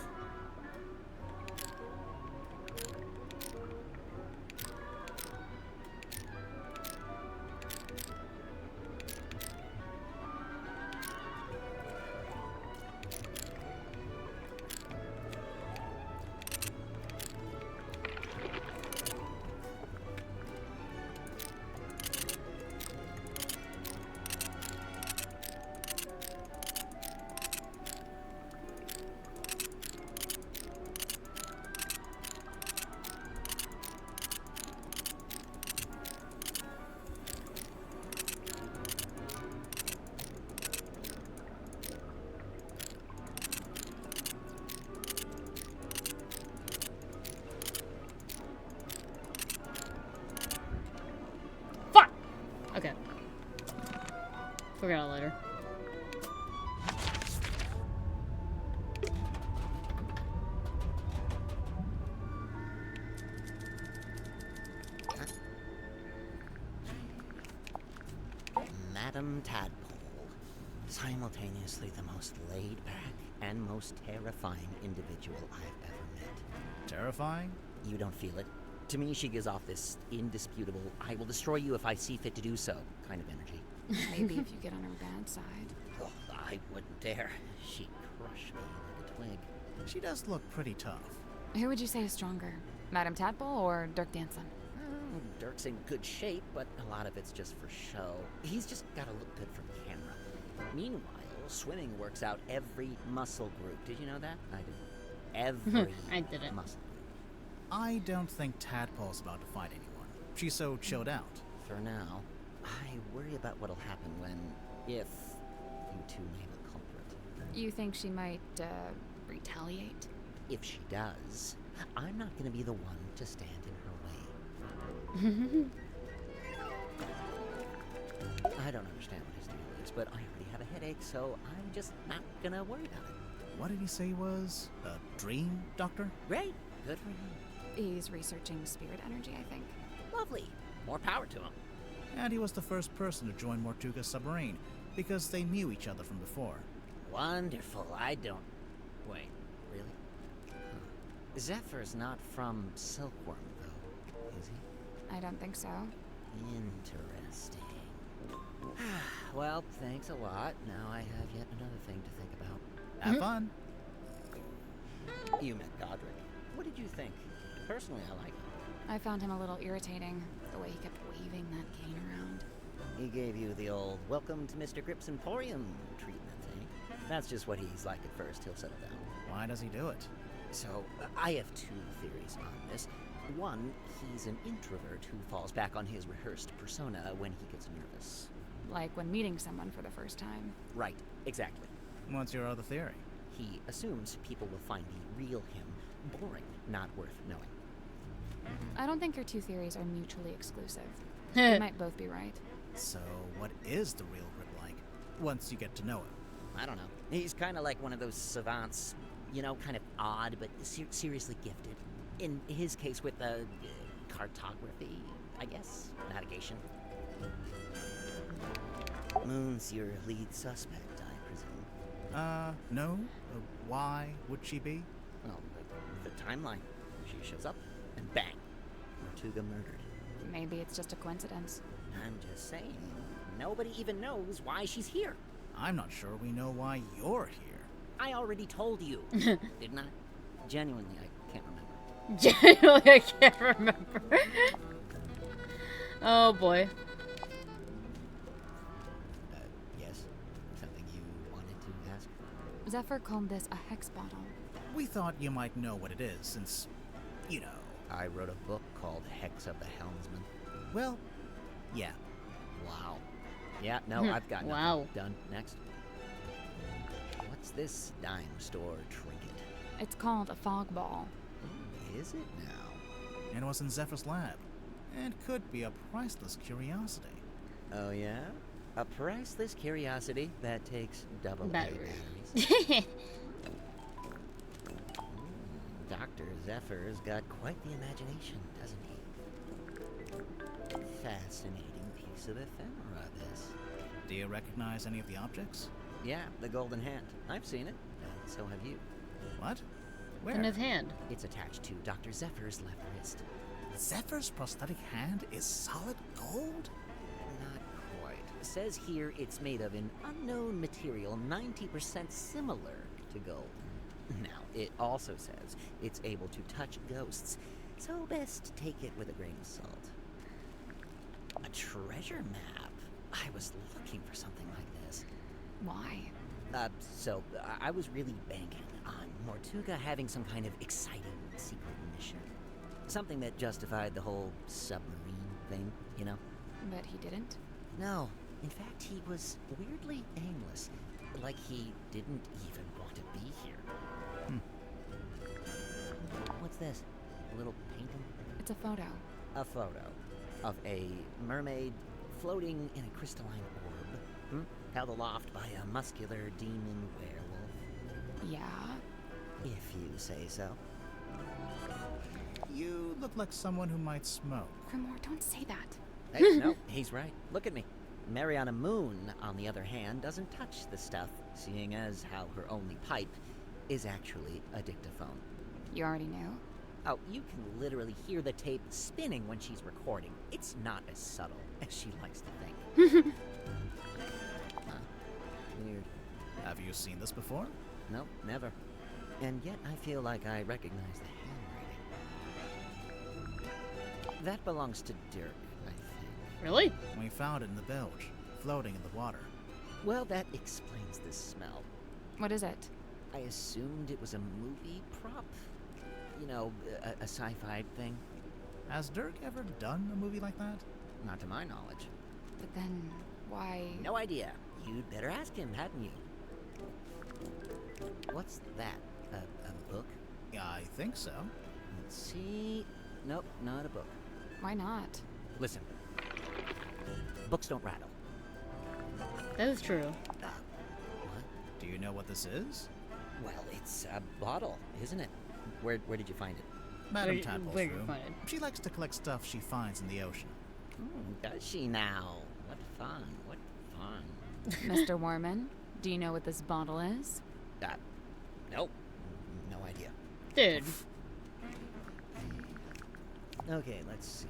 Speaker 1: Okay. Figure it out later.
Speaker 5: Madam Tadpole. Simultaneously the most laid back and most terrifying individual I've ever met.
Speaker 2: Terrifying?
Speaker 5: You don't feel it? To me, she gives off this indisputable, I will destroy you if I see fit to do so kind of energy.
Speaker 3: Maybe if you get on her bad side.
Speaker 5: Oh, I wouldn't dare. She'd crush me like a twig.
Speaker 2: She does look pretty tough.
Speaker 3: Who would you say is stronger? Madam Tadpole or Dirk Danson?
Speaker 5: Oh, Dirk's in good shape, but a lot of it's just for show. He's just gotta look good from camera. Meanwhile, swimming works out every muscle group. Did you know that? I did. Every
Speaker 1: I didn't.
Speaker 5: muscle group.
Speaker 2: I don't think Tadpole's about to fight anyone. She's so chilled out.
Speaker 5: For now, I worry about what'll happen when, if, you two name a culprit.
Speaker 3: You think she might, retaliate?
Speaker 5: If she does, I'm not gonna be the one to stand in her way. I don't understand what his deal is, but I already have a headache, so I'm just not gonna worry about it.
Speaker 2: What did he say he was? A dream doctor?
Speaker 5: Great. Good for him.
Speaker 3: He's researching spirit energy, I think.
Speaker 5: Lovely. More power to him.
Speaker 2: And he was the first person to join Mortuga's submarine, because they knew each other from before.
Speaker 5: Wonderful. I don't... Wait, really? Huh. Zephyr's not from Silkworm, though, is he?
Speaker 3: I don't think so.
Speaker 5: Interesting. Well, thanks a lot. Now I have yet another thing to think about.
Speaker 2: Have fun.
Speaker 5: You met Godric. What did you think? Personally, I like him.
Speaker 3: I found him a little irritating, the way he kept waving that cane around.
Speaker 5: He gave you the old welcome to Mr. Grip's Emporium treatment, eh? That's just what he's like at first. He'll settle down.
Speaker 2: Why does he do it?
Speaker 5: So, I have two theories on this. One, he's an introvert who falls back on his rehearsed persona when he gets nervous.
Speaker 3: Like when meeting someone for the first time.
Speaker 5: Right, exactly.
Speaker 2: What's your other theory?
Speaker 5: He assumes people will find the real him boring, not worth knowing.
Speaker 3: I don't think your two theories are mutually exclusive. They might both be right.
Speaker 2: So, what is the real Grip like, once you get to know him?
Speaker 5: I don't know. He's kind of like one of those savants, you know, kind of odd, but seriously gifted. In his case with cartography, I guess? Navigation. Moon's your lead suspect, I presume.
Speaker 2: No. Why would she be?
Speaker 5: Well, the timeline. She shows up, and bang, Mortuga murdered.
Speaker 3: Maybe it's just a coincidence.
Speaker 5: I'm just saying, nobody even knows why she's here.
Speaker 2: I'm not sure we know why you're here.
Speaker 5: I already told you, didn't I? Genuinely, I can't remember.
Speaker 1: Genuinely, I can't remember. Oh boy.
Speaker 5: Yes? Something you wanted to ask?
Speaker 3: Zephyr called this a hex bottle.
Speaker 2: We thought you might know what it is, since, you know.
Speaker 5: I wrote a book called Hex of the Helmsman.
Speaker 2: Well, yeah.
Speaker 5: Wow. Yeah, no, I've got nothing.
Speaker 1: Wow.
Speaker 5: Done. Next. What's this dime store trinket?
Speaker 3: It's called a fog ball.
Speaker 5: Is it now?
Speaker 2: It was in Zephyr's lab. And could be a priceless curiosity.
Speaker 5: Oh yeah? A priceless curiosity that takes double
Speaker 1: Batteries.
Speaker 5: batteries. Dr. Zephyr's got quite the imagination, doesn't he? Fascinating piece of ephemera, this.
Speaker 2: Do you recognize any of the objects?
Speaker 5: Yeah, the golden hand. I've seen it, and so have you.
Speaker 2: What? Where?
Speaker 1: In his hand.
Speaker 5: It's attached to Dr. Zephyr's left wrist.
Speaker 2: Zephyr's prosthetic hand is solid gold?
Speaker 5: Not quite. Says here it's made of an unknown material 90% similar to gold. Now, it also says it's able to touch ghosts, so best take it with a grain of salt. A treasure map? I was looking for something like this.
Speaker 3: Why?
Speaker 5: So I was really banking on Mortuga having some kind of exciting secret mission. Something that justified the whole submarine thing, you know?
Speaker 3: But he didn't?
Speaker 5: No. In fact, he was weirdly aimless. Like he didn't even want to be here. What's this? A little painting?
Speaker 3: It's a photo.
Speaker 5: A photo of a mermaid floating in a crystalline orb, held aloft by a muscular demon werewolf.
Speaker 3: Yeah?
Speaker 5: If you say so.
Speaker 2: You look like someone who might smoke.
Speaker 3: Grimor, don't say that.
Speaker 5: Hey, no, he's right. Look at me. Mariana Moon, on the other hand, doesn't touch the stuff, seeing as how her only pipe is actually a dictaphone.
Speaker 3: You already knew?
Speaker 5: Oh, you can literally hear the tape spinning when she's recording. It's not as subtle as she likes to think. Weird.
Speaker 2: Have you seen this before?
Speaker 5: Nope, never. And yet I feel like I recognize the handwriting. That belongs to Dirk, I think.
Speaker 1: Really?
Speaker 2: We found it in the bilge, floating in the water.
Speaker 5: Well, that explains the smell.
Speaker 3: What is it?
Speaker 5: I assumed it was a movie prop. You know, a sci-fi thing.
Speaker 2: Has Dirk ever done a movie like that?
Speaker 5: Not to my knowledge.
Speaker 3: But then, why?
Speaker 5: No idea. You'd better ask him, hadn't you? What's that? A book?
Speaker 2: I think so.
Speaker 5: Let's see. Nope, not a book.
Speaker 3: Why not?
Speaker 5: Listen. Books don't rattle.
Speaker 1: That is true.
Speaker 5: What?
Speaker 2: Do you know what this is?
Speaker 5: Well, it's a bottle, isn't it? Where did you find it?
Speaker 2: Madame
Speaker 1: Where
Speaker 2: Tadpole's
Speaker 1: did you
Speaker 2: room.
Speaker 1: find it?
Speaker 2: She likes to collect stuff she finds in the ocean.
Speaker 5: Does she now? What fun, what fun.
Speaker 3: Mr. Warman, do you know what this bottle is?
Speaker 5: Nope. No idea.
Speaker 1: Dude.
Speaker 5: Okay, let's see.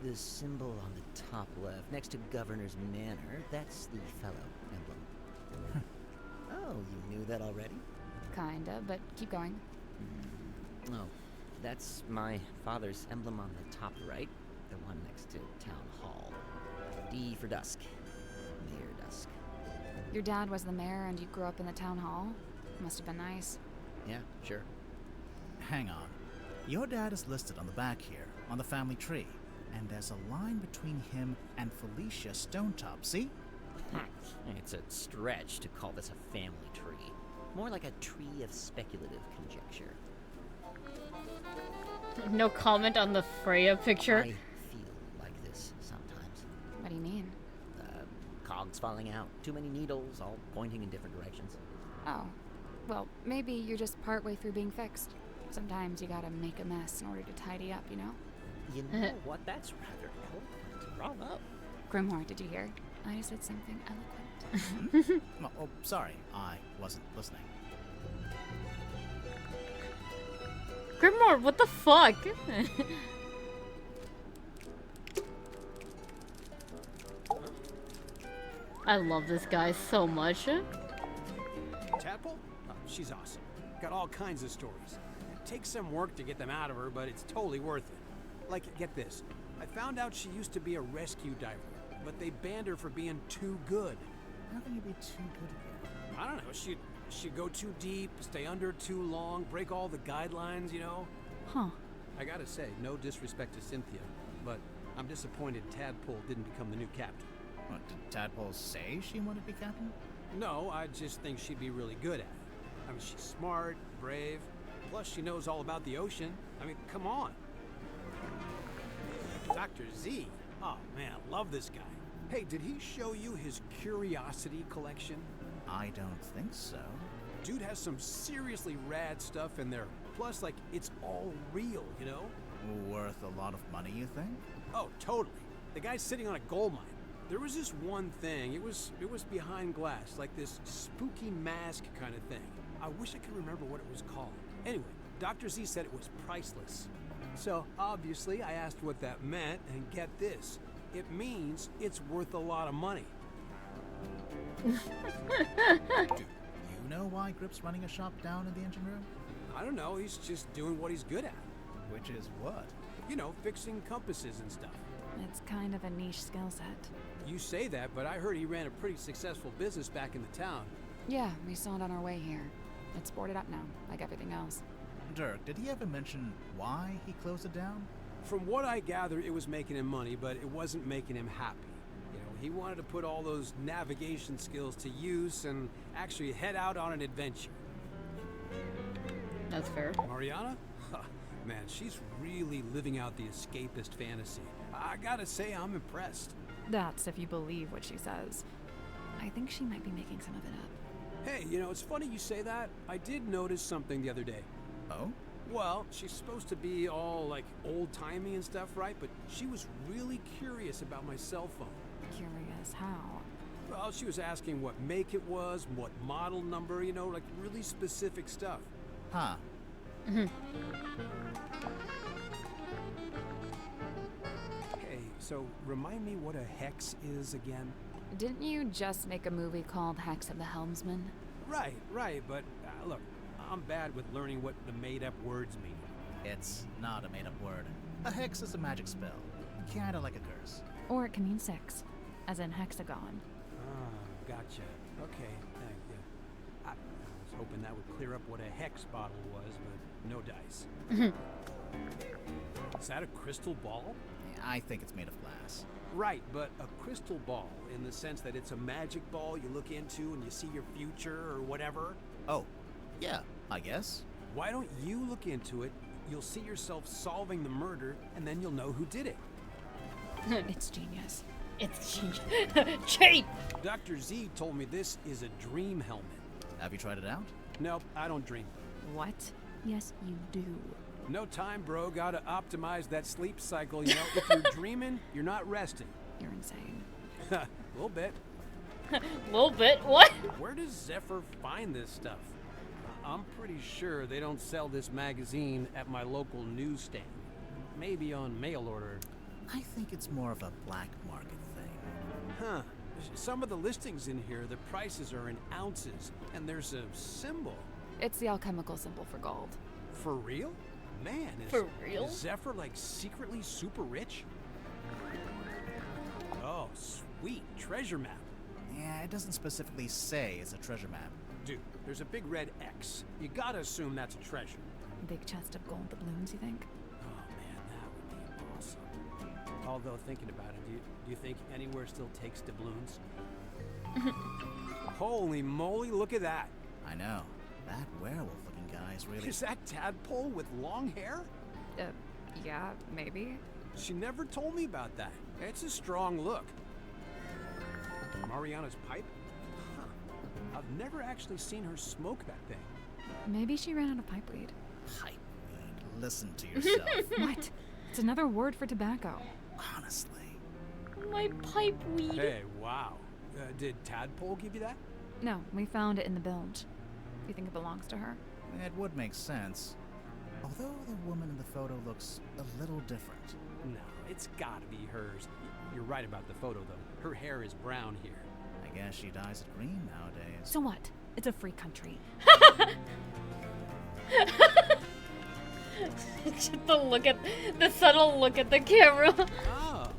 Speaker 5: The symbol on the top left, next to Governor's Manor, that's the fellow emblem. Oh, you knew that already?
Speaker 3: Kinda, but keep going.
Speaker 5: Oh, that's my father's emblem on the top right, the one next to Town Hall. D for dusk. Near dusk.
Speaker 3: Your dad was the mayor and you grew up in the town hall? Must have been nice.
Speaker 5: Yeah, sure.
Speaker 2: Hang on. Your dad is listed on the back here, on the family tree. And there's a line between him and Felicia Stonetop, see?
Speaker 5: It's a stretch to call this a family tree. More like a tree of speculative conjecture.
Speaker 1: No comment on the Freya picture.
Speaker 5: I feel like this sometimes.
Speaker 3: What do you mean?
Speaker 5: Cogs falling out, too many needles, all pointing in different directions.
Speaker 3: Oh. Well, maybe you're just partway through being fixed. Sometimes you gotta make a mess in order to tidy up, you know?
Speaker 5: You know what? That's rather eloquent. Bravo.
Speaker 3: Grimoire, did you hear? I said something eloquent.
Speaker 2: Oh, sorry. I wasn't listening.
Speaker 1: Grimoire, what the fuck? I love this guy so much.
Speaker 6: Tadpole? Oh, she's awesome. Got all kinds of stories. It takes some work to get them out of her, but it's totally worth it. Like, get this. I found out she used to be a rescue diver, but they banned her for being too good.
Speaker 2: How can you be too good again?
Speaker 6: I don't know. She'd go too deep, stay under too long, break all the guidelines, you know?
Speaker 3: Huh.
Speaker 6: I gotta say, no disrespect to Cynthia, but I'm disappointed Tadpole didn't become the new captain.
Speaker 2: What, did Tadpole say she wanted to be captain?
Speaker 6: No, I just think she'd be really good at it. I mean, she's smart, brave, plus she knows all about the ocean. I mean, come on. Dr. Z. Oh, man, I love this guy. Hey, did he show you his curiosity collection?
Speaker 2: I don't think so.
Speaker 6: Dude has some seriously rad stuff in there. Plus, like, it's all real, you know?
Speaker 2: Worth a lot of money, you think?
Speaker 6: Oh, totally. The guy's sitting on a gold mine. There was this one thing. It was behind glass, like this spooky mask kind of thing. I wish I could remember what it was called. Anyway, Dr. Z said it was priceless. So, obviously, I asked what that meant, and get this. It means it's worth a lot of money.
Speaker 2: Do you know why Grip's running a shop down in the engine room?
Speaker 6: I don't know, he's just doing what he's good at.
Speaker 2: Which is what?
Speaker 6: You know, fixing compasses and stuff.
Speaker 3: It's kind of a niche skill set.
Speaker 6: You say that, but I heard he ran a pretty successful business back in the town.
Speaker 3: Yeah, we saw it on our way here. It's boarded up now, like everything else.
Speaker 2: Dirk, did he ever mention why he closed it down?
Speaker 6: From what I gather, it was making him money, but it wasn't making him happy. You know, he wanted to put all those navigation skills to use and actually head out on an adventure.
Speaker 1: That's fair.
Speaker 6: Mariana? Man, she's really living out the escapist fantasy. I gotta say, I'm impressed.
Speaker 3: That's if you believe what she says. I think she might be making some of it up.
Speaker 6: Hey, you know, it's funny you say that. I did notice something the other day.
Speaker 2: Oh?
Speaker 6: Well, she's supposed to be all, like, old-timey and stuff, right? But she was really curious about my cell phone.
Speaker 3: Curious how.
Speaker 6: Well, she was asking what make it was, what model number, you know, like really specific stuff.
Speaker 2: Huh.
Speaker 6: Hey, so remind me what a hex is again?
Speaker 3: Didn't you just make a movie called Hex of the Helmsman?
Speaker 6: Right, but look, I'm bad with learning what the made-up words mean.
Speaker 2: It's not a made-up word. A hex is a magic spell. Kinda like a curse.
Speaker 3: Or it can mean 6, as in hexagon.
Speaker 6: Ah, gotcha. Okay, thank you. I was hoping that would clear up what a hex bottle was, but no dice. Is that a crystal ball?
Speaker 2: I think it's made of glass.
Speaker 6: Right, but a crystal ball in the sense that it's a magic ball you look into and you see your future or whatever.
Speaker 2: Oh, yeah, I guess.
Speaker 6: Why don't you look into it? You'll see yourself solving the murder, and then you'll know who did it.
Speaker 3: It's genius.
Speaker 1: It's cheat.
Speaker 6: Dr. Z told me this is a dream helmet.
Speaker 2: Have you tried it out?
Speaker 6: Nope, I don't dream.
Speaker 3: What? Yes, you do.
Speaker 6: No time, bro. Gotta optimize that sleep cycle. You know, if you're dreaming, you're not resting.
Speaker 3: You're insane.
Speaker 6: A little bit.
Speaker 1: Little bit. What?
Speaker 6: Where does Zephyr find this stuff? I'm pretty sure they don't sell this magazine at my local newsstand. Maybe on mail order.
Speaker 2: I think it's more of a black market thing.
Speaker 6: Huh. Some of the listings in here, the prices are in ounces, and there's a symbol.
Speaker 3: It's the alchemical symbol for gold.
Speaker 6: For real? Man,
Speaker 1: For real?
Speaker 6: Is Zephyr like secretly super rich? Oh, sweet treasure map.
Speaker 2: Yeah, it doesn't specifically say it's a treasure map.
Speaker 6: Dude, there's a big red X. You gotta assume that's a treasure.
Speaker 3: Big chest of gold doubloons, you think?
Speaker 6: Oh man, that would be awesome. Although thinking about it, do you think anywhere still takes doubloons? Holy moly, look at that.
Speaker 2: I know. That werewolf-looking guy is really...
Speaker 6: Is that Tadpole with long hair?
Speaker 3: Yeah, maybe.
Speaker 6: She never told me about that. It's a strong look. Mariana's pipe? Huh. I've never actually seen her smoke that thing.
Speaker 3: Maybe she ran out of pipe weed.
Speaker 2: Pipe weed. Listen to yourself.
Speaker 3: What? It's another word for tobacco.
Speaker 2: Honestly.
Speaker 1: My pipe weed.
Speaker 6: Hey, wow. Did Tadpole give you that?
Speaker 3: No, we found it in the bilge. You think it belongs to her?
Speaker 2: It would make sense. Although the woman in the photo looks a little different.
Speaker 6: No, it's gotta be hers. You're right about the photo, though. Her hair is brown here.
Speaker 2: I guess she dyes it green nowadays.
Speaker 3: So what? It's a free country.
Speaker 1: Just the subtle look at the camera.
Speaker 6: Oh.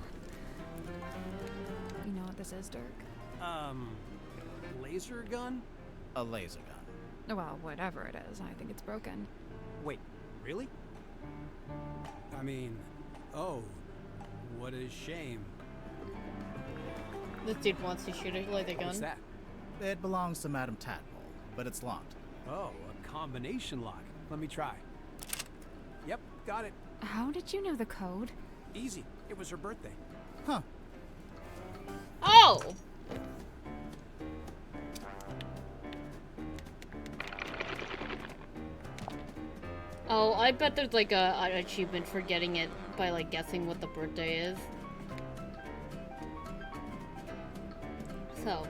Speaker 3: You know what this is, Dirk?
Speaker 6: Laser gun?
Speaker 2: A laser gun.
Speaker 3: Well, whatever it is, I think it's broken.
Speaker 6: Wait, really? I mean, oh, what a shame.
Speaker 1: This dude wants to shoot a laser gun.
Speaker 6: What's that?
Speaker 2: It belongs to Madame Tadpole, but it's locked.
Speaker 6: Oh, a combination lock. Let me try. Yep, got it.
Speaker 3: How did you know the code?
Speaker 6: Easy. It was her birthday.
Speaker 2: Huh.
Speaker 1: Oh! Oh, I bet there's like an achievement for getting it by like guessing what the birthday is. So,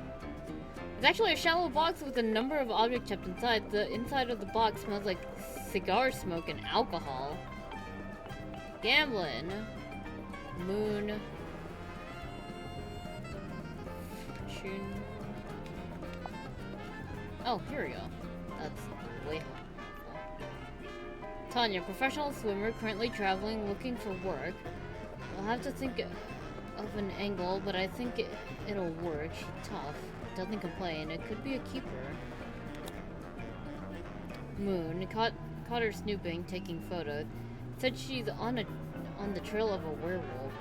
Speaker 1: it's actually a shallow box with a number of objects kept inside. The inside of the box smells like cigar smoke and alcohol. Gambling. Moon. Fortune. Oh, here we go. That's way helpful. Tanya, professional swimmer, currently traveling, looking for work. I'll have to think of an angle, but I think it'll work. She's tough. Doesn't complain. It could be a keeper. Moon caught her snooping, taking photos. Said she's on the trail of a werewolf.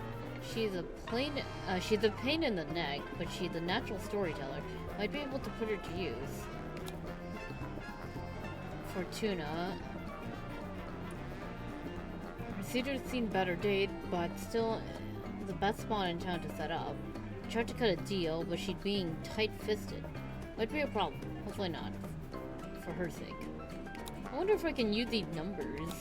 Speaker 1: She's a pain in the neck, but she's a natural storyteller. Might be able to put her to use. Fortuna. Cedar's seen better days, but still the best spot in town to set up. Tried to cut a deal, but she's being tight-fisted. Might be a problem. Hopefully not. For her sake. I wonder if I can use these numbers.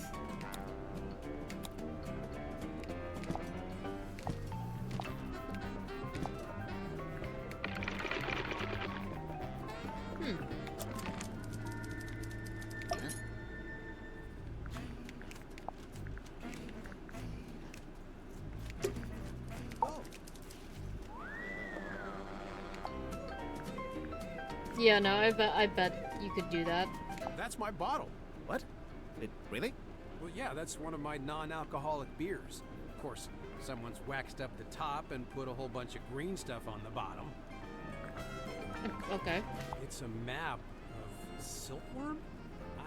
Speaker 1: Yeah, no, I bet you could do that.
Speaker 6: That's my bottle.
Speaker 2: What? It really?
Speaker 6: Well, yeah, that's one of my non-alcoholic beers. Of course, someone's waxed up the top and put a whole bunch of green stuff on the bottom.
Speaker 1: Okay.
Speaker 6: It's a map of Silkworm?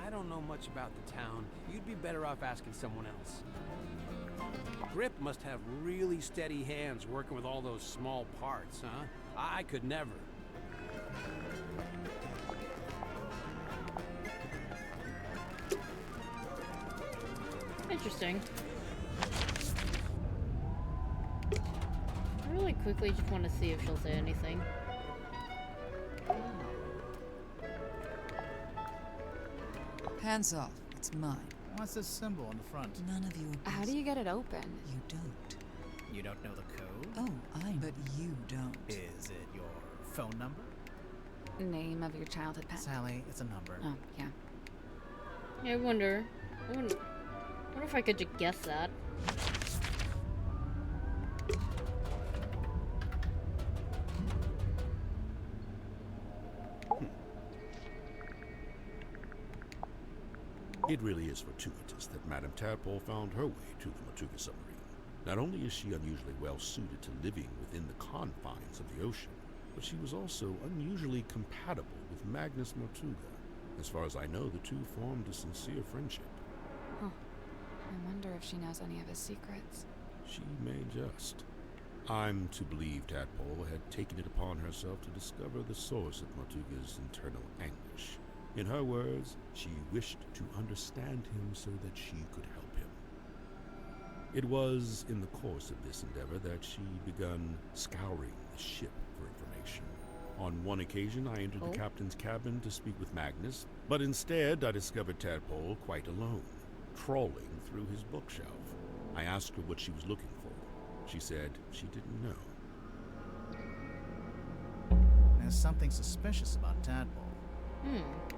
Speaker 6: I don't know much about the town. You'd be better off asking someone else. Grip must have really steady hands working with all those small parts, huh? I could never.
Speaker 1: Interesting. I really quickly just want to see if she'll say anything.
Speaker 10: Hands off. It's mine.
Speaker 2: What's this symbol on the front?
Speaker 10: None of you are
Speaker 3: How do you get it open?
Speaker 10: You don't.
Speaker 2: You don't know the code?
Speaker 10: Oh, but you don't.
Speaker 2: Is it your phone number?
Speaker 3: Name of your childhood pet?
Speaker 2: Sally, it's a number.
Speaker 3: Oh, yeah.
Speaker 1: Yeah, I wonder if I could just guess that.
Speaker 7: It really is fortuitous that Madame Tadpole found her way to the Mortuga submarine. Not only is she unusually well suited to living within the confines of the ocean, but she was also unusually compatible with Magnus Mortuga. As far as I know, the two formed a sincere friendship.
Speaker 3: Huh. I wonder if she knows any of his secrets.
Speaker 7: She may just. I'm to believe Tadpole had taken it upon herself to discover the source of Mortuga's internal anguish. In her words, she wished to understand him so that she could help him. It was in the course of this endeavor that she begun scouring the ship for information. On one occasion, I entered the captain's cabin to speak with Magnus, but instead I discovered Tadpole quite alone, trawling through his bookshelf. I asked her what she was looking for. She said she didn't know.
Speaker 2: There's something suspicious about Tadpole.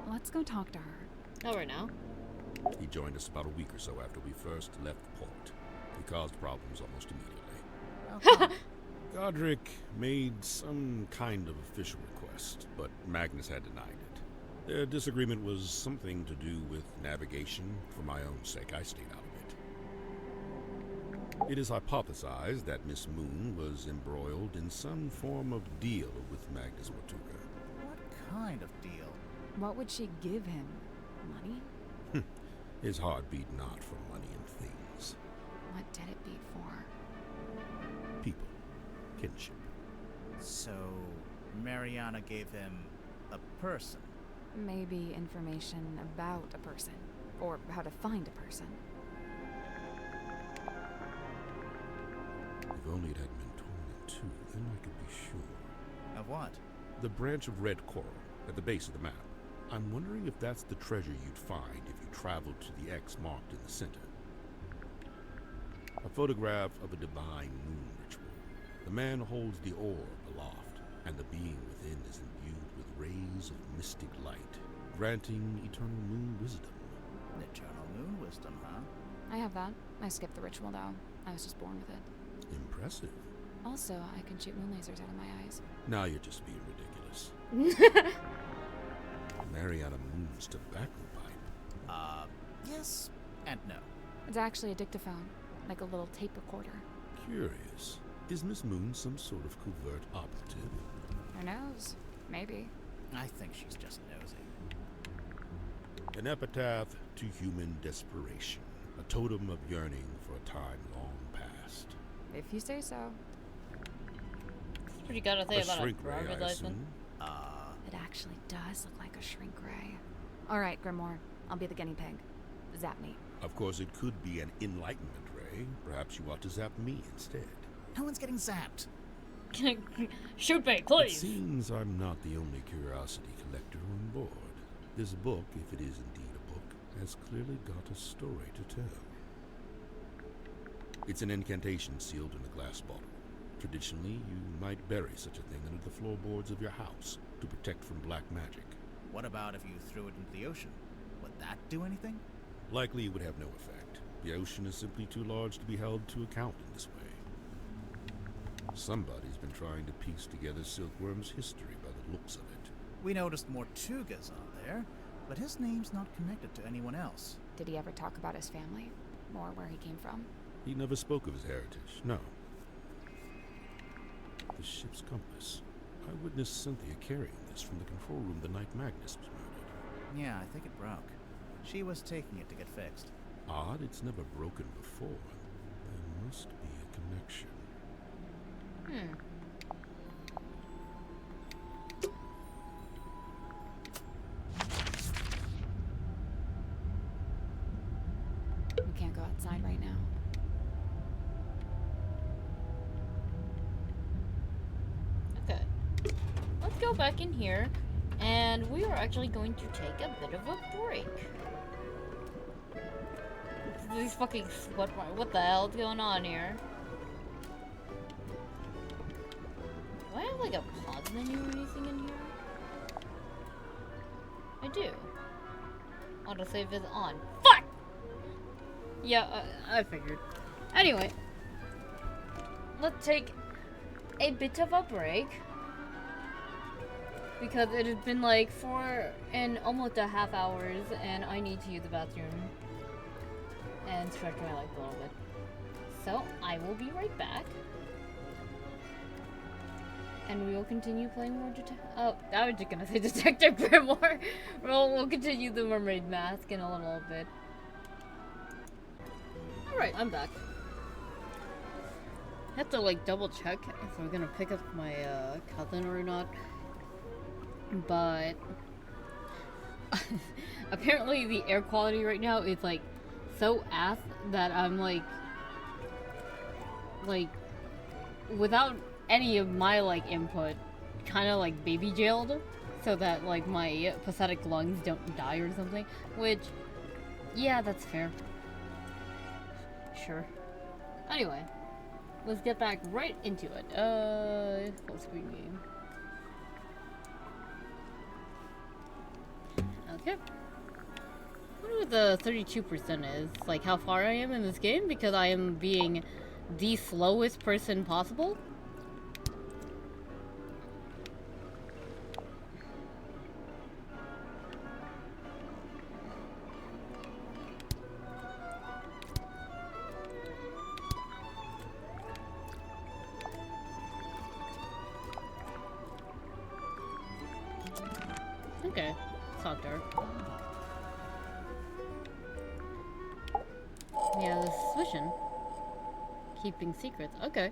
Speaker 3: Let's go talk to her.
Speaker 1: Not right now.
Speaker 7: He joined us about a week or so after we first left port. He caused problems almost immediately. Godric made some kind of official request, but Magnus had denied it. Their disagreement was something to do with navigation. For my own sake, I stayed out of it. It is hypothesized that Miss Moon was embroiled in some form of deal with Magnus Mortuga.
Speaker 2: What kind of deal?
Speaker 3: What would she give him? Money?
Speaker 7: His heart beat not for money and things.
Speaker 3: What did it beat for?
Speaker 7: People. Kinship.
Speaker 2: So, Mariana gave him a person?
Speaker 3: Maybe information about a person. Or how to find a person.
Speaker 7: If only it had been torn in two, then I could be sure.
Speaker 2: Of what?
Speaker 7: The branch of red coral at the base of the map. I'm wondering if that's the treasure you'd find if you traveled to the X marked in the center. A photograph of a divine moon ritual. The man holds the orb aloft, and the being within is imbued with rays of mystic light, granting eternal moon wisdom.
Speaker 2: Eternal moon wisdom, huh?
Speaker 3: I have that. I skipped the ritual though. I was just born with it.
Speaker 7: Impressive.
Speaker 3: Also, I can shoot moon lasers out of my eyes.
Speaker 7: Now you're just being ridiculous. Mariana Moon's tobacco pipe.
Speaker 2: Yes and no.
Speaker 3: It's actually a dictaphone, like a little tape recorder.
Speaker 7: Curious. Is Miss Moon some sort of covert operative?
Speaker 3: Who knows? Maybe.
Speaker 2: I think she's just nosy.
Speaker 7: An epitaph to human desperation. A totem of yearning for a time long past.
Speaker 3: If you say so.
Speaker 1: That's what you gotta say about a
Speaker 7: shrink ray,
Speaker 1: driver's
Speaker 7: I
Speaker 1: license.
Speaker 7: assume?
Speaker 3: It actually does look like a shrink ray. Alright, Grimoire. I'll be the guinea pig. Zap me.
Speaker 7: Of course, it could be an enlightenment ray. Perhaps you ought to zap me instead.
Speaker 2: No one's getting zapped.
Speaker 1: Shoot me,
Speaker 7: It
Speaker 1: please!
Speaker 7: seems I'm not the only curiosity collector on board. This book, if it is indeed a book, has clearly got a story to tell. It's an incantation sealed in a glass bottle. Traditionally, you might bury such a thing under the floorboards of your house to protect from black magic.
Speaker 2: What about if you threw it into the ocean? Would that do anything?
Speaker 7: Likely it would have no effect. The ocean is simply too large to be held to account in this way. Somebody's been trying to piece together Silkworm's history by the looks of it.
Speaker 2: We noticed Mortuga's on there, but his name's not connected to anyone else.
Speaker 3: Did he ever talk about his family? Or where he came from?
Speaker 7: He never spoke of his heritage, no. The ship's compass. I witnessed Cynthia carrying this from the control room the night Magnus was murdered.
Speaker 2: Yeah, I think it broke. She was taking it to get fixed.
Speaker 7: Odd, it's never broken before. There must be a connection.
Speaker 3: We can't go outside right now.
Speaker 1: Okay. Let's go back in here, and we are actually going to take a bit of a break. These fucking sweat marks. What the hell is going on here? Do I have like a pause menu or anything in here? I do. Autosave is on. Fuck! Yeah, I figured. Anyway, let's take a bit of a break. Because it has been like 4 and almost a half hours, and I need to use the bathroom and stretch my legs a little bit. So, I will be right back. And we will continue playing more Oh, I was just gonna say Detective Grimoire. We'll continue the Mermaid Mask in a little bit. Alright, I'm back. I have to like double check if I'm gonna pick up my cousin or not. But apparently the air quality right now is like so ass that I'm like without any of my like input, kind of like baby jailed, so that like my pathetic lungs don't die or something. Which, yeah, that's fair. Sure. Anyway, let's get back right into it. Full screen game. Okay. I wonder what the 32% is. Like how far I am in this game because I am being the slowest person possible. Okay, it's not dark. Yeah, this is swishing. Keeping secrets. Okay.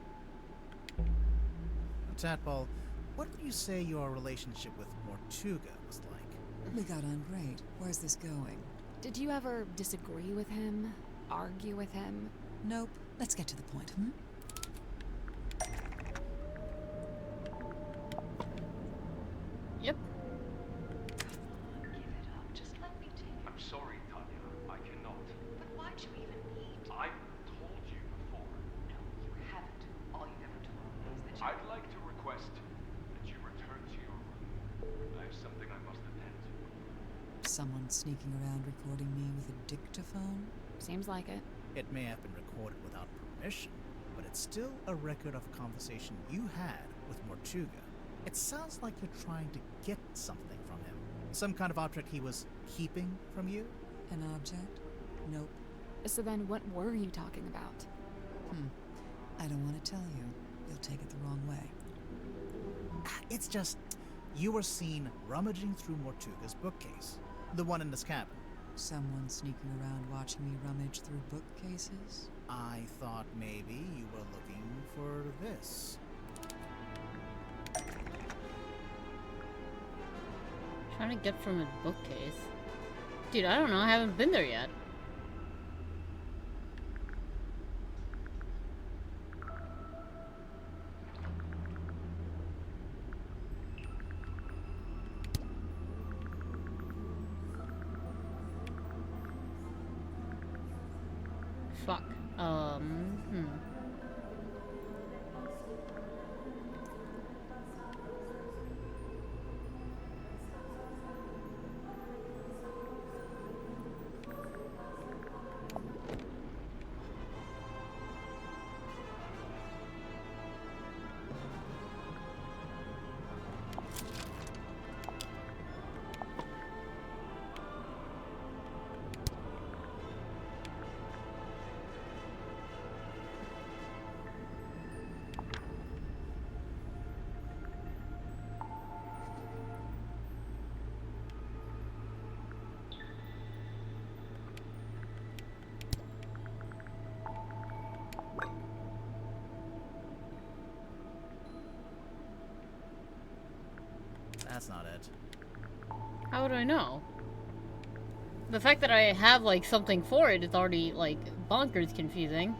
Speaker 2: Tadpole, what would you say your relationship with Mortuga was like?
Speaker 10: We got on great. Where's this going?
Speaker 3: Did you ever disagree with him? Argue with him?
Speaker 10: Nope. Let's get to the point,
Speaker 1: Yep.
Speaker 12: Give it up. Just let me take it.
Speaker 13: I'm sorry, Tanya. I cannot.
Speaker 12: But why'd you even need?
Speaker 13: I told you before.
Speaker 12: No, you haven't. All you ever told me is that you...
Speaker 13: I'd like to request that you return to your room. I have something I must attend to.
Speaker 10: Someone sneaking around recording me with a dictaphone?
Speaker 3: Seems like it.
Speaker 2: It may have been recorded without permission, but it's still a record of a conversation you had with Mortuga. It sounds like you're trying to get something from him. Some kind of object he was keeping from you?
Speaker 10: An object? Nope.
Speaker 3: So then what were you talking about?
Speaker 10: I don't want to tell you. You'll take it the wrong way.
Speaker 2: It's just, you were seen rummaging through Mortuga's bookcase. The one in this cabin.
Speaker 10: Someone sneaking around watching me rummage through bookcases?
Speaker 2: I thought maybe you were looking for this.
Speaker 1: Trying to get from his bookcase. Dude, I don't know. I haven't been there yet. Fuck.
Speaker 2: That's not it.
Speaker 1: How would I know? The fact that I have, like, something for it is already, like, bonkers confusing.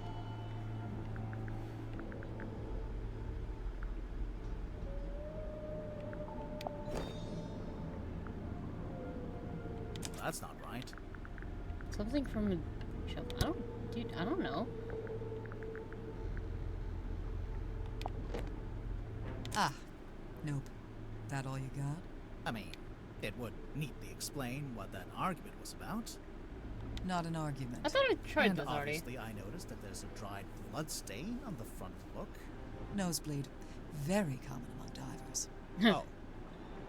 Speaker 2: That's not right.
Speaker 1: Something from a show. Dude, I don't know.
Speaker 10: Ah, nope. That all you got?
Speaker 2: I mean, it would neatly explain what that argument was about.
Speaker 10: Not an argument.
Speaker 1: I thought I tried
Speaker 2: And
Speaker 1: this already.
Speaker 2: obviously I noticed that there's a dried blood stain on the front of the book.
Speaker 10: Nosebleed. Very common among divers.
Speaker 2: Oh,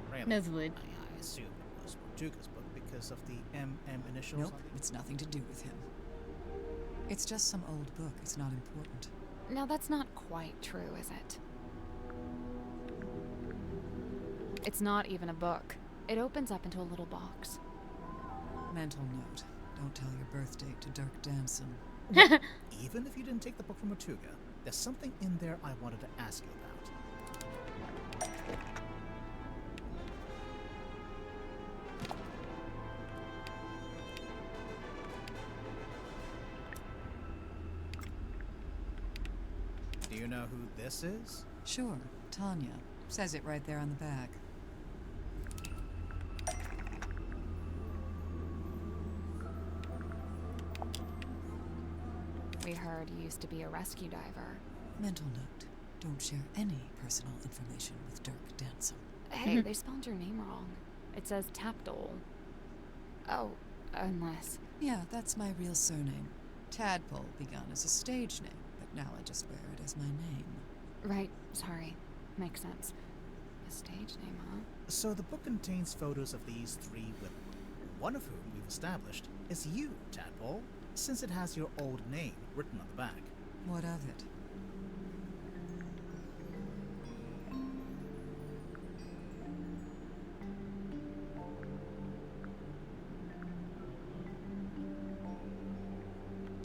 Speaker 2: really?
Speaker 1: Nosebleed.
Speaker 2: I assume it was Mortuga's book because of the MM initials
Speaker 10: Nope,
Speaker 2: on the...
Speaker 10: it's nothing to do with him. It's just some old book. It's not important.
Speaker 3: Now that's not quite true, is it? It's not even a book. It opens up into a little box.
Speaker 10: Mental note. Don't tell your birth date to Dirk Danson.
Speaker 2: Even if you didn't take the book from Mortuga, there's something in there I wanted to ask you about. Do you know who this is?
Speaker 10: Sure, Tanya. Says it right there on the back.
Speaker 3: We heard you used to be a rescue diver.
Speaker 10: Mental note. Don't share any personal information with Dirk Danson.
Speaker 3: Hey, they spelled your name wrong. It says Tapdole. Oh, unless...
Speaker 10: Yeah, that's my real surname. Tadpole begun as a stage name, but now I just wear it as my name.
Speaker 3: Right, sorry. Makes sense. A stage name, huh?
Speaker 2: So the book contains photos of these three women, one of whom we've established is you, Tadpole, since it has your old name written on the back.
Speaker 10: What of it?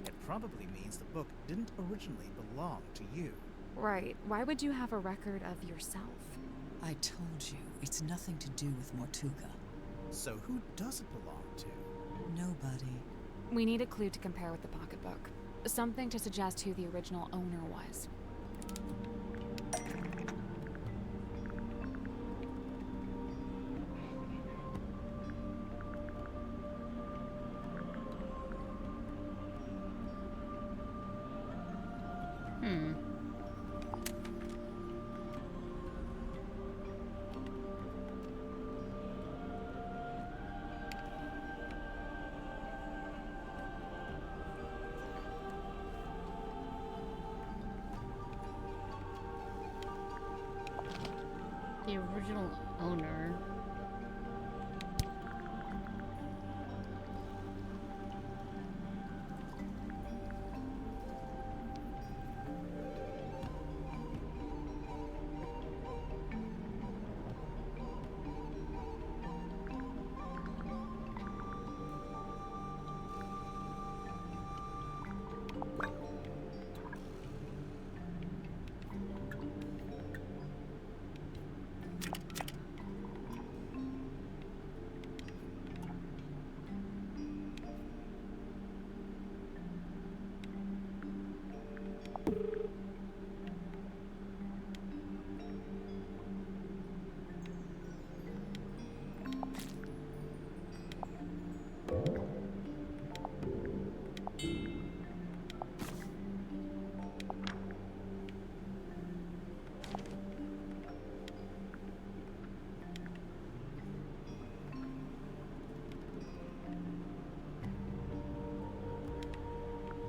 Speaker 2: It probably means the book didn't originally belong to you.
Speaker 3: Right. Why would you have a record of yourself?
Speaker 10: I told you, it's nothing to do with Mortuga.
Speaker 2: So who does it belong to?
Speaker 10: Nobody.
Speaker 3: We need a clue to compare with the pocketbook. Something to suggest who the original owner was.
Speaker 1: The original owner.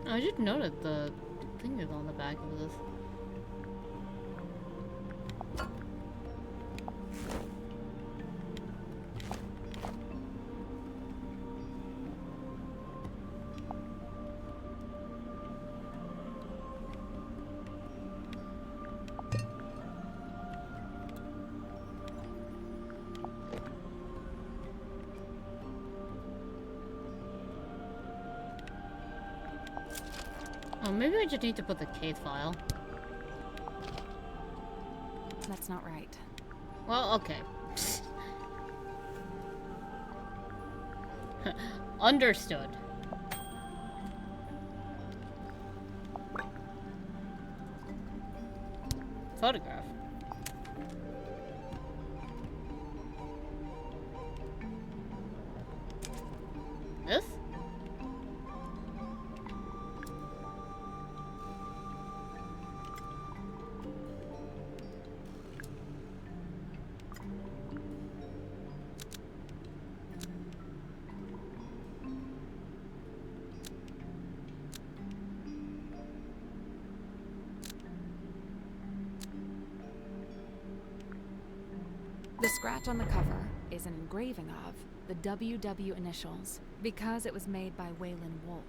Speaker 1: I didn't know that the thing is on the back of this. Oh, maybe I just need to put the case file.
Speaker 3: That's not right.
Speaker 1: Well, okay. Understood. Photograph. This?
Speaker 3: The scratch on the cover is an engraving of the WW initials because it was made by Waylon Wolf.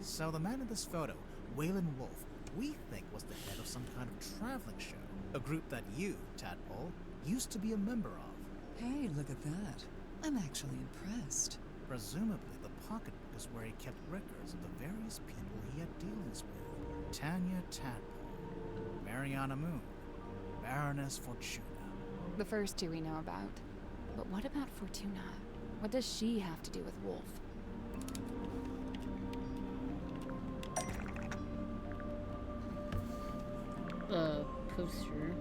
Speaker 2: So the man in this photo, Waylon Wolf, we think was the head of some kind of traveling show. A group that you, Tadpole, used to be a member of.
Speaker 10: Hey, look at that. I'm actually impressed.
Speaker 2: Presumably, the pocketbook is where he kept records of the various people he had dealings with. Tanya Tadpole, Mariana Moon, Baroness Fortuna.
Speaker 3: The first two we know about. But what about Fortuna? What does she have to do with Wolf?
Speaker 1: The poster.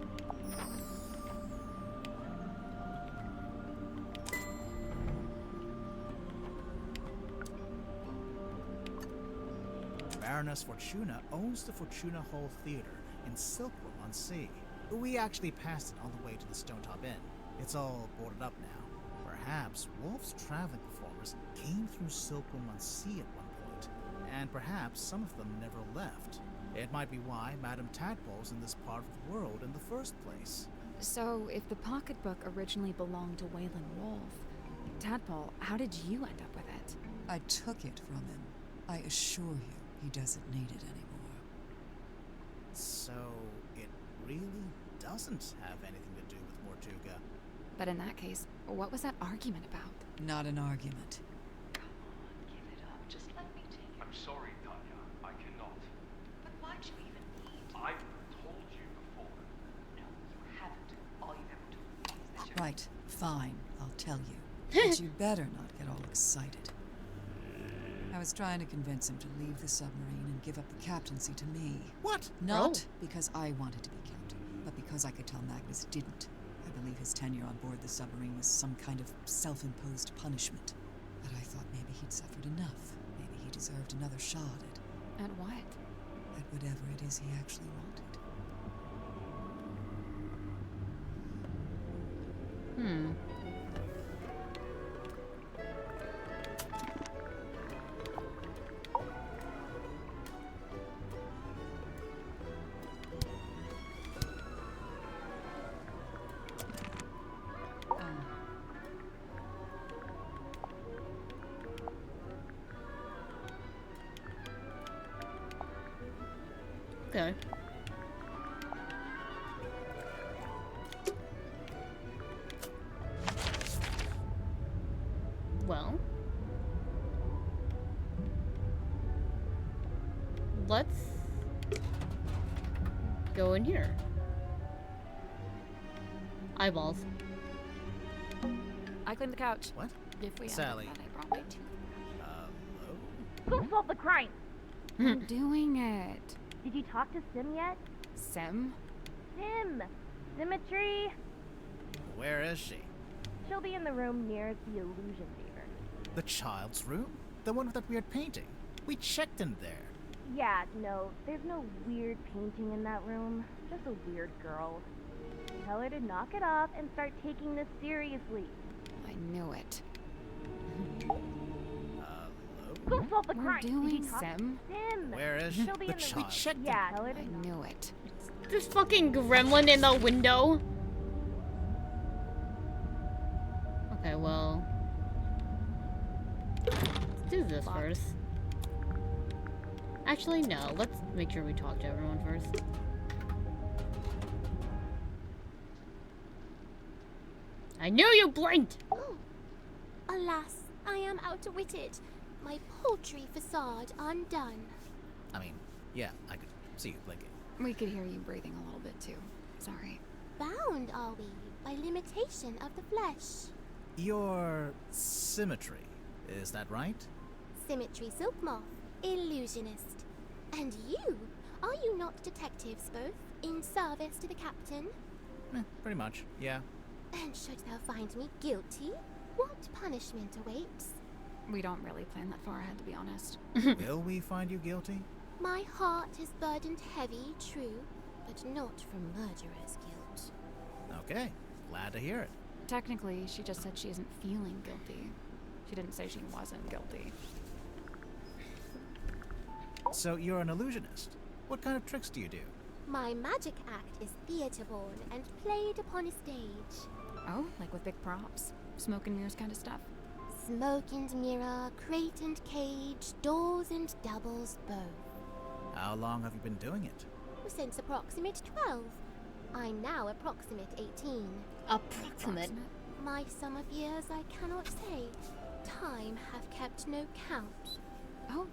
Speaker 2: Baroness Fortuna owns the Fortuna Hall Theater in Silkworm on Sea. We actually passed it on the way to the Stonetop Inn. It's all boarded up now. Perhaps Wolf's traveling performers came through Silkworm on Sea at one point, and perhaps some of them never left. It might be why Madame Tadpole's in this part of the world in the first place.
Speaker 3: So, if the pocketbook originally belonged to Waylon Wolf, Tadpole, how did you end up with it?
Speaker 10: I took it from him. I assure you, he doesn't need it anymore.
Speaker 2: So, it really doesn't have anything to do with Mortuga.
Speaker 3: But in that case, what was that argument about?
Speaker 10: Not an argument.
Speaker 12: Come on, give it up. Just let me take it.
Speaker 13: I'm sorry, Tanya. I cannot.
Speaker 12: But why'd you even need?
Speaker 13: I've told you before.
Speaker 12: No, you haven't. All you've ever told me is that you're...
Speaker 10: Right, fine, I'll tell you. But you better not get all excited. I was trying to convince him to leave the submarine and give up the captaincy to me.
Speaker 2: What?
Speaker 10: Not because I wanted to be captain, but because I could tell Magnus didn't. I believe his tenure on board the submarine was some kind of self-imposed punishment. But I thought maybe he'd suffered enough. Maybe he deserved another shot
Speaker 3: At what?
Speaker 10: at whatever it is he actually wanted.
Speaker 1: Okay. Well, let's go in here. Eyeballs.
Speaker 3: I cleaned the couch.
Speaker 2: What?
Speaker 3: If we
Speaker 2: Sally.
Speaker 3: hadn't, I brought my tooth.
Speaker 2: Hello?
Speaker 11: Who solved the crime?
Speaker 3: I'm doing it.
Speaker 11: Did you talk to Sim yet?
Speaker 3: Sim?
Speaker 11: Sim! Symmetry!
Speaker 2: Where is she?
Speaker 11: She'll be in the room near the illusion theater.
Speaker 2: The child's room? The one with that weird painting? We checked in there.
Speaker 11: Yeah, no, there's no weird painting in that room. Just a weird girl. Tell her to knock it off and start taking this seriously.
Speaker 3: I knew it.
Speaker 11: Who solved the
Speaker 3: We're
Speaker 11: crime? Did
Speaker 3: doing
Speaker 11: you talk
Speaker 3: Sim.
Speaker 11: to Sim?
Speaker 2: Where is she?
Speaker 11: She'll be
Speaker 2: The
Speaker 11: in the
Speaker 2: child.
Speaker 11: room.
Speaker 2: Checked
Speaker 11: Yeah, tell her to
Speaker 3: I
Speaker 11: knock.
Speaker 3: knew it.
Speaker 1: This fucking gremlin in the window. Okay, well, let's do this
Speaker 3: Locked.
Speaker 1: first. Actually, no. Let's make sure we talk to everyone first. I knew you blinked!
Speaker 14: Alas, I am outwitted. My paltry facade undone.
Speaker 2: I mean, yeah, I could see you blinking.
Speaker 3: We could hear you breathing a little bit too. Sorry.
Speaker 14: Bound are we by limitation of the flesh.
Speaker 2: You're Symmetry, is that right?
Speaker 14: Symmetry Silk Moth, illusionist. And you? Are you not detectives both, in service to the captain?
Speaker 2: Pretty much, yeah.
Speaker 14: And should thou find me guilty, what punishment awaits?
Speaker 3: We don't really plan that far ahead, to be honest.
Speaker 2: Will we find you guilty?
Speaker 14: My heart is burdened heavy, true, but not from murderer's guilt.
Speaker 2: Okay, glad to hear it.
Speaker 3: Technically, she just said she isn't feeling guilty. She didn't say she wasn't guilty.
Speaker 2: So you're an illusionist. What kind of tricks do you do?
Speaker 14: My magic act is theatre-born and played upon a stage.
Speaker 3: Oh, like with big props? Smoke and mirrors kind of stuff?
Speaker 14: Smoke and mirror, crate and cage, doors and doubles both.
Speaker 2: How long have you been doing it?
Speaker 14: Since approximate 12. I'm now approximate 18.
Speaker 1: Approximate?
Speaker 14: My sum of years I cannot say. Time have kept no count.
Speaker 3: Oh,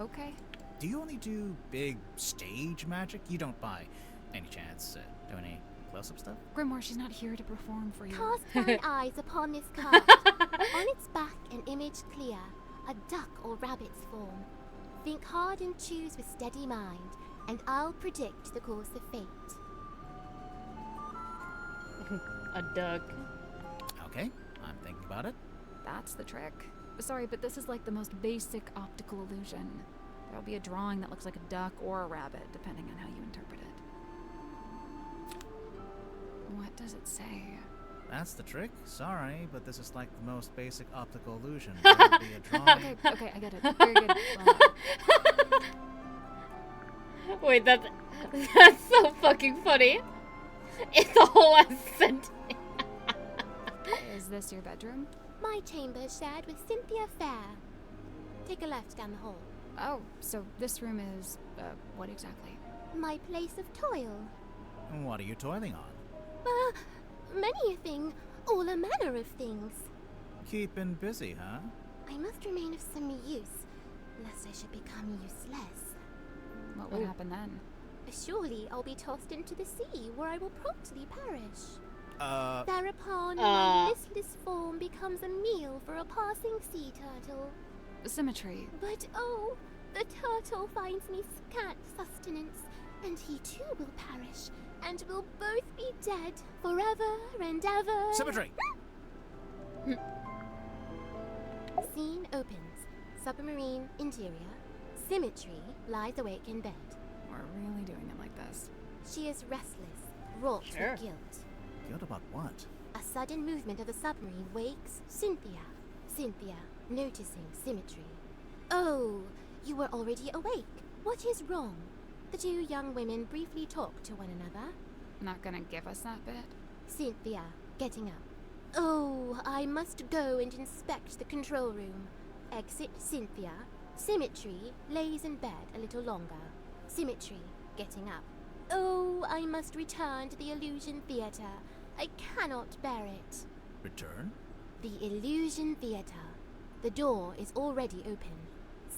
Speaker 3: okay.
Speaker 2: Do you only do big stage magic? You don't, by any chance, do any close-up stuff?
Speaker 3: Grimoire, she's not here to perform for you.
Speaker 14: Cast thine eyes upon this card. On its back an image clear, a duck or rabbit's form. Think hard and choose with steady mind, and I'll predict the course of fate.
Speaker 1: A duck.
Speaker 2: Okay, I'm thinking about it.
Speaker 3: That's the trick. Sorry, but this is like the most basic optical illusion. There'll be a drawing that looks like a duck or a rabbit, depending on how you interpret it. What does it say?
Speaker 2: That's the trick. Sorry, but this is like the most basic optical illusion. There will be a drawing.
Speaker 3: Okay, I get it. Very good. Well done.
Speaker 1: Wait, that's so fucking funny. It's a whole ass sentence.
Speaker 3: Is this your bedroom?
Speaker 14: My chamber is shared with Cynthia Fair. Take a left down the hall.
Speaker 3: Oh, so this room is, what exactly?
Speaker 14: My place of toil.
Speaker 2: What are you toiling on?
Speaker 14: Many a thing, all a manner of things.
Speaker 2: Keeping busy, huh?
Speaker 14: I must remain of some use, lest I should become useless.
Speaker 3: What would happen then?
Speaker 14: Surely I'll be tossed into the sea, where I will promptly perish.
Speaker 2: Uh...
Speaker 14: Thereupon, my listless form becomes a meal for a passing sea turtle.
Speaker 3: Symmetry.
Speaker 14: But oh, the turtle finds me scant sustenance, and he too will perish, and we'll both be dead forever and ever.
Speaker 2: Symmetry!
Speaker 14: Scene opens. Submarine interior. Symmetry lies awake in bed.
Speaker 3: We're really doing it like this.
Speaker 14: She is restless, wrought with guilt.
Speaker 2: Guilt about what?
Speaker 14: A sudden movement of the submarine wakes Cynthia. Cynthia, noticing Symmetry. Oh, you were already awake. What is wrong? The two young women briefly talk to one another.
Speaker 3: Not gonna give us that bit?
Speaker 14: Cynthia, getting up. Oh, I must go and inspect the control room. Exit Cynthia. Symmetry lays in bed a little longer. Symmetry, getting up. Oh, I must return to the Illusion Theatre. I cannot bear it.
Speaker 2: Return?
Speaker 14: The Illusion Theatre. The door is already open.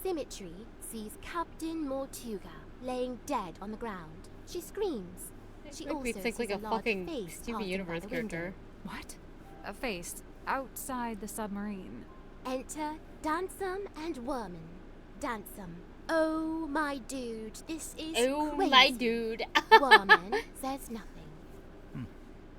Speaker 14: Symmetry sees Captain Mortuga laying dead on the ground. She screams. She also sees
Speaker 1: like a
Speaker 14: large
Speaker 1: fucking
Speaker 14: face
Speaker 1: Steven
Speaker 14: passing
Speaker 1: Universe
Speaker 14: by the window.
Speaker 1: character.
Speaker 3: What? A face outside the submarine.
Speaker 14: Enter Dansum and Worman. Dansum. Oh, my dude, this is crazy.
Speaker 1: My dude.
Speaker 14: Worman says nothing.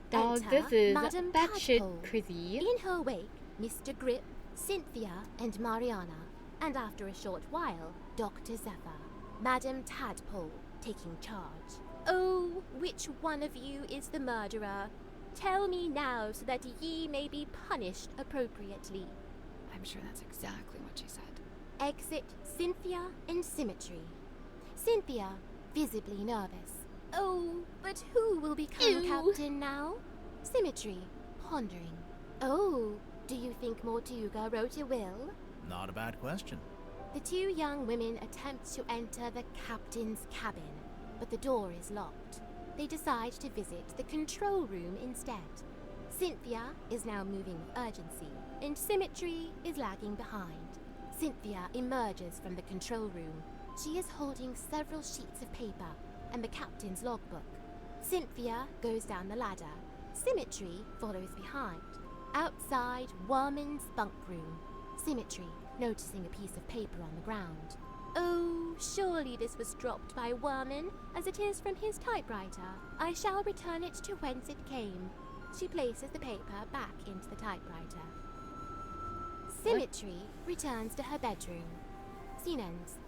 Speaker 1: Dog,
Speaker 14: Enter
Speaker 1: this is
Speaker 14: Madame
Speaker 1: batshit
Speaker 14: Tadpole.
Speaker 1: crazy.
Speaker 14: In her wake, Mr. Grip, Cynthia, and Mariana. And after a short while, Dr. Zephyr. Madame Tadpole taking charge. Oh, which one of you is the murderer? Tell me now so that ye may be punished appropriately.
Speaker 3: I'm sure that's exactly what she said.
Speaker 14: Exit Cynthia and Symmetry. Cynthia, visibly nervous. Oh, but who will become captain now? Symmetry, pondering. Oh, do you think Mortuga wrote a will?
Speaker 2: Not a bad question.
Speaker 14: The two young women attempt to enter the captain's cabin, but the door is locked. They decide to visit the control room instead. Cynthia is now moving with urgency, and Symmetry is lagging behind. Cynthia emerges from the control room. She is holding several sheets of paper and the captain's logbook. Cynthia goes down the ladder. Symmetry follows behind. Outside Worman's bunk room. Symmetry, noticing a piece of paper on the ground. Oh, surely this was dropped by Worman, as it is from his typewriter. I shall return it to whence it came. She places the paper back into the typewriter. Symmetry returns to her bedroom. Scene ends.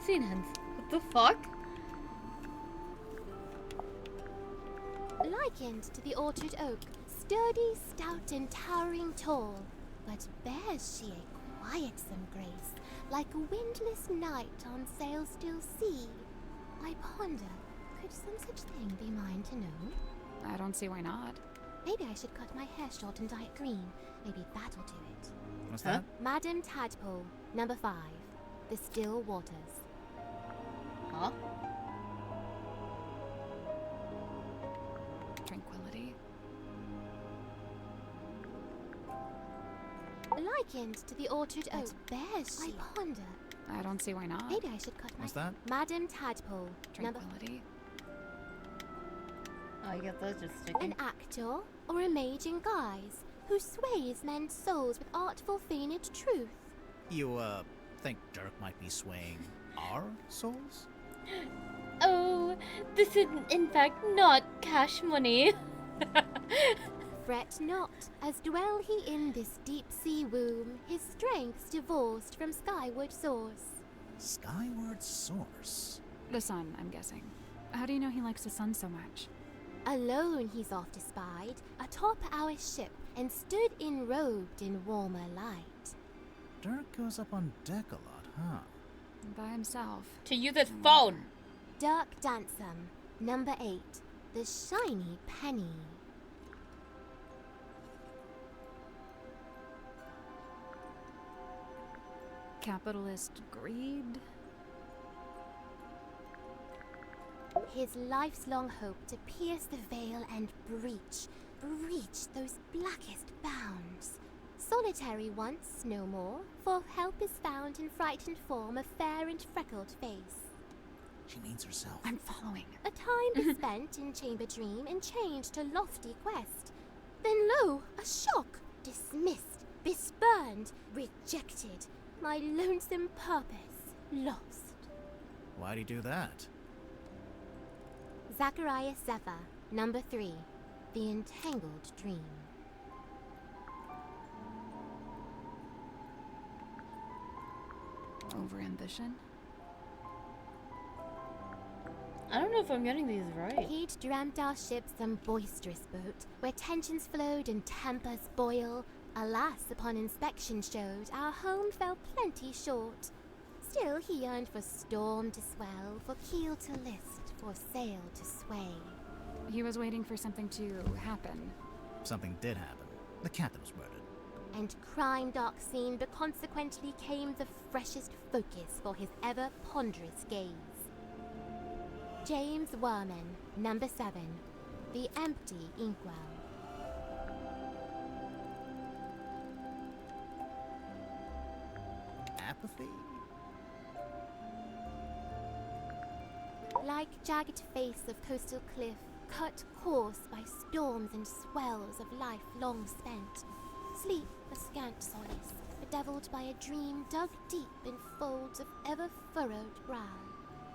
Speaker 1: Scene ends. What the fuck?
Speaker 14: Likened to the orchard oak, sturdy, stout, and towering tall, but bears she a quietsome grace, like a windless night on sail-still sea. I ponder, could some such thing be mine to know?
Speaker 3: I don't see why not.
Speaker 14: Maybe I should cut my hair short and dye it green. Maybe that'll do it.
Speaker 2: What's that?
Speaker 14: Madam Tadpole, number 5. The Still Waters.
Speaker 1: Huh?
Speaker 3: Tranquility.
Speaker 14: Likened to the orchard oak, bears she. I ponder.
Speaker 3: I don't see why not.
Speaker 14: Maybe I should cut
Speaker 2: What's
Speaker 14: my...
Speaker 2: that?
Speaker 14: Madam Tadpole, number...
Speaker 3: Tranquility.
Speaker 1: I guess that's just sticky.
Speaker 14: An actor or a mage in guise who sways men's souls with artful feigned truth.
Speaker 2: You, think Dirk might be swaying our souls?
Speaker 1: Oh, this is in fact not cash money.
Speaker 14: Fret not, as dwell he in this deep sea womb, his strength's divorced from skyward source.
Speaker 2: Skyward source?
Speaker 3: The sun, I'm guessing. How do you know he likes the sun so much?
Speaker 14: Alone he's oft espied, atop our ship, and stood enrobed in warmer light.
Speaker 2: Dirk goes up on deck a lot, huh?
Speaker 3: By himself.
Speaker 1: To use his phone.
Speaker 14: Dirk Dansom, number 8. The Shiny Penny.
Speaker 3: Capitalist greed?
Speaker 14: His life's long hope to pierce the veil and breach those blackest bounds. Solitary once, no more, for help is found in frightened form of fair and freckled face.
Speaker 2: She means herself.
Speaker 3: I'm following.
Speaker 14: A time spent in chamber dream and changed to lofty quest. Then lo, a shock! Dismissed, bespurned, rejected. My lonesome purpose lost.
Speaker 2: Why'd he do that?
Speaker 14: Zachariah Zephyr, number 3. The Entangled Dream.
Speaker 3: Overambition?
Speaker 1: I don't know if I'm getting these right.
Speaker 14: He'd dreamt our ship some boisterous boat, where tensions flowed and tempers boil. Alas, upon inspection showed, our home fell plenty short. Still he yearned for storm to swell, for keel to list, for sail to sway.
Speaker 3: He was waiting for something to happen.
Speaker 2: Something did happen. The captain was murdered.
Speaker 14: And crime dark scene, but consequently came the freshest focus for his ever ponderous gaze. James Werman, number 7. The Empty Inkwell.
Speaker 2: Apathy?
Speaker 14: Like jagged face of coastal cliff, cut coarse by storms and swells of life long spent. Sleep a scant solace, bedeviled by a dream dug deep in folds of ever-furrowed brow.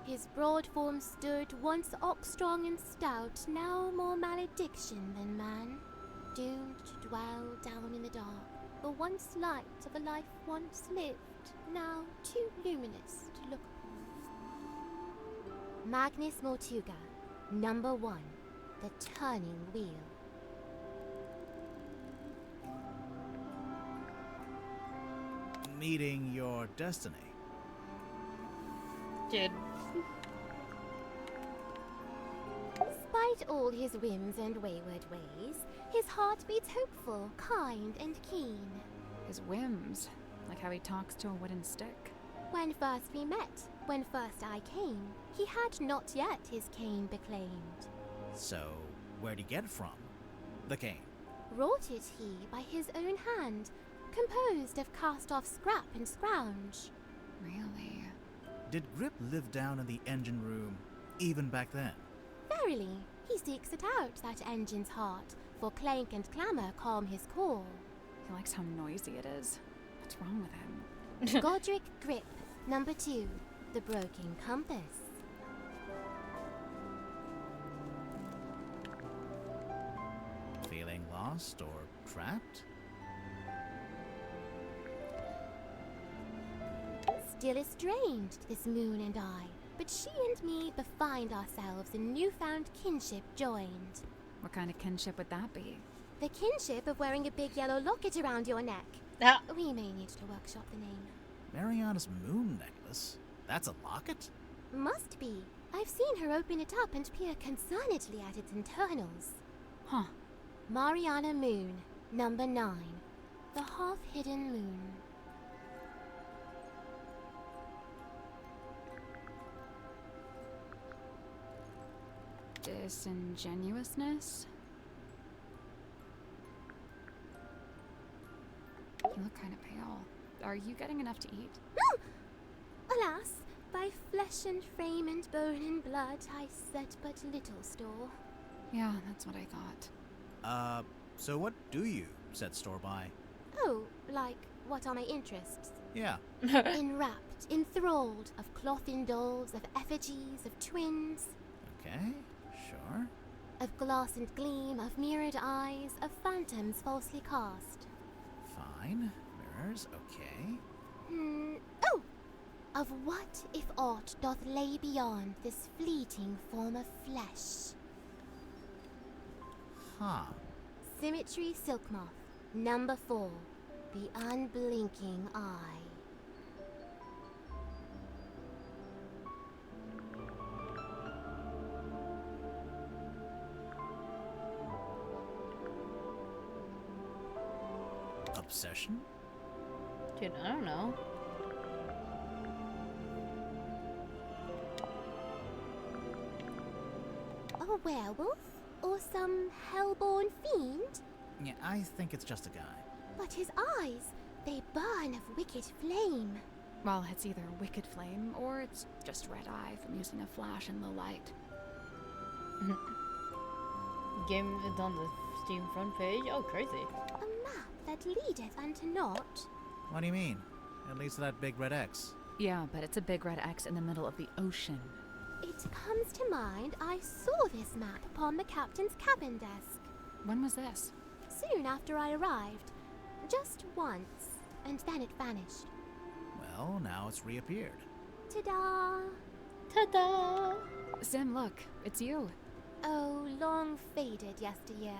Speaker 14: His broad form stood, once ox-strong and stout, now more malediction than man. Doomed to dwell down in the dark, the once light of a life once lived, now too luminous to look upon. Magnus Mortuga, number 1. The Turning Wheel.
Speaker 2: Meeting your destiny.
Speaker 1: Dude.
Speaker 14: Despite all his whims and wayward ways, his heart beats hopeful, kind, and keen.
Speaker 3: His whims? Like how he talks to a wooden stick?
Speaker 14: When first we met, when first I came, he had not yet his cane beclaimed.
Speaker 2: So, where'd he get it from? The cane.
Speaker 14: Wrought it he by his own hand, composed of cast-off scrap and scrounge.
Speaker 3: Really?
Speaker 2: Did Grip live down in the engine room, even back then?
Speaker 14: Verily, he seeks it out, that engine's heart, for clank and clamor calm his call.
Speaker 3: He likes how noisy it is. What's wrong with him?
Speaker 14: Godric Grip, number 2, the broken compass.
Speaker 2: Feeling lost or trapped?
Speaker 14: Still estranged, this moon and I, but she and me befind ourselves in newfound kinship joined.
Speaker 3: What kind of kinship would that be?
Speaker 14: The kinship of wearing a big yellow locket around your neck.
Speaker 1: Ah.
Speaker 14: We may need to workshop the name.
Speaker 2: Mariana's moon necklace? That's a locket?
Speaker 14: Must be. I've seen her open it up and peer concernedly at its internals.
Speaker 3: Huh.
Speaker 14: Mariana Moon, number 9, the half-hidden moon.
Speaker 3: Disingenuousness? You look kind of pale. Are you getting enough to eat?
Speaker 14: Alas, by flesh and frame and bone and blood I set but little store.
Speaker 3: Yeah, that's what I thought.
Speaker 2: So what do you set store by?
Speaker 14: Oh, like, what are my interests?
Speaker 2: Yeah.
Speaker 14: Enwrapped, enthralled, of cloth-in dolls, of effigies, of twins.
Speaker 2: Okay, sure.
Speaker 14: Of glass and gleam, of mirrored eyes, of phantoms falsely cast.
Speaker 2: Fine. Mirrors, okay.
Speaker 14: Oh! Of what, if aught, doth lay beyond this fleeting form of flesh?
Speaker 2: Huh.
Speaker 14: Symmetry Silk Moth, number 4, the unblinking eye.
Speaker 2: Obsession?
Speaker 1: Dude, I don't know.
Speaker 14: A werewolf? Or some hellborn fiend?
Speaker 2: Yeah, I think it's just a guy.
Speaker 14: But his eyes, they burn of wicked flame.
Speaker 3: Well, it's either a wicked flame or it's just red eye from using a flash in low light.
Speaker 1: Game is on the Steam front page. Oh, crazy.
Speaker 14: A map that leadeth unto naught.
Speaker 2: What do you mean? It leads to that big red X.
Speaker 3: Yeah, but it's a big red X in the middle of the ocean.
Speaker 14: It comes to mind I saw this map upon the captain's cabin desk.
Speaker 3: When was this?
Speaker 14: Soon after I arrived. Just once, and then it vanished.
Speaker 2: Well, now it's reappeared.
Speaker 14: Ta-da!
Speaker 1: Ta-da!
Speaker 3: Sim, look, it's you.
Speaker 14: Oh, long faded yesteryear.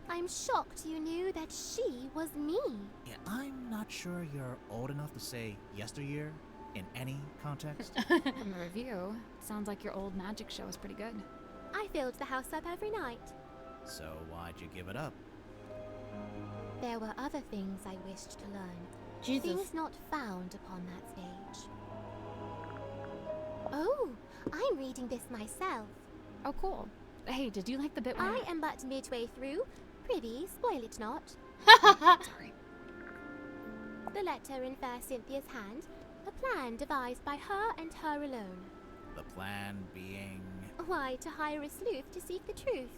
Speaker 14: I'm shocked you knew that she was me.
Speaker 2: Yeah, I'm not sure you're old enough to say yesteryear in any context.
Speaker 3: From the review, it sounds like your old magic show was pretty good.
Speaker 14: I filled the house up every night.
Speaker 2: So why'd you give it up?
Speaker 14: There were other things I wished to learn.
Speaker 1: Jesus.
Speaker 14: Things not found upon that stage. Oh, I'm reading this myself.
Speaker 3: Oh, cool. Hey, did you like the bit where...
Speaker 14: I am but midway through. Prithee, spoil it not.
Speaker 3: Sorry.
Speaker 14: The letter in fair Cynthia's hand, a plan devised by her and her alone.
Speaker 2: The plan being...
Speaker 14: Why, to hire a sleuth to seek the truth.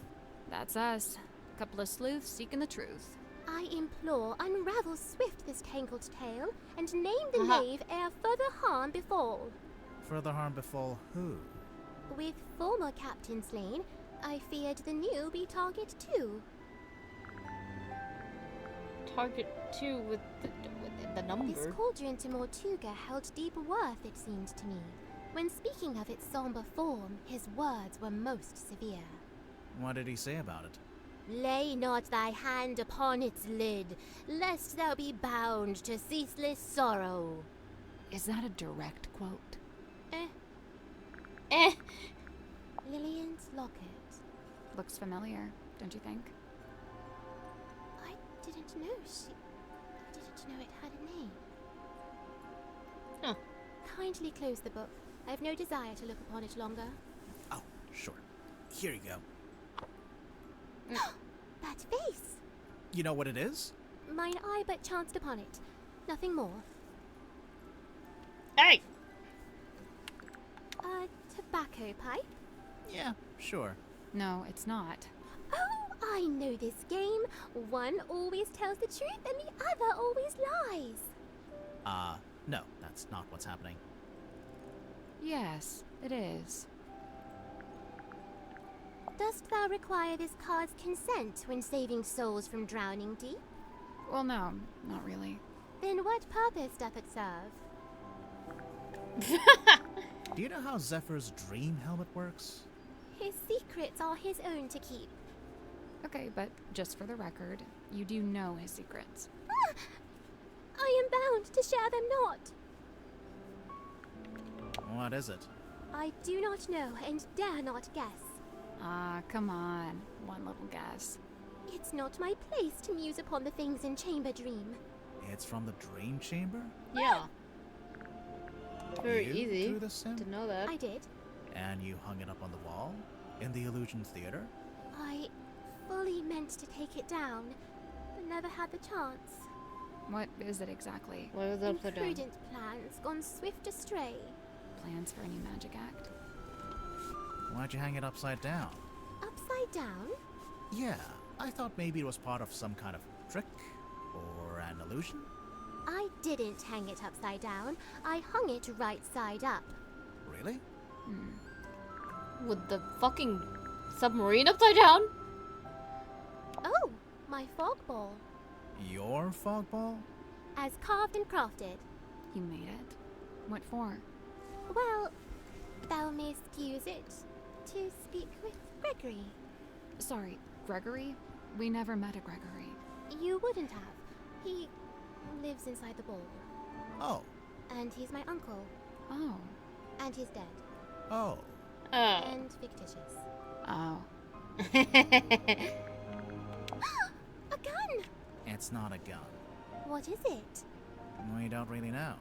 Speaker 3: That's us. A couple of sleuths seeking the truth.
Speaker 14: I implore, unravel swift this tangled tale, and name the knave ere further harm befall.
Speaker 2: Further harm befall who?
Speaker 14: With former captain slain, I feared the new be target too.
Speaker 1: Target 2 with the number.
Speaker 14: This cauldron to Mortuga held deep worth, it seemed to me. When speaking of its somber form, his words were most severe.
Speaker 2: What did he say about it?
Speaker 14: Lay not thy hand upon its lid, lest thou be bound to ceaseless sorrow.
Speaker 3: Is that a direct quote?
Speaker 14: Lillian's locket.
Speaker 3: Looks familiar, don't you think?
Speaker 14: I didn't know it had a name.
Speaker 1: Huh.
Speaker 14: Kindly close the book. I have no desire to look upon it longer.
Speaker 2: Oh, sure. Here you go.
Speaker 14: That face!
Speaker 2: You know what it is?
Speaker 14: Mine eye but chanced upon it. Nothing more.
Speaker 1: Hey!
Speaker 14: A tobacco pipe?
Speaker 2: Yeah, sure.
Speaker 3: No, it's not.
Speaker 14: Oh, I I know this game. One always tells the truth and the other always lies.
Speaker 2: No, that's not what's happening.
Speaker 3: Yes, it is.
Speaker 14: Dost thou require this card's consent when saving souls from drowning deep?
Speaker 3: Well, no, not really.
Speaker 14: Then what purpose doth it serve?
Speaker 2: Do you know how Zephyr's dream helmet works?
Speaker 14: His secrets are his own to keep.
Speaker 3: Okay, but just for the record, you do know his secrets.
Speaker 14: I am bound to share them not.
Speaker 2: What is it?
Speaker 14: I do not know and dare not guess.
Speaker 3: Ah, come on. One little guess.
Speaker 14: It's not my place to muse upon the things in Chamber Dream.
Speaker 2: It's from the Dream Chamber?
Speaker 1: Yeah. Very
Speaker 2: You
Speaker 1: easy
Speaker 2: drew this sim?
Speaker 1: to know that.
Speaker 14: I did.
Speaker 2: And you hung it up on the wall? In the Illusion Theater?
Speaker 14: I fully meant to take it down, but never had the chance.
Speaker 3: What is it exactly?
Speaker 1: What was upside down?
Speaker 14: Imprudent plans gone swift astray.
Speaker 3: Plans for any magic act?
Speaker 2: Why'd you hang it upside down?
Speaker 14: Upside down?
Speaker 2: Yeah, I thought maybe it was part of some kind of trick or an illusion.
Speaker 14: I didn't hang it upside down. I hung it right side up.
Speaker 2: Really?
Speaker 1: With the fucking submarine upside down?
Speaker 14: Oh, my fog ball.
Speaker 2: Your fog ball?
Speaker 14: As carved and crafted.
Speaker 3: You made it? What for?
Speaker 14: Well, thou mayst use it to speak with Gregory.
Speaker 3: Sorry, Gregory? We never met a Gregory.
Speaker 14: You wouldn't have. He lives inside the ball.
Speaker 2: Oh.
Speaker 14: And he's my uncle.
Speaker 3: Oh.
Speaker 14: And he's dead.
Speaker 2: Oh.
Speaker 1: Oh.
Speaker 14: And fictitious.
Speaker 3: Oh.
Speaker 14: A gun!
Speaker 2: It's not a gun.
Speaker 14: What is it?
Speaker 2: We don't really know.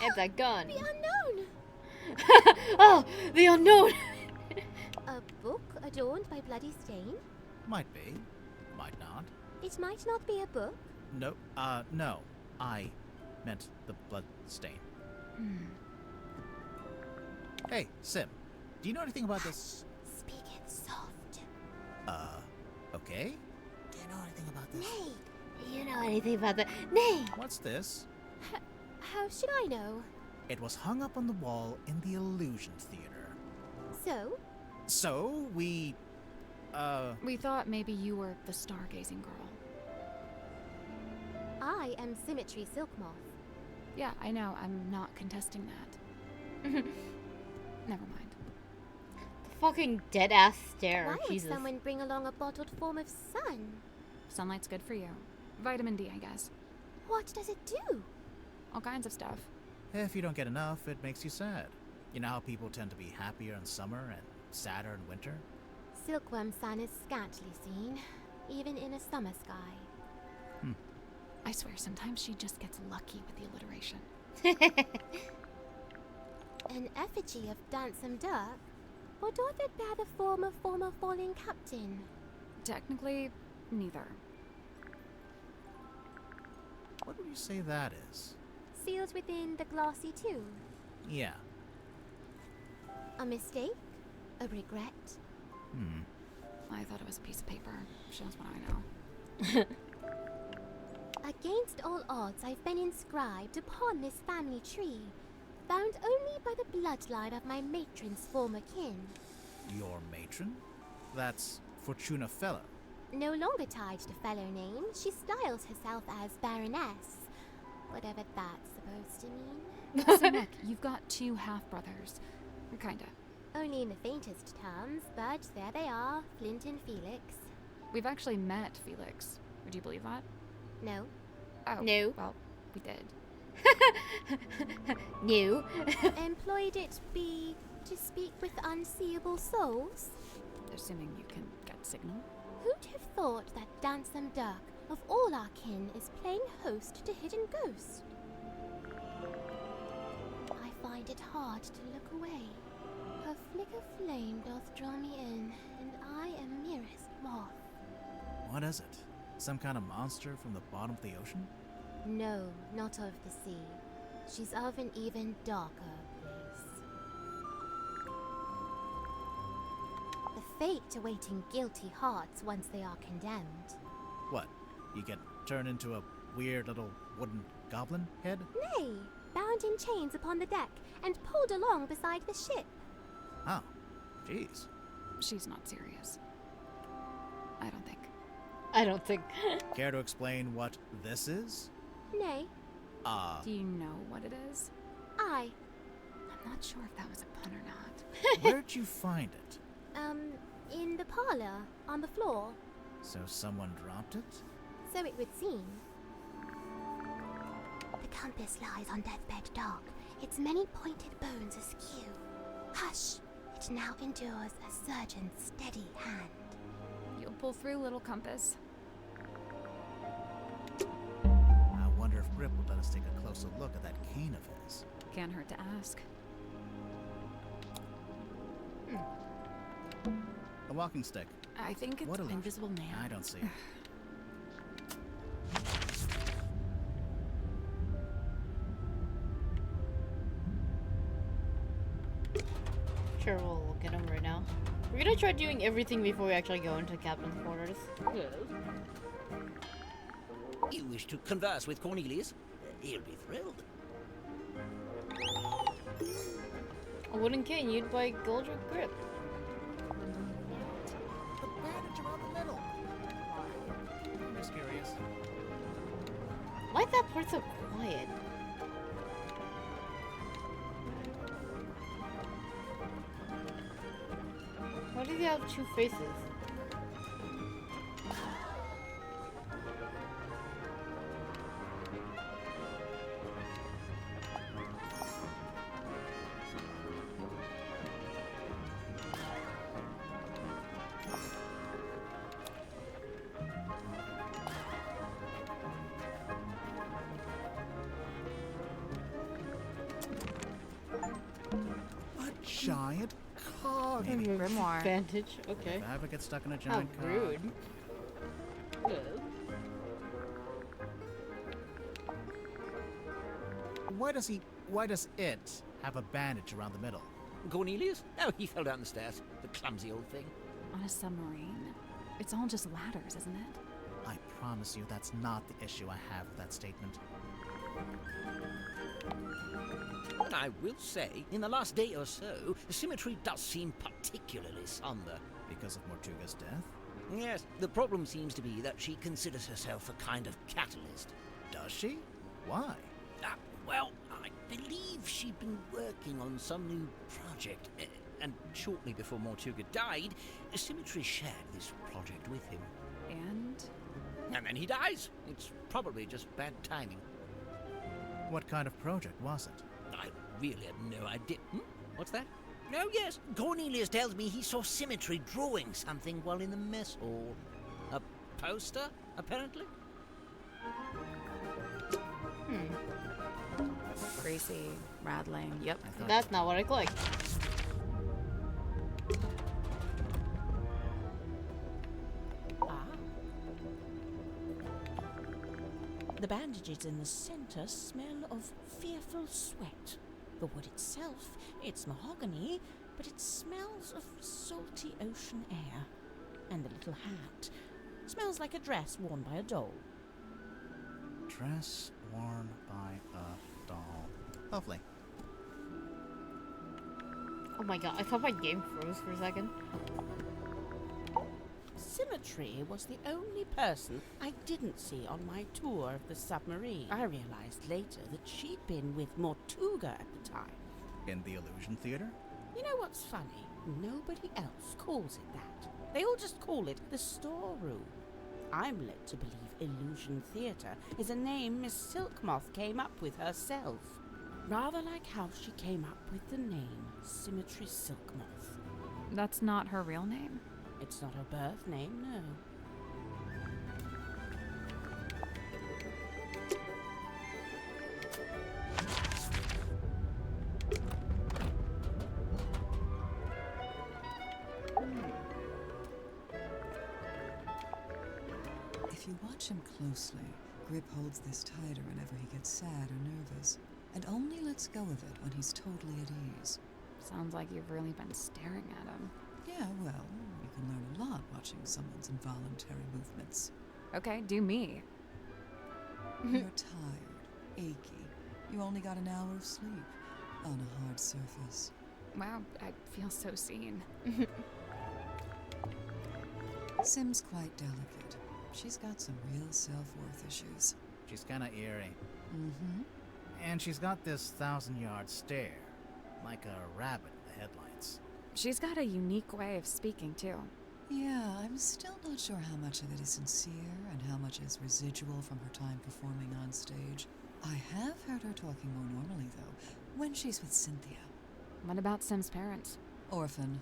Speaker 1: It's a gun.
Speaker 14: The unknown!
Speaker 1: Oh, the unknown!
Speaker 14: A book adorned by bloody stain?
Speaker 2: Might be. Might not.
Speaker 14: It might not be a book.
Speaker 2: No, no. I meant the blood stain. Hey, Sim. Do you know anything about this?
Speaker 14: Speak it soft.
Speaker 2: Okay? Do you know anything about this?
Speaker 14: Nay.
Speaker 1: You know anything about that? Nay!
Speaker 2: What's this?
Speaker 14: How should I know?
Speaker 2: It was hung up on the wall in the Illusion Theater.
Speaker 14: So?
Speaker 2: So, we
Speaker 3: thought maybe you were the stargazing girl.
Speaker 14: I am Symmetry Silk Moth.
Speaker 3: Yeah, I know. I'm not contesting that. Never mind.
Speaker 1: The fucking dead ass stare.
Speaker 14: Why
Speaker 1: Jesus.
Speaker 14: would someone bring along a bottled form of sun?
Speaker 3: Sunlight's good for you. Vitamin D, I guess.
Speaker 14: What does it do?
Speaker 3: All kinds of stuff.
Speaker 2: if you don't get enough, it makes you sad. You know how people tend to be happier in summer and sadder in winter?
Speaker 14: Silkworm sun is scantily seen, even in a summer sky.
Speaker 3: I swear, sometimes she just gets lucky with the alliteration.
Speaker 14: An effigy of Dansome Dirk? Or doth it bear the form of former falling captain?
Speaker 3: Technically, neither.
Speaker 2: What would you say that is?
Speaker 14: Sealed within the glassy tomb?
Speaker 2: Yeah.
Speaker 14: A mistake? A regret?
Speaker 3: I thought it was a piece of paper. Shows what I know.
Speaker 14: Against all odds, I've been inscribed upon this family tree, bound only by the bloodline of my matron's former kin.
Speaker 2: Your matron? That's Fortuna Fellow.
Speaker 14: No longer tied to fellow names, she styles herself as Baroness. Whatever that's supposed to mean.
Speaker 3: So look, you've got two half-brothers. Kinda.
Speaker 14: Only in the faintest terms, but there they are, Flint and Felix.
Speaker 3: We've actually met Felix. Would you believe that?
Speaker 14: No.
Speaker 3: Oh.
Speaker 1: No.
Speaker 3: Well, we did.
Speaker 1: No.
Speaker 14: Employed it be to speak with unseeable souls?
Speaker 3: Assuming you can get signal.
Speaker 14: Who'd have thought that Dansome Dirk, of all our kin, is playing host to Hidden Ghost? I find it hard to look away. Her flicker flame doth draw me in, and I am merest moth.
Speaker 2: What is it? Some kind of monster from the bottom of the ocean?
Speaker 14: No, not of the sea. She's of an even darker place. The fate awaiting guilty hearts once they are condemned.
Speaker 2: What? You get turned into a weird little wooden goblin head?
Speaker 14: Nay, bound in chains upon the deck and pulled along beside the ship.
Speaker 2: Oh, jeez.
Speaker 3: She's not serious. I don't think.
Speaker 1: I don't think.
Speaker 2: Care to explain what this is?
Speaker 14: Nay,
Speaker 3: Do you know what it is?
Speaker 14: I.
Speaker 3: I'm not sure if that was a pun or not.
Speaker 2: Where'd you find it?
Speaker 14: In the parlor, on the floor,
Speaker 2: So someone dropped it?
Speaker 14: so it would seem. The compass lies on deathbed dark, its many pointed bones askew. Hush, it now endures a surgeon's steady hand.
Speaker 3: You'll pull through, little compass.
Speaker 2: I wonder if Grip will let us take a closer look at that cane of his.
Speaker 3: Can't hurt to ask.
Speaker 2: A walking stick.
Speaker 3: I think it's
Speaker 2: What illusion?
Speaker 3: Invisible Man.
Speaker 2: I don't see it.
Speaker 1: Sure, we'll look at him right now. We're gonna try doing everything before we actually go into captain's quarters.
Speaker 5: You wish to converse with Cornelius? He'll be thrilled.
Speaker 1: A wooden cane used by Goldrick Grip.
Speaker 2: The bandage around the middle. I'm just curious.
Speaker 1: Why is that part so quiet? Why does he have two faces?
Speaker 2: A giant cog.
Speaker 3: Maybe grimoire.
Speaker 1: Bandage, okay.
Speaker 2: If I ever get stuck in a
Speaker 1: How
Speaker 2: giant cog.
Speaker 1: rude.
Speaker 2: Why does it have a bandage around the middle?
Speaker 5: Cornelius? Oh, he fell down the stairs. The clumsy old thing.
Speaker 3: On a submarine. It's all just ladders, isn't it?
Speaker 2: I promise you that's not the issue I have with that statement.
Speaker 5: But I will say, in the last day or so, the symmetry does seem particularly somber.
Speaker 2: Because of Mortuga's death?
Speaker 5: Yes, the problem seems to be that she considers herself a kind of catalyst.
Speaker 2: Does she? Why?
Speaker 5: Well, I believe she'd been working on some new project, and shortly before Mortuga died, Symmetry shared this project with him.
Speaker 3: And?
Speaker 5: And then he dies. It's probably just bad timing.
Speaker 2: What kind of project was it?
Speaker 5: I really have no idea. What's that? Oh, yes. Cornelius tells me he saw Symmetry drawing something while in the mess hall. A poster, apparently?
Speaker 3: Greasy, rattling, yep.
Speaker 1: That's not what I clicked.
Speaker 8: The bandages in the center smell of fearful sweat. The wood itself, it's mahogany, but it smells of salty ocean air. And the little hat smells like a dress worn by a doll.
Speaker 2: Dress worn by a doll. Lovely.
Speaker 1: Oh my god, I thought my game froze for a second.
Speaker 8: Symmetry was the only person I didn't see on my tour of the submarine. I realized later that she'd been with Mortuga at the time.
Speaker 2: In the Illusion Theater?
Speaker 8: You know what's funny? Nobody else calls it that. They all just call it the storeroom. I'm led to believe Illusion Theater is a name Miss Silkmoth came up with herself. Rather like how she came up with the name Symmetry Silkmoth.
Speaker 3: That's not her real name?
Speaker 8: It's not her birth name, no.
Speaker 10: If you watch him closely, Grip holds this tighter whenever he gets sad or nervous, and only lets go of it when he's totally at ease.
Speaker 3: Sounds like you've really been staring at him.
Speaker 10: Yeah, well, you watching someone's involuntary movements.
Speaker 3: Okay, do me.
Speaker 10: You're tired, achy. You only got an hour of sleep on a hard surface.
Speaker 3: Wow, I feel so seen.
Speaker 10: Sim's quite delicate. She's got some real self-worth issues.
Speaker 2: She's kinda eerie.
Speaker 10: Mm-hmm.
Speaker 2: And she's got this 1,000-yard stare, like a rabbit in the headlights.
Speaker 3: She's got a unique way of speaking, too.
Speaker 10: Yeah, I'm still not sure how much of it is sincere and how much is residual from her time performing on stage. I have heard her talking more normally, though, when she's with Cynthia.
Speaker 3: What about Sim's parents?
Speaker 10: Orphan.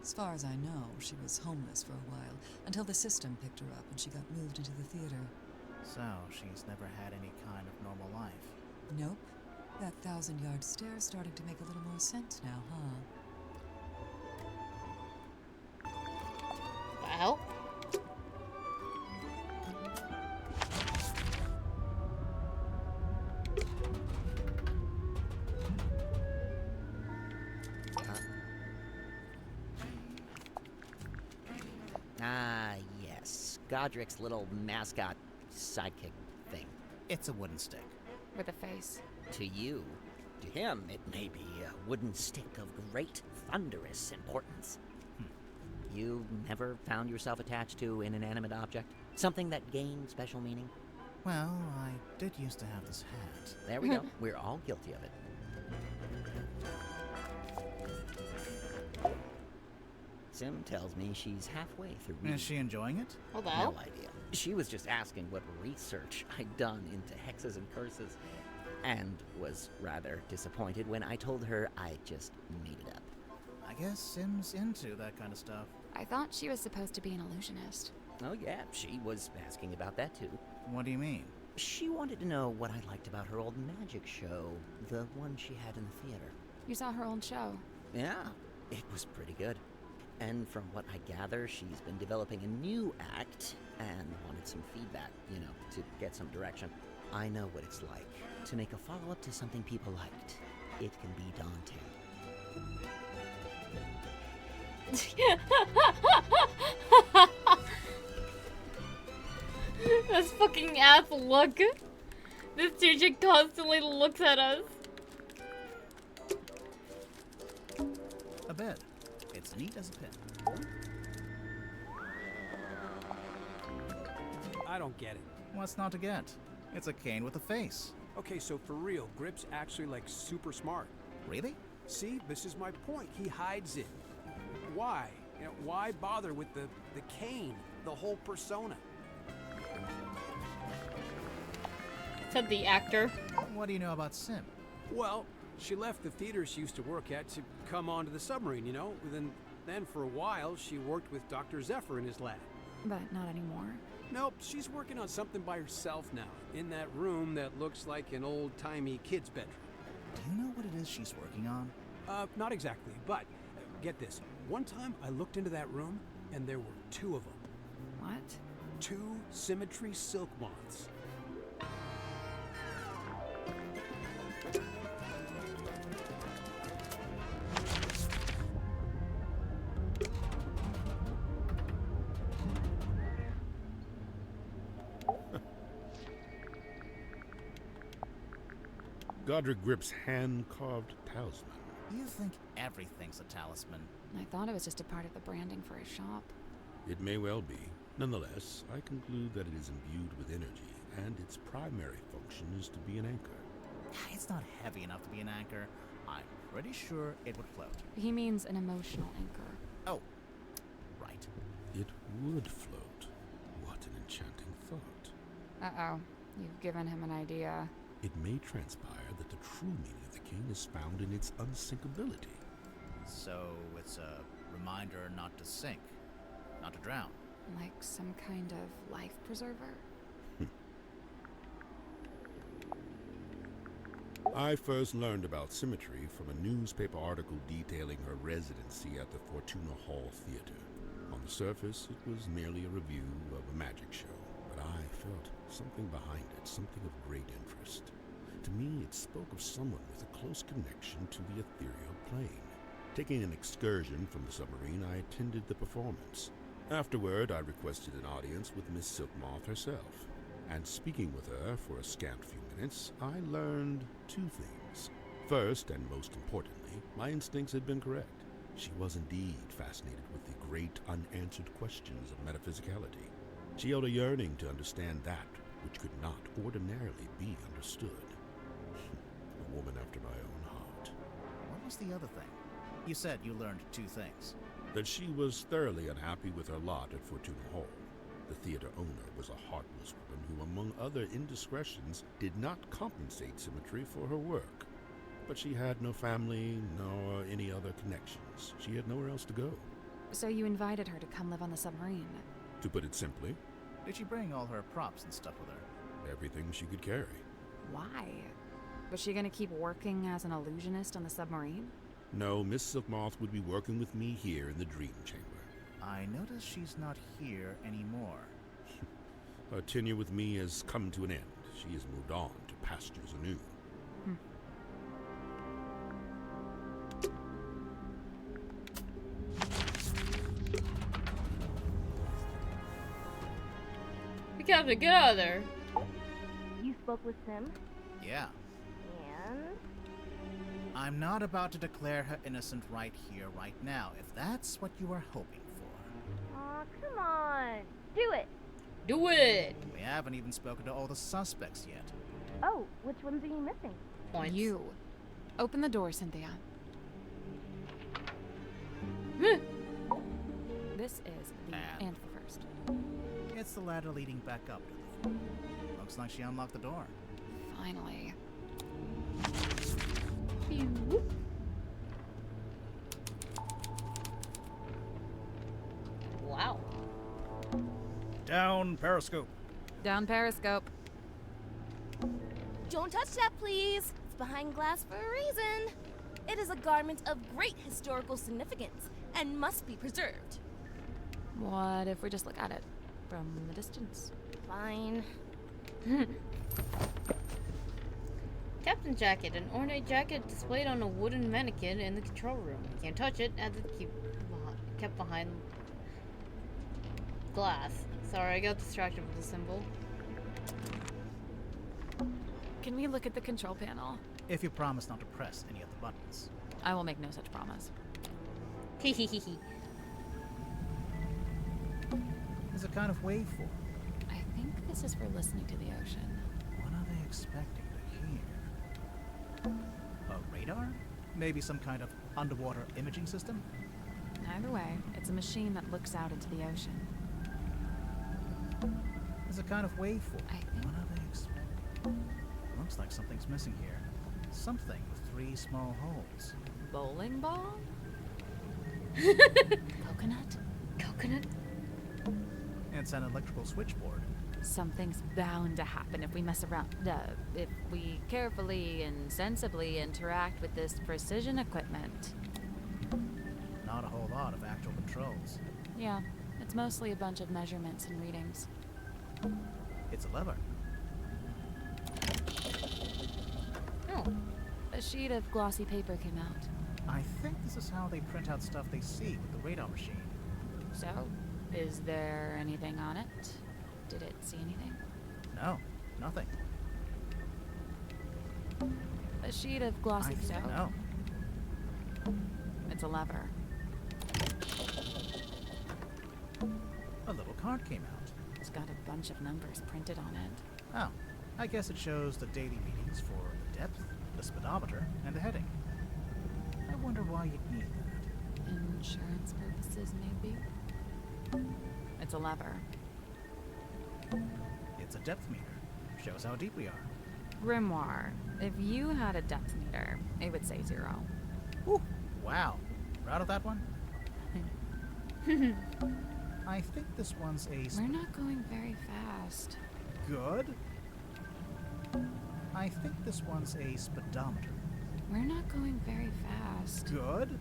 Speaker 10: As far as I know, she was homeless for a while, until the system picked her up and she got moved into the theater.
Speaker 2: So, she's never had any kind of normal life.
Speaker 10: Nope. That 1,000-yard stare's starting to make a little more sense now, huh?
Speaker 1: Well.
Speaker 5: Ah, yes. Godric's little mascot sidekick thing.
Speaker 2: It's a wooden stick.
Speaker 3: With a face.
Speaker 5: To you, to him, it may be a wooden stick of great, thunderous importance. You never found yourself attached to an inanimate object? Something that gained special meaning?
Speaker 2: Well, I did used to have this hat.
Speaker 5: There we go. We're all guilty of it. Sim tells me she's halfway through reading.
Speaker 2: Is she enjoying it?
Speaker 1: Hold on.
Speaker 5: No idea. She was just asking what research I'd done into hexes and curses, and was rather disappointed when I told her I just made it up.
Speaker 2: I guess Sim's into that kind of stuff.
Speaker 3: I thought she was supposed to be an illusionist.
Speaker 5: Oh yeah, she was asking about that too.
Speaker 2: What do you mean?
Speaker 5: She wanted to know what I liked about her old magic show, the one she had in the theater.
Speaker 3: You saw her old show.
Speaker 5: Yeah, it was pretty good. And from what I gather, she's been developing a new act and wanted some feedback, to get some direction. I know what it's like to make a follow-up to something people liked. It can be daunting.
Speaker 1: This fucking ass look. This dude constantly looks at us.
Speaker 2: A bed. It's neat as a pin.
Speaker 6: I don't get it.
Speaker 2: What's not to get? It's a cane with a face.
Speaker 6: Okay, so for real, Grip's actually like super smart.
Speaker 2: Really?
Speaker 6: See, this is my point. He hides it. Why? Why bother with the cane, the whole persona?
Speaker 1: Said the actor.
Speaker 2: What do you know about Sim?
Speaker 6: Well, she left the theater she used to work at to come onto the submarine, Then for a while, she worked with Dr. Zephyr in his lab.
Speaker 3: But not anymore.
Speaker 6: Nope, she's working on something by herself now, in that room that looks like an old-timey kid's bedroom.
Speaker 2: Do you know what it is she's working on?
Speaker 6: Not exactly, but get this. One time I looked into that room, and there were 2 of them.
Speaker 3: What?
Speaker 6: 2 symmetry silk moths.
Speaker 7: Godric Grip's hand-carved talisman.
Speaker 2: You think everything's a talisman.
Speaker 3: I thought it was just a part of the branding for his shop.
Speaker 7: It may well be. Nonetheless, I conclude that it is imbued with energy, and its primary function is to be an anchor.
Speaker 2: It's not heavy enough to be an anchor. I'm pretty sure it would float.
Speaker 3: He means an emotional anchor.
Speaker 2: Oh, right.
Speaker 7: It would float. What an enchanting thought.
Speaker 3: Uh-oh. You've given him an idea.
Speaker 7: It may transpire that the true meaning of the king is found in its unsinkability.
Speaker 2: So it's a reminder not to sink, not to drown.
Speaker 3: Like some kind of life preserver?
Speaker 7: I first learned about symmetry from a newspaper article detailing her residency at the Fortuna Hall Theater. On the surface, it was merely a review of a magic show, but I felt something behind it, something of great interest. To me, it spoke of someone with a close connection to the ethereal plane. Taking an excursion from the submarine, I attended the performance. Afterward, I requested an audience with Miss Silkmoth herself, and speaking with her for a scant few minutes, I learned two things. First, and most importantly, my instincts had been correct. She was indeed fascinated with the great unanswered questions of metaphysicality. She held a yearning to understand that which could not ordinarily be understood. A woman after my own heart.
Speaker 2: What was the other thing? You said you learned two things.
Speaker 7: That she was thoroughly unhappy with her lot at Fortuna Hall. The theater owner was a heartless woman who, among other indiscretions, did not compensate Symmetry for her work. But she had no family, nor any other connections. She had nowhere else to go.
Speaker 3: So you invited her to come live on the submarine?
Speaker 7: To put it simply,
Speaker 2: Did she bring all her props and stuff with her?
Speaker 7: everything she could carry.
Speaker 3: Why? Was she gonna keep working as an illusionist on the submarine?
Speaker 7: No, Miss Silkmoth would be working with me here in the Dream Chamber.
Speaker 2: I notice she's not here anymore.
Speaker 7: Her tenure with me has come to an end. She has moved on to pastures anew.
Speaker 1: The captain, get out of there.
Speaker 11: You spoke with Sim?
Speaker 2: Yeah.
Speaker 11: And?
Speaker 2: I'm not about to declare her innocent right here, right now, if that's what you were hoping for.
Speaker 11: Aw, come on. Do it.
Speaker 1: Do it.
Speaker 2: We haven't even spoken to all the suspects yet.
Speaker 11: Oh, which ones are you missing?
Speaker 1: Points.
Speaker 3: You. Open the door, Cynthia. This is the and first.
Speaker 2: It's the ladder leading back up to the floor. Looks like she unlocked the door.
Speaker 3: Finally.
Speaker 1: Phew. Wow.
Speaker 2: Down periscope.
Speaker 3: Down periscope.
Speaker 15: Don't touch that, please. It's behind glass for a reason. It is a garment of great historical significance and must be preserved.
Speaker 3: What if we just look at it from the distance?
Speaker 15: Fine.
Speaker 1: Captain's jacket, an ornate jacket displayed on a wooden mannequin in the control room. You can't touch it as it's kept behind glass. Sorry, I got distracted with the symbol.
Speaker 3: Can we look at the control panel?
Speaker 2: If you promise not to press any of the buttons.
Speaker 3: I will make no such promise.
Speaker 1: Hehehehe.
Speaker 2: There's a kind of waveform.
Speaker 3: I think this is for listening to the ocean.
Speaker 2: What are they expecting to hear? A radar? Maybe some kind of underwater imaging system?
Speaker 3: Either way, it's a machine that looks out into the ocean.
Speaker 2: There's a kind of waveform.
Speaker 3: I think.
Speaker 2: What are they expecting? Looks like something's missing here. Something with 3 small holes.
Speaker 3: Bowling ball? Coconut?
Speaker 1: Coconut?
Speaker 2: It's an electrical switchboard.
Speaker 3: Something's bound to happen if we mess around. If we carefully and sensibly interact with this precision equipment.
Speaker 2: Not a whole lot of actual controls.
Speaker 3: Yeah, it's mostly a bunch of measurements and readings.
Speaker 2: It's a lever.
Speaker 1: Oh.
Speaker 3: A sheet of glossy paper came out.
Speaker 2: I think this is how they print out stuff they see with the radar machine.
Speaker 3: So, is there anything on it? Did it see anything?
Speaker 2: No, nothing.
Speaker 3: A sheet of glossy paper.
Speaker 2: No.
Speaker 3: It's a lever.
Speaker 2: A little card came out.
Speaker 3: It's got a bunch of numbers printed on it.
Speaker 2: Oh, I guess it shows the daily readings for the depth, the speedometer, and the heading. I wonder why you'd need that.
Speaker 3: Insurance purposes, maybe? It's a lever.
Speaker 2: It's a depth meter. Shows how deep we are.
Speaker 3: Grimoire, if you had a depth meter, it would say 0.
Speaker 2: Ooh, wow. Proud of that one? I think this one's a...
Speaker 3: We're not going very fast.
Speaker 2: Good. I think this one's a speedometer.
Speaker 3: We're not going very fast.
Speaker 2: Good.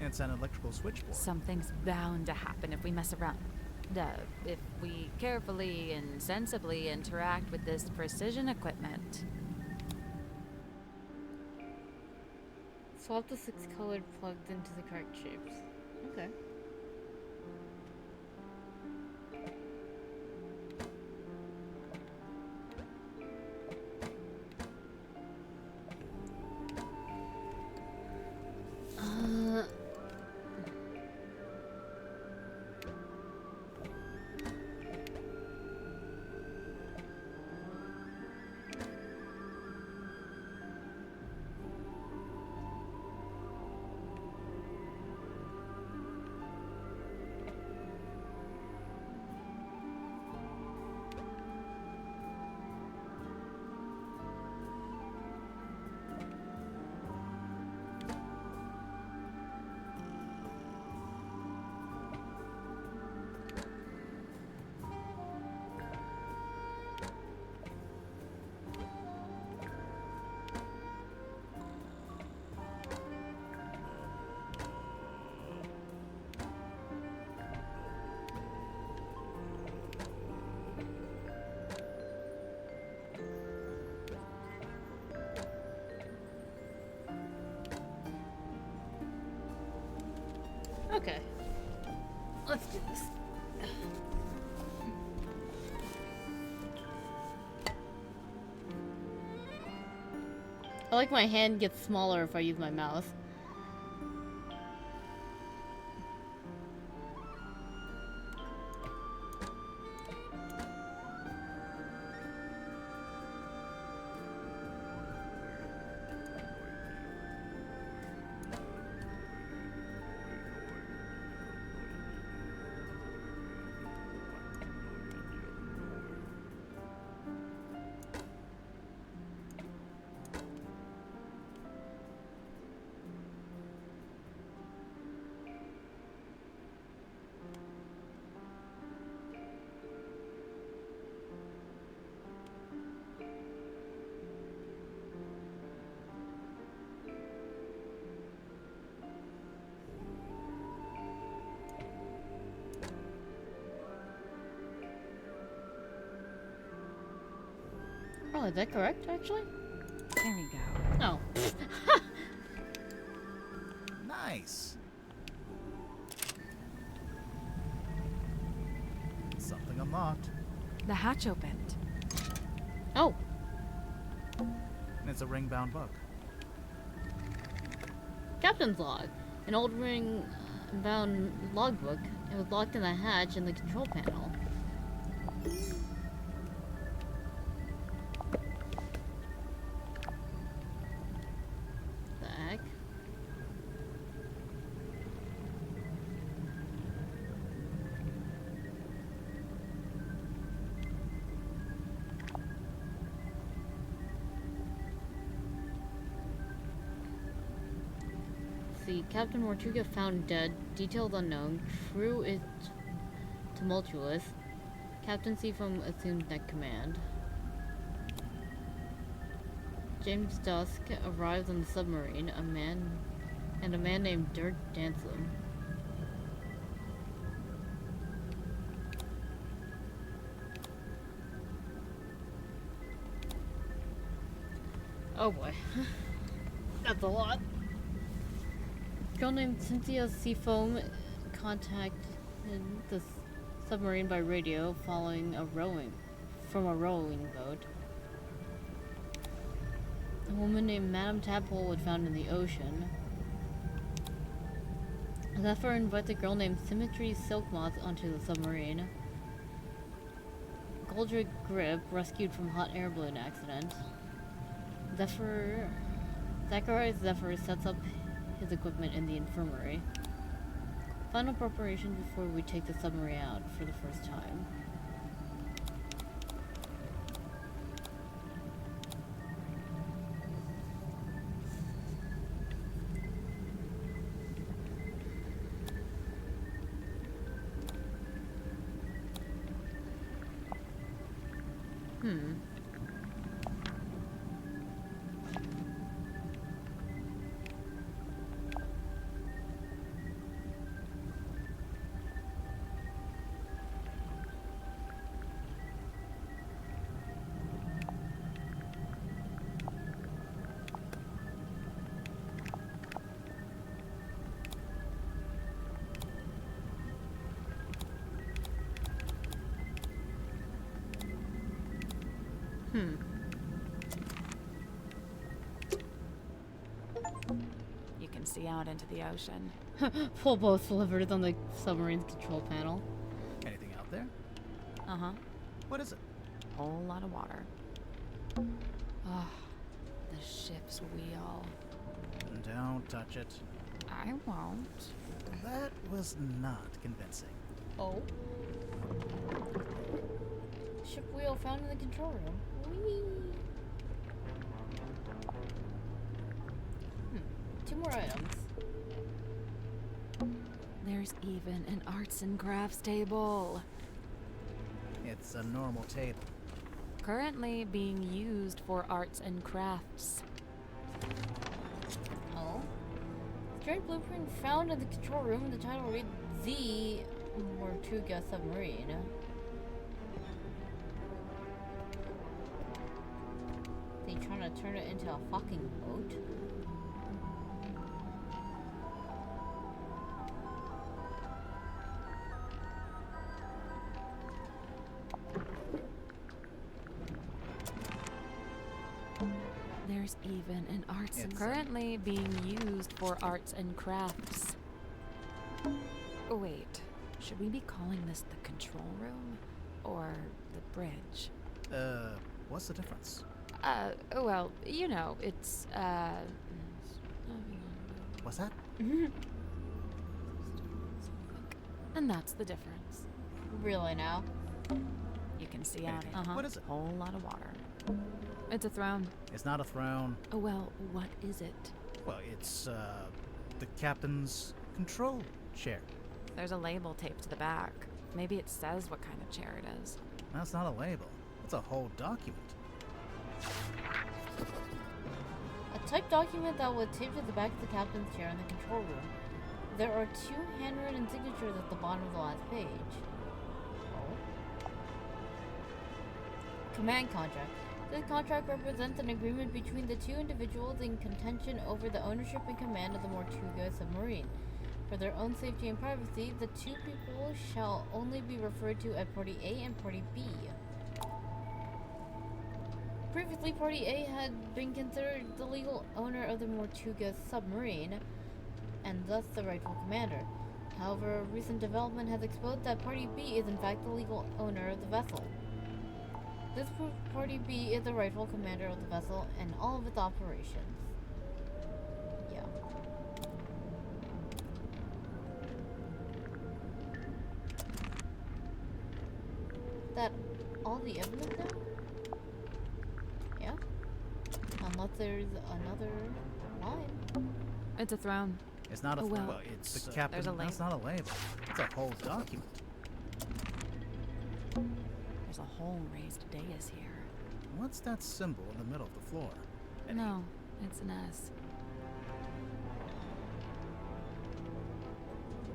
Speaker 2: It's an electrical switchboard.
Speaker 3: Something's bound to happen if we mess around. If we carefully and sensibly interact with this precision equipment.
Speaker 1: Swap the 6 colored plugged into the correct shapes. Okay. Okay. Let's do this. I like my hand gets smaller if I use my mouse. Oh, is that correct, actually?
Speaker 3: There we go.
Speaker 1: Oh.
Speaker 2: Nice. Something unlocked.
Speaker 3: The hatch opened.
Speaker 1: Oh.
Speaker 2: It's a ring-bound book.
Speaker 1: Captain's log. An old ring-bound logbook. It was locked in the hatch in the control panel. The heck? See, Captain Mortuga found dead, details unknown, crew is tumultuous, captaincy from assumed net command. James Dusk arrives on the submarine, a man named Dirk Dansom. Oh boy. That's a lot. Girl named Cynthia Seafoam contacted the submarine by radio following from a rowing boat. A woman named Madame Tadpole was found in the ocean. Zephyr invites a girl named Symmetry Silkmoth onto the submarine. Goldrick Grip rescued from hot air balloon accident. Zacharias Zephyr sets up his equipment in the infirmary. Final preparation before we take the submarine out for the first time.
Speaker 3: You can see out into the ocean.
Speaker 1: Full boats delivered on the submarine's control panel.
Speaker 2: Anything out there?
Speaker 3: Uh-huh.
Speaker 2: What is it?
Speaker 3: Whole lot of water. Oh, the ship's wheel.
Speaker 2: Don't touch it.
Speaker 3: I won't.
Speaker 2: That was not convincing.
Speaker 1: Oh. Ship wheel found in the control room. Whee! Two more items.
Speaker 3: There's even an arts and crafts table.
Speaker 2: It's a normal table.
Speaker 3: Currently being used for arts and crafts.
Speaker 1: Oh. Strange blueprint found in the control room, and the title reads The Tortuga Submarine. They trying to turn it into a fucking boat?
Speaker 3: There's even an arts
Speaker 2: It's,
Speaker 3: currently being used for arts and crafts. Oh, wait, should we be calling this the control room or the bridge?
Speaker 2: What's the difference?
Speaker 3: Well, you know, it's,
Speaker 2: What's that?
Speaker 3: And that's the difference.
Speaker 1: Really now?
Speaker 3: You can see out it.
Speaker 2: What is it?
Speaker 3: Whole lot of water. It's a throne.
Speaker 2: It's not a throne.
Speaker 3: Oh, well, what is it?
Speaker 2: Well, it's, the captain's control chair.
Speaker 3: There's a label taped to the back. Maybe it says what kind of chair it is.
Speaker 2: That's not a label. It's a whole document.
Speaker 1: A typed document that would tape to the back of the captain's chair in the control room. There are 2 handwritten signatures at the bottom of the last page. Command contract. This contract represents an agreement between the 2 individuals in contention over the ownership and command of the Tortuga submarine. For their own safety and privacy, the 2 people shall only be referred to as Party A and Party B. Previously, Party A had been considered the legal owner of the Tortuga submarine, and thus the rightful commander. However, recent development has exposed that Party B is in fact the legal owner of the vessel. This proves Party B is the rightful commander of the vessel and all of its operations. Yeah. That all the evidence now? Yeah. Unless there's another line.
Speaker 3: It's a throne.
Speaker 2: It's not a
Speaker 3: well,
Speaker 2: well, it's the captain.
Speaker 3: there's a
Speaker 2: That's not a label. It's a whole document.
Speaker 3: There's a whole raised dais here.
Speaker 2: What's that symbol in the middle of the floor?
Speaker 3: No, it's an S.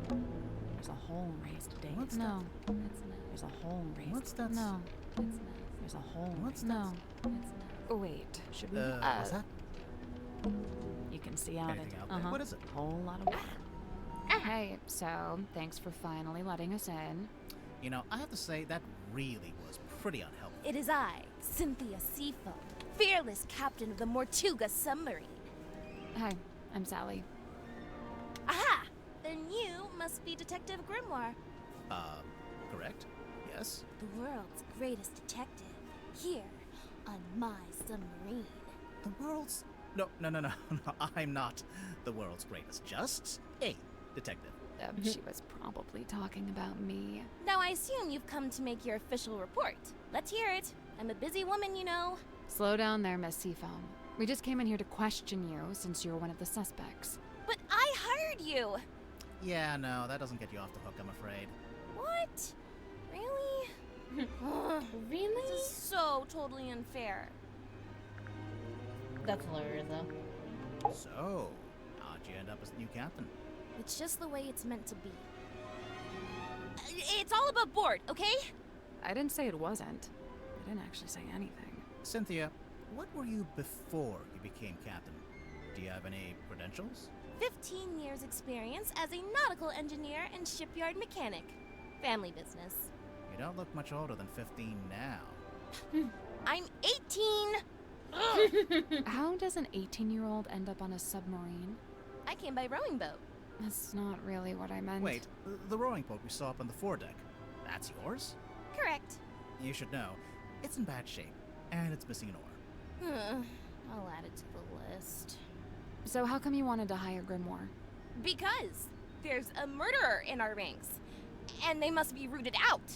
Speaker 3: There's a whole raised dais.
Speaker 2: What's
Speaker 3: no, it's an S. There's a whole raised.
Speaker 2: What's that?
Speaker 3: No, it's an S. There's a whole.
Speaker 2: What's
Speaker 3: no,
Speaker 2: that?
Speaker 3: it's an S. Oh wait, should we?
Speaker 2: What's that?
Speaker 3: You can see out
Speaker 2: Anything
Speaker 3: it.
Speaker 2: out there? What is it?
Speaker 3: Whole lot of water. Hey, so thanks for finally letting us in.
Speaker 2: You know, I have to say that really was pretty unhelpful.
Speaker 15: It is I, Cynthia Seafoam, fearless captain of the Tortuga submarine.
Speaker 3: Hi, I'm Sally.
Speaker 15: Aha! Then you must be Detective Grimoire.
Speaker 2: Correct? Yes?
Speaker 15: The world's greatest detective, here on my submarine.
Speaker 2: The world's... No, I'm not the world's greatest. Just a detective.
Speaker 3: She was probably talking about me.
Speaker 15: Now I assume you've come to make your official report. Let's hear it. I'm a busy woman, you know.
Speaker 3: Slow down there, Miss Seafoam. We just came in here to question you since you're one of the suspects.
Speaker 15: But I hired you!
Speaker 2: Yeah, no, that doesn't get you off the hook, I'm afraid.
Speaker 15: What? Really?
Speaker 1: Really?
Speaker 15: This is so totally unfair.
Speaker 1: That's hilarious, though.
Speaker 2: So, how'd you end up as the new captain?
Speaker 15: It's just the way it's meant to be. It's all above board, okay?
Speaker 3: I didn't say it wasn't. I didn't actually say anything.
Speaker 2: Cynthia, what were you before you became captain? Do you have any credentials?
Speaker 15: 15 years experience as a nautical engineer and shipyard mechanic. Family business.
Speaker 2: You don't look much older than 15 now.
Speaker 15: I'm 18!
Speaker 3: How does an 18-year-old end up on a submarine?
Speaker 15: I came by rowing boat.
Speaker 3: That's not really what I meant.
Speaker 2: Wait, the rowing boat we saw up on the foredeck, that's yours?
Speaker 15: Correct.
Speaker 2: You should know, it's in bad shape, and it's missing an oar.
Speaker 15: I'll add it to the list.
Speaker 3: So how come you wanted to hire Grimoire?
Speaker 15: Because there's a murderer in our ranks, and they must be rooted out.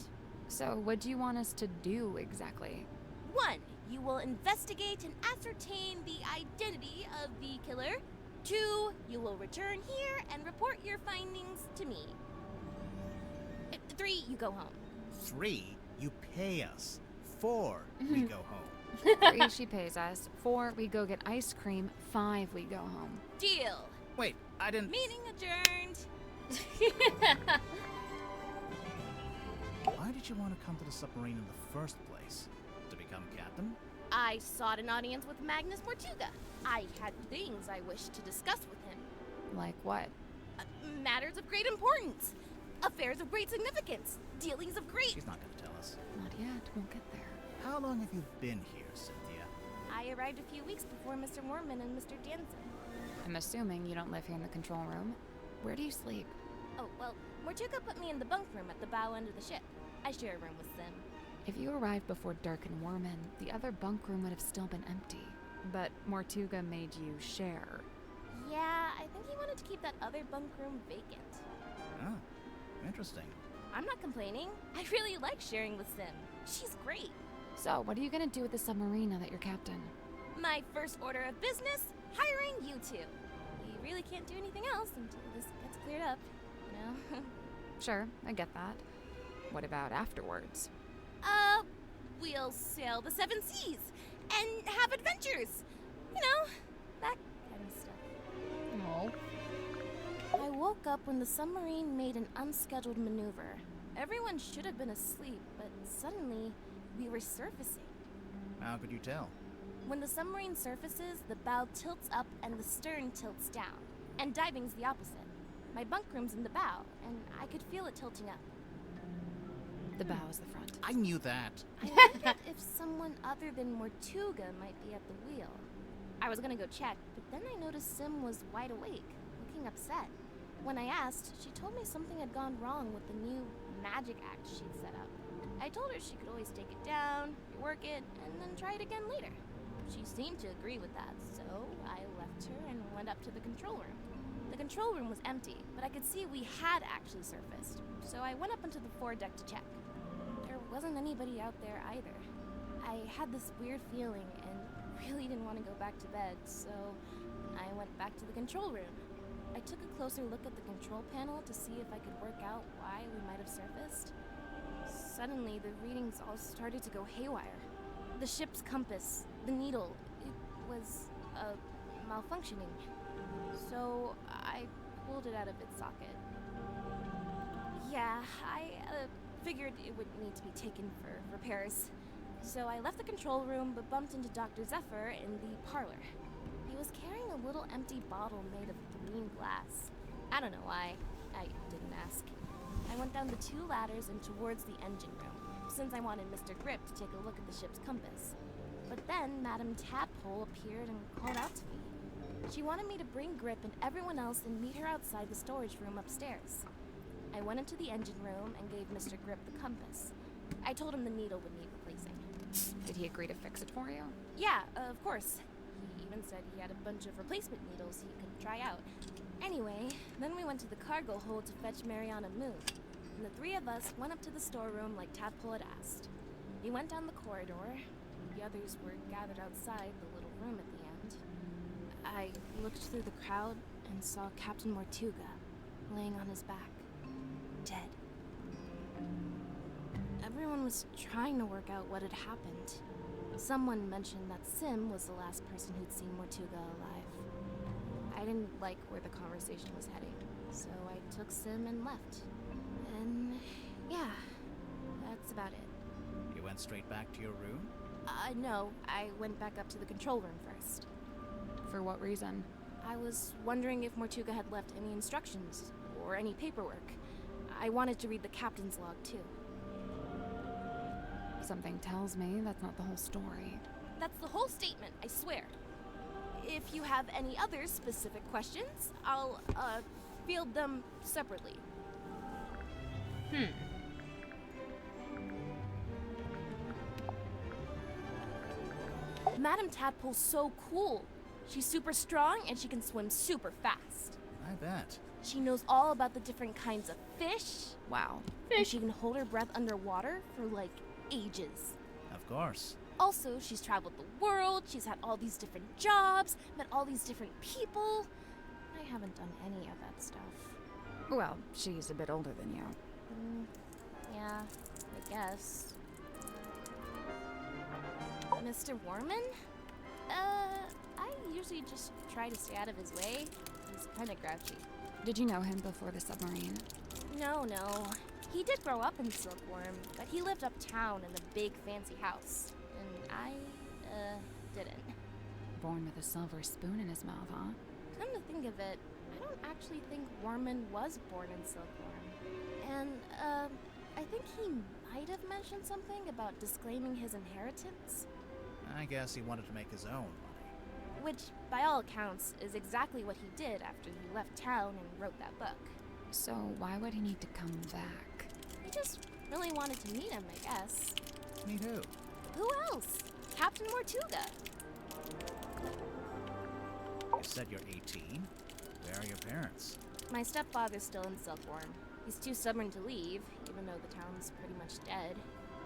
Speaker 3: So what do you want us to do exactly?
Speaker 15: 1. You will investigate and ascertain the identity of the killer. 2. You will return here and report your findings to me. 3. You go home.
Speaker 2: 3. You pay us. 4. We go home.
Speaker 3: 3, she pays us. 4, we go get ice cream. 5, we go home.
Speaker 15: Deal.
Speaker 2: Wait, I didn't...
Speaker 15: Meeting adjourned.
Speaker 2: Why did you want to come to the submarine in the first place? To become captain?
Speaker 15: I sought an audience with Magnus Tortuga. I had things I wished to discuss with him.
Speaker 3: Like what?
Speaker 15: Matters of great importance. Affairs of great significance. Dealings of great...
Speaker 2: She's not going to tell us.
Speaker 3: Not yet. We'll get there.
Speaker 2: How long have you been here, Cynthia?
Speaker 15: I arrived a few weeks before Mr. Mormon and Mr. Danson.
Speaker 3: I'm assuming you don't live here in the control room. Where do you sleep?
Speaker 15: Oh, well, Mortuga put me in the bunk room at the bow end of the ship. I share a room with Sim.
Speaker 3: If you arrived before Dirk and Worman, the other bunk room would have still been empty. But Mortuga made you share.
Speaker 15: Yeah, I think he wanted to keep that other bunk room vacant.
Speaker 2: Oh, interesting.
Speaker 15: I'm not complaining. I really like sharing with Sim. She's great.
Speaker 3: So, what are you gonna do with the submarine now that you're captain?
Speaker 15: My first order of business, hiring you two. We really can't do anything else until this gets cleared up, you know?
Speaker 3: Sure, I get that. What about afterwards?
Speaker 15: We'll sail the 7 seas and have adventures. You know, that kind of stuff.
Speaker 1: No.
Speaker 15: I woke up when the submarine made an unscheduled maneuver. Everyone should have been asleep, but suddenly we were surfacing.
Speaker 2: How could you tell?
Speaker 15: When the submarine surfaces, the bow tilts up and the stern tilts down. And diving's the opposite. My bunk room's in the bow, and I could feel it tilting up.
Speaker 3: The bow is the front.
Speaker 2: I knew that.
Speaker 15: I wondered if someone other than Mortuga might be at the wheel. I was gonna go check, but then I noticed Sim was wide awake, looking upset. When I asked, she told me something had gone wrong with the new magic act she'd set up. I told her she could always take it down, rework it, and then try it again later. She seemed to agree with that, so I left her and went up to the control room. The control room was empty, but I could see we had actually surfaced, so I went up onto the foredeck to check. There wasn't anybody out there either. I had this weird feeling and really didn't want to go back to bed, so I went back to the control room. I took a closer look at the control panel to see if I could work out why we might have surfaced. Suddenly, the readings all started to go haywire. The ship's compass, the needle, it was malfunctioning. So I pulled it out of its socket. Yeah, I figured it would need to be taken for repairs. So I left the control room but bumped into Dr. Zephyr in the parlor. He was carrying a little empty bottle made of green glass. I don't know why. I didn't ask. I went down the 2 ladders and towards the engine room, since I wanted Mr. Grip to take a look at the ship's compass. But then Madame Tadpole appeared and called out to me. She wanted me to bring Grip and everyone else and meet her outside the storage room upstairs. I went into the engine room and gave Mr. Grip the compass. I told him the needle would need replacing.
Speaker 3: Did he agree to fix it for you?
Speaker 15: Yeah, of course. He even said he had a bunch of replacement needles he could try out. Anyway, then we went to the cargo hold to fetch Mariana Moon, and the 3 of us went up to the storeroom like Tadpole had asked. We went down the corridor. The others were gathered outside the little room at the end. I looked through the crowd and saw Captain Mortuga laying on his back, dead. Everyone was trying to work out what had happened. Someone mentioned that Sim was the last person who'd seen Mortuga alive. I didn't like where the conversation was heading, so I took Sim and left. And yeah, that's about it.
Speaker 2: You went straight back to your room?
Speaker 15: No, I went back up to the control room first.
Speaker 3: For what reason?
Speaker 15: I was wondering if Mortuga had left any instructions or any paperwork. I wanted to read the captain's log too.
Speaker 3: Something tells me that's not the whole story.
Speaker 15: That's the whole statement, I swear. If you have any other specific questions, I'll, field them separately. Madame Tadpole's so cool. She's super strong and she can swim super fast.
Speaker 2: I bet.
Speaker 15: She knows all about the different kinds of fish.
Speaker 3: Wow.
Speaker 15: And she can hold her breath underwater for like ages.
Speaker 2: Of course.
Speaker 15: Also, she's traveled the world, she's had all these different jobs, met all these different people. I haven't done any of that stuff.
Speaker 3: Well, she's a bit older than you.
Speaker 15: Yeah, I guess. Mr. Worman? I usually just try to stay out of his way. He's kind of grouchy.
Speaker 3: Did you know him before the submarine?
Speaker 15: No. He did grow up in Silkworm, but he lived uptown in a big fancy house. And I, didn't.
Speaker 3: Born with a silver spoon in his mouth, huh?
Speaker 15: Come to think of it, I don't actually think Worman was born in Silkworm. And, I think he might have mentioned something about disclaiming his inheritance.
Speaker 2: I guess he wanted to make his own money.
Speaker 15: Which, by all accounts, is exactly what he did after he left town and wrote that book.
Speaker 3: So why would he need to come back?
Speaker 15: He just really wanted to meet him, I guess.
Speaker 2: Meet who?
Speaker 15: Who else? Captain Mortuga.
Speaker 2: You said you're 18. Where are your parents?
Speaker 15: My stepfather's still in Silkworm. He's too stubborn to leave, even though the town's pretty much dead.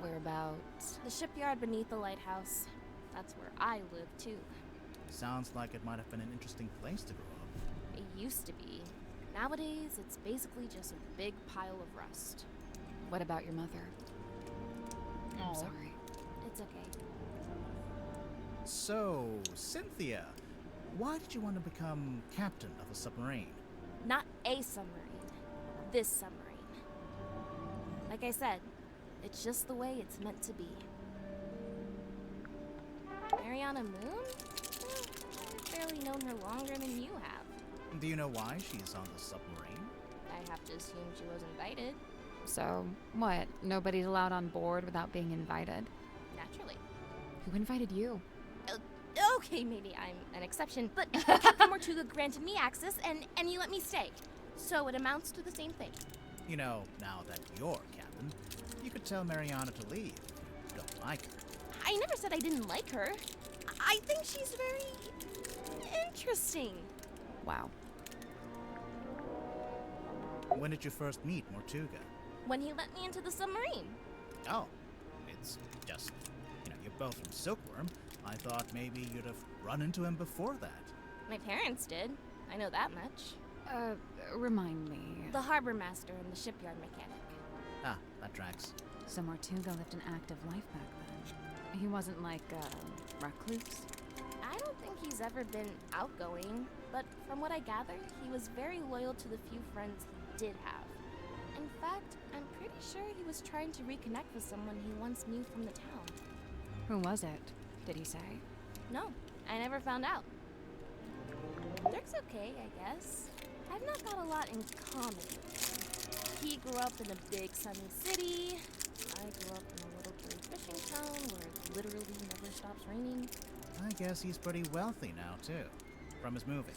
Speaker 3: Whereabouts?
Speaker 15: The shipyard beneath the lighthouse. That's where I live, too.
Speaker 2: Sounds like it might have been an interesting place to grow up.
Speaker 15: It used to be. Nowadays, it's basically just a big pile of rust.
Speaker 3: What about your mother? I'm sorry.
Speaker 15: It's okay.
Speaker 2: So, Cynthia, why did you want to become captain of a submarine?
Speaker 15: Not a submarine. This submarine. Like I said, it's just the way it's meant to be. Mariana Moon? I've barely known her longer than you have.
Speaker 2: Do you know why she's on the submarine?
Speaker 15: I have to assume she was invited.
Speaker 3: So, what? Nobody's allowed on board without being invited?
Speaker 15: Naturally.
Speaker 3: Who invited you?
Speaker 15: Okay, maybe I'm an exception, but Captain Mortuga granted me access and he let me stay. So it amounts to the same thing.
Speaker 2: You know, now that you're captain, you could tell Mariana to leave if you don't like her.
Speaker 15: I never said I didn't like her. I think she's very interesting.
Speaker 3: Wow.
Speaker 2: When did you first meet Mortuga?
Speaker 15: When he let me into the submarine.
Speaker 2: Oh, it's just, you're both from Silkworm. I thought maybe you'd have run into him before that.
Speaker 15: My parents did. I know that much.
Speaker 3: Remind me.
Speaker 15: The harbor master and the shipyard mechanic.
Speaker 2: Ah, that tracks.
Speaker 3: So Mortuga lived an active life back then. He wasn't like a recluse?
Speaker 15: I don't think he's ever been outgoing, but from what I gather, he was very loyal to the few friends he did have. In fact, I'm pretty sure he was trying to reconnect with someone he once knew from the town.
Speaker 3: Who was it? Did he say?
Speaker 15: No, I never found out. Dirk's okay, I guess. I've not got a lot in common with him. He grew up in a big sunny city. I grew up in a little gray fishing town where it literally never stops raining.
Speaker 2: I guess he's pretty wealthy now, too. From his movie.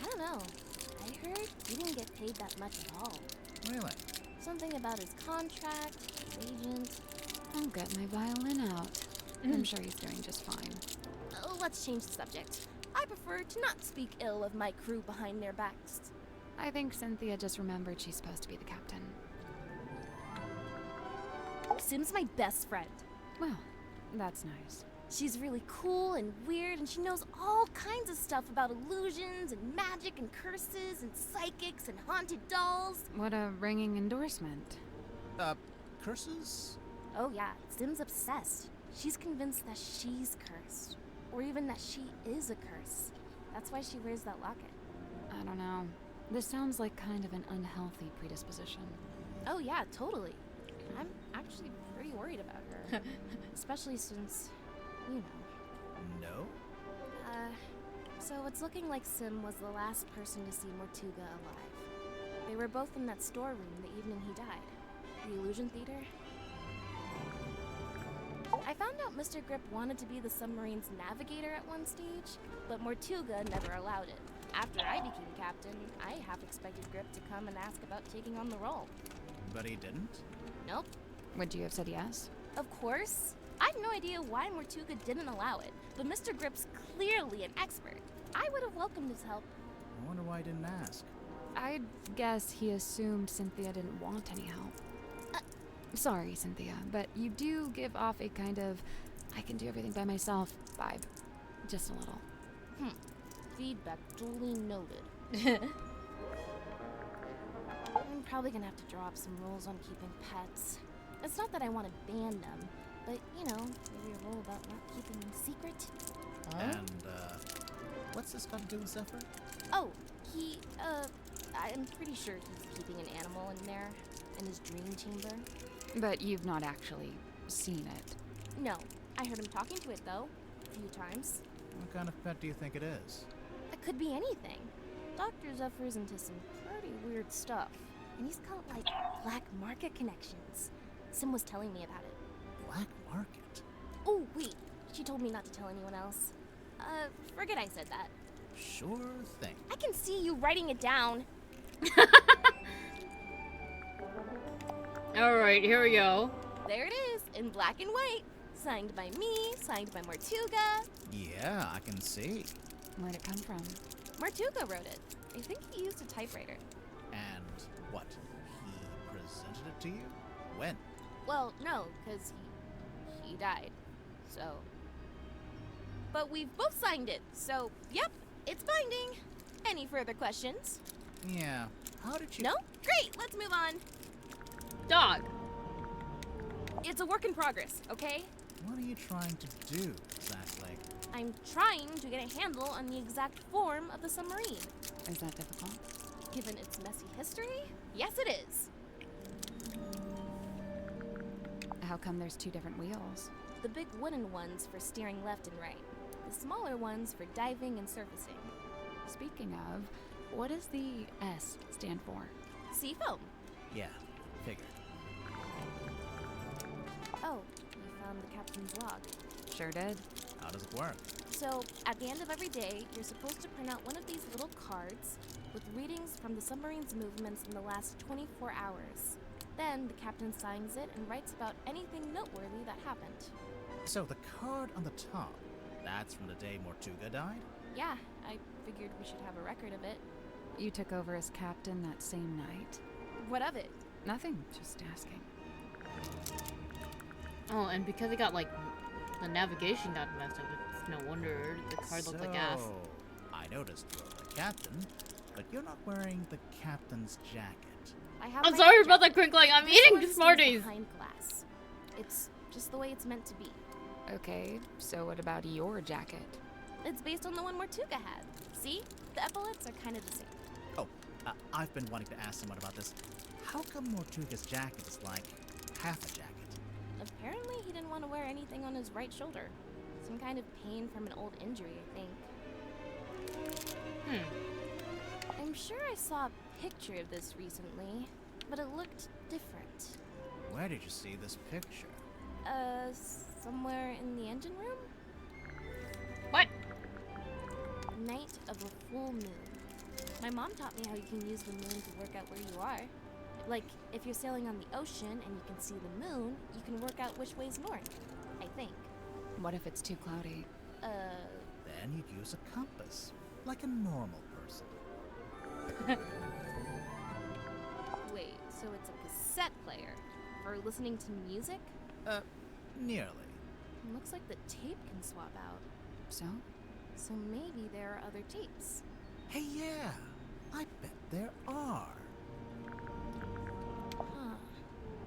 Speaker 15: I don't know. I heard he didn't get paid that much at all.
Speaker 2: Really?
Speaker 15: Something about his contract, his agent.
Speaker 3: I'll get my violin out. I'm sure he's doing just fine.
Speaker 15: Let's change the subject. I prefer to not speak ill of my crew behind their backs.
Speaker 3: I think Cynthia just remembered she's supposed to be the captain.
Speaker 15: Sim's my best friend.
Speaker 3: Well, that's nice.
Speaker 15: She's really cool and weird, and she knows all kinds of stuff about illusions and magic and curses and psychics and haunted dolls.
Speaker 3: What a ringing endorsement.
Speaker 2: Curses?
Speaker 15: Oh yeah, Sim's obsessed. She's convinced that she's cursed. Or even that she is a curse. That's why she wears that locket.
Speaker 3: I don't know. This sounds like kind of an unhealthy predisposition.
Speaker 15: Oh yeah, totally. I'm actually pretty worried about her. Especially since, you know.
Speaker 2: No?
Speaker 15: So it's looking like Sim was the last person to see Mortuga alive. They were both in that storeroom the evening he died. The Illusion Theater. I found out Mr. Grip wanted to be the submarine's navigator at one stage, but Mortuga never allowed it. After I became captain, I half expected Grip to come and ask about taking on the role.
Speaker 2: But he didn't?
Speaker 15: Nope.
Speaker 3: Would you have said yes?
Speaker 15: Of course. I have no idea why Mortuga didn't allow it, but Mr. Grip's clearly an expert. I would have welcomed his help.
Speaker 2: I wonder why he didn't ask.
Speaker 3: I'd guess he assumed Cynthia didn't want any help. Sorry, Cynthia, but you do give off a kind of I can do everything by myself vibe. Just a little.
Speaker 15: Feedback duly noted. I'm probably gonna have to draw up some rules on keeping pets. It's not that I want to ban them, but, you know, maybe a rule about not keeping them secret.
Speaker 2: And, what's this got to do with Zephyr?
Speaker 15: Oh, I'm pretty sure he's keeping an animal in there, in his dream chamber.
Speaker 3: But you've not actually seen it.
Speaker 15: No, I heard him talking to it, though, a few times.
Speaker 2: What kind of pet do you think it is?
Speaker 15: It could be anything. Dr. Zephyr's into some pretty weird stuff, and he's got, like, black market connections. Sim was telling me about it.
Speaker 2: Black market?
Speaker 15: Oh, wait, She told me not to tell anyone else. Forget I said that.
Speaker 2: Sure thing.
Speaker 15: I can see you writing it down.
Speaker 1: Alright, here we go.
Speaker 15: There it is, in black and white. Signed by me, signed by Mortuga.
Speaker 2: Yeah, I can see.
Speaker 3: Where'd it come from?
Speaker 15: Mortuga wrote it. I think he used a typewriter.
Speaker 2: And what? He presented it to you? When?
Speaker 15: Well, no, because he died. So. But we've both signed it, so yep, it's binding. Any further questions?
Speaker 2: Yeah. How did you...
Speaker 15: No? Great, let's move on.
Speaker 1: Dog.
Speaker 15: It's a work in progress, okay?
Speaker 2: What are you trying to do, exactly?
Speaker 15: I'm trying to get a handle on the exact form of the submarine.
Speaker 3: Is that difficult?
Speaker 15: Given its messy history, yes it is.
Speaker 3: How come there's two different wheels?
Speaker 15: The big wooden ones for steering left and right. The smaller ones for diving and surfacing.
Speaker 3: Speaking of, what does the S stand for?
Speaker 15: Seafoam.
Speaker 2: Yeah, figured.
Speaker 15: Oh, you found the captain's log.
Speaker 3: Sure did.
Speaker 2: How does it work?
Speaker 15: So, at the end of every day, you're supposed to print out one of these little cards with readings from the submarine's movements in the last 24 hours. Then, the captain signs it and writes about anything noteworthy that happened.
Speaker 2: So the card on the top, that's from the day Mortuga died?
Speaker 15: Yeah, I figured we should have a record of it.
Speaker 3: You took over as captain that same night?
Speaker 15: What of it?
Speaker 3: Nothing, just asking.
Speaker 1: Oh, and because it got, like, the navigation got messed up, it's no wonder the card looked like ass.
Speaker 2: I noticed you're the captain, but you're not wearing the captain's jacket.
Speaker 15: I have
Speaker 1: I'm
Speaker 15: my
Speaker 1: sorry
Speaker 15: own
Speaker 1: about
Speaker 15: jacket.
Speaker 1: that crinkling. I'm
Speaker 15: This
Speaker 1: eating
Speaker 15: one stays
Speaker 1: Smarties.
Speaker 15: behind glass. It's just the way it's meant to be.
Speaker 3: Okay, so what about your jacket?
Speaker 15: It's based on the one Mortuga had. See? The epaulets are kind of the same.
Speaker 2: Oh, I've been wanting to ask someone about this. How come Mortuga's jacket is like half a jacket?
Speaker 15: Apparently, he didn't want to wear anything on his right shoulder. Some kind of pain from an old injury, I think. I'm sure I saw a picture of this recently, but it looked different.
Speaker 2: Where did you see this picture?
Speaker 15: Somewhere in the engine room?
Speaker 1: What?
Speaker 15: Night of a full moon. My mom taught me how you can use the moon to work out where you are. Like, if you're sailing on the ocean and you can see the moon, you can work out which way's north, I think.
Speaker 3: What if it's too cloudy?
Speaker 2: Then you'd use a compass, like a normal person.
Speaker 15: Wait, so it's a cassette player for listening to music?
Speaker 2: Nearly.
Speaker 15: Looks like the tape can swap out.
Speaker 3: So?
Speaker 15: So maybe there are other tapes.
Speaker 2: Hey, yeah, I bet there are.
Speaker 15: Huh.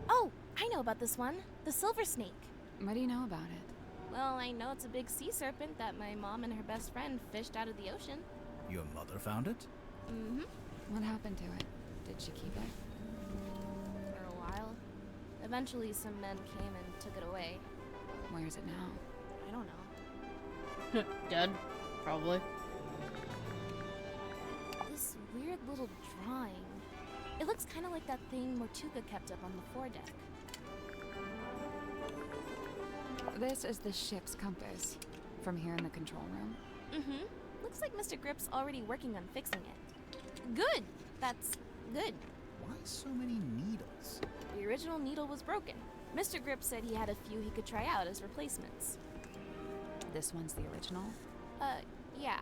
Speaker 15: Oh, I know about this one. The silver snake.
Speaker 3: What do you know about it?
Speaker 15: Well, I know it's a big sea serpent that my mom and her best friend fished out of the ocean.
Speaker 2: Your mother found it?
Speaker 15: Mm-hmm.
Speaker 3: What happened to it? Did she keep it?
Speaker 15: For a while. Eventually, some men came and took it away.
Speaker 3: Where is it now?
Speaker 15: I don't know.
Speaker 1: Dead, probably.
Speaker 15: This weird little drawing. It looks kind of like that thing Mortuga kept up on the foredeck.
Speaker 3: This is the ship's compass. From here in the control room.
Speaker 15: Mm-hmm. Looks like Mr. Grip's already working on fixing it. Good. That's good.
Speaker 2: Why so many needles?
Speaker 15: The original needle was broken. Mr. Grip said he had a few he could try out as replacements.
Speaker 3: This one's the original?
Speaker 15: Yeah.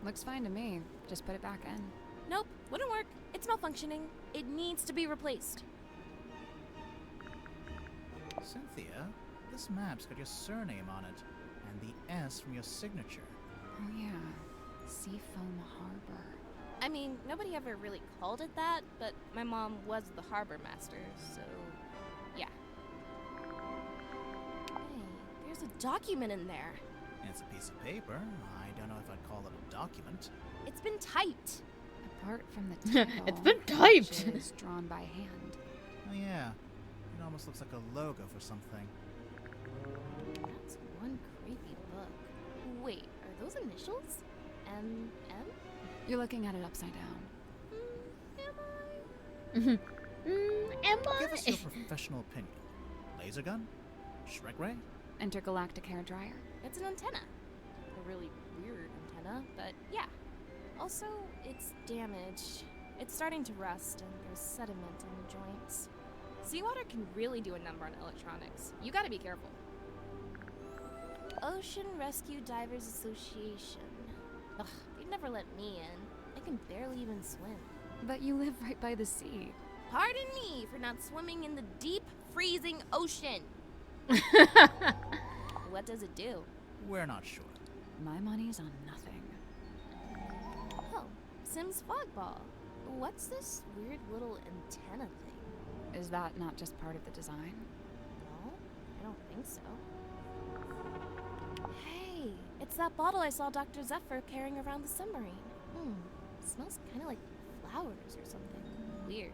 Speaker 3: Looks fine to me. Just put it back in.
Speaker 15: Nope, wouldn't work. It's malfunctioning. It needs to be replaced.
Speaker 2: Cynthia, this map's got your surname on it, and the S from your signature.
Speaker 3: Oh yeah, Seafoam Harbor.
Speaker 15: I mean, nobody ever really called it that, but my mom was the harbor master, so yeah. Hey, there's a document in there.
Speaker 2: It's a piece of paper. I don't know if I'd call it a document.
Speaker 15: It's been typed.
Speaker 3: Apart from the title,
Speaker 1: It's been typed.
Speaker 3: which is drawn by hand.
Speaker 2: Oh yeah, it almost looks like a logo for something.
Speaker 15: That's one creepy book. Wait, are those initials? M?
Speaker 3: You're looking at it upside down.
Speaker 15: Am I?
Speaker 1: Am I?
Speaker 2: Give us your professional opinion. Laser gun? Shrek ray?
Speaker 3: intergalactic hair dryer?
Speaker 15: It's an antenna. A really weird antenna, but yeah. Also, it's damaged. It's starting to rust, and there's sediment on the joints. Seawater can really do a number on electronics. You gotta be careful. Ocean Rescue Divers Association. Ugh, they'd never let me in. I can barely even swim.
Speaker 3: But you live right by the sea.
Speaker 15: Pardon me for not swimming in the deep, freezing ocean. What does it do?
Speaker 2: We're not sure.
Speaker 3: My money's on nothing.
Speaker 15: Oh, Sim's fog ball. What's this weird little antenna thing?
Speaker 3: Is that not just part of the design?
Speaker 15: No, I don't think so. Hey, it's that bottle I saw Dr. Zephyr carrying around the submarine. Smells kind of like flowers or something. Weird.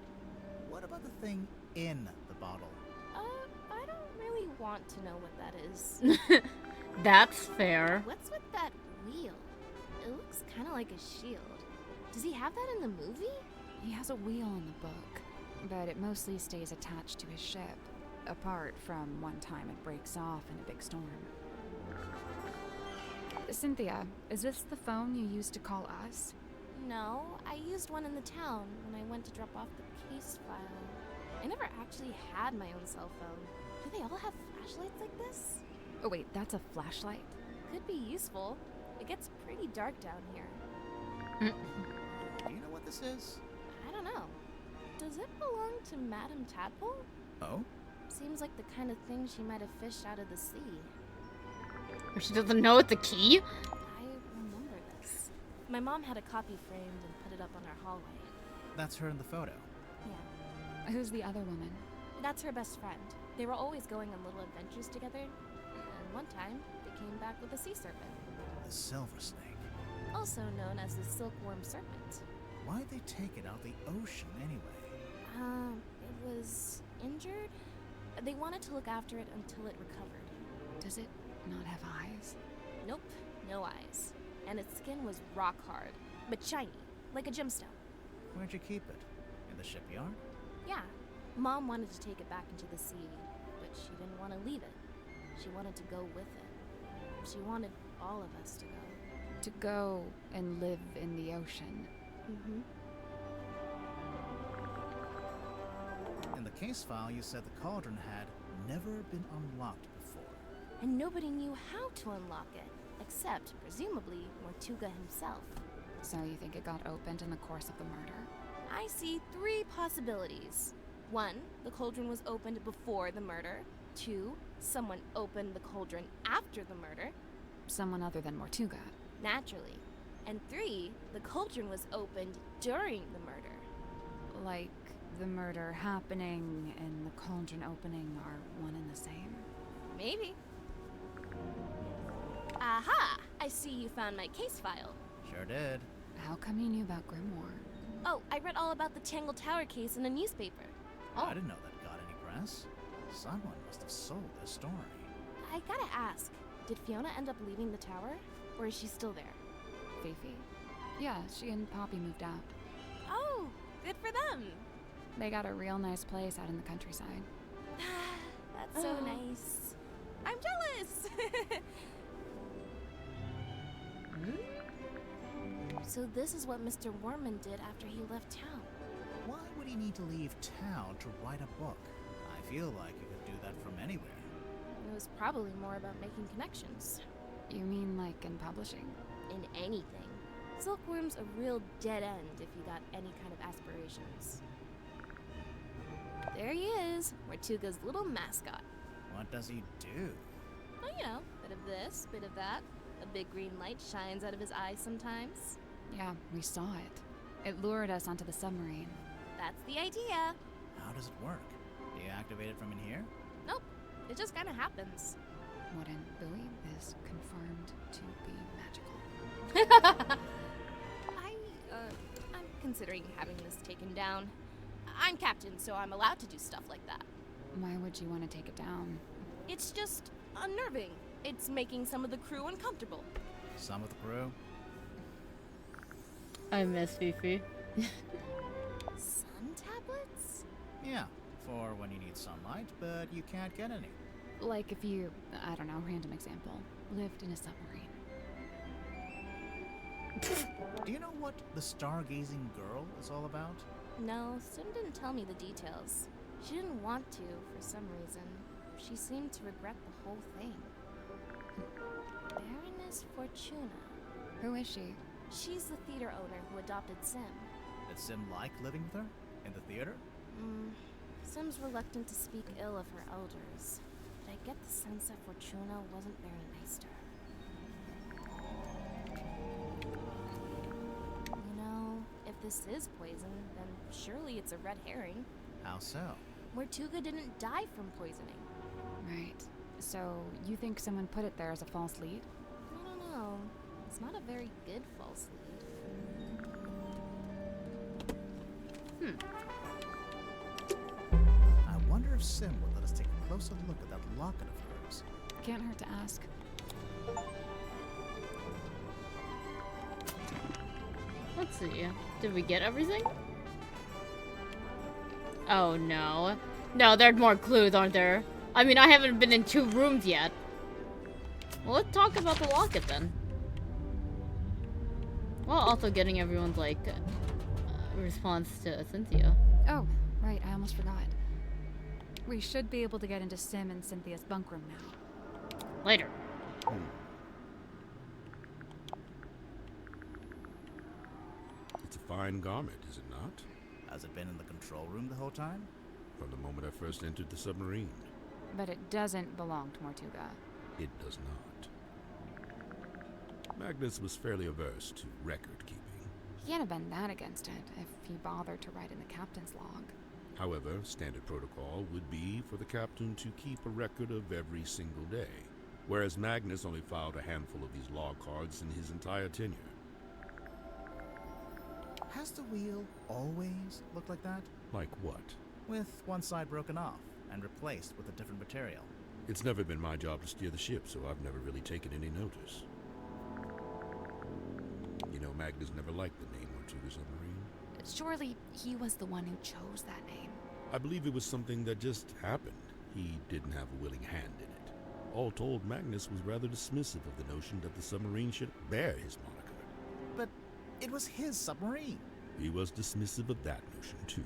Speaker 2: What about the thing in the bottle?
Speaker 15: I don't really want to know what that is.
Speaker 1: That's fair.
Speaker 15: What's with that wheel? It looks kind of like a shield. Does he have that in the movie?
Speaker 3: He has a wheel in the book, but it mostly stays attached to his ship, apart from one time it breaks off in a big storm. Cynthia, is this the phone you used to call us?
Speaker 15: No, I used one in the town when I went to drop off the case file. I never actually had my own cell phone. Do they all have flashlights like this?
Speaker 3: Oh wait, that's a flashlight?
Speaker 15: Could be useful. It gets pretty dark down here.
Speaker 2: Do you know what this is?
Speaker 15: I don't know. Does it belong to Madame Tadpole?
Speaker 2: Oh?
Speaker 15: Seems like the kind of thing she might have fished out of the sea.
Speaker 1: She doesn't know it's a key?
Speaker 15: I remember this. My mom had a copy framed and put it up on our hallway.
Speaker 2: That's her in the photo.
Speaker 15: Yeah.
Speaker 3: Who's the other woman?
Speaker 15: That's her best friend. They were always going on little adventures together. And one time, they came back with a sea serpent.
Speaker 2: The silver snake.
Speaker 15: Also known as the silkworm serpent.
Speaker 2: Why'd they take it out the ocean anyway?
Speaker 15: It was injured. They wanted to look after it until it recovered.
Speaker 3: Does it not have eyes?
Speaker 15: Nope, no eyes. And its skin was rock hard, but shiny, like a gemstone.
Speaker 2: Where'd you keep it? In the shipyard?
Speaker 15: Yeah. Mom wanted to take it back into the sea, but she didn't want to leave it. She wanted to go with it. She wanted all of us to go.
Speaker 3: To go and live in the ocean.
Speaker 15: Mm-hmm.
Speaker 2: In the case file, you said the cauldron had never been unlocked before.
Speaker 15: And nobody knew how to unlock it, except, presumably, Mortuga himself.
Speaker 3: So you think it got opened in the course of the murder?
Speaker 15: I see 3 possibilities. 1, the cauldron was opened before the murder. 2, someone opened the cauldron after the murder.
Speaker 3: Someone other than Mortuga.
Speaker 15: Naturally. And 3, the cauldron was opened during the murder.
Speaker 3: Like the murder happening and the cauldron opening are one and the same?
Speaker 15: Maybe. Aha! I see you found my case file.
Speaker 2: Sure did.
Speaker 3: How come you knew about Grimoire?
Speaker 15: Oh, I read all about the Tangle Tower case in a newspaper.
Speaker 2: I didn't know that got any press. Someone must have sold this story.
Speaker 15: I gotta ask, did Fiona end up leaving the tower? Or is she still there?
Speaker 3: Fifi? Yeah, she and Poppy moved out.
Speaker 15: Oh, good for them.
Speaker 3: They got a real nice place out in the countryside.
Speaker 15: That's so nice. I'm jealous! So this is what Mr. Worman did after he left town.
Speaker 2: Why would he need to leave town to write a book? I feel like he could do that from anywhere.
Speaker 15: It was probably more about making connections.
Speaker 3: You mean like in publishing?
Speaker 15: In anything. Silkworm's a real dead end if you got any kind of aspirations. There he is, Mortuga's little mascot.
Speaker 2: What does he do?
Speaker 15: Well, you know, bit of this, bit of that. A big green light shines out of his eyes sometimes.
Speaker 3: Yeah, we saw it. It lured us onto the submarine.
Speaker 15: That's the idea.
Speaker 2: How does it work? Do you activate it from in here?
Speaker 15: Nope, it just kind of happens.
Speaker 3: Wooden buoy is confirmed to be magical.
Speaker 15: I'm considering having this taken down. I'm captain, so I'm allowed to do stuff like that.
Speaker 3: Why would you want to take it down?
Speaker 15: It's just unnerving. It's making some of the crew uncomfortable.
Speaker 2: Some of the crew?
Speaker 1: I miss Fifi.
Speaker 15: Sun tablets?
Speaker 2: Yeah, for when you need sunlight, but you can't get any.
Speaker 3: Like if you, I don't know, random example, lived in a submarine.
Speaker 2: Do you know what the stargazing girl is all about?
Speaker 15: No, Sim didn't tell me the details. She didn't want to, for some reason. She seemed to regret the whole thing. Baroness Fortuna.
Speaker 3: Who is she?
Speaker 15: She's the theater owner who adopted Sim.
Speaker 2: Did Sim like living with her? In the theater?
Speaker 15: Sim's reluctant to speak ill of her elders, but I get the sense that Fortuna wasn't very nice to her. You know, if this is poison, then surely it's a red herring.
Speaker 2: How so?
Speaker 15: Mortuga didn't die from poisoning.
Speaker 3: Right. So, you think someone put it there as a false lead?
Speaker 15: I don't know. It's not a very good false lead.
Speaker 2: I wonder if Sim would let us take a closer look at that locket of hers.
Speaker 3: Can't hurt to ask.
Speaker 1: Let's see. Did we get everything? Oh no. No, there are more clues, aren't there? I mean, I haven't been in 2 rooms yet. Well, let's talk about the locket then. While also getting everyone's, like, response to Cynthia.
Speaker 3: Oh, right, I almost forgot. We should be able to get into Sim and Cynthia's bunk room now.
Speaker 1: Later.
Speaker 7: It's a fine garment, is it not?
Speaker 2: Has it been in the control room the whole time?
Speaker 7: From the moment I first entered the submarine.
Speaker 3: But it doesn't belong to Mortuga.
Speaker 7: It does not. Magnus was fairly averse to record keeping.
Speaker 3: He can't have been that against it if he bothered to write in the captain's log.
Speaker 7: However, standard protocol would be for the captain to keep a record of every single day, whereas Magnus only filed a handful of these log cards in his entire tenure.
Speaker 2: Has the wheel always looked like that?
Speaker 7: Like what?
Speaker 2: With one side broken off and replaced with a different material.
Speaker 7: It's never been my job to steer the ship, so I've never really taken any notice. You know, Magnus never liked the name Mortuga Submarine.
Speaker 3: Surely he was the one who chose that name.
Speaker 7: I believe it was something that just happened. He didn't have a willing hand in it. All told, Magnus was rather dismissive of the notion that the submarine should bear his moniker.
Speaker 2: But it was his submarine.
Speaker 7: He was dismissive of that notion, too.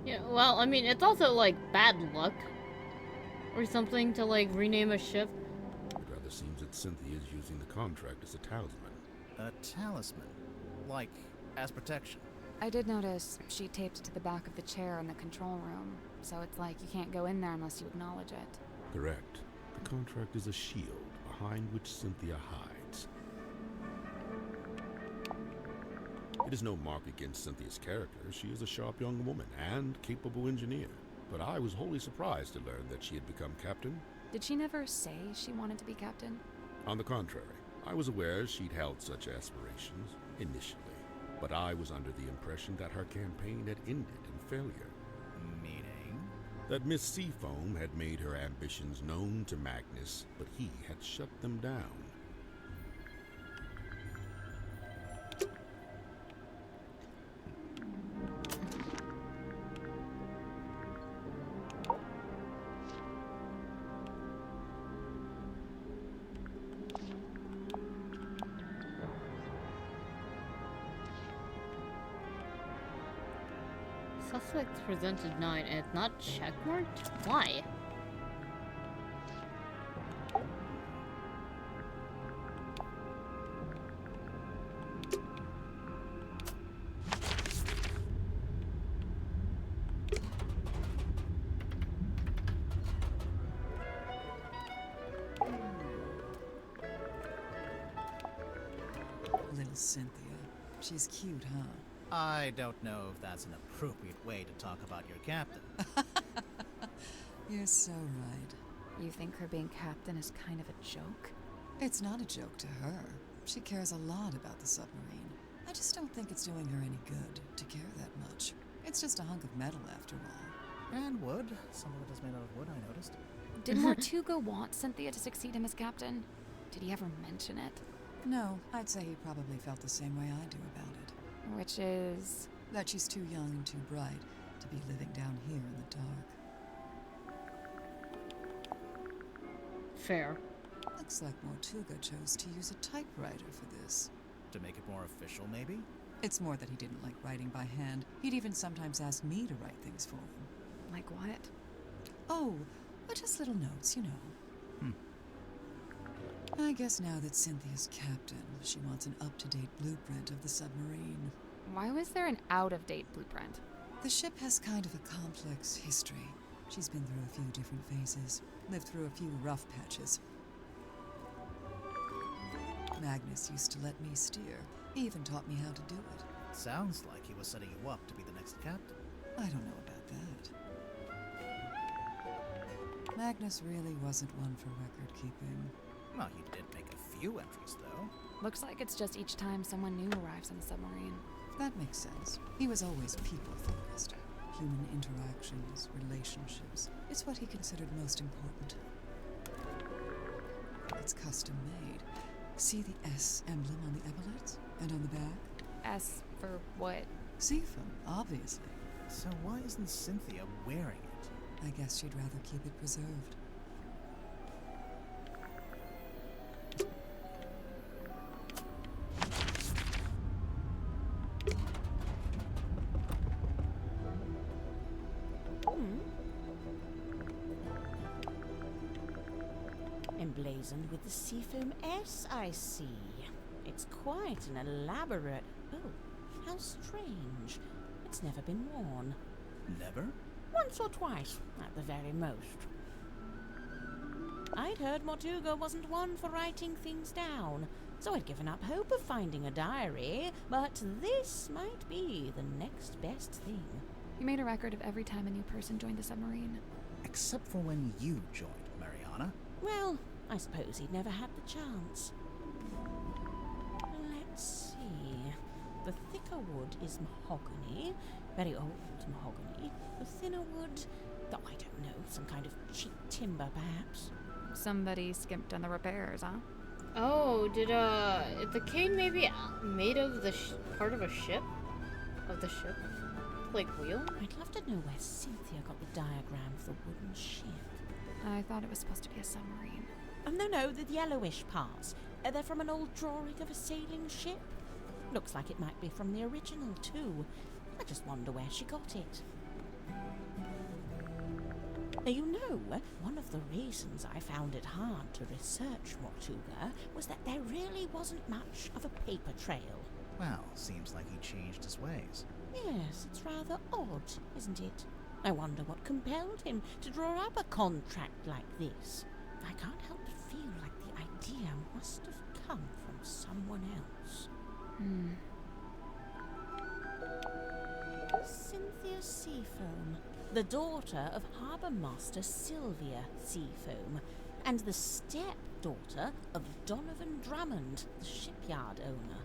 Speaker 1: Yeah, well, I mean, it's also, like, bad luck. Or something to, like, rename a ship.
Speaker 7: It rather seems that Cynthia is using the contract as a talisman.
Speaker 2: A talisman? Like, as protection?
Speaker 3: I did notice she taped it to the back of the chair in the control room, so it's like you can't go in there unless you acknowledge it.
Speaker 7: Correct. The contract is a shield behind which Cynthia hides. It is no mark against Cynthia's character. She is a sharp young woman and capable engineer. But I was wholly surprised to learn that she had become captain.
Speaker 3: Did she never say she wanted to be captain?
Speaker 7: On the contrary, I was aware she'd held such aspirations initially. But I was under the impression that her campaign had ended in failure.
Speaker 2: Meaning?
Speaker 7: That Miss Seafoam had made her ambitions known to Magnus, but he had shut them down.
Speaker 1: Suspect presented 9 and it's not checkmarked? Why?
Speaker 10: Little Cynthia. She's cute, huh?
Speaker 2: I don't know if that's an appropriate way to talk about your captain.
Speaker 10: You're so right.
Speaker 3: You think her being captain is kind of a joke?
Speaker 10: It's not a joke to her. She cares a lot about the submarine. I just don't think it's doing her any good to care that much. It's just a hunk of metal after all.
Speaker 2: And wood. Some of it is made out of wood, I noticed.
Speaker 3: Did Mortuga want Cynthia to succeed him as captain? Did he ever mention it?
Speaker 10: No, I'd say he probably felt the same way I do about it.
Speaker 3: Which is?
Speaker 10: That she's too young and too bright to be living down here in the dark.
Speaker 1: Fair.
Speaker 10: Looks like Mortuga chose to use a typewriter for this.
Speaker 2: To make it more official, maybe?
Speaker 10: It's more that he didn't like writing by hand. He'd even sometimes ask me to write things for him.
Speaker 3: Like what?
Speaker 10: Oh, just little notes, you know. I guess now that Cynthia's captain, she wants an up-to-date blueprint of the submarine.
Speaker 3: Why was there an out-of-date blueprint?
Speaker 10: The ship has kind of a complex history. She's been through a few different phases, lived through a few rough patches. Magnus used to let me steer. He even taught me how to do it.
Speaker 2: Sounds like he was setting you up to be the next captain.
Speaker 10: I don't know about that. Magnus really wasn't one for record keeping.
Speaker 2: Well, he did make a few entries, though.
Speaker 3: Looks like it's just each time someone new arrives on the submarine.
Speaker 10: That makes sense. He was always people-focused. Human interactions, relationships. It's what he considered most important. It's custom-made. See the S emblem on the epaulets? And on the back?
Speaker 3: S for what?
Speaker 10: Seafoam, obviously.
Speaker 2: So why isn't Cynthia wearing it?
Speaker 10: I guess she'd rather keep it preserved.
Speaker 8: Emblazoned with the Seafoam S, I see. It's quite an elaborate... Oh, how strange. It's never been worn.
Speaker 2: Never?
Speaker 8: Once or twice, at the very most. I'd heard Mortuga wasn't one for writing things down, so I'd given up hope of finding a diary, but this might be the next best thing.
Speaker 3: You made a record of every time a new person joined the submarine.
Speaker 2: Except for when you joined, Mariana.
Speaker 8: Well, I suppose he'd never had the chance. Let's see. The thicker wood is mahogany, very old mahogany. The thinner wood, oh, I don't know, some kind of cheap timber, perhaps.
Speaker 3: Somebody skimped on the repairs, huh?
Speaker 1: Oh, did the cane maybe made of the part of a ship? Of the ship? Like wheel?
Speaker 8: I'd love to know where Cynthia got the diagram of the wooden ship.
Speaker 3: I thought it was supposed to be a submarine.
Speaker 8: Oh, no, the yellowish parts. They're from an old drawing of a sailing ship. Looks like it might be from the original, too. I just wonder where she got it. You know, one of the reasons I found it hard to research Mortuga was that there really wasn't much of a paper trail.
Speaker 2: Well, seems like he changed his ways.
Speaker 8: Yes, it's rather odd, isn't it? I wonder what compelled him to draw up a contract like this. I can't help but feel like the idea must have come from someone else. Cynthia Seafoam, the daughter of Harbour Master Sylvia Seafoam, and the stepdaughter of Donovan Drummond, the shipyard owner.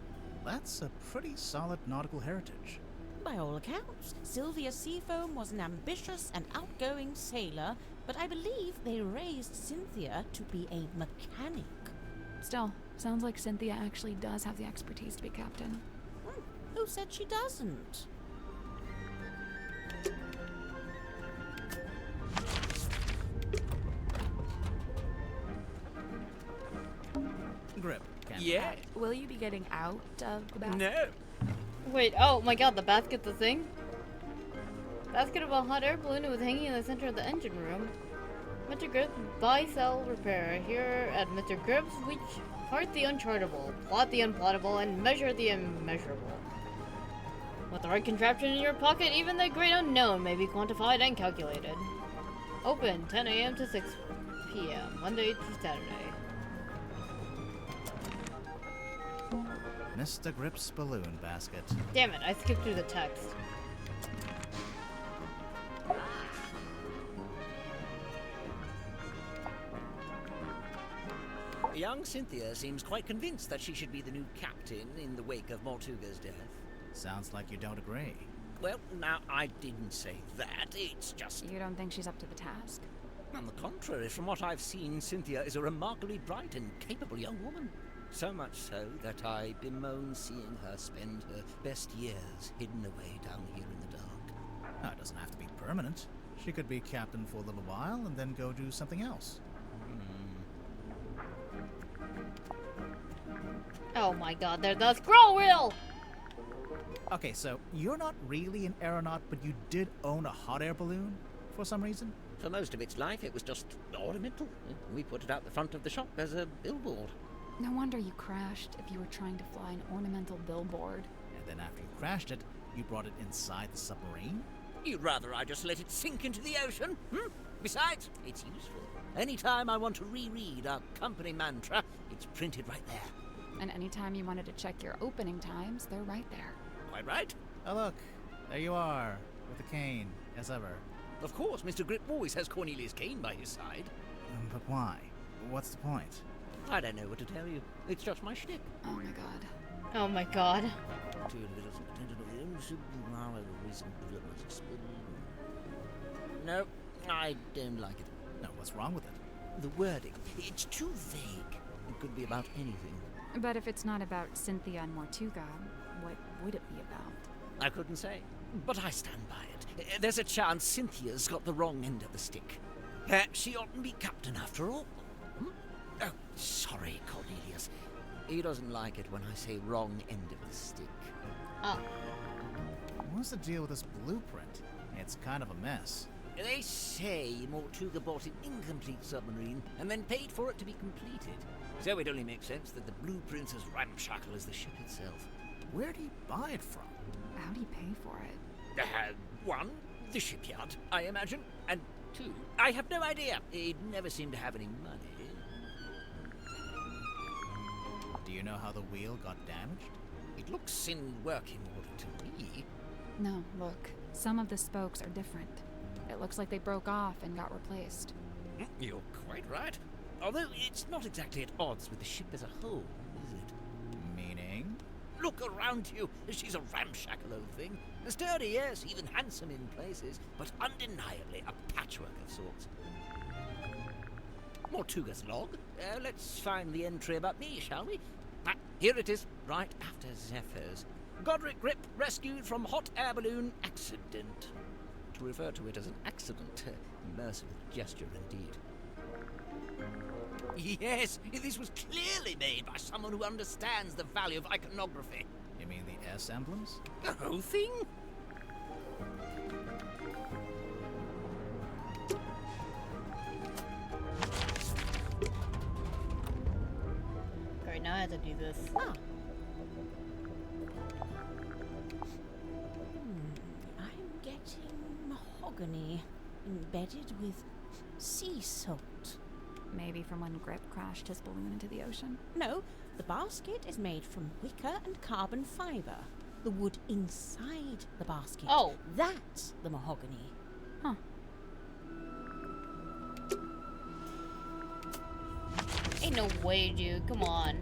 Speaker 2: That's a pretty solid nautical heritage.
Speaker 8: By all accounts, Sylvia Seafoam was an ambitious and outgoing sailor, but I believe they raised Cynthia to be a mechanic.
Speaker 3: Still, sounds like Cynthia actually does have the expertise to be captain.
Speaker 8: Who said she doesn't?
Speaker 2: Grip.
Speaker 5: Yeah.
Speaker 3: Will you be getting out of the basket?
Speaker 5: No.
Speaker 1: Wait, oh my god, the basket's a thing? Basket of a hot air balloon was hanging in the center of the engine room. Mr. Gribbs, buy, sell, repair. Here at Mr. Gribbs, we chart the unchartable, plot the unplottable, and measure the immeasurable. With the right contraption in your pocket, even the great unknown may be quantified and calculated. Open 10 a.m. to 6 p.m., Monday to Saturday.
Speaker 2: Mr. Grip's balloon basket.
Speaker 1: Damn it, I skipped through the text.
Speaker 5: Young Cynthia seems quite convinced that she should be the new captain in the wake of Mortuga's death.
Speaker 2: Sounds like you don't agree.
Speaker 5: Well, now, I didn't say that. It's just...
Speaker 3: You don't think she's up to the task?
Speaker 5: On the contrary, from what I've seen, Cynthia is a remarkably bright and capable young woman. So much so that I bemoan seeing her spend her best years hidden away down here in the dark.
Speaker 2: No, it doesn't have to be permanent. She could be captain for a little while and then go do something else.
Speaker 1: Oh my god, there's the scroll wheel!
Speaker 2: Okay, so you're not really an aeronaut, but you did own a hot air balloon for some reason?
Speaker 5: For most of its life, it was just ornamental. We put it out the front of the shop as a billboard.
Speaker 3: No wonder you crashed if you were trying to fly an ornamental billboard.
Speaker 2: And then after you crashed it, you brought it inside the submarine?
Speaker 5: You'd rather I just let it sink into the ocean? Besides, it's useful. Anytime I want to reread our company mantra, it's printed right there.
Speaker 3: And anytime you wanted to check your opening times, they're right there.
Speaker 5: Quite right.
Speaker 2: Oh look, there you are, with the cane, as ever.
Speaker 5: Of course, Mr. Grip always has Cornelius Kane by his side.
Speaker 2: But why? What's the point?
Speaker 5: I don't know what to tell you. It's just my shtick.
Speaker 3: Oh my god.
Speaker 1: Oh my god.
Speaker 5: No, I don't like it.
Speaker 2: No, what's wrong with it?
Speaker 5: The wording. It's too vague. It could be about anything.
Speaker 3: But if it's not about Cynthia and Mortuga, what would it be about?
Speaker 5: I couldn't say. But I stand by it. There's a chance Cynthia's got the wrong end of the stick. She oughtn't be captain after all. Oh, sorry, Cornelius. He doesn't like it when I say wrong end of the stick.
Speaker 1: Oh.
Speaker 2: What's the deal with this blueprint? It's kind of a mess.
Speaker 5: They say Mortuga bought an incomplete submarine and then paid for it to be completed. So it only makes sense that the blueprint's as ramshackle as the ship itself.
Speaker 2: Where'd he buy it from?
Speaker 3: How'd he pay for it?
Speaker 5: One, the shipyard, I imagine. And two, I have no idea. He'd never seemed to have any money.
Speaker 2: Do you know how the wheel got damaged?
Speaker 5: It looks in working order to me.
Speaker 3: No, look. Some of the spokes are different. It looks like they broke off and got replaced.
Speaker 5: You're quite right. Although it's not exactly at odds with the ship as a whole, is it?
Speaker 2: Meaning?
Speaker 5: Look around you. She's a ramshackle old thing. Sturdy, yes, even handsome in places, but undeniably a patchwork of sorts. Mortuga's log. Let's find the entry about me, shall we? Here it is, right after Zephyr's. Godric Grip rescued from hot air balloon accident. To refer to it as an accident. Merciful gesture indeed. Yes, this was clearly made by someone who understands the value of iconography.
Speaker 2: You mean the S emblems?
Speaker 5: The whole thing?
Speaker 1: Alright, now I have to do this.
Speaker 8: Ah. I'm getting mahogany embedded with sea salt.
Speaker 3: Maybe from when Grip crashed his balloon into the ocean?
Speaker 8: No, the basket is made from wicker and carbon fiber. The wood inside the basket.
Speaker 1: Oh.
Speaker 8: That's the mahogany.
Speaker 3: Huh.
Speaker 1: Ain't no way, dude. Come on.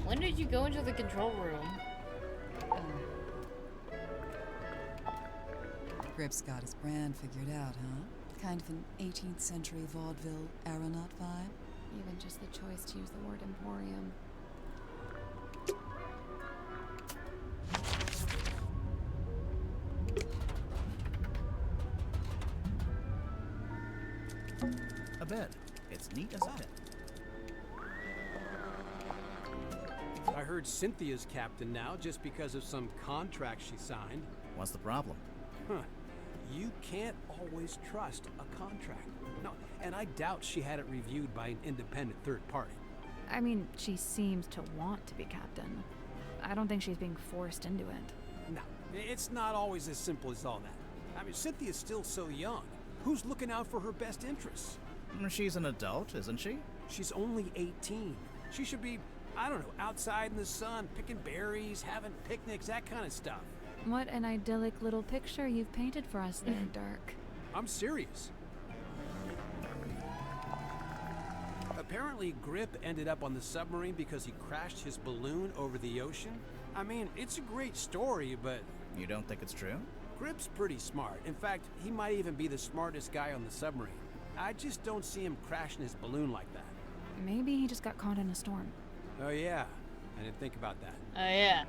Speaker 1: When did you go into the control room?
Speaker 10: Grip's got his brand figured out, huh? Kind of an 18th century vaudeville aeronaut vibe?
Speaker 3: Even just the choice to use the word emporium.
Speaker 2: A bed. It's neat as a pin.
Speaker 6: I heard Cynthia's captain now just because of some contract she signed.
Speaker 2: What's the problem?
Speaker 6: Huh. You can't always trust a contract. No, and I doubt she had it reviewed by an independent third party.
Speaker 3: I mean, she seems to want to be captain. I don't think she's being forced into it.
Speaker 6: No, it's not always as simple as all that. I mean, Cynthia's still so young. Who's looking out for her best interests?
Speaker 2: She's an adult, isn't she?
Speaker 6: She's only 18. She should be, I don't know, outside in the sun, picking berries, having picnics, that kind of stuff.
Speaker 3: What an idyllic little picture you've painted for us there, Dirk.
Speaker 6: I'm serious. Apparently, Grip ended up on the submarine because he crashed his balloon over the ocean. I mean, it's a great story, but...
Speaker 2: You don't think it's true?
Speaker 6: Grip's pretty smart. In fact, he might even be the smartest guy on the submarine. I just don't see him crashing his balloon like that.
Speaker 3: Maybe he just got caught in a storm.
Speaker 6: Oh yeah, I didn't think about that.
Speaker 1: Oh yeah.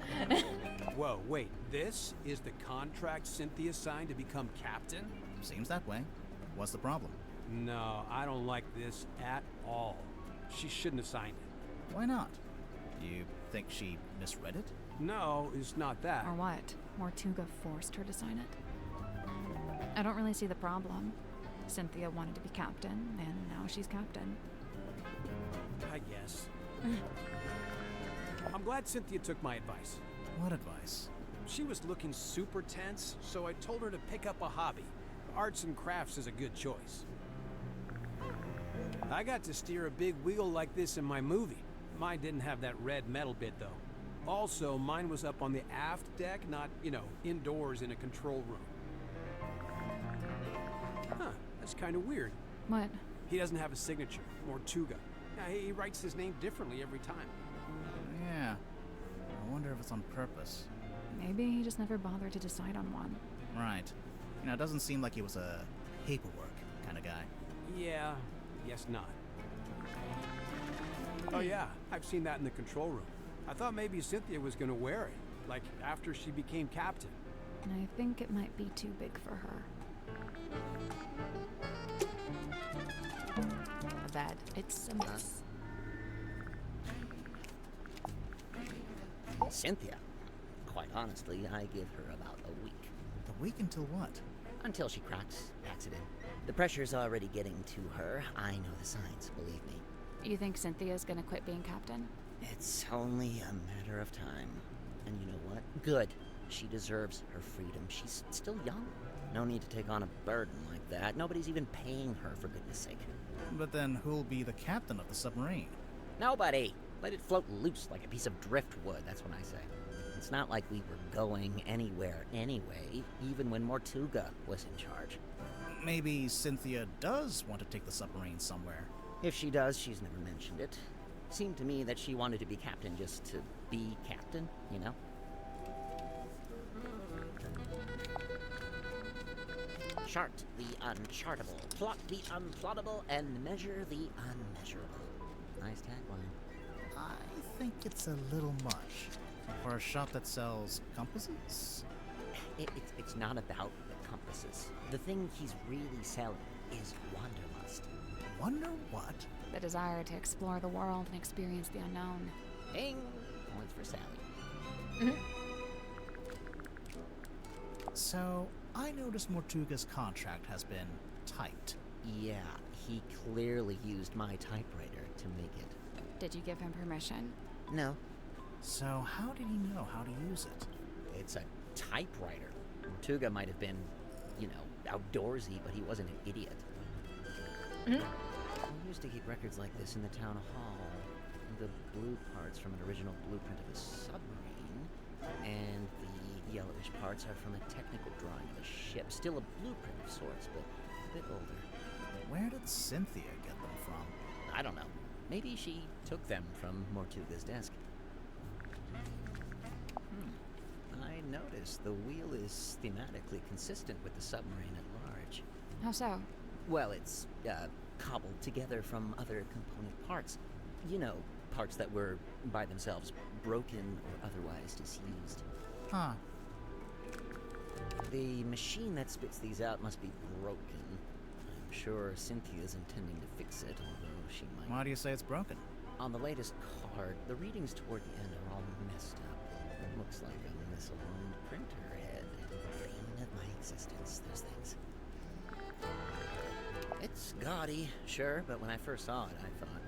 Speaker 6: Whoa, wait, this is the contract Cynthia signed to become captain?
Speaker 2: Seems that way. What's the problem?
Speaker 6: No, I don't like this at all. She shouldn't have signed it.
Speaker 2: Why not? You think she misread it?
Speaker 6: No, it's not that.
Speaker 3: Or what? Mortuga forced her to sign it? I don't really see the problem. Cynthia wanted to be captain, and now she's captain.
Speaker 6: I guess. I'm glad Cynthia took my advice.
Speaker 2: What advice?
Speaker 6: She was looking super tense, so I told her to pick up a hobby. Arts and crafts is a good choice. I got to steer a big wheel like this in my movie. Mine didn't have that red metal bit, though. Also, mine was up on the aft deck, not, indoors in a control room. Huh, that's kind of weird.
Speaker 3: What?
Speaker 6: He doesn't have a signature, Mortuga. He writes his name differently every time.
Speaker 2: Yeah. I wonder if it's on purpose.
Speaker 3: Maybe he just never bothered to decide on one.
Speaker 2: Right. It doesn't seem like he was a paperwork kind of guy.
Speaker 6: Yeah, guess not. Oh yeah, I've seen that in the control room. I thought maybe Cynthia was gonna wear it, like after she became captain.
Speaker 3: I think it might be too big for her. A bed. It's a mess.
Speaker 5: Cynthia. Quite honestly, I give her about a week.
Speaker 2: A week until what?
Speaker 5: Until she cracks, packs it in. The pressure's already getting to her. I know the signs, believe me.
Speaker 3: You think Cynthia's gonna quit being captain?
Speaker 5: It's only a matter of time. And you know what? Good. She deserves her freedom. She's still young. No need to take on a burden like that. Nobody's even paying her, for goodness sake.
Speaker 2: But then who'll be the captain of the submarine?
Speaker 5: Nobody! Let it float loose like a piece of driftwood, that's what I say. It's not like we were going anywhere anyway, even when Mortuga was in charge.
Speaker 2: Maybe Cynthia does want to take the submarine somewhere.
Speaker 5: If she does, she's never mentioned it. Seemed to me that she wanted to be captain just to be captain, you know? Chart the unchartable, plot the unplottable, and measure the unmeasurable. Nice tagline.
Speaker 2: I think it's a little much. For a shop that sells compasses?
Speaker 5: It's not about the compasses. The thing he's really selling is wanderlust.
Speaker 2: Wonder what?
Speaker 3: The desire to explore the world and experience the unknown.
Speaker 5: Ding! Points for Sally.
Speaker 2: So, I noticed Mortuga's contract has been typed.
Speaker 5: Yeah, he clearly used my typewriter to make it.
Speaker 3: Did you give him permission?
Speaker 5: No.
Speaker 2: So, how did he know how to use it?
Speaker 5: It's a typewriter. Mortuga might have been, outdoorsy, but he wasn't an idiot. We used to keep records like this in the town hall. The blue parts from an original blueprint of a submarine, and the yellowish parts are from a technical drawing of a ship. Still a blueprint of sorts, but a bit older.
Speaker 2: Where did Cynthia get them from?
Speaker 5: I don't know. Maybe she took them from Mortuga's desk. I noticed the wheel is thematically consistent with the submarine at large.
Speaker 3: How so?
Speaker 5: Well, it's cobbled together from other component parts. Parts that were, by themselves, broken or otherwise disused.
Speaker 2: Huh.
Speaker 5: The machine that spits these out must be broken. I'm sure Cynthia's intending to fix it, although she might...
Speaker 2: Why do you say it's broken?
Speaker 5: On the latest card, the readings toward the end are all messed up. It looks like a misaligned printer head. Bane of my existence, those things. It's gaudy, sure, but when I first saw it, I thought,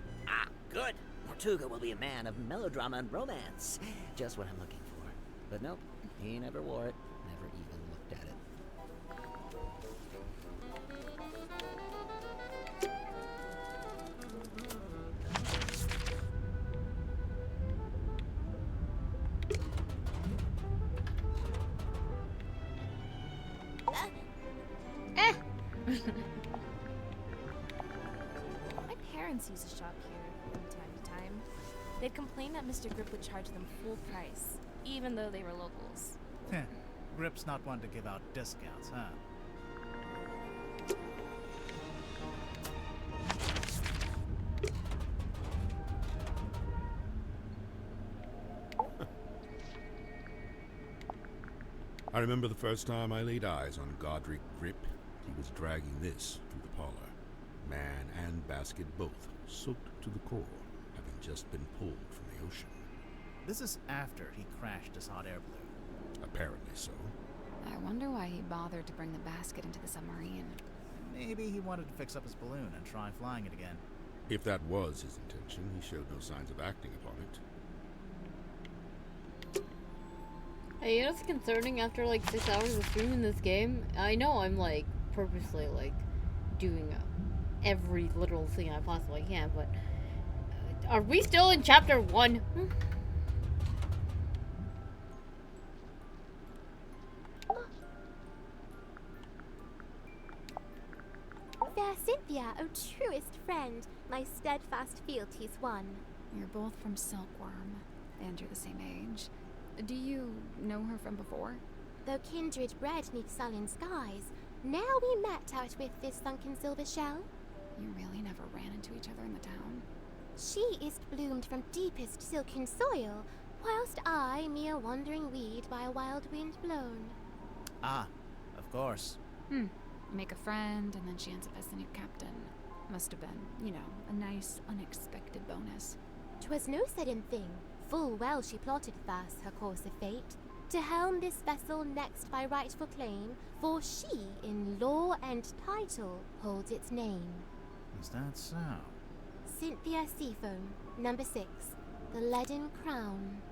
Speaker 5: good! Mortuga will be a man of melodrama and romance. Just what I'm looking for. But nope, he never wore it, never even looked at it.
Speaker 15: My parents used to shop here from time to time. They'd complain that Mr. Grip would charge them full price, even though they were locals.
Speaker 2: Grip's not one to give out discounts, huh?
Speaker 7: I remember the first time I laid eyes on Godric Grip. He was dragging this through the parlor. Man and basket both, soaked to the core, having just been pulled from the ocean.
Speaker 2: This is after he crashed his hot air balloon.
Speaker 7: Apparently so.
Speaker 3: I wonder why he bothered to bring the basket into the submarine.
Speaker 2: Maybe he wanted to fix up his balloon and try flying it again.
Speaker 7: If that was his intention, he showed no signs of acting upon it.
Speaker 1: Hey, you know, it's concerning after like 6 hours of streaming this game. I know I'm like purposely like doing every little thing I possibly can, but are we still in chapter 1?
Speaker 14: Fair Cynthia, O truest friend, my steadfast fealties won.
Speaker 3: You're both from Silkworm, and you're the same age. Do you know her from before?
Speaker 14: Though kindred bred neath sullen skies, now we met out with this sunken silver shell.
Speaker 3: You really never ran into each other in the town?
Speaker 14: She is bloomed from deepest silken soil, whilst I, mere wandering weed by a wild wind blown.
Speaker 2: Ah, of course.
Speaker 3: Make a friend, and then she ends up as the new captain. Must have been, you know, a nice, unexpected bonus.
Speaker 14: 'Twas no sudden thing. Full well she plotted thus her course of fate, to helm this vessel next by rightful claim, for she, in law and title, holds its name.
Speaker 2: Is that so?
Speaker 14: Cynthia Seafoam, number 6, the Leaden Crown.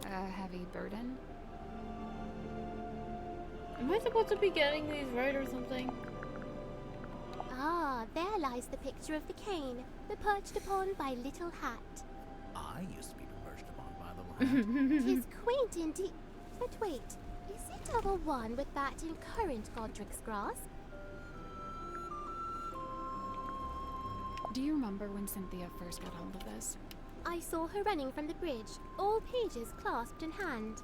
Speaker 3: A heavy burden?
Speaker 1: Am I supposed to be getting these right or something?
Speaker 14: Ah, there lies the picture of the cane, the perched upon by little hat.
Speaker 2: I used to be perched upon by little hat.
Speaker 14: 'Tis quaint indeed. But wait, is it of a one with that in current Godric's grasp?
Speaker 3: Do you remember when Cynthia first got hold of this?
Speaker 14: I saw her running from the bridge, all pages clasped in hand.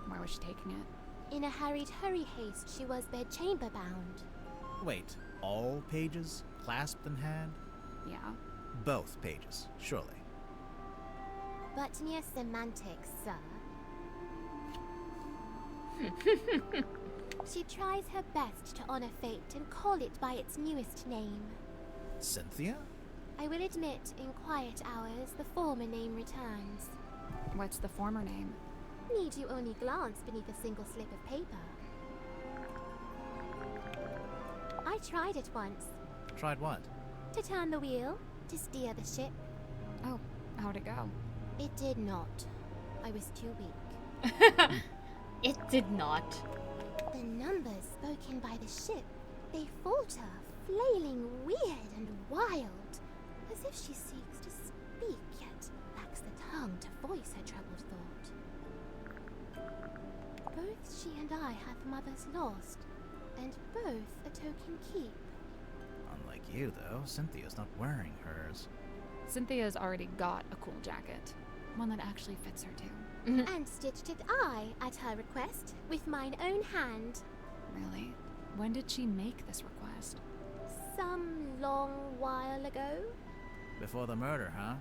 Speaker 3: Why was she taking it?
Speaker 14: In a hurried hurry haste, she was bedchamber bound.
Speaker 2: Wait, all pages clasped in hand?
Speaker 3: Yeah.
Speaker 2: Both pages, surely.
Speaker 14: But mere semantics, sir. She tries her best to honor fate and call it by its newest name.
Speaker 2: Cynthia?
Speaker 14: I will admit, in quiet hours, the former name returns.
Speaker 3: What's the former name?
Speaker 14: Need you only glance beneath a single slip of paper? I tried it once.
Speaker 2: Tried what?
Speaker 14: To turn the wheel, to steer the ship.
Speaker 3: Oh, how'd it go?
Speaker 14: It did not. I was too weak.
Speaker 1: It did not.
Speaker 14: The numbers spoken by the ship, they falter, flailing weird and wild, as if she seeks to speak, yet lacks the tongue to voice her troubled thought. Both she and I hath mothers lost, and both a token keep.
Speaker 2: Unlike you, though, Cynthia's not wearing hers.
Speaker 3: Cynthia's already got a cool jacket. One that actually fits her, too.
Speaker 14: And stitched it I, at her request, with mine own hand.
Speaker 3: Really? When did she make this request?
Speaker 14: Some long while ago.
Speaker 2: Before the murder, huh?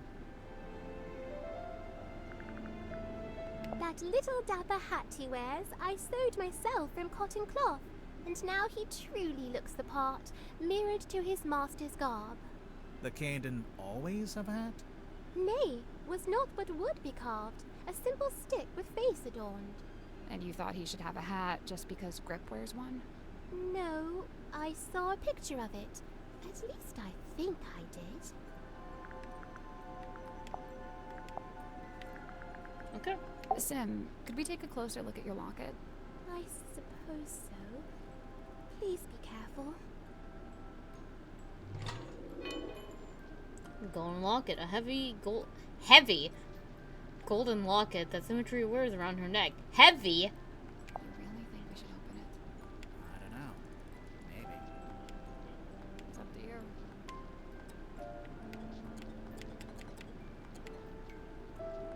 Speaker 14: That little dapper hat he wears, I sewed myself from cotton cloth, and now he truly looks the part, mirrored to his master's garb.
Speaker 2: The cane didn't always have a hat?
Speaker 14: Nay, was not what would be carved, a simple stick with face adorned.
Speaker 3: And you thought he should have a hat just because Grip wears one?
Speaker 14: No, I saw a picture of it. At least I think I did.
Speaker 1: Okay.
Speaker 3: Sim, could we take a closer look at your locket?
Speaker 14: I suppose so. Please be careful.
Speaker 1: Golden locket, a heavy golden locket that Symmetry wears around her neck. Heavy?
Speaker 3: You really think we should open it?
Speaker 2: I don't know. Maybe.
Speaker 3: It's up to you.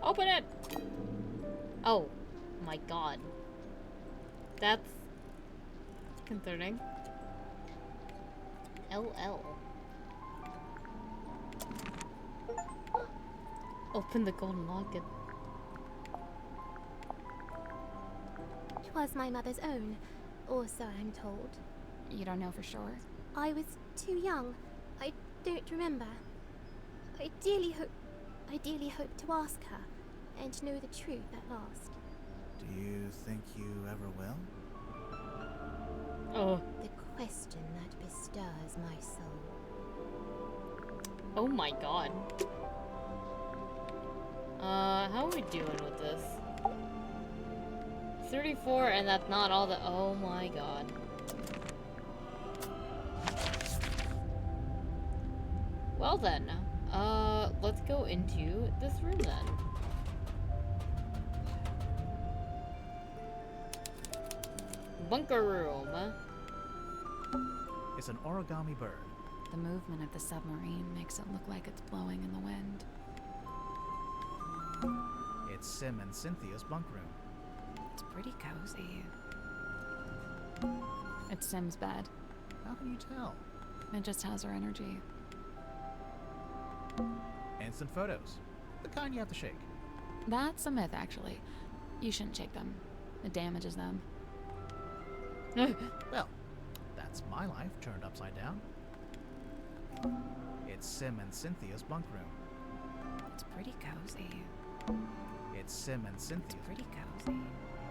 Speaker 1: Open it! Oh my god. That's concerning. LL. Open the golden locket.
Speaker 14: 'Twas my mother's own, or so I'm told.
Speaker 3: You don't know for sure?
Speaker 14: I was too young. I don't remember. I dearly hope to ask her and know the truth at last.
Speaker 2: Do you think you ever will?
Speaker 1: Oh.
Speaker 14: The question that bestirs my soul.
Speaker 1: Oh my god. How are we doing with this? 34, and that's not all the. Oh my god. Well then, let's go into this room then. Bunker room.
Speaker 2: It's an origami bird.
Speaker 3: The movement of the submarine makes it look like it's blowing in the wind.
Speaker 2: It's Sim and Cynthia's bunk room.
Speaker 3: It's pretty cozy. It's Sim's bed.
Speaker 2: How can you tell?
Speaker 3: It just has her energy.
Speaker 2: Instant photos. The kind you have to shake.
Speaker 3: That's a myth, actually. You shouldn't shake them. It damages them.
Speaker 2: Well, that's my life turned upside down. It's Sim and Cynthia's bunk room.
Speaker 3: It's pretty cozy.
Speaker 2: It's Sim and Cynthia's.
Speaker 3: It's pretty cozy.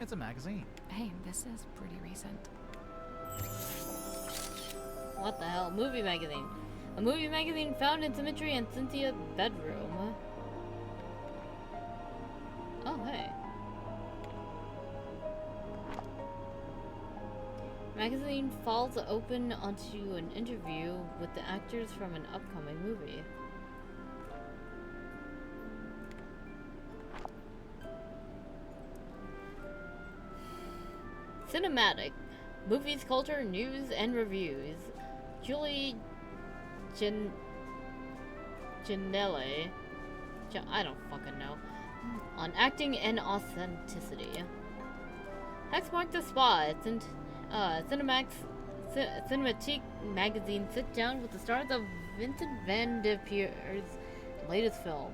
Speaker 2: It's a magazine.
Speaker 3: Hey, this is pretty recent.
Speaker 1: What the hell? Movie magazine. A movie magazine found in Symmetry and Cynthia's bedroom. Oh, hey. Magazine falls open onto an interview with the actors from an upcoming movie. Cinematic. Movies, culture, news, and reviews. Julie Janelle. I don't fucking know. On acting and authenticity. Hex marked the spot. Cinematic magazine sit down with the stars of Vincent Van de Pier's latest film.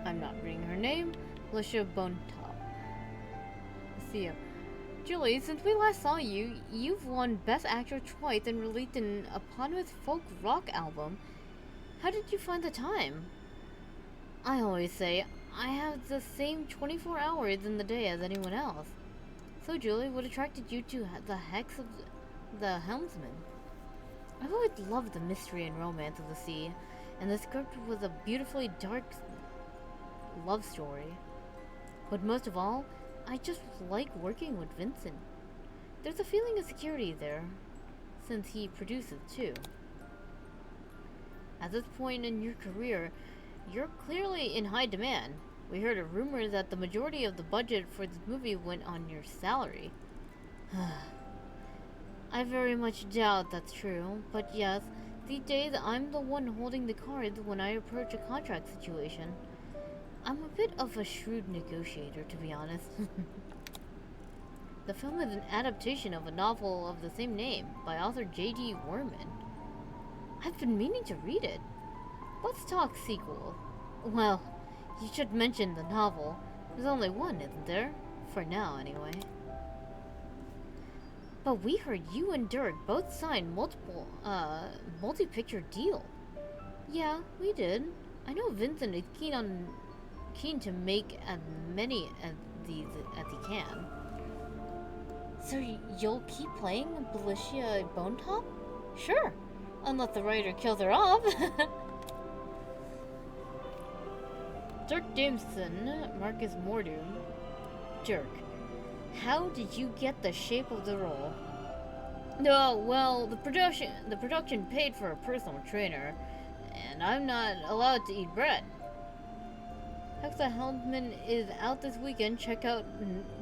Speaker 1: I'm not reading her name. Alicia Bontop. Let's see. Julie, since we last saw you, you've won Best Actor twice and released an eponymous folk rock album. How did you find the time? I always say, I have the same 24 hours in the day as anyone else. So, Julie, what attracted you to the Hex of the Helmsman? I've always loved the mystery and romance of the sea, and the script was a beautifully dark love story. But most of all, I just like working with Vincent. There's a feeling of security there, since he produces too. At this point in your career, you're clearly in high demand. We heard a rumor that the majority of the budget for this movie went on your salary. I very much doubt that's true, but yes, these days I'm the one holding the cards when I approach a contract situation. I'm a bit of a shrewd negotiator, to be honest. The film is an adaptation of a novel of the same name by author J.D. Worman. I've been meaning to read it. Let's talk sequel. Well, you should mention the novel. There's only one, isn't there? For now, anyway. But we heard you and Dirk both signed multi-picture deal. Yeah, we did. I know Vincent is keen to make as many of these as he can. So you'll keep playing Belicia Bonetop? Sure, unless the writer kills her off. Dirk Jameson, Marcus Mordoom. Dirk, how did you get the shape of the role? No, well, the production paid for a personal trainer, and I'm not allowed to eat bread. Hexa Helmsman is out this weekend. Check out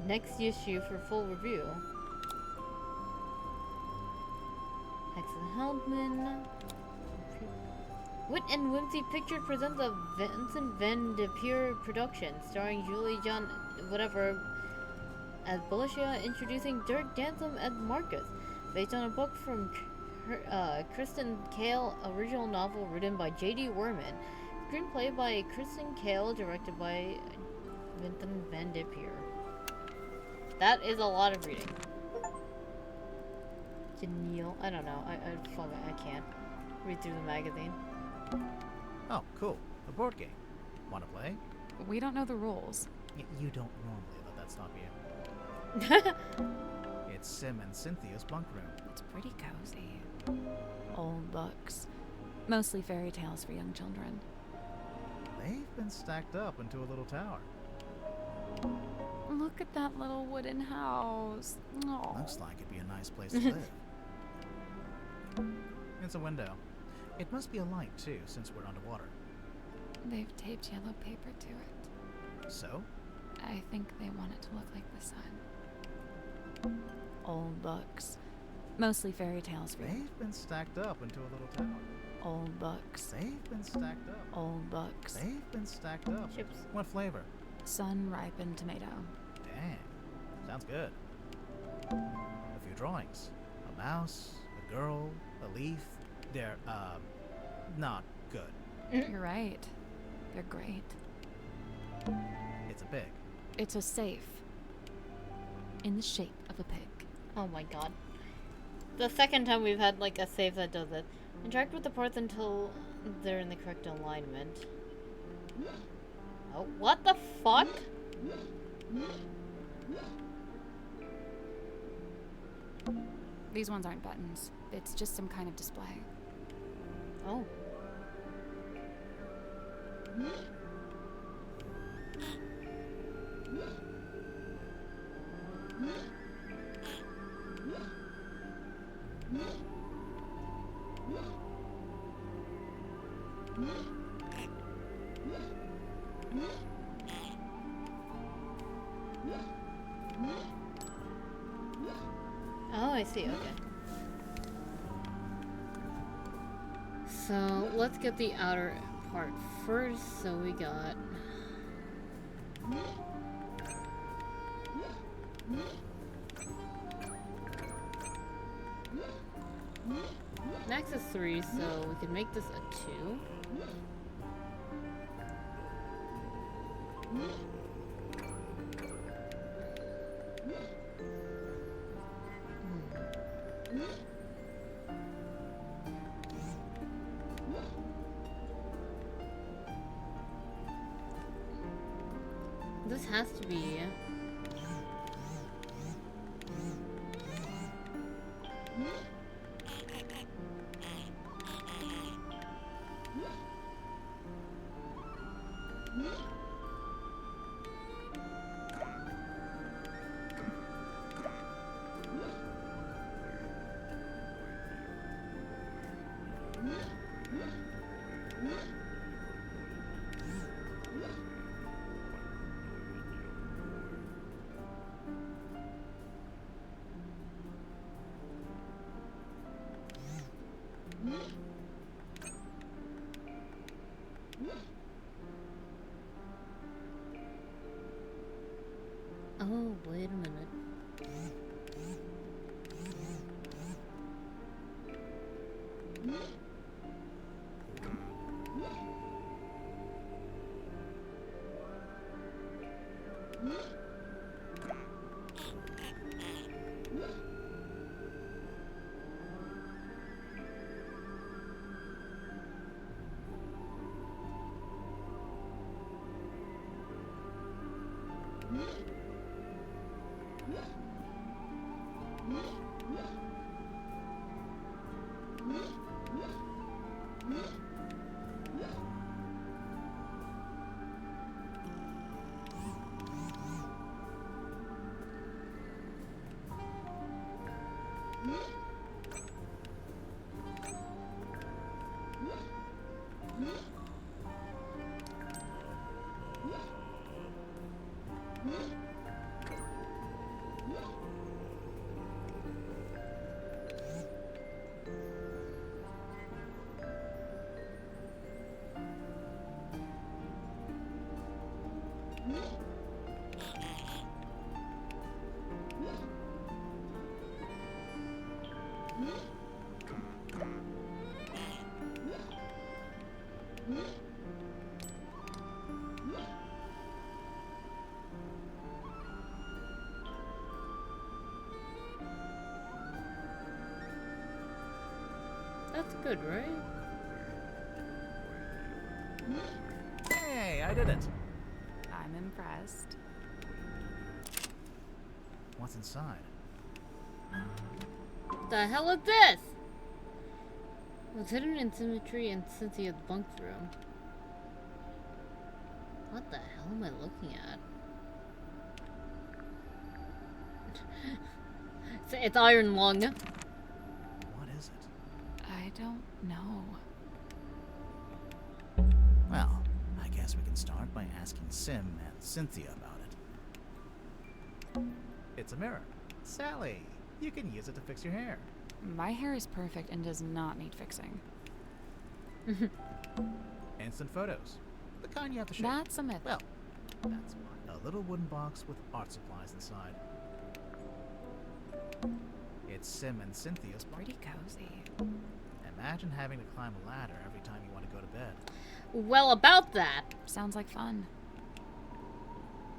Speaker 1: next issue for full review. Hexa Helmsman. Wit and Whimsy Pictures presents a Vincent Van de Peer production starring Julie John whatever as Belicia, introducing Dirk Dansom as Marcus, based on a book from Kristen Kale, original novel written by J.D. Worman, screenplay by Kristen Kale, directed by Vincent Van de Peer. That is a lot of reading. Janelle. I don't know. Fuck it, I can't. Read through the magazine.
Speaker 2: Oh, cool. A board game. Want to play?
Speaker 3: We don't know the rules.
Speaker 2: You don't normally let that stop you. It's Sim and Cynthia's bunk room.
Speaker 3: It's pretty cozy. Old books. Mostly fairy tales for young children.
Speaker 2: They've been stacked up into a little tower.
Speaker 3: Look at that little wooden house. Aww.
Speaker 2: Looks like it'd be a nice place to live. It's a window. It must be a light, too, since we're underwater.
Speaker 3: They've taped yellow paper to it.
Speaker 2: So?
Speaker 3: I think they want it to look like the sun. Old books. Mostly fairy tales for...
Speaker 2: They've been stacked up into a little tower.
Speaker 3: Old books.
Speaker 2: They've been stacked up.
Speaker 3: Old books.
Speaker 2: They've been stacked up.
Speaker 1: Chips.
Speaker 2: What flavor?
Speaker 3: Sun-ripened tomato.
Speaker 2: Dang. Sounds good. A few drawings. A mouse, a girl, a leaf. They're, not good.
Speaker 3: You're right. They're great.
Speaker 2: It's a pig.
Speaker 3: It's a safe. In the shape of a pig.
Speaker 1: Oh my god. The second time we've had like a save that does it. Interact with the parts until they're in the correct alignment. Oh, what the fuck?
Speaker 3: These ones aren't buttons. It's just some kind of display.
Speaker 1: Oh. Oh, I see, okay. So, let's get the outer part first. So we got... Max is 3, so we can make this a 2. This has to be... Oh, wait a minute. That's good, right?
Speaker 2: Hey, I did it.
Speaker 3: I'm impressed.
Speaker 2: What's inside?
Speaker 1: What the hell is this? What's hidden in symmetry in Cynthia's bunk room? What the hell am I looking at? It's iron lung.
Speaker 2: What is it?
Speaker 3: I don't know.
Speaker 2: Well, I guess we can start by asking Sim and Cynthia about it. It's a mirror. Sally, you can use it to fix your hair.
Speaker 3: My hair is perfect and does not need fixing.
Speaker 2: Instant photos. The kind you have to shake.
Speaker 3: That's a myth.
Speaker 2: Well, that's one. A little wooden box with art supplies inside. It's Sim and Cynthia's bunk.
Speaker 3: Pretty cozy.
Speaker 2: Imagine having to climb a ladder every time you want to go to bed.
Speaker 1: Well, about that.
Speaker 3: Sounds like fun.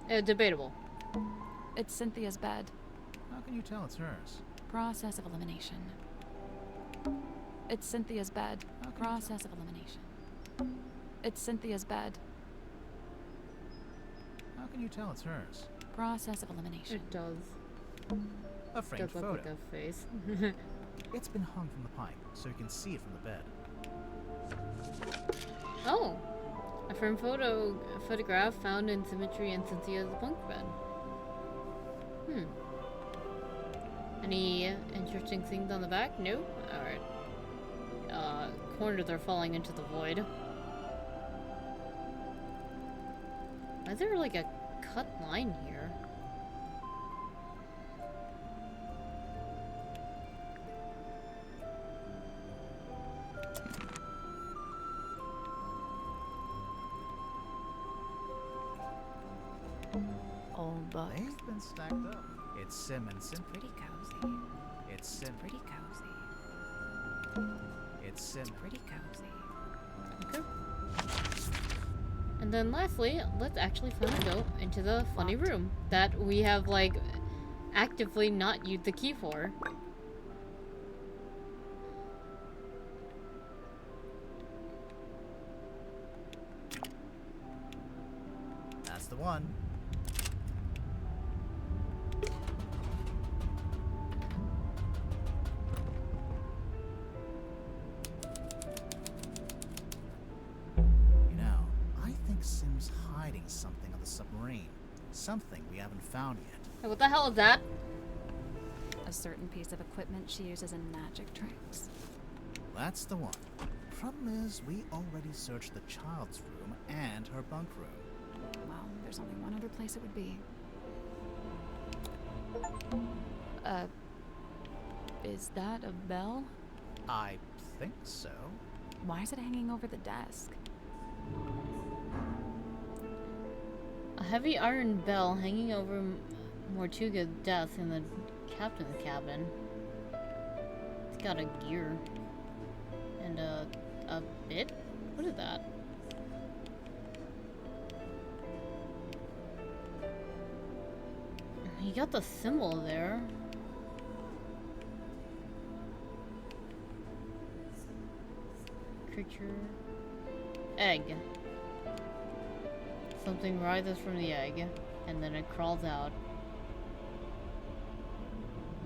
Speaker 1: Debatable.
Speaker 3: It's Cynthia's bed.
Speaker 2: How can you tell it's hers?
Speaker 3: Process of elimination. It's Cynthia's bed. Process of elimination. It's Cynthia's bed.
Speaker 2: How can you tell it's hers?
Speaker 3: Process of elimination.
Speaker 1: It does.
Speaker 2: A framed
Speaker 1: Does look
Speaker 2: photo.
Speaker 1: like a face.
Speaker 2: It's been hung from the pipe, so you can see it from the bed.
Speaker 1: Oh, a framed photograph found in symmetry in Cynthia's bunk bed. Any interesting things on the back? No? Alright. Corners are falling into the void. Why is there like a cut line here?
Speaker 3: Old books.
Speaker 2: They've been stacked up. It's Sim and Sim.
Speaker 3: Pretty cozy.
Speaker 2: It's Sim.
Speaker 3: Pretty cozy.
Speaker 2: It's Sim.
Speaker 3: Pretty cozy.
Speaker 1: Okay. And then lastly, let's actually finally go into the funny room that we have like actively not used the key for.
Speaker 2: That's the one. You know, I think Sim's hiding something on the submarine. Something we haven't found yet.
Speaker 1: Hey, what the hell is that?
Speaker 3: A certain piece of equipment she uses in magic tricks.
Speaker 2: That's the one. Problem is, we already searched the child's room and her bunk room.
Speaker 3: Well, there's only one other place it would be. Is that a bell?
Speaker 2: I think so.
Speaker 3: Why is it hanging over the desk?
Speaker 1: A heavy iron bell hanging over Mortuga's desk in the captain's cabin. It's got a gear. And a bit? What is that? You got the symbol there. Creature. Egg. Something rises from the egg, and then it crawls out.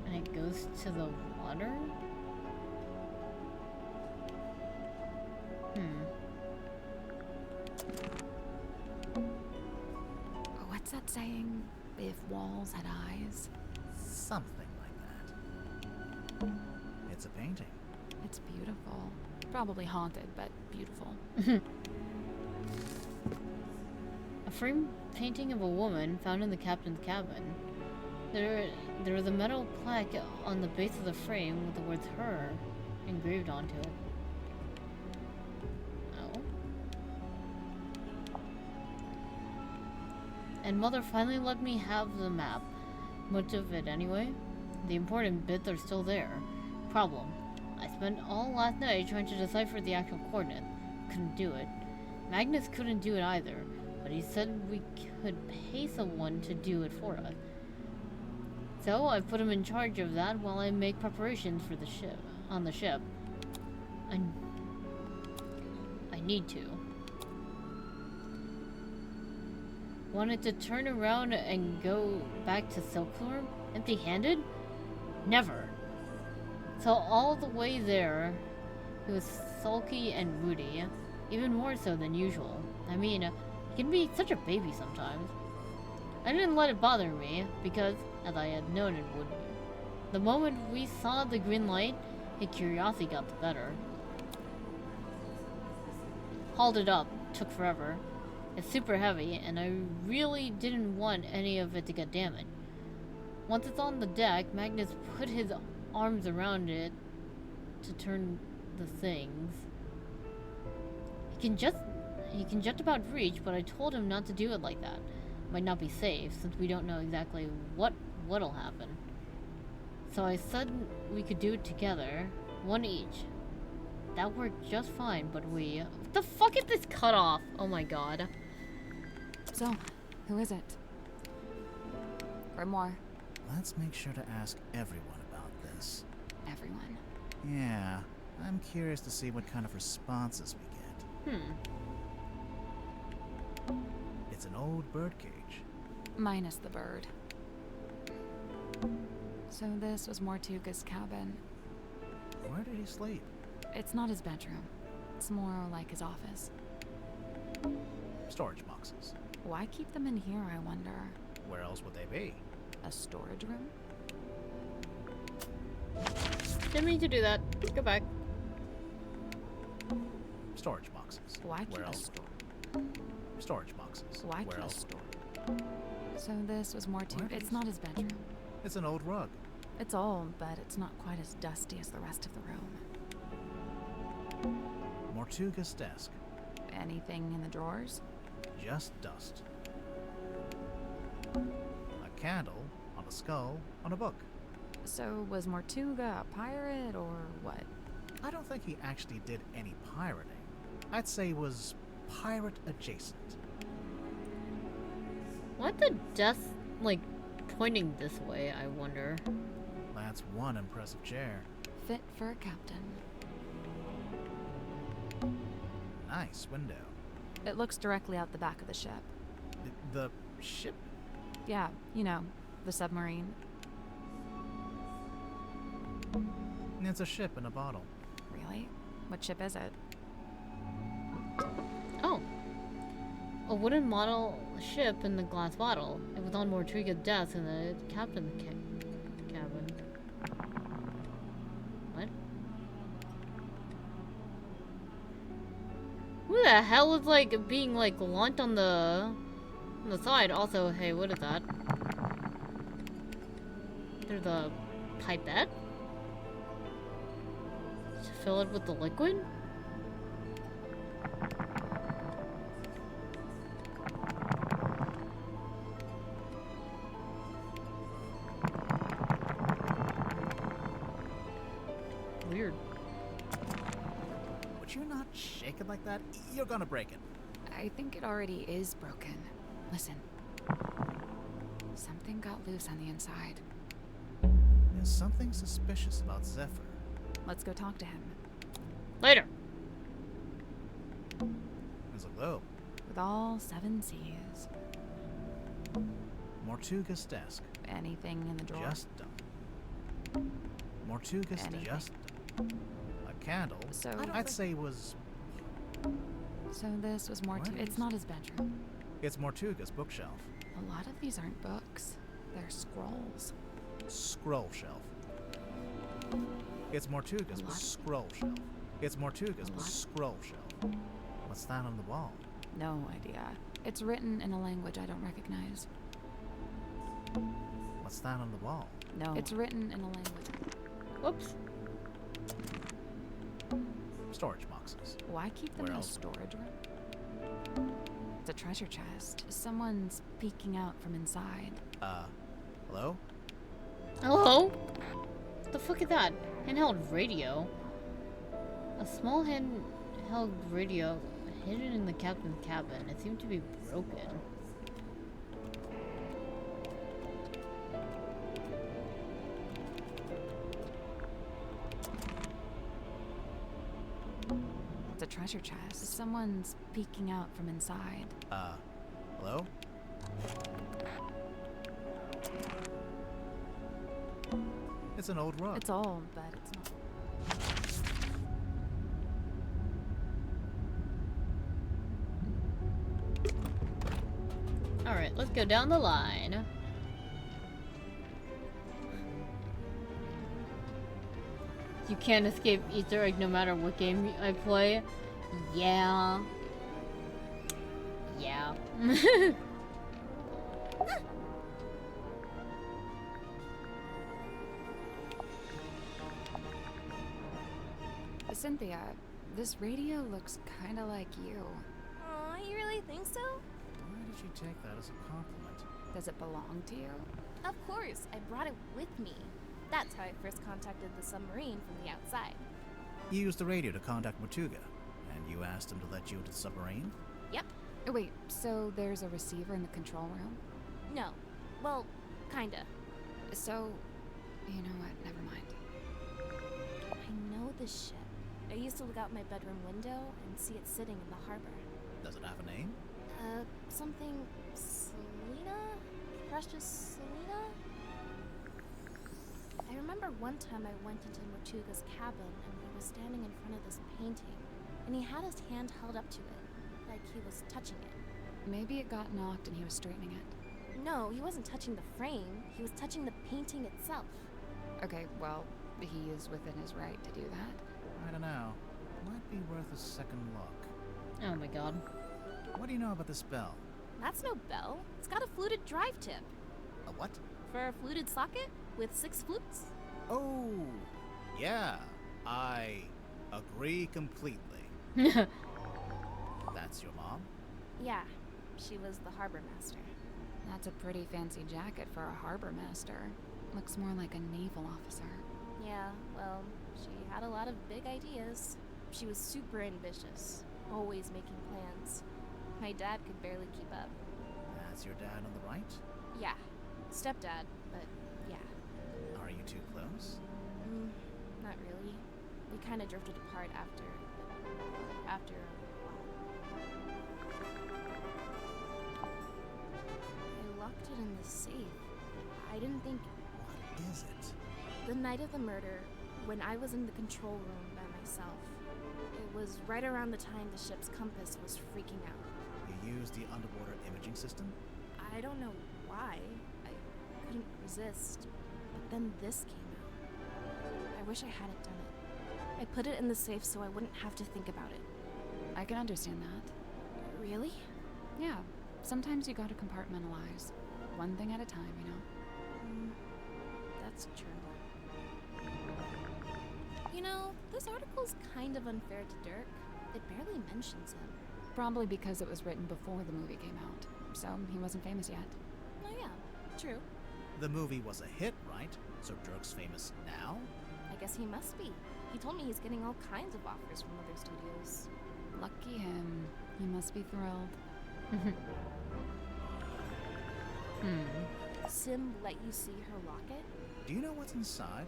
Speaker 1: And it goes to the water?
Speaker 3: What's that saying? If walls had eyes?
Speaker 2: Something like that. It's a painting.
Speaker 3: It's beautiful. Probably haunted, but beautiful.
Speaker 1: A framed painting of a woman found in the captain's cabin. There was a metal plaque on the base of the frame with the words "her" engraved onto it. Oh. And Mother finally let me have the map. Much of it anyway. The important bits are still there. Problem. I spent all last night trying to decipher the actual coordinates. Couldn't do it. Magnus couldn't do it either, but he said we could pay someone to do it for us. So I put him in charge of that while I make preparations for the ship. On the ship. I need to. Wanted to turn around and go back to Silkworm empty-handed? Never. So all the way there, he was sulky and moody, even more so than usual. I mean, he can be such a baby sometimes. I didn't let it bother me, because, as I had known it would, the moment we saw the green light, his curiosity got the better. Hauled it up, took forever. It's super heavy, and I really didn't want any of it to get damaged. Once it's on the deck, Magnus put his arms around it to turn the things. He can just about reach, but I told him not to do it like that. Might not be safe, since we don't know exactly what'll happen. So I said we could do it together, one each. That worked just fine, but what the fuck is this cut off? Oh my god.
Speaker 3: So, who is it? Grimoire.
Speaker 2: Let's make sure to ask everyone about this.
Speaker 3: Everyone.
Speaker 2: Yeah, I'm curious to see what kind of responses we get. It's an old birdcage.
Speaker 3: Minus the bird. So this was Mortuga's cabin.
Speaker 2: Where did he sleep?
Speaker 3: It's not his bedroom. It's more like his office.
Speaker 2: Storage boxes.
Speaker 3: Why keep them in here, I wonder?
Speaker 2: Where else would they be?
Speaker 3: A storage room?
Speaker 1: Didn't mean to do that. Go back.
Speaker 2: Storage boxes.
Speaker 3: Why
Speaker 2: Where
Speaker 3: keep a
Speaker 2: else?
Speaker 3: store?
Speaker 2: Storage boxes.
Speaker 3: Why
Speaker 2: Where
Speaker 3: keep a
Speaker 2: else?
Speaker 3: store? So this was Mortuga. It's not his bedroom.
Speaker 2: It's an old rug.
Speaker 3: It's old, but it's not quite as dusty as the rest of the room.
Speaker 2: Mortuga's desk.
Speaker 3: Anything in the drawers?
Speaker 2: Just dust. A candle on a skull on a book.
Speaker 3: So was Mortuga a pirate or what?
Speaker 2: I don't think he actually did any pirating. I'd say he was pirate adjacent.
Speaker 1: Why the desk, like, pointing this way, I wonder?
Speaker 2: That's one impressive chair.
Speaker 3: Fit for a captain.
Speaker 2: Nice window.
Speaker 3: It looks directly out the back of the ship.
Speaker 2: The ship?
Speaker 3: Yeah, you know, the submarine.
Speaker 2: It's a ship in a bottle.
Speaker 3: Really? What ship is it?
Speaker 1: Oh. A wooden model ship in the glass bottle. It was on Mortuga's desk in the captain's cabin. What? Who the hell is like being like launched on the side? Also, hey, what is that? There's a pipette? To fill it with the liquid? Weird.
Speaker 2: Would you not shake it like that? You're gonna break it.
Speaker 3: I think it already is broken. Listen. Something got loose on the inside.
Speaker 2: There's something suspicious about Zephyr.
Speaker 3: Let's go talk to him.
Speaker 1: Later.
Speaker 2: There's a globe.
Speaker 3: With all 7 seas.
Speaker 2: Mortuga's desk.
Speaker 3: Anything in the drawer?
Speaker 2: Just done. Mortuga's
Speaker 3: Anything.
Speaker 2: just done. A candle.
Speaker 3: So
Speaker 2: I'd say was.
Speaker 3: So this was Mortuga. It's not his bedroom.
Speaker 2: It's Mortuga's bookshelf.
Speaker 3: A lot of these aren't books. They're scrolls.
Speaker 2: Scroll shelf. It's Mortuga's scroll shelf. It's Mortuga's scroll shelf. What's that on the wall?
Speaker 3: No idea. It's written in a language I don't recognize.
Speaker 2: What's that on the wall?
Speaker 3: No. It's written in a language.
Speaker 1: Whoops.
Speaker 2: Storage boxes.
Speaker 3: Why keep them
Speaker 2: Where
Speaker 3: in a
Speaker 2: else?
Speaker 3: storage room? It's a treasure chest. Someone's peeking out from inside.
Speaker 2: Hello?
Speaker 1: Hello? What the fuck is that? Handheld radio? A small handheld radio hidden in the captain's cabin. It seemed to be broken.
Speaker 3: treasure chest. Someone's peeking out from inside.
Speaker 2: Hello? It's an old rug.
Speaker 3: It's old, but it's not.
Speaker 1: Alright, let's go down the line. You can't escape Easter egg no matter what game I play. Yeah. Yeah.
Speaker 3: Cynthia, this radio looks kinda like you.
Speaker 15: Aw, you really think so?
Speaker 2: Why did you take that as a compliment?
Speaker 3: Does it belong to you?
Speaker 15: Of course, I brought it with me. That's how I first contacted the submarine from the outside.
Speaker 2: You used the radio to contact Mortuga, and you asked him to let you into the submarine?
Speaker 15: Yep.
Speaker 3: Oh, wait, so there's a receiver in the control room?
Speaker 15: No. Well, kinda.
Speaker 3: So, you know what, never mind.
Speaker 15: I know this ship. I used to look out my bedroom window and see it sitting in the harbor.
Speaker 2: Does it have a name?
Speaker 15: Something... Selena? Precious Selena? I remember one time I went into Mortuga's cabin and he was standing in front of this painting, and he had his hand held up to it, like he was touching it.
Speaker 3: Maybe it got knocked and he was straightening it.
Speaker 15: No, he wasn't touching the frame, he was touching the painting itself.
Speaker 3: Okay, well, he is within his right to do that.
Speaker 2: I don't know. Might be worth a second look.
Speaker 1: Oh my god.
Speaker 2: What do you know about this bell?
Speaker 15: That's no bell. It's got a fluted drive tip.
Speaker 2: A what?
Speaker 15: For a fluted socket with 6 flutes.
Speaker 2: Oh, yeah. I agree completely. That's your mom?
Speaker 15: Yeah, she was the harbor master.
Speaker 3: That's a pretty fancy jacket for a harbor master. Looks more like a naval officer.
Speaker 15: Yeah, well, she had a lot of big ideas. She was super ambitious, always making plans. My dad could barely keep up.
Speaker 2: That's your dad on the right?
Speaker 15: Yeah, stepdad, but yeah.
Speaker 2: Are you too close?
Speaker 15: Not really. We kind of drifted apart after a while. I locked it in the safe. I didn't think...
Speaker 2: What is it?
Speaker 15: The night of the murder, when I was in the control room by myself, it was right around the time the ship's compass was freaking out.
Speaker 2: You used the underwater imaging system?
Speaker 15: I don't know why. I couldn't resist. But then this came out. I wish I hadn't done it. I put it in the safe so I wouldn't have to think about it.
Speaker 3: I can understand that.
Speaker 15: Really?
Speaker 3: Yeah. Sometimes you gotta compartmentalize. One thing at a time, you know?
Speaker 15: That's true. You know, this article's kind of unfair to Dirk. It barely mentions him.
Speaker 3: Probably because it was written before the movie came out, so he wasn't famous yet.
Speaker 15: Oh yeah, true.
Speaker 2: The movie was a hit, right? So Dirk's famous now?
Speaker 15: I guess he must be. He told me he's getting all kinds of offers from other studios.
Speaker 3: Lucky him. He must be thrilled.
Speaker 15: Sim let you see her locket?
Speaker 2: Do you know what's inside?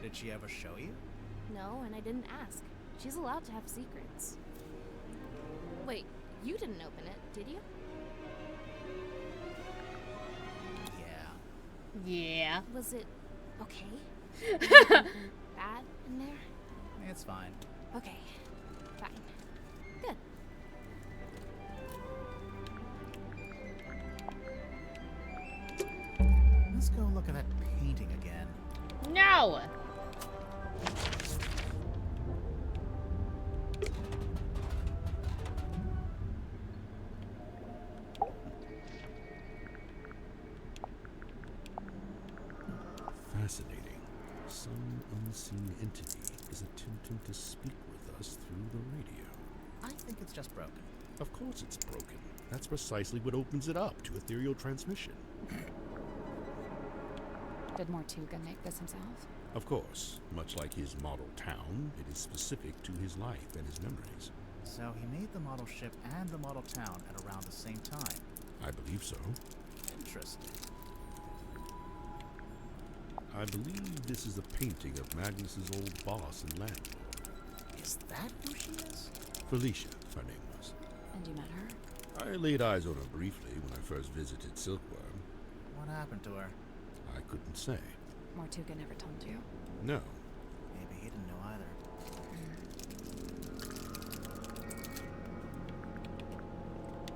Speaker 2: Did she ever show you?
Speaker 15: No, and I didn't ask. She's allowed to have secrets. Wait, you didn't open it, did you?
Speaker 2: Yeah.
Speaker 1: Yeah.
Speaker 15: Was it okay? Anything bad in there?
Speaker 2: It's fine.
Speaker 15: Okay, fine. Good.
Speaker 2: Let's go look at that painting again.
Speaker 1: No!
Speaker 7: Fascinating. Some unseen entity is attempting to speak with us through the radio.
Speaker 2: I think it's just broken.
Speaker 7: Of course it's broken. That's precisely what opens it up to ethereal transmission.
Speaker 3: Did Mortuga make this himself?
Speaker 7: Of course. Much like his model town, it is specific to his life and his memories.
Speaker 2: So he made the model ship and the model town at around the same time.
Speaker 7: I believe so.
Speaker 2: Interesting.
Speaker 7: I believe this is a painting of Magnus's old boss and landlord.
Speaker 2: Is that who she is?
Speaker 7: Felicia, her name was.
Speaker 3: And you met her?
Speaker 7: I laid eyes on her briefly when I first visited Silkworm.
Speaker 2: What happened to her?
Speaker 7: I couldn't say.
Speaker 3: Mortuga never told you?
Speaker 7: No.
Speaker 2: Maybe he didn't know either.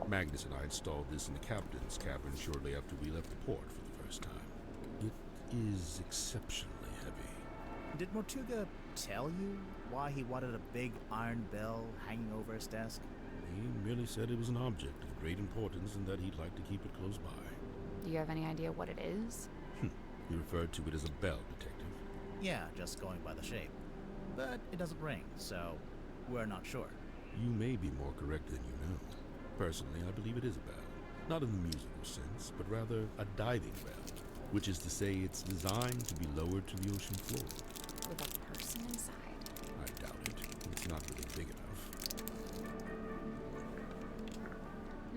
Speaker 7: Magnus and I installed this in the captain's cabin shortly after we left the port for the first time. It is exceptionally heavy.
Speaker 2: Did Mortuga tell you why he wanted a big iron bell hanging over his desk?
Speaker 7: He merely said it was an object of great importance and that he'd like to keep it close by.
Speaker 3: Do you have any idea what it is?
Speaker 7: He referred to it as a bell, detective.
Speaker 2: Yeah, just going by the shape. But it doesn't ring, so we're not sure.
Speaker 7: You may be more correct than you know. Personally, I believe it is a bell. Not in the musical sense, but rather a diving bell, which is to say it's designed to be lowered to the ocean floor.
Speaker 3: With a person inside?
Speaker 7: I doubt it. It's not really big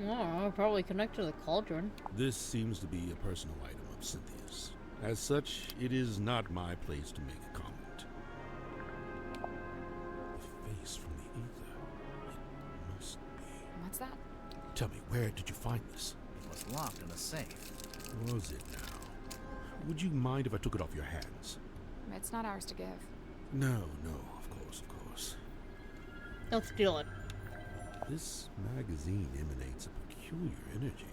Speaker 7: enough.
Speaker 1: Oh, probably connect to the cauldron.
Speaker 7: This seems to be a personal item of Cynthia's. As such, it is not my place to make a comment. The face from the ether. It must be.
Speaker 3: What's that?
Speaker 7: Tell me, where did you find this?
Speaker 2: It was locked in a safe.
Speaker 7: Was it now? Would you mind if I took it off your hands?
Speaker 3: It's not ours to give.
Speaker 7: No, of course.
Speaker 1: Don't steal it.
Speaker 7: This magazine emanates a peculiar energy.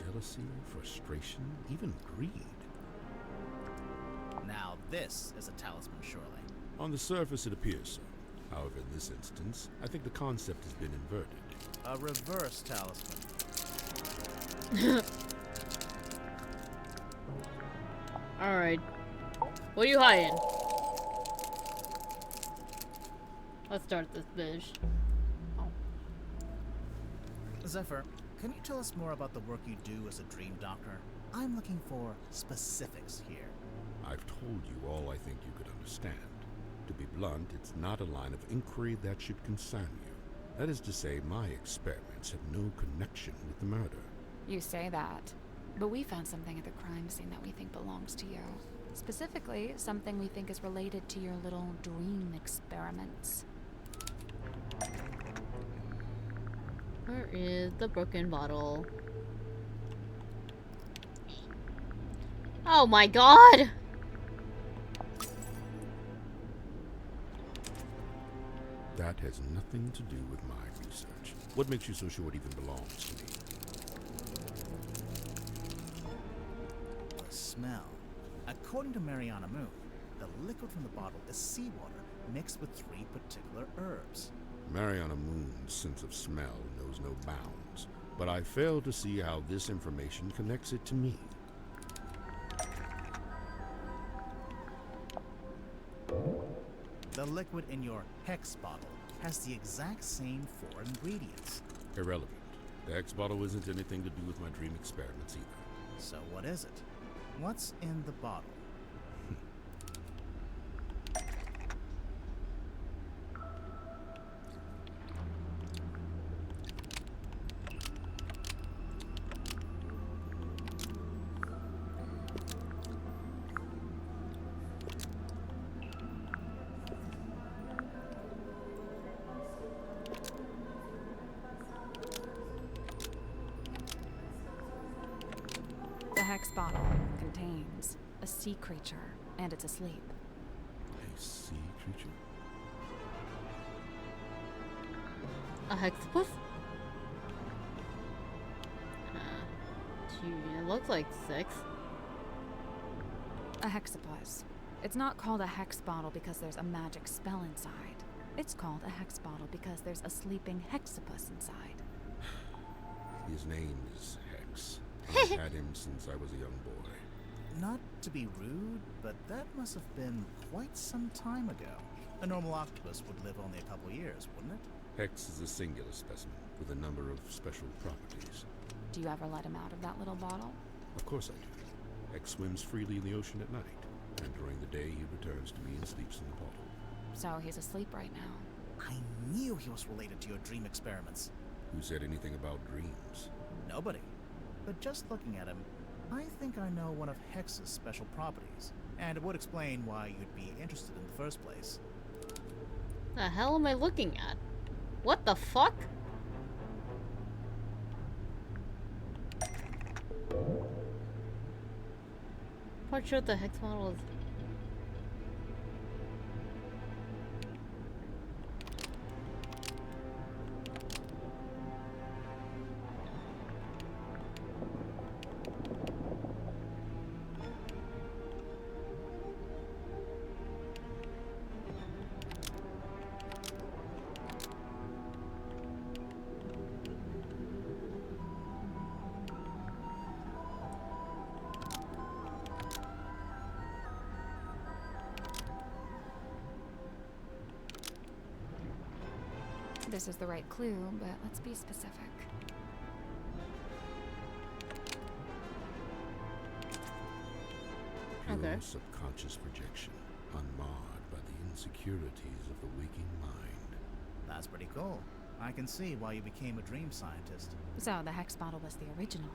Speaker 7: Jealousy, frustration, even greed.
Speaker 2: Now this is a talisman, surely.
Speaker 7: On the surface, it appears so. However, in this instance, I think the concept has been inverted.
Speaker 2: A reverse talisman.
Speaker 1: Alright. What are you hiding? Let's start this bitch. Oh.
Speaker 2: Zephyr, can you tell us more about the work you do as a dream doctor? I'm looking for specifics here.
Speaker 7: I've told you all I think you could understand. To be blunt, it's not a line of inquiry that should concern you. That is to say, my experiments have no connection with the murder.
Speaker 3: You say that, but we found something at the crime scene that we think belongs to you. Specifically, something we think is related to your little dream experiments.
Speaker 1: Where is the broken bottle? Oh my god!
Speaker 7: That has nothing to do with my research. What makes you so sure it even belongs to me?
Speaker 2: The smell. According to Mariana Moon, the liquid from the bottle is seawater mixed with 3 particular herbs.
Speaker 7: Mariana Moon's sense of smell knows no bounds, but I fail to see how this information connects it to me.
Speaker 2: The liquid in your hex bottle has the exact same 4 ingredients.
Speaker 7: Irrelevant. The X bottle isn't anything to do with my dream experiments either.
Speaker 2: So what is it? What's in the bottle?
Speaker 3: The hex bottle contains a sea creature, and it's asleep.
Speaker 7: A sea creature?
Speaker 1: A hexapus? It looks like 6.
Speaker 3: A hexapus. It's not called a hex bottle because there's a magic spell inside. It's called a hex bottle because there's a sleeping hexapus inside.
Speaker 7: His name is Hex. I've had him since I was a young boy.
Speaker 2: Not to be rude, but that must have been quite some time ago. A normal octopus would live only a couple years, wouldn't it?
Speaker 7: Hex is a singular specimen with a number of special properties.
Speaker 3: Do you ever let him out of that little bottle?
Speaker 7: Of course I do. Hex swims freely in the ocean at night, and during the day he returns to me and sleeps in the bottle.
Speaker 3: So he's asleep right now.
Speaker 2: I knew he was related to your dream experiments.
Speaker 7: Who said anything about dreams?
Speaker 2: Nobody. But just looking at him, I think I know one of Hex's special properties, and it would explain why you'd be interested in the first place.
Speaker 1: The hell am I looking at? What the fuck? Not sure what the hex model is.
Speaker 3: This is the right clue, but let's be specific.
Speaker 7: Pure subconscious projection, unmarred by the insecurities of the waking mind.
Speaker 2: That's pretty cool. I can see why you became a dream scientist.
Speaker 3: So the hex bottle was the original,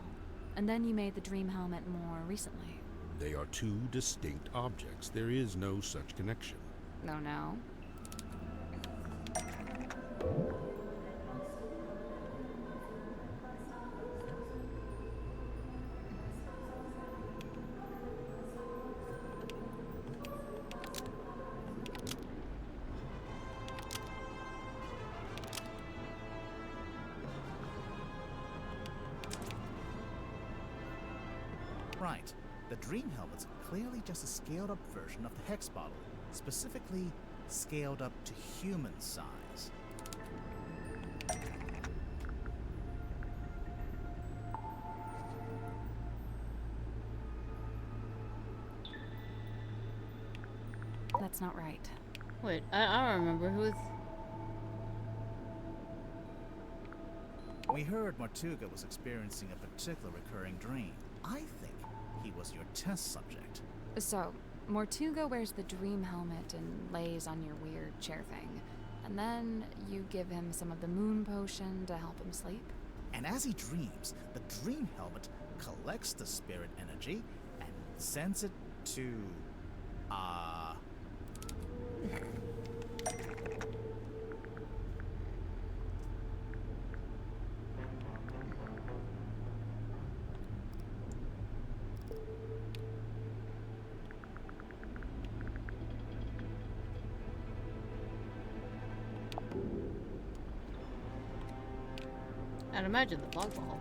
Speaker 3: and then you made the dream helmet more recently.
Speaker 7: They are two distinct objects. There is no such connection.
Speaker 3: No.
Speaker 2: Right. The dream helmet's clearly just a scaled-up version of the hex bottle, specifically scaled up to human size.
Speaker 3: That's not right.
Speaker 1: Wait, I don't remember who was.
Speaker 2: We heard Martuga was experiencing a particular recurring dream. I think he was your test subject.
Speaker 3: So, Mortuga wears the dream helmet and lays on your weird chair thing. And then you give him some of the moon potion to help him sleep.
Speaker 2: And as he dreams, the dream helmet collects the spirit energy and sends it to...
Speaker 1: I'd imagine the fog ball.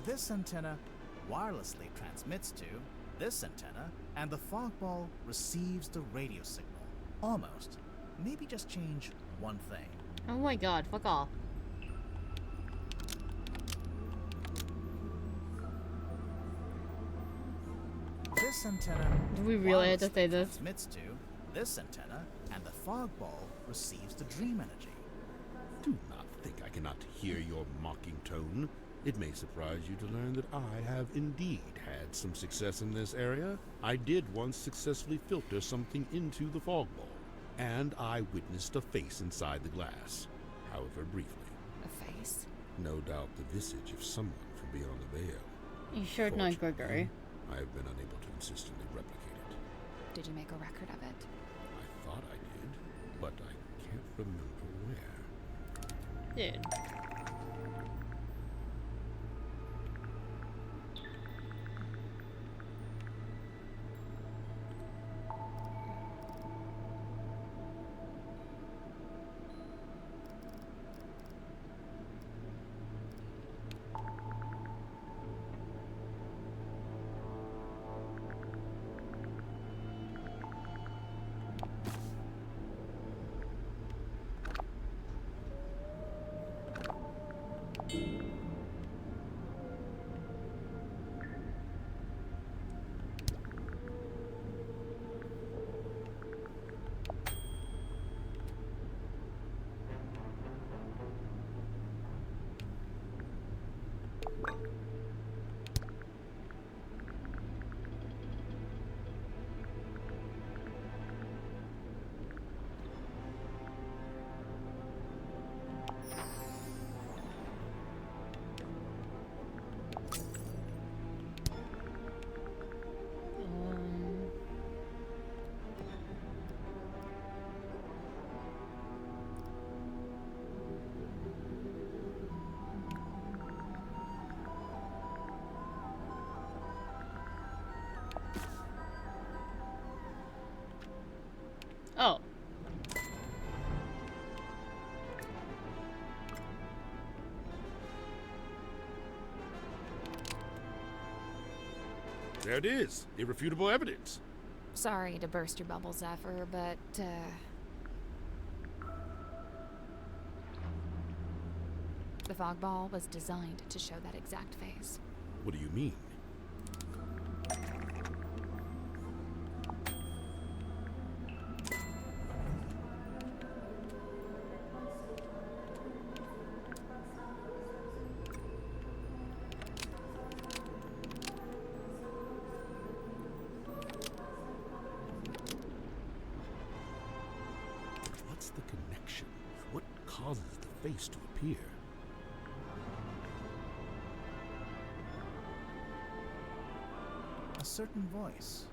Speaker 2: This antenna wirelessly transmits to this antenna, and the fog ball receives the radio signal. Almost. Maybe just change one thing.
Speaker 1: Oh my god, fuck off.
Speaker 2: This antenna
Speaker 1: Do we really have to
Speaker 2: wirelessly
Speaker 1: say this?
Speaker 2: transmits to this antenna, and the fog ball receives the dream energy.
Speaker 7: Do not think I cannot hear your mocking tone. It may surprise you to learn that I have indeed had some success in this area. I did once successfully filter something into the fog ball, and I witnessed a face inside the glass, however briefly.
Speaker 3: A face?
Speaker 7: No doubt the visage of someone from beyond the veil.
Speaker 1: You sure it's not Gregory?
Speaker 7: I have been unable to consistently replicate it.
Speaker 3: Did you make a record of it?
Speaker 7: I thought I did, but I can't remember where.
Speaker 1: Dude.
Speaker 7: There it is. Irrefutable evidence.
Speaker 3: Sorry to burst your bubble, Zephyr, but, the fog ball was designed to show that exact face.
Speaker 7: What do you mean? What's the connection? What causes the face to appear?
Speaker 2: A certain voice.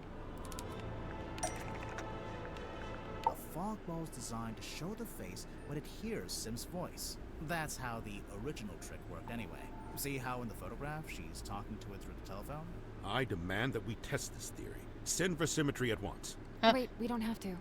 Speaker 2: A fog ball is designed to show the face when it hears Sim's voice. That's how the original trick worked anyway. See how in the photograph she's talking to it through the telephone?
Speaker 7: I demand that we test this theory. Send for symmetry at once.
Speaker 3: Wait, we don't have to.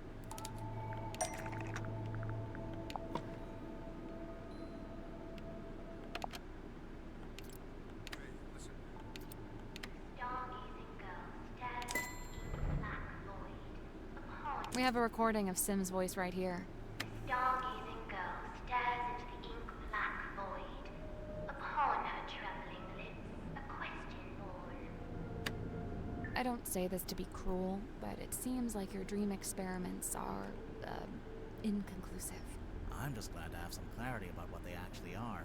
Speaker 3: We have a recording of Sim's voice right here.
Speaker 11: Stargazing girl stares into the ink black void. Upon her trembling lips, a question born.
Speaker 3: I don't say this to be cruel, but it seems like your dream experiments are, inconclusive.
Speaker 2: I'm just glad to have some clarity about what they actually are.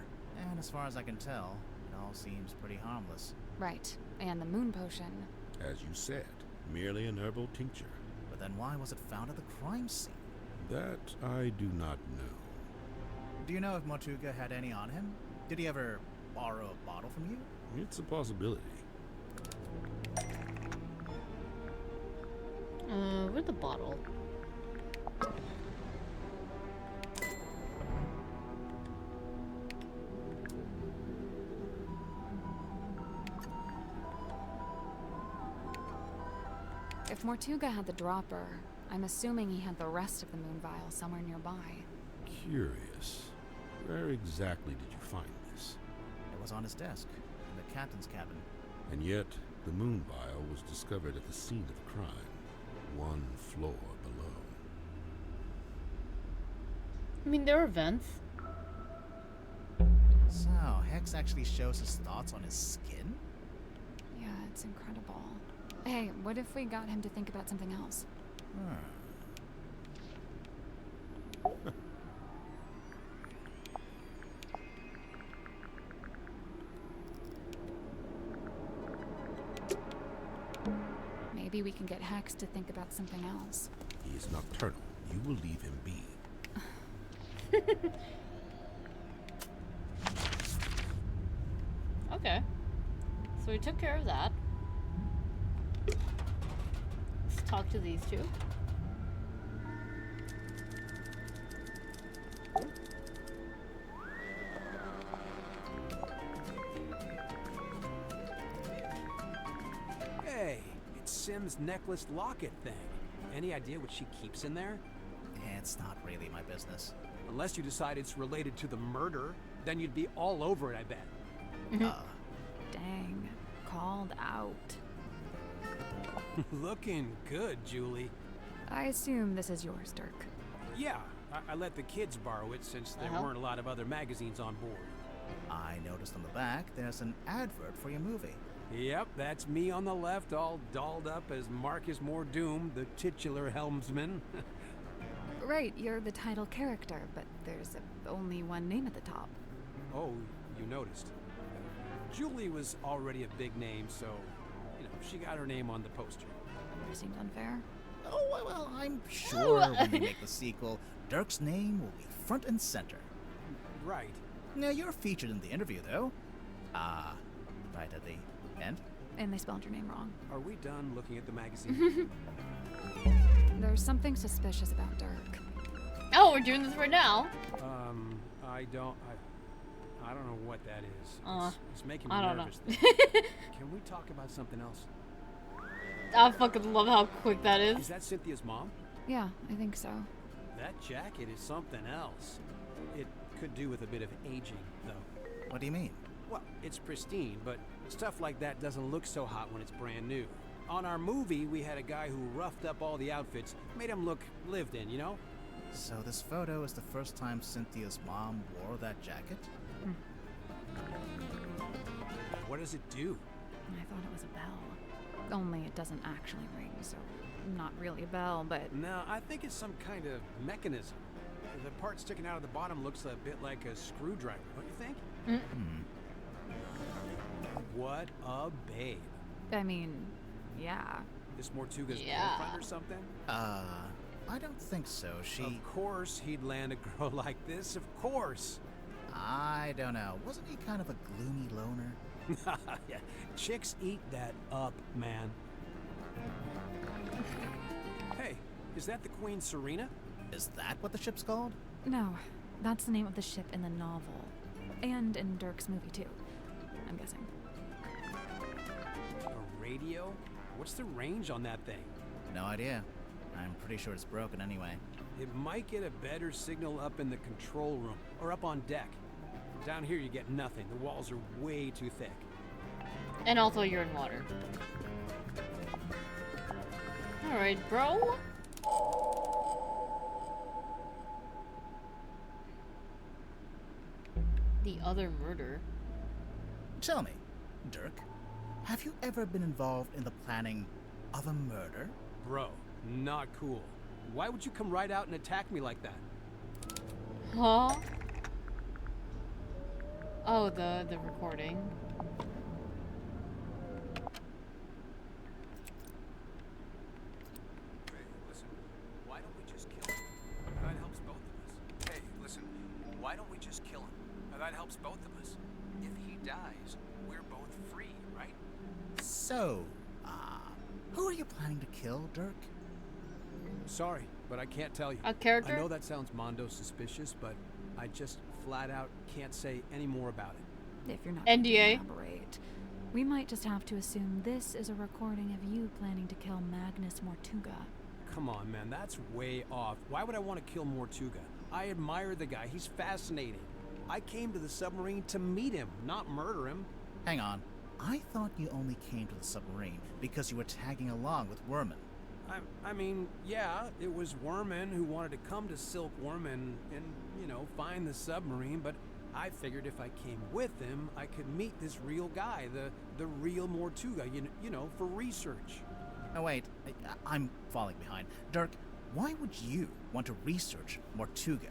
Speaker 2: And as far as I can tell, it all seems pretty harmless.
Speaker 3: Right, and the moon potion.
Speaker 7: As you said, merely an herbal tincture.
Speaker 2: But then why was it found at the crime scene?
Speaker 7: That I do not know.
Speaker 2: Do you know if Mortuga had any on him? Did he ever borrow a bottle from you?
Speaker 7: It's a possibility.
Speaker 1: Where's the bottle?
Speaker 3: If Mortuga had the dropper, I'm assuming he had the rest of the moon vial somewhere nearby.
Speaker 7: Curious. Where exactly did you find this?
Speaker 2: It was on his desk, in the captain's cabin.
Speaker 7: And yet, the moon vial was discovered at the scene of the crime, one floor below.
Speaker 1: I mean, there are vents.
Speaker 2: So, Hex actually shows his thoughts on his skin?
Speaker 3: Yeah, it's incredible. Hey, what if we got him to think about something else? Maybe we can get Hex to think about something else.
Speaker 7: He is nocturnal. You will leave him be.
Speaker 1: Okay. So we took care of that. Let's talk to these two.
Speaker 6: Hey, it's Sim's necklace locket thing. Any idea what she keeps in there?
Speaker 2: It's not really my business.
Speaker 6: Unless you decide it's related to the murder, then you'd be all over it, I bet.
Speaker 3: Dang. Called out.
Speaker 6: Looking good, Julie.
Speaker 3: I assume this is yours, Dirk.
Speaker 6: Yeah, I let the kids borrow it since there weren't a lot of other magazines on board.
Speaker 2: I noticed on the back there's an advert for your movie.
Speaker 6: Yep, that's me on the left, all dolled up as Marcus Mordoom, the titular helmsman.
Speaker 3: Right, you're the title character, but there's only one name at the top.
Speaker 6: Oh, you noticed. Julie was already a big name, so, she got her name on the poster.
Speaker 3: That seemed unfair.
Speaker 2: Oh, well, I'm sure when we make the sequel, Dirk's name will be front and center.
Speaker 6: Right.
Speaker 2: Now, you're featured in the interview, though. Right at the end.
Speaker 3: And they spelled your name wrong.
Speaker 6: Are we done looking at the magazine?
Speaker 3: There's something suspicious about Dirk.
Speaker 1: Oh, we're doing this right now.
Speaker 6: I don't know what that is. It's making me
Speaker 1: I don't
Speaker 6: nervous.
Speaker 1: know.
Speaker 6: Can we talk about something else?
Speaker 1: I fucking love how quick that is.
Speaker 6: Is that Cynthia's mom?
Speaker 3: Yeah, I think so.
Speaker 6: That jacket is something else. It could do with a bit of aging, though.
Speaker 2: What do you mean?
Speaker 6: Well, it's pristine, but stuff like that doesn't look so hot when it's brand new. On our movie, we had a guy who roughed up all the outfits, made them look lived in, you know?
Speaker 2: So this photo is the first time Cynthia's mom wore that jacket?
Speaker 6: What does it do?
Speaker 3: I thought it was a bell. Only it doesn't actually ring, so not really a bell, but...
Speaker 6: No, I think it's some kind of mechanism. The part sticking out of the bottom looks a bit like a screwdriver, don't you think? What a babe.
Speaker 3: I mean, yeah.
Speaker 6: This Mortuga's
Speaker 1: Yeah.
Speaker 6: girlfriend or something?
Speaker 2: I don't think so.
Speaker 6: Of course he'd land a girl like this, of course.
Speaker 2: I don't know. Wasn't he kind of a gloomy loner?
Speaker 6: Yeah, chicks eat that up, man. Hey, is that the Queen Serena?
Speaker 2: Is that what the ship's called?
Speaker 3: No, that's the name of the ship in the novel. And in Dirk's movie, too. I'm guessing.
Speaker 6: A radio? What's the range on that thing?
Speaker 2: No idea. I'm pretty sure it's broken anyway.
Speaker 6: It might get a better signal up in the control room, or up on deck. Down here you get nothing. The walls are way too thick.
Speaker 1: And also you're in water. Alright, bro. The other murder.
Speaker 2: Tell me, Dirk, have you ever been involved in the planning of a murder?
Speaker 6: Bro, not cool. Why would you come right out and attack me like that?
Speaker 1: Huh? Oh, the recording.
Speaker 6: Hey, listen, why don't we just kill him? That helps both of us. Hey, listen, why don't we just kill him? That helps both of us. If he dies, we're both free, right?
Speaker 2: So, who are you planning to kill, Dirk?
Speaker 6: Sorry, but I can't tell you.
Speaker 1: A character?
Speaker 6: I know that sounds mondo suspicious, but I just flat out can't say any more about it.
Speaker 3: If you're not going to
Speaker 1: NDA.
Speaker 3: elaborate, we might just have to assume this is a recording of you planning to kill Magnus Mortuga.
Speaker 6: Come on, man, that's way off. Why would I want to kill Mortuga? I admire the guy. He's fascinating. I came to the submarine to meet him, not murder him.
Speaker 2: Hang on. I thought you only came to the submarine because you were tagging along with Worman.
Speaker 6: I mean, yeah, it was Worman who wanted to come to Silkworm and, you know, find the submarine, but I figured if I came with him, I could meet this real guy, the real Mortuga, you know, for research.
Speaker 2: Oh, wait. I'm falling behind. Dirk, why would you want to research Mortuga?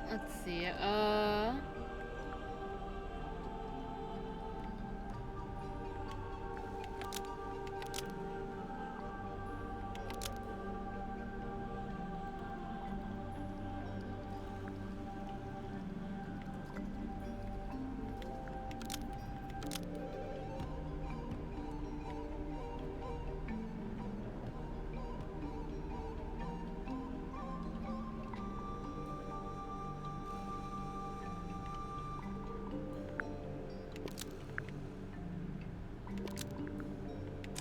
Speaker 1: Let's see,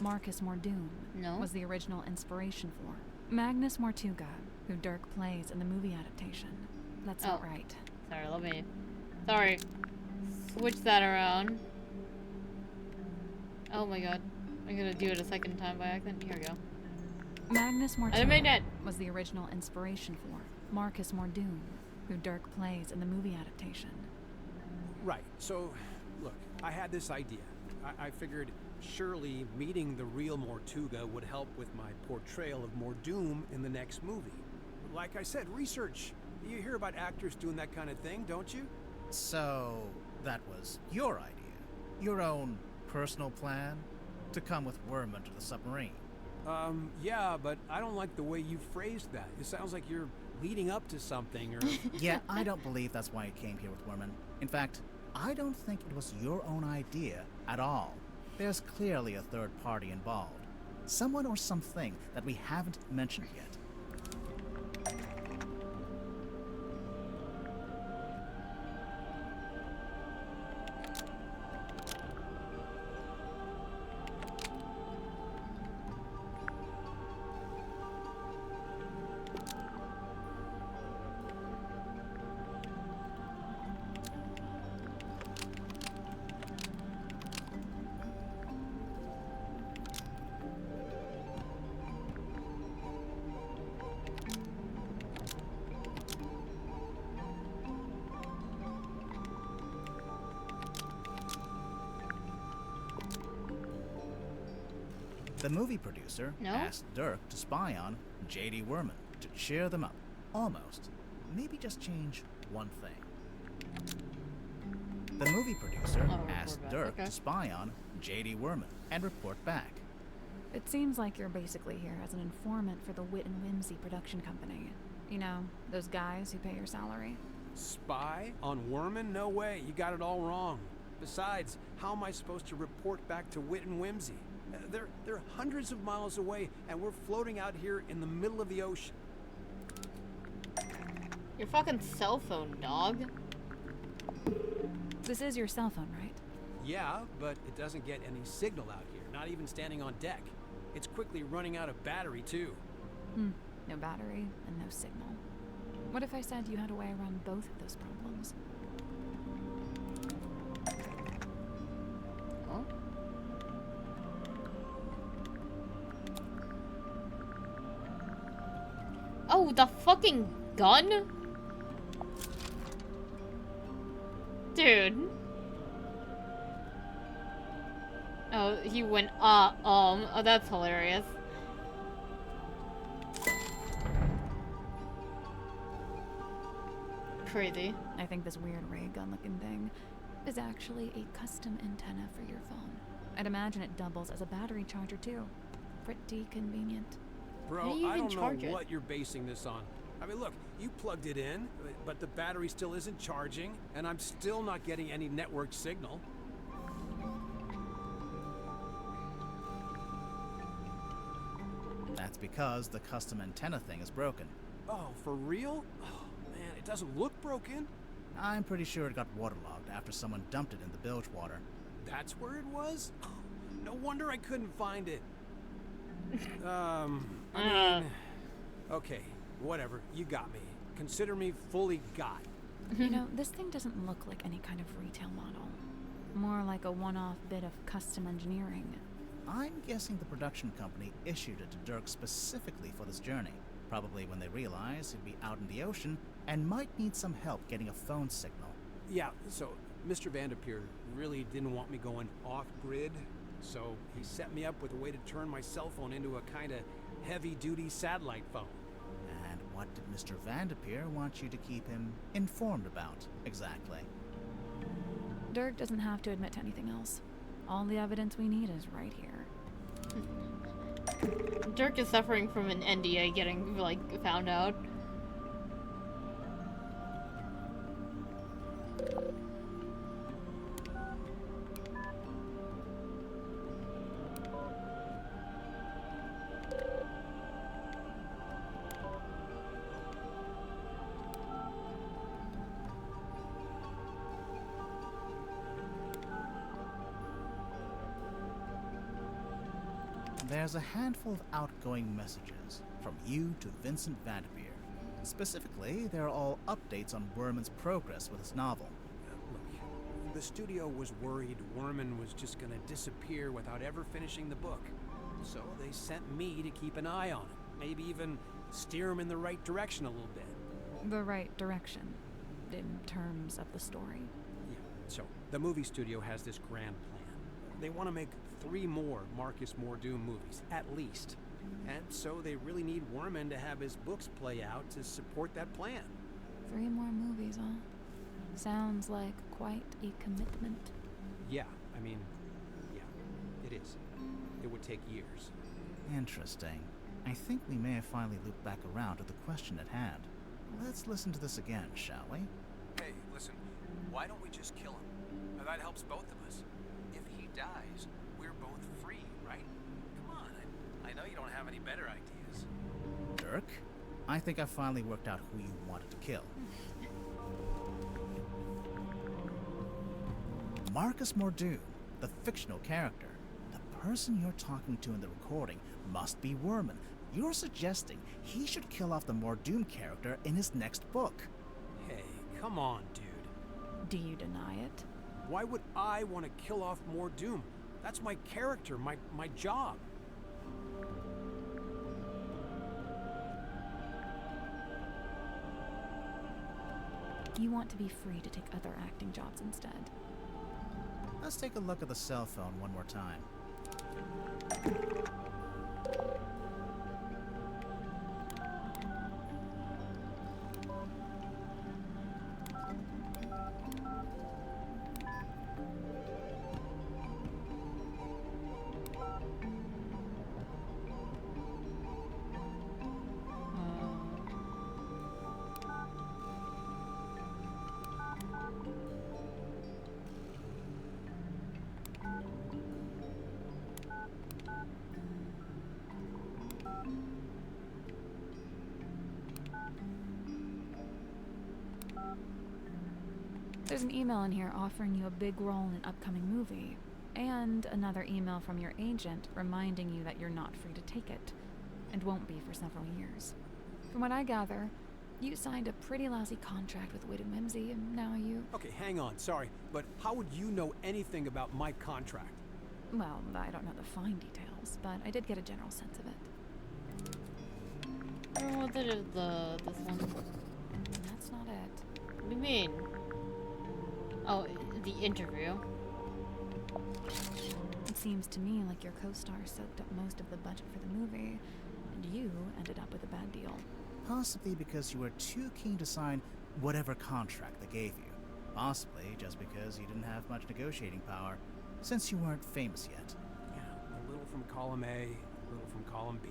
Speaker 3: Marcus Mordoon
Speaker 1: No.
Speaker 3: was the original inspiration for Magnus Mortuga, who Dirk plays in the movie adaptation. That's not
Speaker 1: Oh.
Speaker 3: right.
Speaker 1: Sorry, let me... Sorry. Switch that around. Oh my god. I'm gonna do it a second time by accident. Here we go.
Speaker 3: Magnus
Speaker 1: I made
Speaker 3: Mortuga
Speaker 1: it!
Speaker 3: was the original inspiration for Marcus Mordoon, who Dirk plays in the movie adaptation.
Speaker 6: Right, so, look, I had this idea. I figured surely meeting the real Mortuga would help with my portrayal of Mordoom in the next movie. Like I said, research. You hear about actors doing that kind of thing, don't you?
Speaker 2: So, that was your idea? Your own personal plan? To come with Worman to the submarine?
Speaker 6: Yeah, but I don't like the way you phrased that. It sounds like you're leading up to something, or...
Speaker 2: Yeah, I don't believe that's why you came here with Worman. In fact, I don't think it was your own idea at all. There's clearly a third party involved. Someone or something that we haven't mentioned yet. The movie producer asked Dirk to spy on J.D. Worman to cheer them up. Almost. Maybe just change one thing. The movie producer asked Dirk to spy on J.D. Worman and report back.
Speaker 3: It seems like you're basically here as an informant for the Wit and Whimsy production company. You know, those guys who pay your salary.
Speaker 6: Spy on Worman? No way, you got it all wrong. Besides, how am I supposed to report back to Wit and Whimsy? They're hundreds of miles away, and we're floating out here in the middle of the ocean.
Speaker 1: Your fucking cell phone, dog.
Speaker 3: This is your cell phone, right?
Speaker 6: Yeah, but it doesn't get any signal out here, not even standing on deck. It's quickly running out of battery, too.
Speaker 3: No battery and no signal. What if I said you had a way around both of those problems?
Speaker 1: Huh? Oh, the fucking gun? Dude. Oh, he went, oh, that's hilarious. Crazy.
Speaker 3: I think this weird ray gun looking thing is actually a custom antenna for your phone. I'd imagine it doubles as a battery charger too. Pretty convenient.
Speaker 6: Bro, I don't know what you're basing this on. I mean, look, you plugged it in, but the battery still isn't charging, and I'm still not getting any network signal.
Speaker 2: That's because the custom antenna thing is broken.
Speaker 6: Oh, for real? Oh, man, it doesn't look broken.
Speaker 2: I'm pretty sure it got waterlogged after someone dumped it in the bilge water.
Speaker 6: That's where it was? Oh, no wonder I couldn't find it. I mean... Okay, whatever, you got me. Consider me fully got.
Speaker 3: You know, this thing doesn't look like any kind of retail model. More like a one-off bit of custom engineering.
Speaker 2: I'm guessing the production company issued it to Dirk specifically for this journey. Probably when they realized he'd be out in the ocean and might need some help getting a phone signal.
Speaker 6: Yeah, so Mr. Vanderpeer really didn't want me going off-grid, so he set me up with a way to turn my cell phone into a kind of heavy-duty satellite phone.
Speaker 2: And what did Mr. Vanderpeer want you to keep him informed about, exactly?
Speaker 3: Dirk doesn't have to admit to anything else. All the evidence we need is right here.
Speaker 1: Dirk is suffering from an NDA getting, like, found out.
Speaker 2: There's a handful of outgoing messages from you to Vincent Vanderpeer. Specifically, they're all updates on Worman's progress with his novel.
Speaker 6: Look, the studio was worried Worman was just gonna disappear without ever finishing the book. So they sent me to keep an eye on him. Maybe even steer him in the right direction a little bit.
Speaker 3: The right direction, in terms of the story.
Speaker 6: Yeah, so the movie studio has this grand plan. They want to make 3 more Marcus Mordoom movies, at least. And so they really need Worman to have his books play out to support that plan.
Speaker 3: 3 more movies, huh? Sounds like quite a commitment.
Speaker 6: Yeah, I mean, yeah, it is. It would take years.
Speaker 2: Interesting. I think we may have finally looped back around to the question at hand. Let's listen to this again, shall we?
Speaker 6: Hey, listen, why don't we just kill him? That helps both of us. If he dies, we're both free, right? Come on, I know you don't have any better ideas.
Speaker 2: Dirk, I think I finally worked out who you wanted to kill. Marcus Mordoom, the fictional character. The person you're talking to in the recording must be Worman. You're suggesting he should kill off the Mordoom character in his next book.
Speaker 6: Hey, come on, dude.
Speaker 3: Do you deny it?
Speaker 6: Why would I want to kill off Mordoom? That's my character, my job.
Speaker 3: You want to be free to take other acting jobs instead.
Speaker 2: Let's take a look at the cell phone one more time.
Speaker 3: There's an email in here offering you a big role in an upcoming movie, and another email from your agent reminding you that you're not free to take it, and won't be for several years. From what I gather, you signed a pretty lousy contract with Wit and Whimsy, and now you...
Speaker 6: Okay, hang on, sorry, but how would you know anything about my contract?
Speaker 3: Well, I don't know the fine details, but I did get a general sense of it.
Speaker 1: What did it, this one?
Speaker 3: That's not it.
Speaker 1: What do you mean? Oh, the interview.
Speaker 3: It seems to me like your co-star soaked up most of the budget for the movie, and you ended up with a bad deal.
Speaker 2: Possibly because you were too keen to sign whatever contract they gave you. Possibly just because you didn't have much negotiating power, since you weren't famous yet.
Speaker 6: Yeah, a little from column A, a little from column B.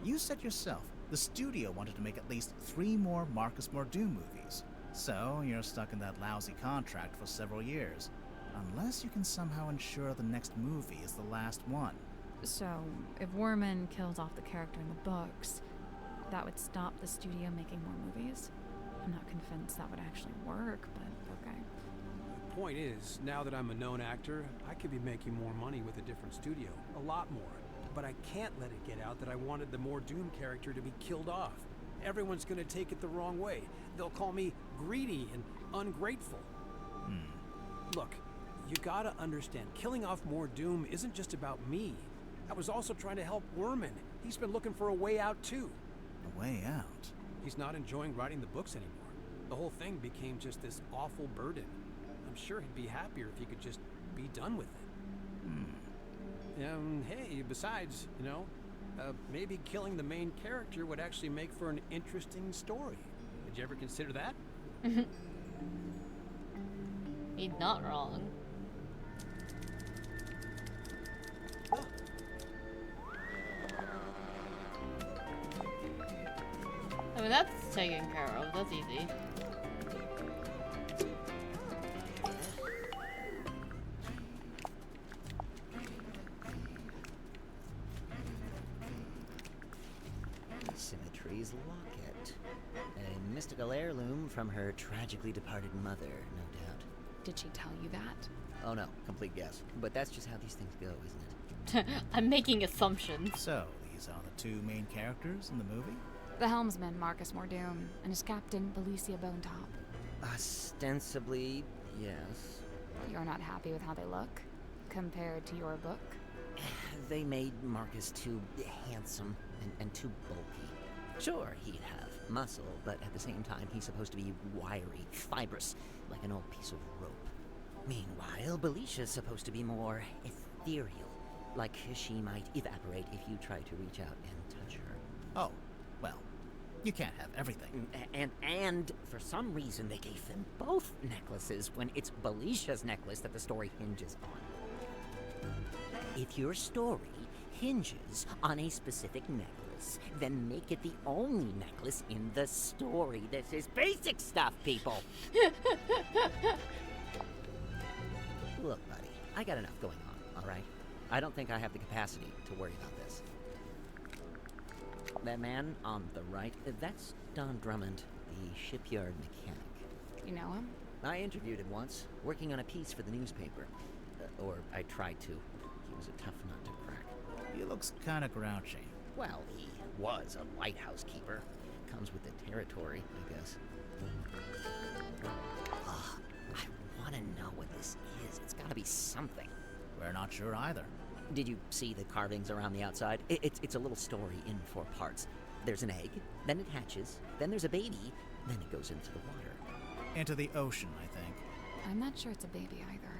Speaker 2: You said yourself, the studio wanted to make at least 3 more Marcus Mordoom movies. So, you're stuck in that lousy contract for several years. Unless you can somehow ensure the next movie is the last one.
Speaker 3: So, if Worman kills off the character in the books, that would stop the studio making more movies? I'm not convinced that would actually work, but okay.
Speaker 6: The point is, now that I'm a known actor, I could be making more money with a different studio. A lot more. But I can't let it get out that I wanted the Mordoom character to be killed off. Everyone's gonna take it the wrong way. They'll call me greedy and ungrateful. Look, you gotta understand, killing off Mordoom isn't just about me. I was also trying to help Worman. He's been looking for a way out too.
Speaker 2: A way out?
Speaker 6: He's not enjoying writing the books anymore. The whole thing became just this awful burden. I'm sure he'd be happier if he could just be done with it. Hey, besides, maybe killing the main character would actually make for an interesting story. Did you ever consider that?
Speaker 1: He's not wrong. I mean, that's taken care of. That's easy.
Speaker 5: Symmetry's locket. A mystical heirloom from her tragically departed mother, no doubt.
Speaker 3: Did she tell you that?
Speaker 5: Oh no, complete guess. But that's just how these things go, isn't it?
Speaker 1: I'm making assumptions.
Speaker 2: So, these are the 2 main characters in the movie?
Speaker 3: The helmsman, Marcus Mordoom, and his captain, Belicia Bonetop.
Speaker 5: Ostensibly, yes.
Speaker 3: You're not happy with how they look, compared to your book?
Speaker 5: They made Marcus too handsome and too bulky. Sure, he'd have muscle, but at the same time, he's supposed to be wiry, fibrous, like an old piece of rope. Meanwhile, Belicia's supposed to be more ethereal, like she might evaporate if you try to reach out and touch her.
Speaker 2: Oh, well, you can't have everything.
Speaker 5: And for some reason, they gave them both necklaces when it's Belicia's necklace that the story hinges on. If your story hinges on a specific necklace, then make it the only necklace in the story. This is basic stuff, people. Look, buddy, I got enough going on, all right? I don't think I have the capacity to worry about this. That man on the right, that's Don Drummond, the shipyard mechanic.
Speaker 3: You know him?
Speaker 5: I interviewed him once, working on a piece for the newspaper. Or I tried to. He was a tough nut to crack.
Speaker 2: He looks kind of grouchy.
Speaker 5: Well, he was a lighthouse keeper. Comes with the territory, I guess. I want to know what this is. It's got to be something.
Speaker 2: We're not sure either.
Speaker 5: Did you see the carvings around the outside? It's a little story in 4 parts. There's an egg, then it hatches, then there's a baby, then it goes into the water.
Speaker 2: Into the ocean, I think.
Speaker 3: I'm not sure it's a baby either.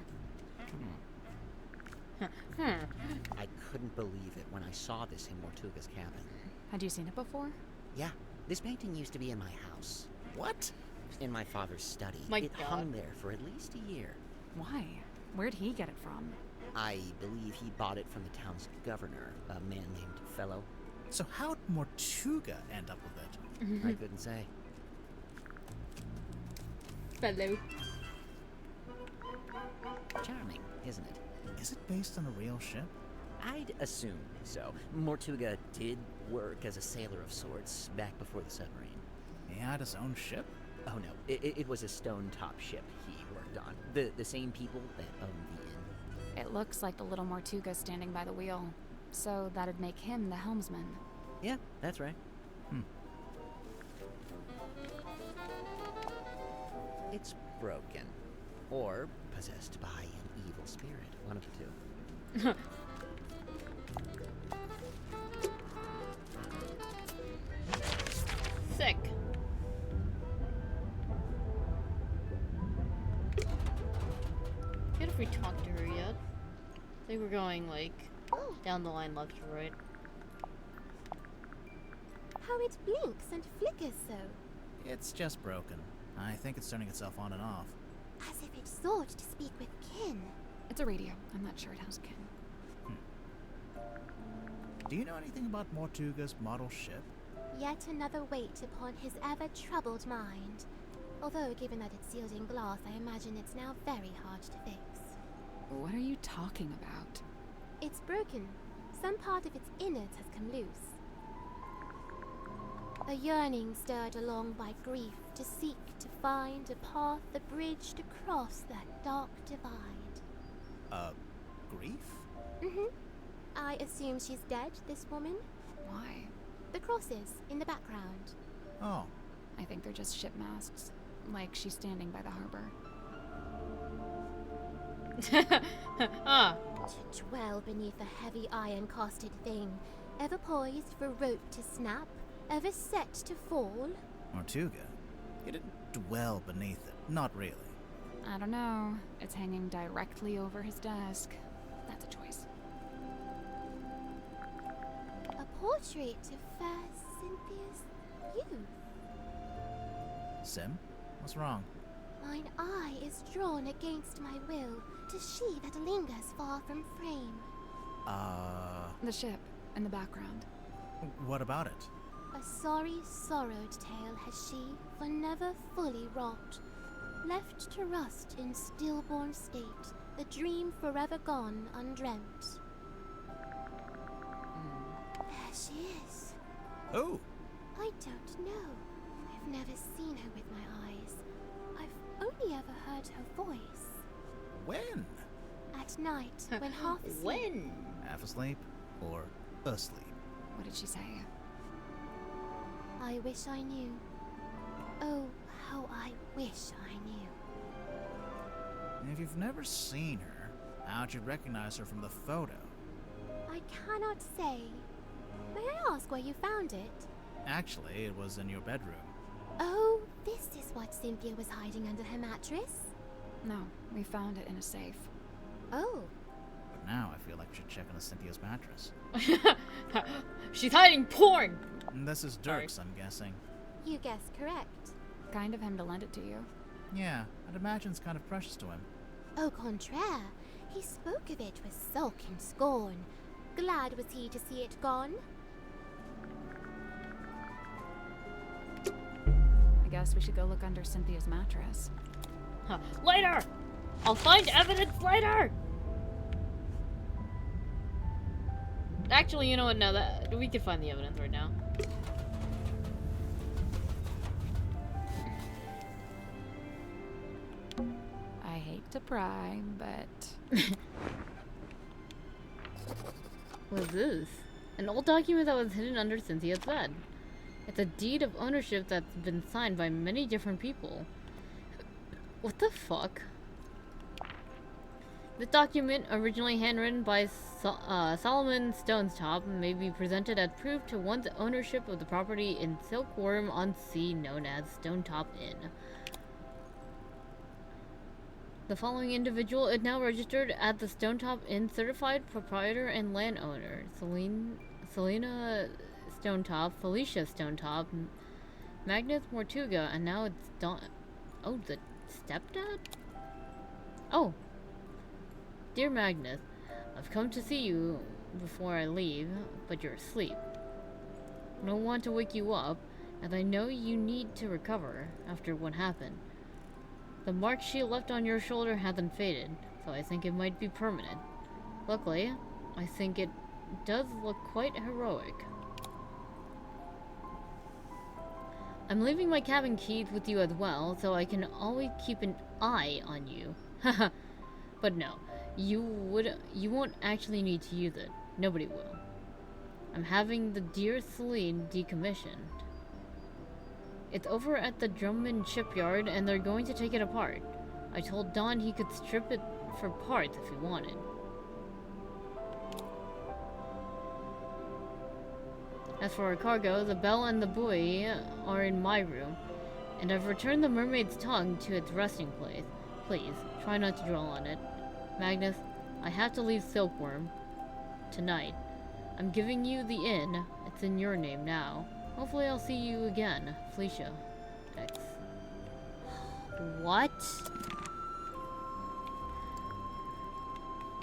Speaker 5: I couldn't believe it when I saw this in Mortuga's cabin.
Speaker 3: Had you seen it before?
Speaker 5: Yeah, this painting used to be in my house.
Speaker 2: What?
Speaker 5: In my father's study. It hung there for at least a year.
Speaker 3: Why? Where'd he get it from?
Speaker 5: I believe he bought it from the town's governor, a man named Fellow.
Speaker 2: So how'd Mortuga end up with it?
Speaker 5: I couldn't say.
Speaker 1: Fellow.
Speaker 5: Charming, isn't it?
Speaker 2: Is it based on a real ship?
Speaker 5: I'd assume so. Mortuga did work as a sailor of sorts back before the submarine.
Speaker 2: He had his own ship?
Speaker 5: Oh no, it was a stone-top ship he worked lived on. The same people that own the inn.
Speaker 3: It looks like the little Mortuga standing by the wheel, so that'd make him the helmsman.
Speaker 5: Yeah, that's right. It's broken. Or possessed by an evil spirit. One of the two.
Speaker 1: Sick. What if we talk to her yet? I think we're going like down the line left to right.
Speaker 14: How it blinks and flickers so.
Speaker 2: It's just broken. I think it's turning itself on and off.
Speaker 14: As if it sought to speak with kin.
Speaker 3: It's a radio. I'm not sure it has kin.
Speaker 2: Do you know anything about Mortuga's model ship?
Speaker 14: Yet another weight upon his ever-troubled mind. Although, given that it's sealed in glass, I imagine it's now very hard to fix.
Speaker 3: What are you talking about?
Speaker 14: It's broken. Some part of its innards has come loose. A yearning stirred along by grief to seek to find a path, a bridge to cross that dark divide.
Speaker 2: Grief?
Speaker 14: Mm-hmm. I assume she's dead, this woman?
Speaker 3: Why?
Speaker 14: The crosses in the background.
Speaker 2: Oh.
Speaker 3: I think they're just ship masts. Like she's standing by the harbor.
Speaker 14: To dwell beneath a heavy iron-casted thing, ever poised for rope to snap, ever set to fall.
Speaker 2: Mortuga? You didn't dwell beneath it. Not really.
Speaker 3: I don't know. It's hanging directly over his desk. That's a choice.
Speaker 14: A portrait of fair Cynthia's youth.
Speaker 2: Sim? What's wrong?
Speaker 14: Mine eye is drawn against my will to she that lingers far from frame.
Speaker 3: The ship in the background.
Speaker 2: What about it?
Speaker 14: A sorry, sorrowed tale has she, for never fully wrought. Left to rust in stillborn state, the dream forever gone undreamt. There she is.
Speaker 2: Oh!
Speaker 14: I don't know. I've never seen her with my eyes. I've only ever heard her voice.
Speaker 2: When?
Speaker 14: At night, when half asleep.
Speaker 1: When?
Speaker 2: Half asleep or asleep?
Speaker 3: What did she say?
Speaker 14: I wish I knew. Oh, how I wish I knew.
Speaker 2: If you've never seen her, how'd you recognize her from the photo?
Speaker 14: I cannot say. May I ask where you found it?
Speaker 2: Actually, it was in your bedroom.
Speaker 14: Oh, this is what Cynthia was hiding under her mattress?
Speaker 3: No, we found it in a safe.
Speaker 14: Oh.
Speaker 2: But now I feel like we should check on Cynthia's mattress.
Speaker 1: She's hiding porn!
Speaker 2: And this is Dirk's, I'm guessing.
Speaker 14: You guessed correct.
Speaker 3: Kind of him to lend it to you.
Speaker 2: Yeah, I'd imagine it's kind of precious to him.
Speaker 14: Au contraire, he spoke of it with sulk and scorn. Glad was he to see it gone.
Speaker 3: I guess we should go look under Cynthia's mattress.
Speaker 1: Huh. Later! I'll find evidence later! Actually, you know what? No, that we could find the evidence right now.
Speaker 3: I hate to pry, but...
Speaker 1: What's this? An old document that was hidden under Cynthia's bed. It's a deed of ownership that's been signed by many different people. What the fuck? This document, originally handwritten by Solomon Stonestop, may be presented as proof to one's ownership of the property in Silkworm on Sea known as Stonetop Inn. The following individual is now registered as the Stonetop Inn certified proprietor and landowner: Selena Stonetop, Felicia Stonetop, Magnus Mortuga, and now it's oh, the stepdad? Oh. Dear Magnus, I've come to see you before I leave, but you're asleep. I don't want to wake you up, as I know you need to recover after what happened. The mark she left on your shoulder hasn't faded, so I think it might be permanent. Luckily, I think it does look quite heroic. I'm leaving my cabin keys with you as well, so I can always keep an eye on you. But no, you won't actually need to use it. Nobody will. I'm having the Dear Celine decommissioned. It's over at the Drummond shipyard and they're going to take it apart. I told Don he could strip it for parts if he wanted. As for our cargo, the bell and the buoy are in my room, and I've returned the mermaid's tongue to its resting place. Please, try not to dwell on it. Magnus, I have to leave Silkworm tonight. I'm giving you the inn. It's in your name now. Hopefully I'll see you again, Felicia. X. What?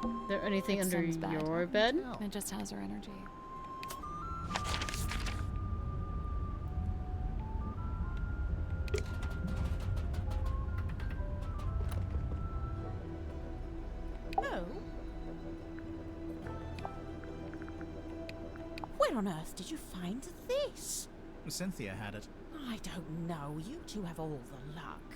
Speaker 1: Is there anything
Speaker 3: It
Speaker 1: under
Speaker 3: sounds bad.
Speaker 1: your bed?
Speaker 3: It just has her energy.
Speaker 8: Oh? Where on earth did you find this?
Speaker 2: Cynthia had it.
Speaker 8: I don't know. You two have all the luck.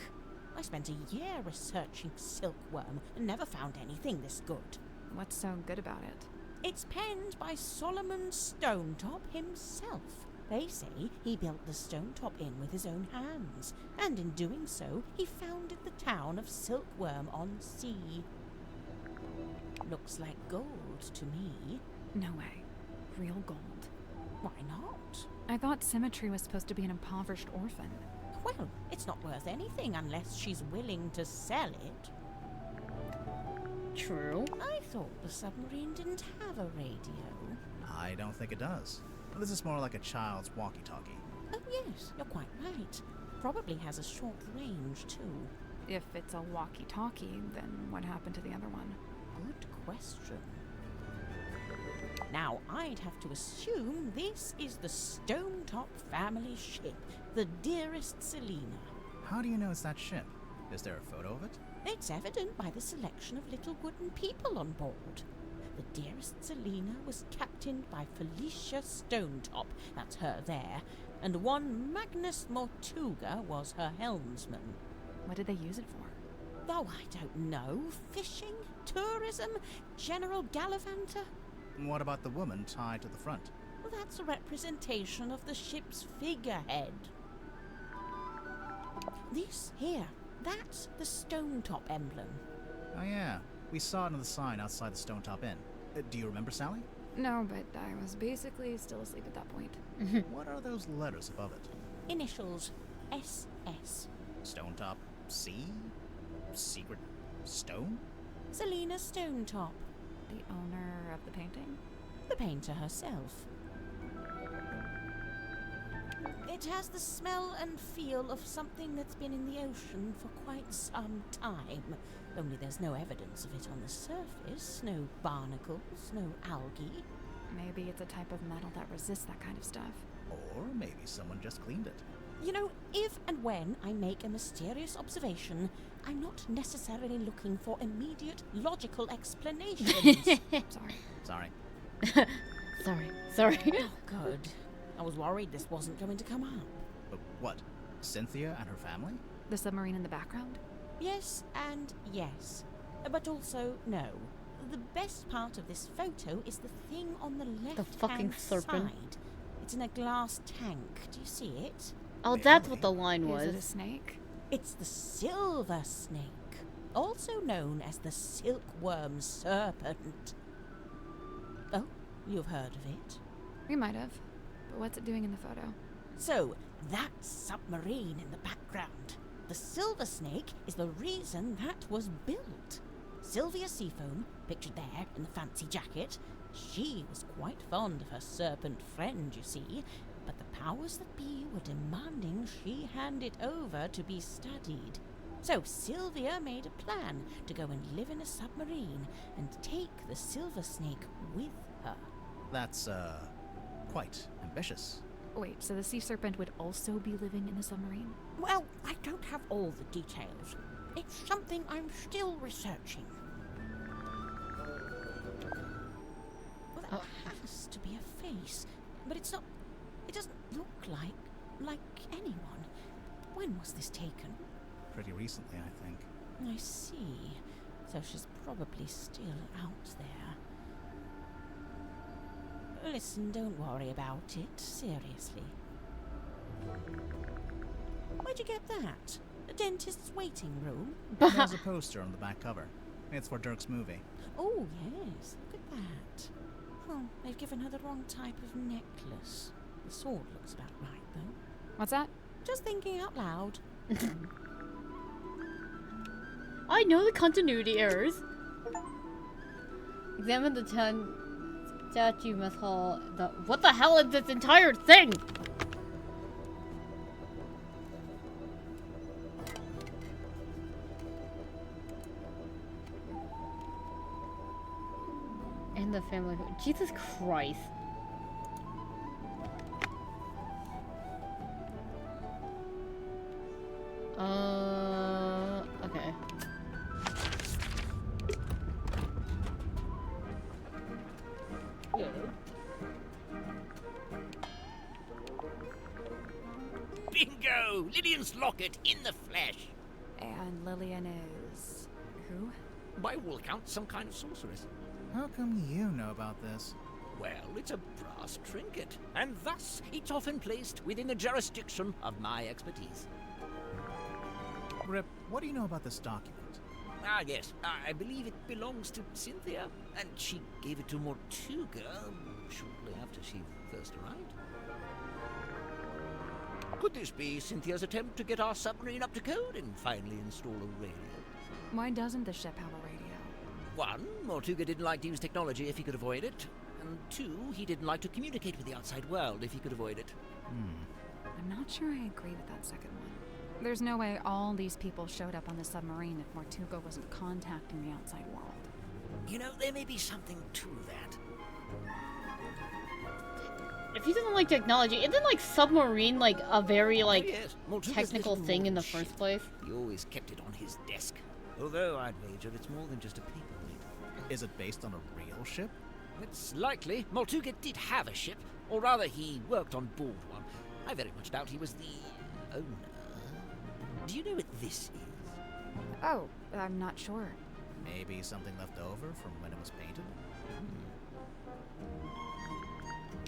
Speaker 8: I spent a year researching silkworm and never found anything this good.
Speaker 3: What's so good about it?
Speaker 8: It's penned by Solomon Stonetop himself. They say he built the Stonetop Inn with his own hands, and in doing so, he founded the town of Silkworm-on-Sea. Looks like gold to me.
Speaker 3: No way. Real gold.
Speaker 8: Why not?
Speaker 3: I thought Symmetry was supposed to be an impoverished orphan.
Speaker 8: Well, it's not worth anything unless she's willing to sell it.
Speaker 1: True.
Speaker 8: I thought the submarine didn't have a radio.
Speaker 2: I don't think it does. This is more like a child's walkie-talkie.
Speaker 8: Oh yes, you're quite right. Probably has a short range too.
Speaker 3: If it's a walkie-talkie, then what happened to the other one?
Speaker 8: Good question. Now, I'd have to assume this is the Stonetop family ship, the Dearest Selina.
Speaker 2: How do you know it's that ship? Is there a photo of it?
Speaker 8: It's evident by the selection of little wooden people on board. The Dearest Selina was captained by Felicia Stonetop, that's her there, and one Magnus Mortuga was her helmsman.
Speaker 3: What did they use it for?
Speaker 8: Oh, I don't know. Fishing? Tourism? General gallivanter?
Speaker 2: What about the woman tied to the front?
Speaker 8: That's a representation of the ship's figurehead. This here, that's the Stonetop emblem.
Speaker 2: Oh yeah, we saw it on the sign outside the Stonetop Inn. Do you remember, Sally?
Speaker 3: No, but I was basically still asleep at that point.
Speaker 2: What are those letters above it?
Speaker 8: Initials SS.
Speaker 2: Stonetop C? Secret stone?
Speaker 8: Selina Stonetop.
Speaker 3: The owner of the painting?
Speaker 8: The painter herself. It has the smell and feel of something that's been in the ocean for quite some time. Only there's no evidence of it on the surface. No barnacles, no algae.
Speaker 3: Maybe it's a type of metal that resists that kind of stuff.
Speaker 2: Or maybe someone just cleaned it.
Speaker 8: You know, if and when I make a mysterious observation, I'm not necessarily looking for immediate logical explanations.
Speaker 3: Sorry.
Speaker 1: Sorry.
Speaker 8: Oh, good. I was worried this wasn't going to come up.
Speaker 2: But what? Cynthia and her family?
Speaker 3: The submarine in the background?
Speaker 8: Yes and yes. But also no. The best part of this photo is the thing on the left
Speaker 1: The fucking serpent.
Speaker 8: side. It's in a glass tank. Do you see it?
Speaker 1: Oh, that's what the line was.
Speaker 3: Is it a snake?
Speaker 8: It's the silver snake, also known as the silkworm serpent. Oh, you've heard of it?
Speaker 3: We might have. But what's it doing in the photo?
Speaker 8: So, that submarine in the background. The silver snake is the reason that was built. Sylvia Seafoam, pictured there in the fancy jacket, she was quite fond of her serpent friend, you see, but the powers that be were demanding she hand it over to be studied. So Sylvia made a plan to go and live in a submarine and take the silver snake with her.
Speaker 2: That's, quite ambitious.
Speaker 3: Wait, so the sea serpent would also be living in the submarine?
Speaker 8: Well, I don't have all the details. It's something I'm still researching. Well, that has to be a face, but it's not. It doesn't look like anyone. When was this taken?
Speaker 2: Pretty recently, I think.
Speaker 8: I see. So she's probably still out there. Listen, don't worry about it. Seriously. Where'd you get that? The dentist's waiting room?
Speaker 2: There's a poster on the back cover. It's for Dirk's movie.
Speaker 8: Oh, yes. Look at that. Oh, they've given her the wrong type of necklace. The sword looks about right, though.
Speaker 3: What's that?
Speaker 8: Just thinking out loud.
Speaker 1: I know the continuity errors. Examine the 10 statue mess hall. What the hell is this entire thing? And the family. Jesus Christ. Okay.
Speaker 5: Bingo! Lillian's locket in the flesh.
Speaker 3: And Lillian is... who?
Speaker 5: By all accounts, some kind of sorceress.
Speaker 2: How come you know about this?
Speaker 5: Well, it's a brass trinket, and thus it's often placed within the jurisdiction of my expertise.
Speaker 2: Rip, what do you know about this document?
Speaker 5: Ah, yes. I believe it belongs to Cynthia, and she gave it to Mortuga shortly after she first arrived. Could this be Cynthia's attempt to get our submarine up to code and finally install a radio?
Speaker 3: Why doesn't the ship have a radio?
Speaker 5: One, Mortuga didn't like to use technology if he could avoid it. And two, he didn't like to communicate with the outside world if he could avoid it.
Speaker 3: I'm not sure I agree with that second one. There's no way all these people showed up on the submarine if Mortuga wasn't contacting the outside world.
Speaker 5: You know, there may be something to that.
Speaker 1: If he doesn't like technology, isn't like submarine like a very like
Speaker 5: yes.
Speaker 1: technical thing in the first place?
Speaker 5: He always kept it on his desk. Although I'd wager it's more than just a paperweight.
Speaker 2: Is it based on a real ship?
Speaker 5: It's likely. Mortuga did have a ship, or rather he worked on board one. I very much doubt he was the owner. Do you know what this is?
Speaker 3: Oh, I'm not sure.
Speaker 2: Maybe something left over from when it was painted?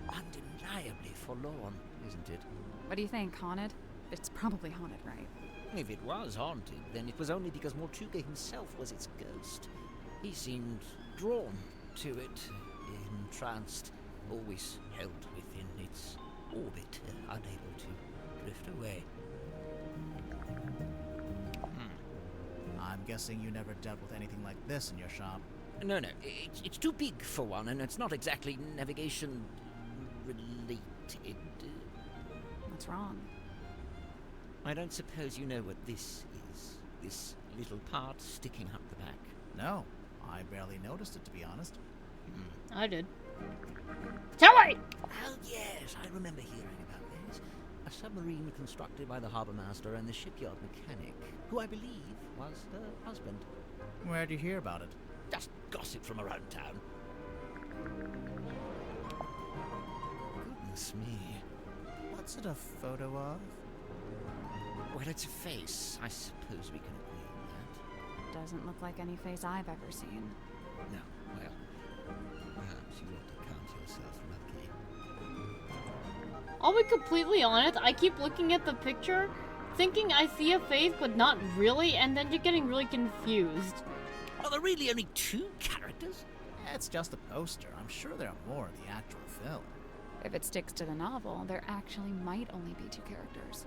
Speaker 5: Undeniably forlorn, isn't it?
Speaker 3: What do you think, haunted? It's probably haunted, right?
Speaker 5: If it was haunted, then it was only because Mortuga himself was its ghost. He seemed drawn to it, entranced, always held within its orbit, unable to drift away.
Speaker 2: I'm guessing you never dealt with anything like this in your shop.
Speaker 5: No, it's too big for one, and it's not exactly navigation related.
Speaker 3: What's wrong?
Speaker 5: I don't suppose you know what this is? This little part sticking up the back?
Speaker 2: No, I barely noticed it, to be honest.
Speaker 1: I did. Tell me!
Speaker 5: Oh, yes, I remember hearing about this. A submarine constructed by the harbour master and the shipyard mechanic, who I believe was her husband.
Speaker 2: Where'd you hear about it?
Speaker 5: Just gossip from around town. Goodness me.
Speaker 2: What's it a photo of?
Speaker 5: Well, it's a face. I suppose we can agree on that.
Speaker 3: Doesn't look like any face I've ever seen.
Speaker 5: No, well, perhaps you ought to count yourself lucky.
Speaker 1: I'll be completely honest, I keep looking at the picture, thinking I see a face, but not really, and then just getting really confused.
Speaker 5: Are there really only two characters?
Speaker 2: It's just a poster. I'm sure there are more in the actual film.
Speaker 3: If it sticks to the novel, there actually might only be two characters.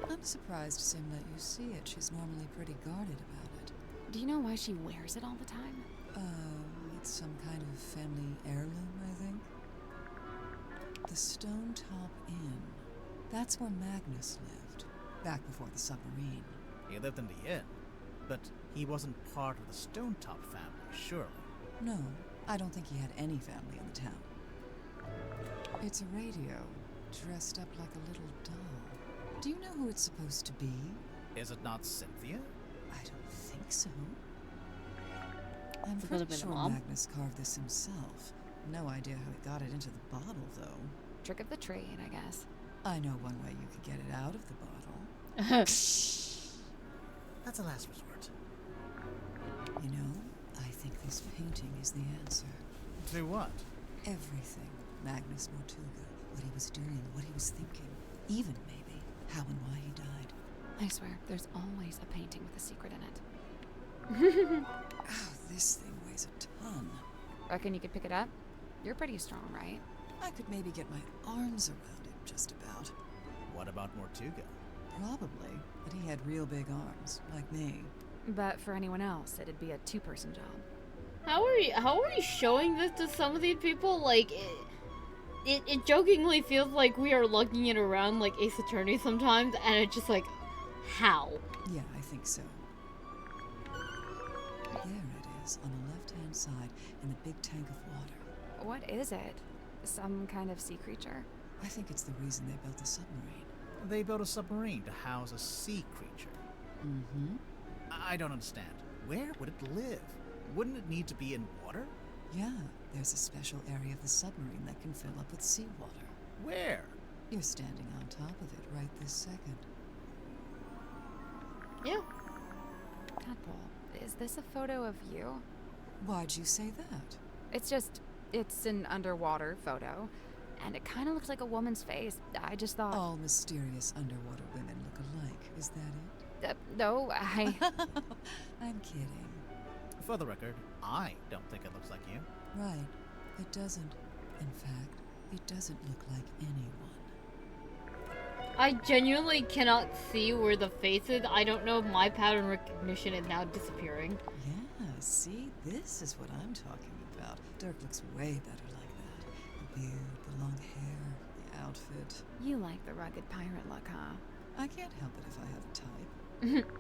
Speaker 10: I'm surprised Sim let you see it. She's normally pretty guarded about it.
Speaker 3: Do you know why she wears it all the time?
Speaker 10: It's some kind of family heirloom, I think. The Stone Top Inn. That's where Magnus lived, back before the submarine.
Speaker 2: He lived in the inn, but he wasn't part of the Stone Top family, surely.
Speaker 10: No, I don't think he had any family in the town. It's a radio, dressed up like a little doll. Do you know who it's supposed to be?
Speaker 2: Is it not Cynthia?
Speaker 10: I think so. I'm
Speaker 1: It could've
Speaker 10: pretty
Speaker 1: been
Speaker 10: sure
Speaker 1: Mom.
Speaker 10: Magnus carved this himself. No idea how he got it into the bottle, though.
Speaker 3: Trick of the trade, I guess.
Speaker 10: I know one way you could get it out of the bottle.
Speaker 2: That's a last resort.
Speaker 10: You know, I think this painting is the answer.
Speaker 2: To what?
Speaker 10: Everything. Magnus Mortuga. What he was doing, what he was thinking. Even, maybe, how and why he died.
Speaker 3: I swear, there's always a painting with a secret in it.
Speaker 10: Oh, this thing weighs a ton.
Speaker 3: Reckon you could pick it up? You're pretty strong, right?
Speaker 10: I could maybe get my arms around it, just about.
Speaker 2: What about Mortuga?
Speaker 10: Probably, but he had real big arms, like me.
Speaker 3: But for anyone else, it'd be a two-person job.
Speaker 1: How are we showing this to some of these people? Like, it jokingly feels like we are lugging it around like Ace Attorney sometimes, and it's just like, how?
Speaker 10: Yeah, I think so. There it is, on the left-hand side, in the big tank of water.
Speaker 3: What is it? Some kind of sea creature?
Speaker 10: I think it's the reason they built the submarine.
Speaker 2: They built a submarine to house a sea creature.
Speaker 10: Mm-hmm.
Speaker 2: I don't understand. Where would it live? Wouldn't it need to be in water?
Speaker 10: Yeah, there's a special area of the submarine that can fill up with seawater.
Speaker 2: Where?
Speaker 10: You're standing on top of it right this second.
Speaker 1: Yeah.
Speaker 3: Tadpole, is this a photo of you?
Speaker 10: Why'd you say that?
Speaker 3: It's an underwater photo, and it kind of looks like a woman's face. I just thought...
Speaker 10: All mysterious underwater women look alike, is that it?
Speaker 3: No, I...
Speaker 10: I'm kidding.
Speaker 2: For the record, I don't think it looks like you.
Speaker 10: Right, it doesn't. In fact, it doesn't look like anyone.
Speaker 1: I genuinely cannot see where the face is. I don't know if my pattern recognition is now disappearing.
Speaker 10: Yeah, see? This is what I'm talking about. Dirk looks way better like that. The beard, the long hair, the outfit.
Speaker 3: You like the rugged pirate look, huh?
Speaker 10: I can't help it if I have a type.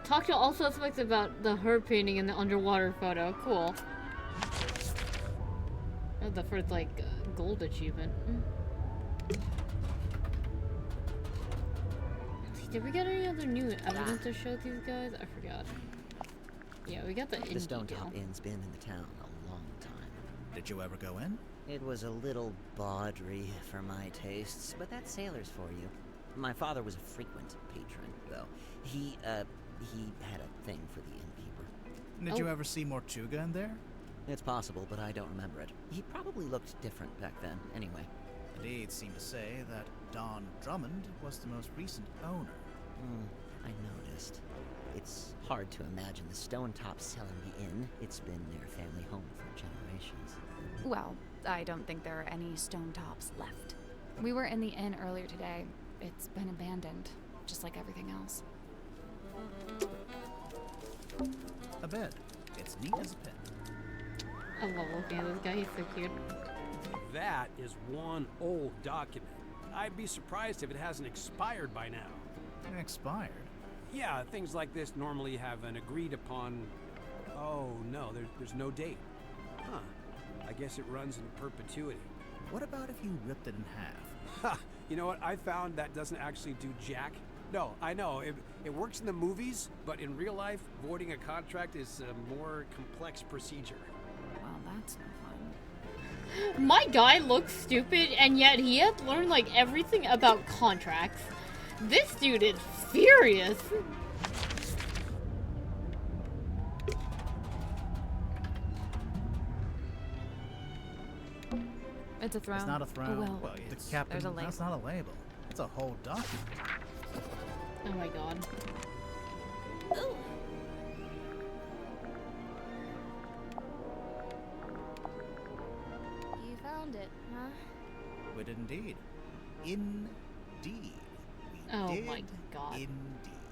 Speaker 1: Talk to all suspects about the her painting in the underwater photo. Cool. That was the first, like, gold achievement. Did we get any other new evidence to show these guys? I forgot. Yeah, we got the inn
Speaker 5: The Stone
Speaker 1: detail.
Speaker 5: Top Inn's been in the town a long time.
Speaker 2: Did you ever go in?
Speaker 5: It was a little bawdry for my tastes, but that's sailors for you. My father was a frequent patron, though. He had a thing for the innkeeper.
Speaker 2: Did you ever see Mortuga in there?
Speaker 5: It's possible, but I don't remember it. He probably looked different back then, anyway.
Speaker 2: The deeds seem to say that Don Drummond was the most recent owner.
Speaker 5: I noticed. It's hard to imagine the Stone Tops selling the inn. It's been their family home for generations.
Speaker 3: Well, I don't think there are any stone tops left. We were in the inn earlier today. It's been abandoned, just like everything else.
Speaker 2: A bed. It's neat as a pin.
Speaker 1: I love looking at this guy. He's so cute.
Speaker 6: That is one old document. I'd be surprised if it hasn't expired by now.
Speaker 2: Expired?
Speaker 6: Yeah, things like this normally have an agreed upon... Oh, no, there's no date. Huh. I guess it runs in perpetuity.
Speaker 2: What about if you ripped it in half?
Speaker 6: Ha! You know what? I found that doesn't actually do jack. No, I know. It works in the movies, but in real life, voiding a contract is a more complex procedure.
Speaker 3: Well, that's no fun.
Speaker 1: My guy looks stupid, and yet he has learned, like, everything about contracts. This dude is furious.
Speaker 3: It's a throne.
Speaker 2: It's not a throne.
Speaker 3: Well,
Speaker 2: the captain.
Speaker 3: there's a label.
Speaker 2: That's not a label. It's a whole document.
Speaker 1: Oh my god.
Speaker 15: Ooh. You found it, huh?
Speaker 2: We did indeed. Indeed. We
Speaker 1: Oh
Speaker 2: did
Speaker 1: my god.
Speaker 2: Indeed.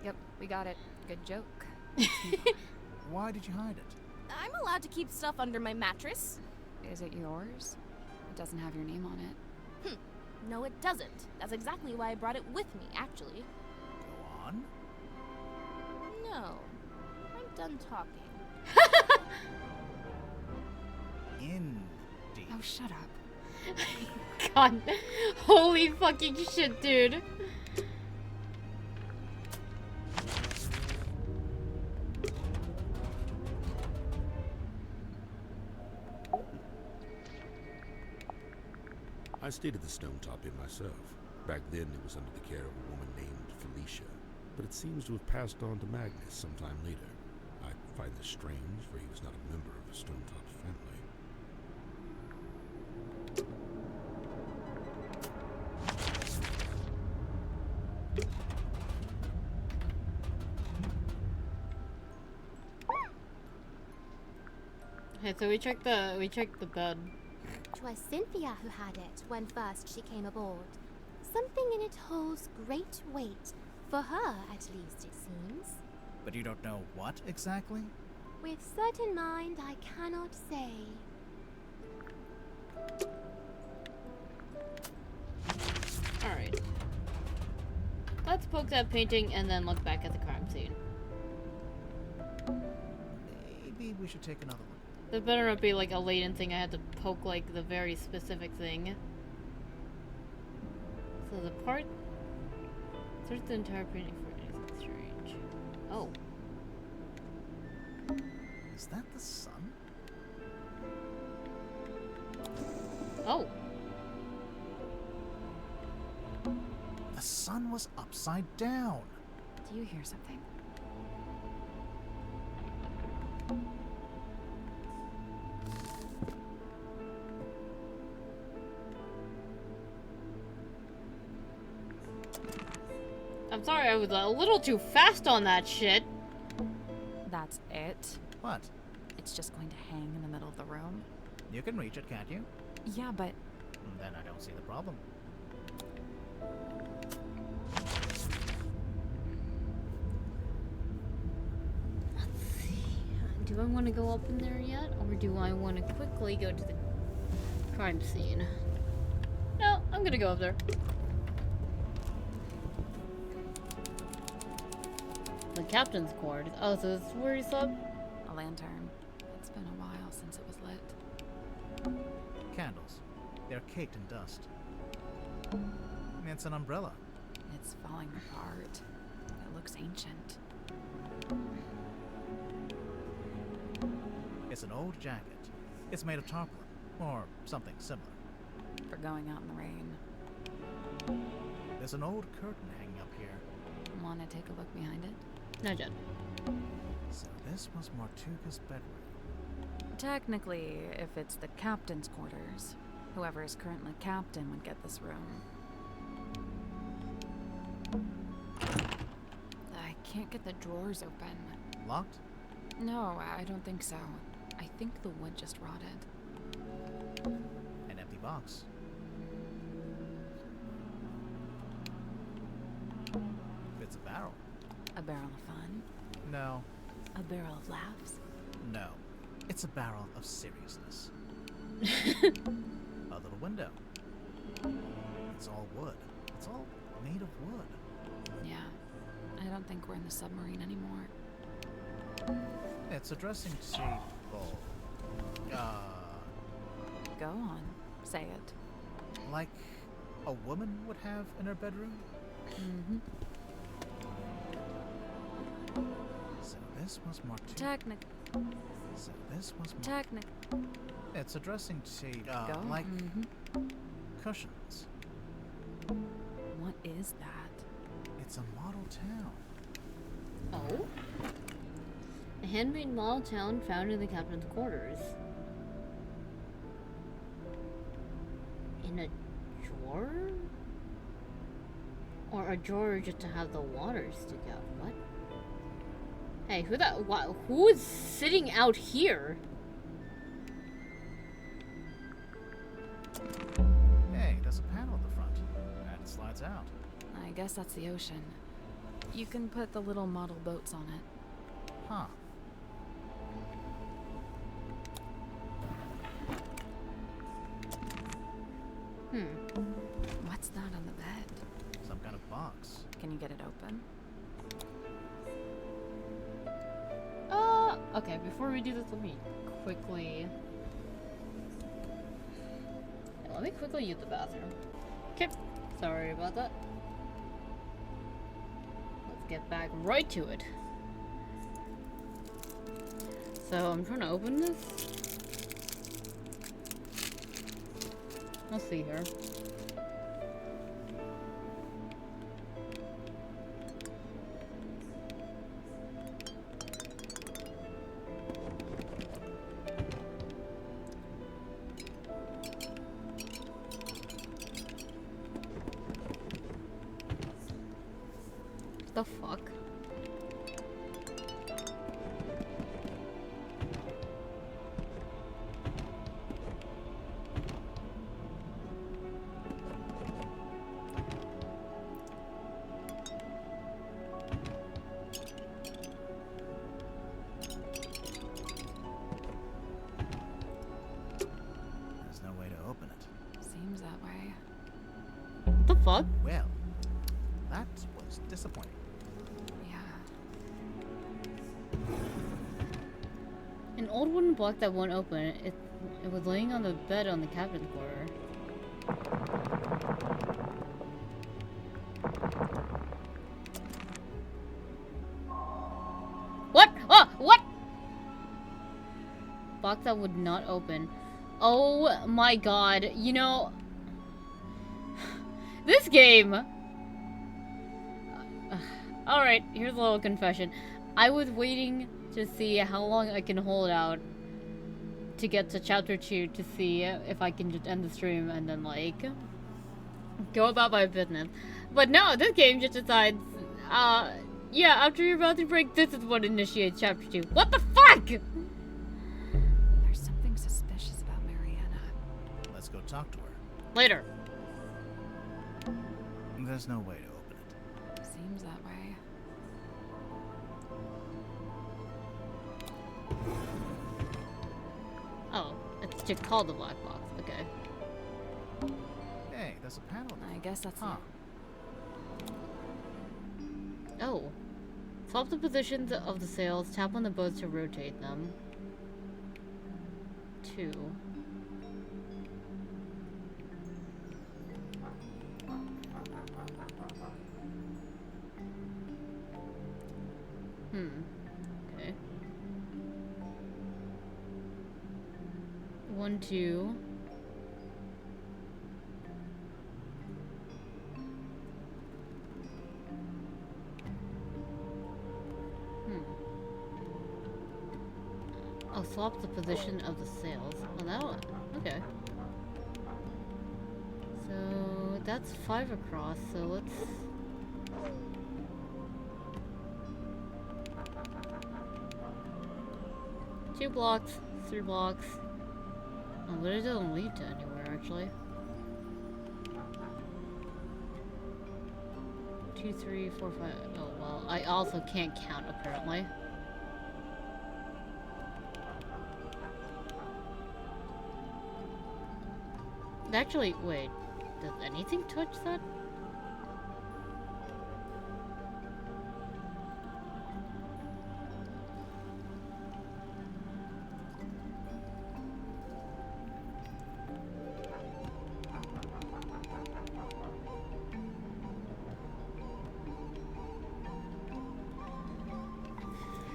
Speaker 3: Yep, we got it. Good joke.
Speaker 2: Why did you hide it?
Speaker 15: I'm allowed to keep stuff under my mattress.
Speaker 3: Is it yours? It doesn't have your name on it.
Speaker 15: No, it doesn't. That's exactly why I brought it with me, actually.
Speaker 2: Go on.
Speaker 15: No. I'm done talking.
Speaker 2: Indeed.
Speaker 3: Oh, shut up.
Speaker 1: God. Holy fucking shit, dude.
Speaker 7: I stayed at the Stone Top Inn myself. Back then, it was under the care of a woman named Felicia, but it seems to have passed on to Magnus sometime later. I find this strange, for he was not a member of the Stone Top family.
Speaker 1: Okay, so we checked the bed.
Speaker 14: 'Twas Cynthia who had it when first she came aboard. Something in it holds great weight, for her at least it seems.
Speaker 2: But you don't know what exactly?
Speaker 14: With certain mind I cannot say.
Speaker 1: Alright. Let's poke that painting and then look back at the crime scene.
Speaker 2: Maybe we should take another look.
Speaker 1: There better not be like a latent thing I had to poke like the very specific thing. So the part... Search the entire painting for anything strange. Oh.
Speaker 2: Is that the sun?
Speaker 1: Oh.
Speaker 2: The sun was upside down.
Speaker 3: Do you hear something?
Speaker 1: I'm sorry, I was a little too fast on that shit.
Speaker 3: That's it?
Speaker 2: What?
Speaker 3: It's just going to hang in the middle of the room?
Speaker 2: You can reach it, can't you?
Speaker 3: Yeah, but...
Speaker 2: Then I don't see the problem.
Speaker 1: Let's see. Do I want to go up in there yet? Or do I want to quickly go to the crime scene? No, I'm gonna go up there. The captain's quarters. Oh, so this is where he slept?
Speaker 3: A lantern. It's been a while since it was lit.
Speaker 2: Candles. They're caked in dust. It's an umbrella.
Speaker 3: It's falling apart. It looks ancient.
Speaker 2: It's an old jacket. It's made of tarpaulin, or something similar.
Speaker 3: For going out in the rain.
Speaker 2: There's an old curtain hanging up here.
Speaker 3: Want to take a look behind it?
Speaker 1: No, Jen.
Speaker 2: So this was Martuga's bedroom.
Speaker 3: Technically, if it's the captain's quarters, whoever is currently captain would get this room. I can't get the drawers open.
Speaker 2: Locked?
Speaker 3: No, I don't think so. I think the wood just rotted.
Speaker 2: An empty box. It's a barrel.
Speaker 3: A barrel of fun?
Speaker 2: No.
Speaker 3: A barrel of laughs?
Speaker 2: No. It's a barrel of seriousness. A little window. It's all wood. It's all made of wood.
Speaker 3: Yeah. I don't think we're in the submarine anymore.
Speaker 2: It's a dressing table.
Speaker 3: Go on. Say it.
Speaker 2: Like a woman would have in her bedroom?
Speaker 3: Mm-hmm.
Speaker 2: So this was Martuga. So this was It's a dressing table. Like cushions.
Speaker 3: What is that?
Speaker 2: It's a model town.
Speaker 1: Oh? A handmade model town found in the captain's quarters. In a drawer? Or a drawer just to have the water stick out? What? Hey, who is sitting out here?
Speaker 2: Hey, there's a panel at the front. And it slides out.
Speaker 3: I guess that's the ocean. You can put the little model boats on it.
Speaker 2: Huh.
Speaker 3: What's that on the bed?
Speaker 2: Some kind of box.
Speaker 3: Can you get it open?
Speaker 1: Okay, before we do this, let me quickly use the bathroom. Okay, sorry about that. Let's get back right to it. So I'm trying to open this. Let's see here. The fuck?
Speaker 2: There's no way to open it.
Speaker 3: Seems that way.
Speaker 1: What the fuck?
Speaker 2: Well, that was disappointing.
Speaker 3: Yeah.
Speaker 1: An old wooden block that won't open. It was laying on the bed on the cabin corner. What? Oh, what? Box that would not open. Oh my god. You know, this game. Alright, here's a little confession. I was waiting to see how long I can hold out to get to chapter 2 to see if I can just end the stream and then, like, go about my business. But no, this game just decides, yeah, after your bathroom break, this is what initiates chapter 2. What the fuck?!
Speaker 3: There's something suspicious about Mariana.
Speaker 2: Let's go talk to her.
Speaker 1: Later.
Speaker 2: There's no way to open it.
Speaker 3: Seems that way.
Speaker 1: Oh, it's to call the black box. Okay.
Speaker 2: Hey, there's a panel.
Speaker 3: I guess that's
Speaker 2: Huh.
Speaker 1: Oh. Swap the positions of the sails, tap on the boats to rotate them. 2. Okay. 1, 2. I'll swap the position of the sails. Oh, that one. Okay. So that's 5 across. So let's. Two blocks, 3 blocks. Oh, but it doesn't lead to anywhere, actually. 2, 3, 4, 5. Oh, well, I also can't count, apparently. Actually, wait. Does anything touch that?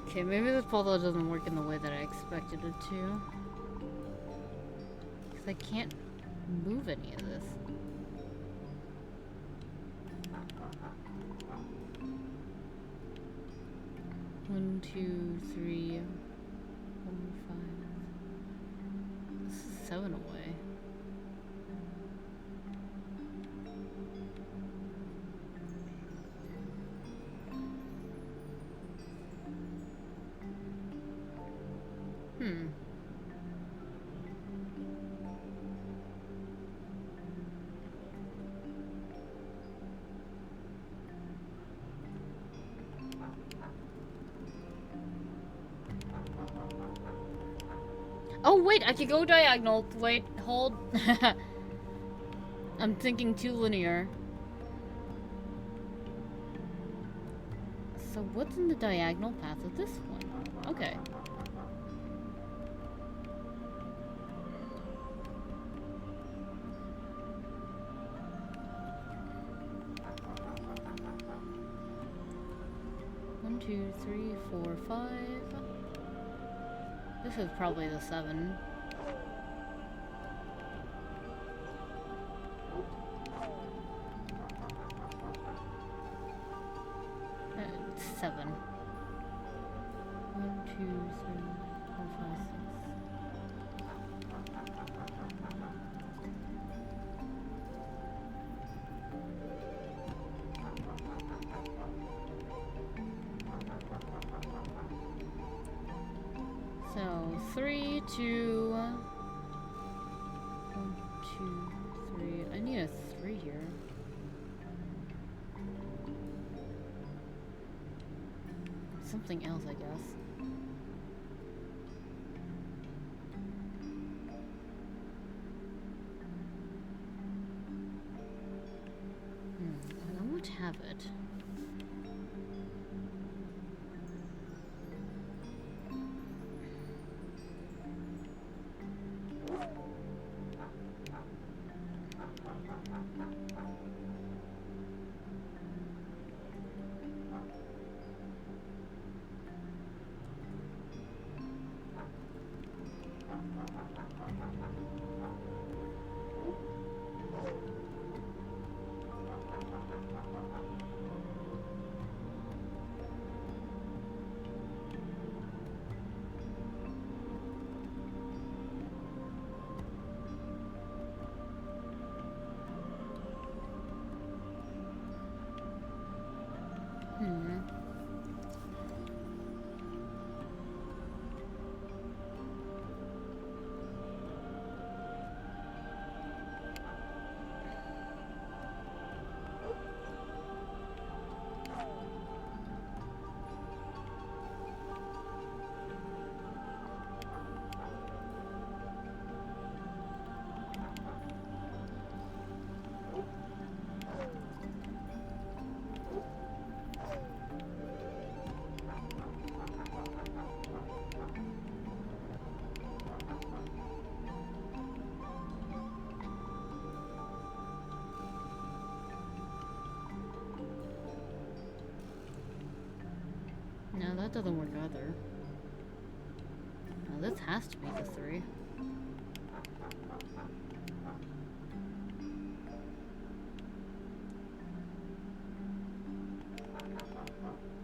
Speaker 1: Okay, maybe this puzzle doesn't work in the way that I expected it to. Because I can't move any of this. One, 2, 3, 4, 5. This is 7 away. Oh wait, I could go diagonal. Wait, hold. I'm thinking too linear. So what's in the diagonal path of this one? Okay. One, 2, 3, 4, 5. This is probably the 7. 7. 1, 2, 3, 4, 5, 6. So 3, 2, 1, 2, 3. I need a 3 here. Something else, I guess. I won't have it. No, that doesn't work either. Now this has to be the 3.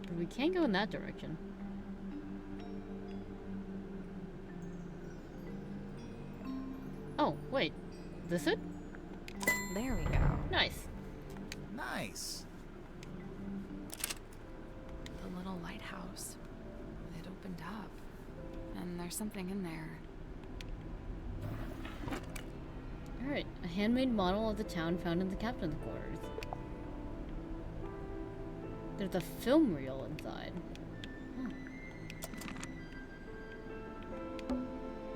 Speaker 1: But we can't go in that direction. Oh, wait. This it?
Speaker 3: There we go.
Speaker 1: Nice.
Speaker 2: Nice.
Speaker 3: The little lighthouse. It opened up. And there's something in there.
Speaker 1: Alright, a handmade model of the town found in the captain's quarters. There's a film reel inside.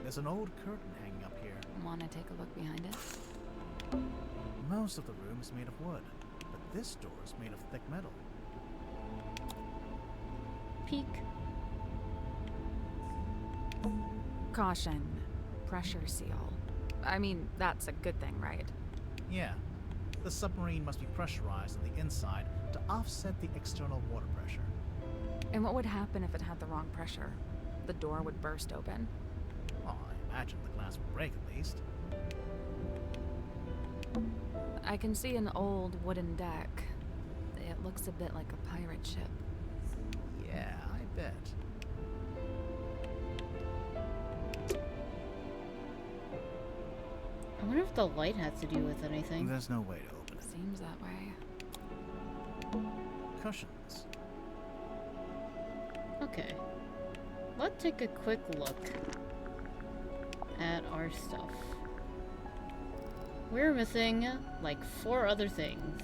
Speaker 2: There's an old curtain hanging up here.
Speaker 3: Wanna take a look behind it?
Speaker 2: Most of the room is made of wood, but this door is made of thick metal.
Speaker 1: Peek.
Speaker 3: Caution. Pressure seal. I mean, that's a good thing, right?
Speaker 2: Yeah. The submarine must be pressurized on the inside to offset the external water pressure.
Speaker 3: And what would happen if it had the wrong pressure? The door would burst open.
Speaker 2: Well, I imagine the glass would break at least.
Speaker 3: I can see an old wooden deck. It looks a bit like a pirate ship.
Speaker 2: Yeah, I bet.
Speaker 1: I wonder if the light has to do with anything.
Speaker 2: There's no way to open it.
Speaker 3: Seems that way.
Speaker 2: Cushions.
Speaker 1: Okay. Let's take a quick look at our stuff. We're missing like 4 other things.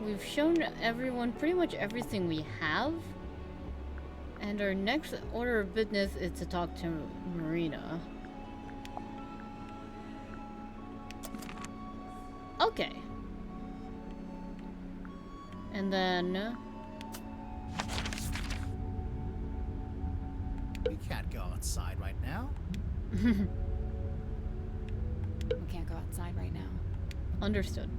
Speaker 1: We've shown everyone pretty much everything we have. And our next order of business is to talk to Marina. Okay. And then...
Speaker 2: We can't go outside right now.
Speaker 3: We can't go outside right now.
Speaker 1: Understood.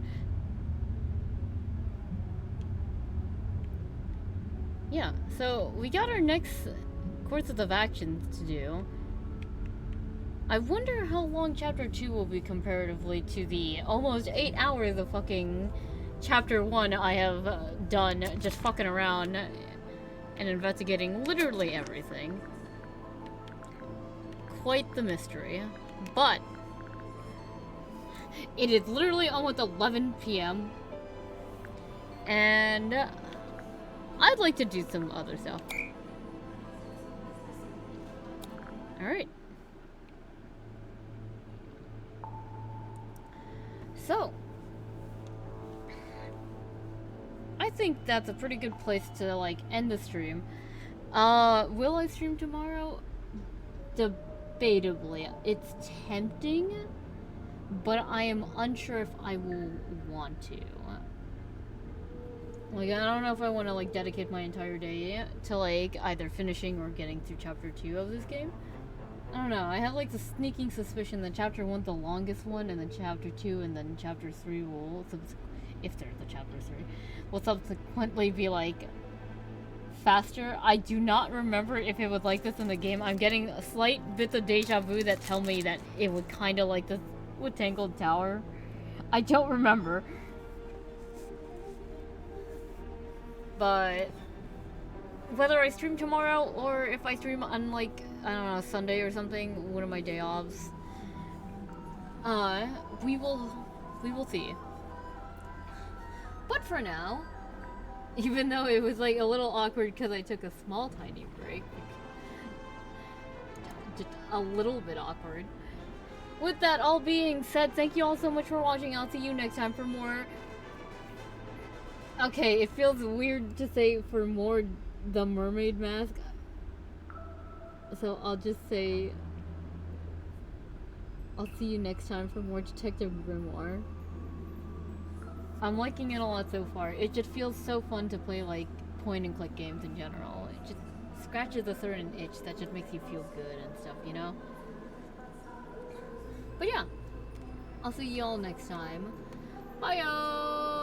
Speaker 1: yeah, so we got our next courses of actions to do. I wonder how long chapter 2 will be comparatively to the almost 8 hours of fucking chapter 1 I have done just fucking around and investigating literally everything. Quite the mystery. But it is literally almost 11 p.m. and I'd like to do some other stuff. Alright. So, I think that's a pretty good place to, like, end the stream. Will I stream tomorrow? Debatably. It's tempting, but I am unsure if I will want to. Like, I don't know if I want to, like, dedicate my entire day to, like, either finishing or getting through chapter 2 of this game. I don't know, I have, like, the sneaking suspicion that chapter 1's the longest one, and then chapter 2, and then chapter 3 will, if there's a chapter 3, will subsequently be, like, faster. I do not remember if it was like this in the game. I'm getting slight bits of deja vu that tell me that it was kind of like this with Tangled Tower. I don't remember. But whether I stream tomorrow or if I stream on, like, I don't know, Sunday or something, one of my day offs, we will see. But for now, even though it was, like, a little awkward because I took a small tiny break, just a little bit awkward. With that all being said, thank you all so much for watching. I'll see you next time for more. Okay, it feels weird to say for more the Mermaid mask. So I'll just say I'll see you next time for more Detective Grimoire. I'm liking it a lot so far. It just feels so fun to play, like, point and click games in general. It just scratches a certain itch that just makes you feel good and stuff, you know? But yeah, I'll see you all next time. Bye, y'all!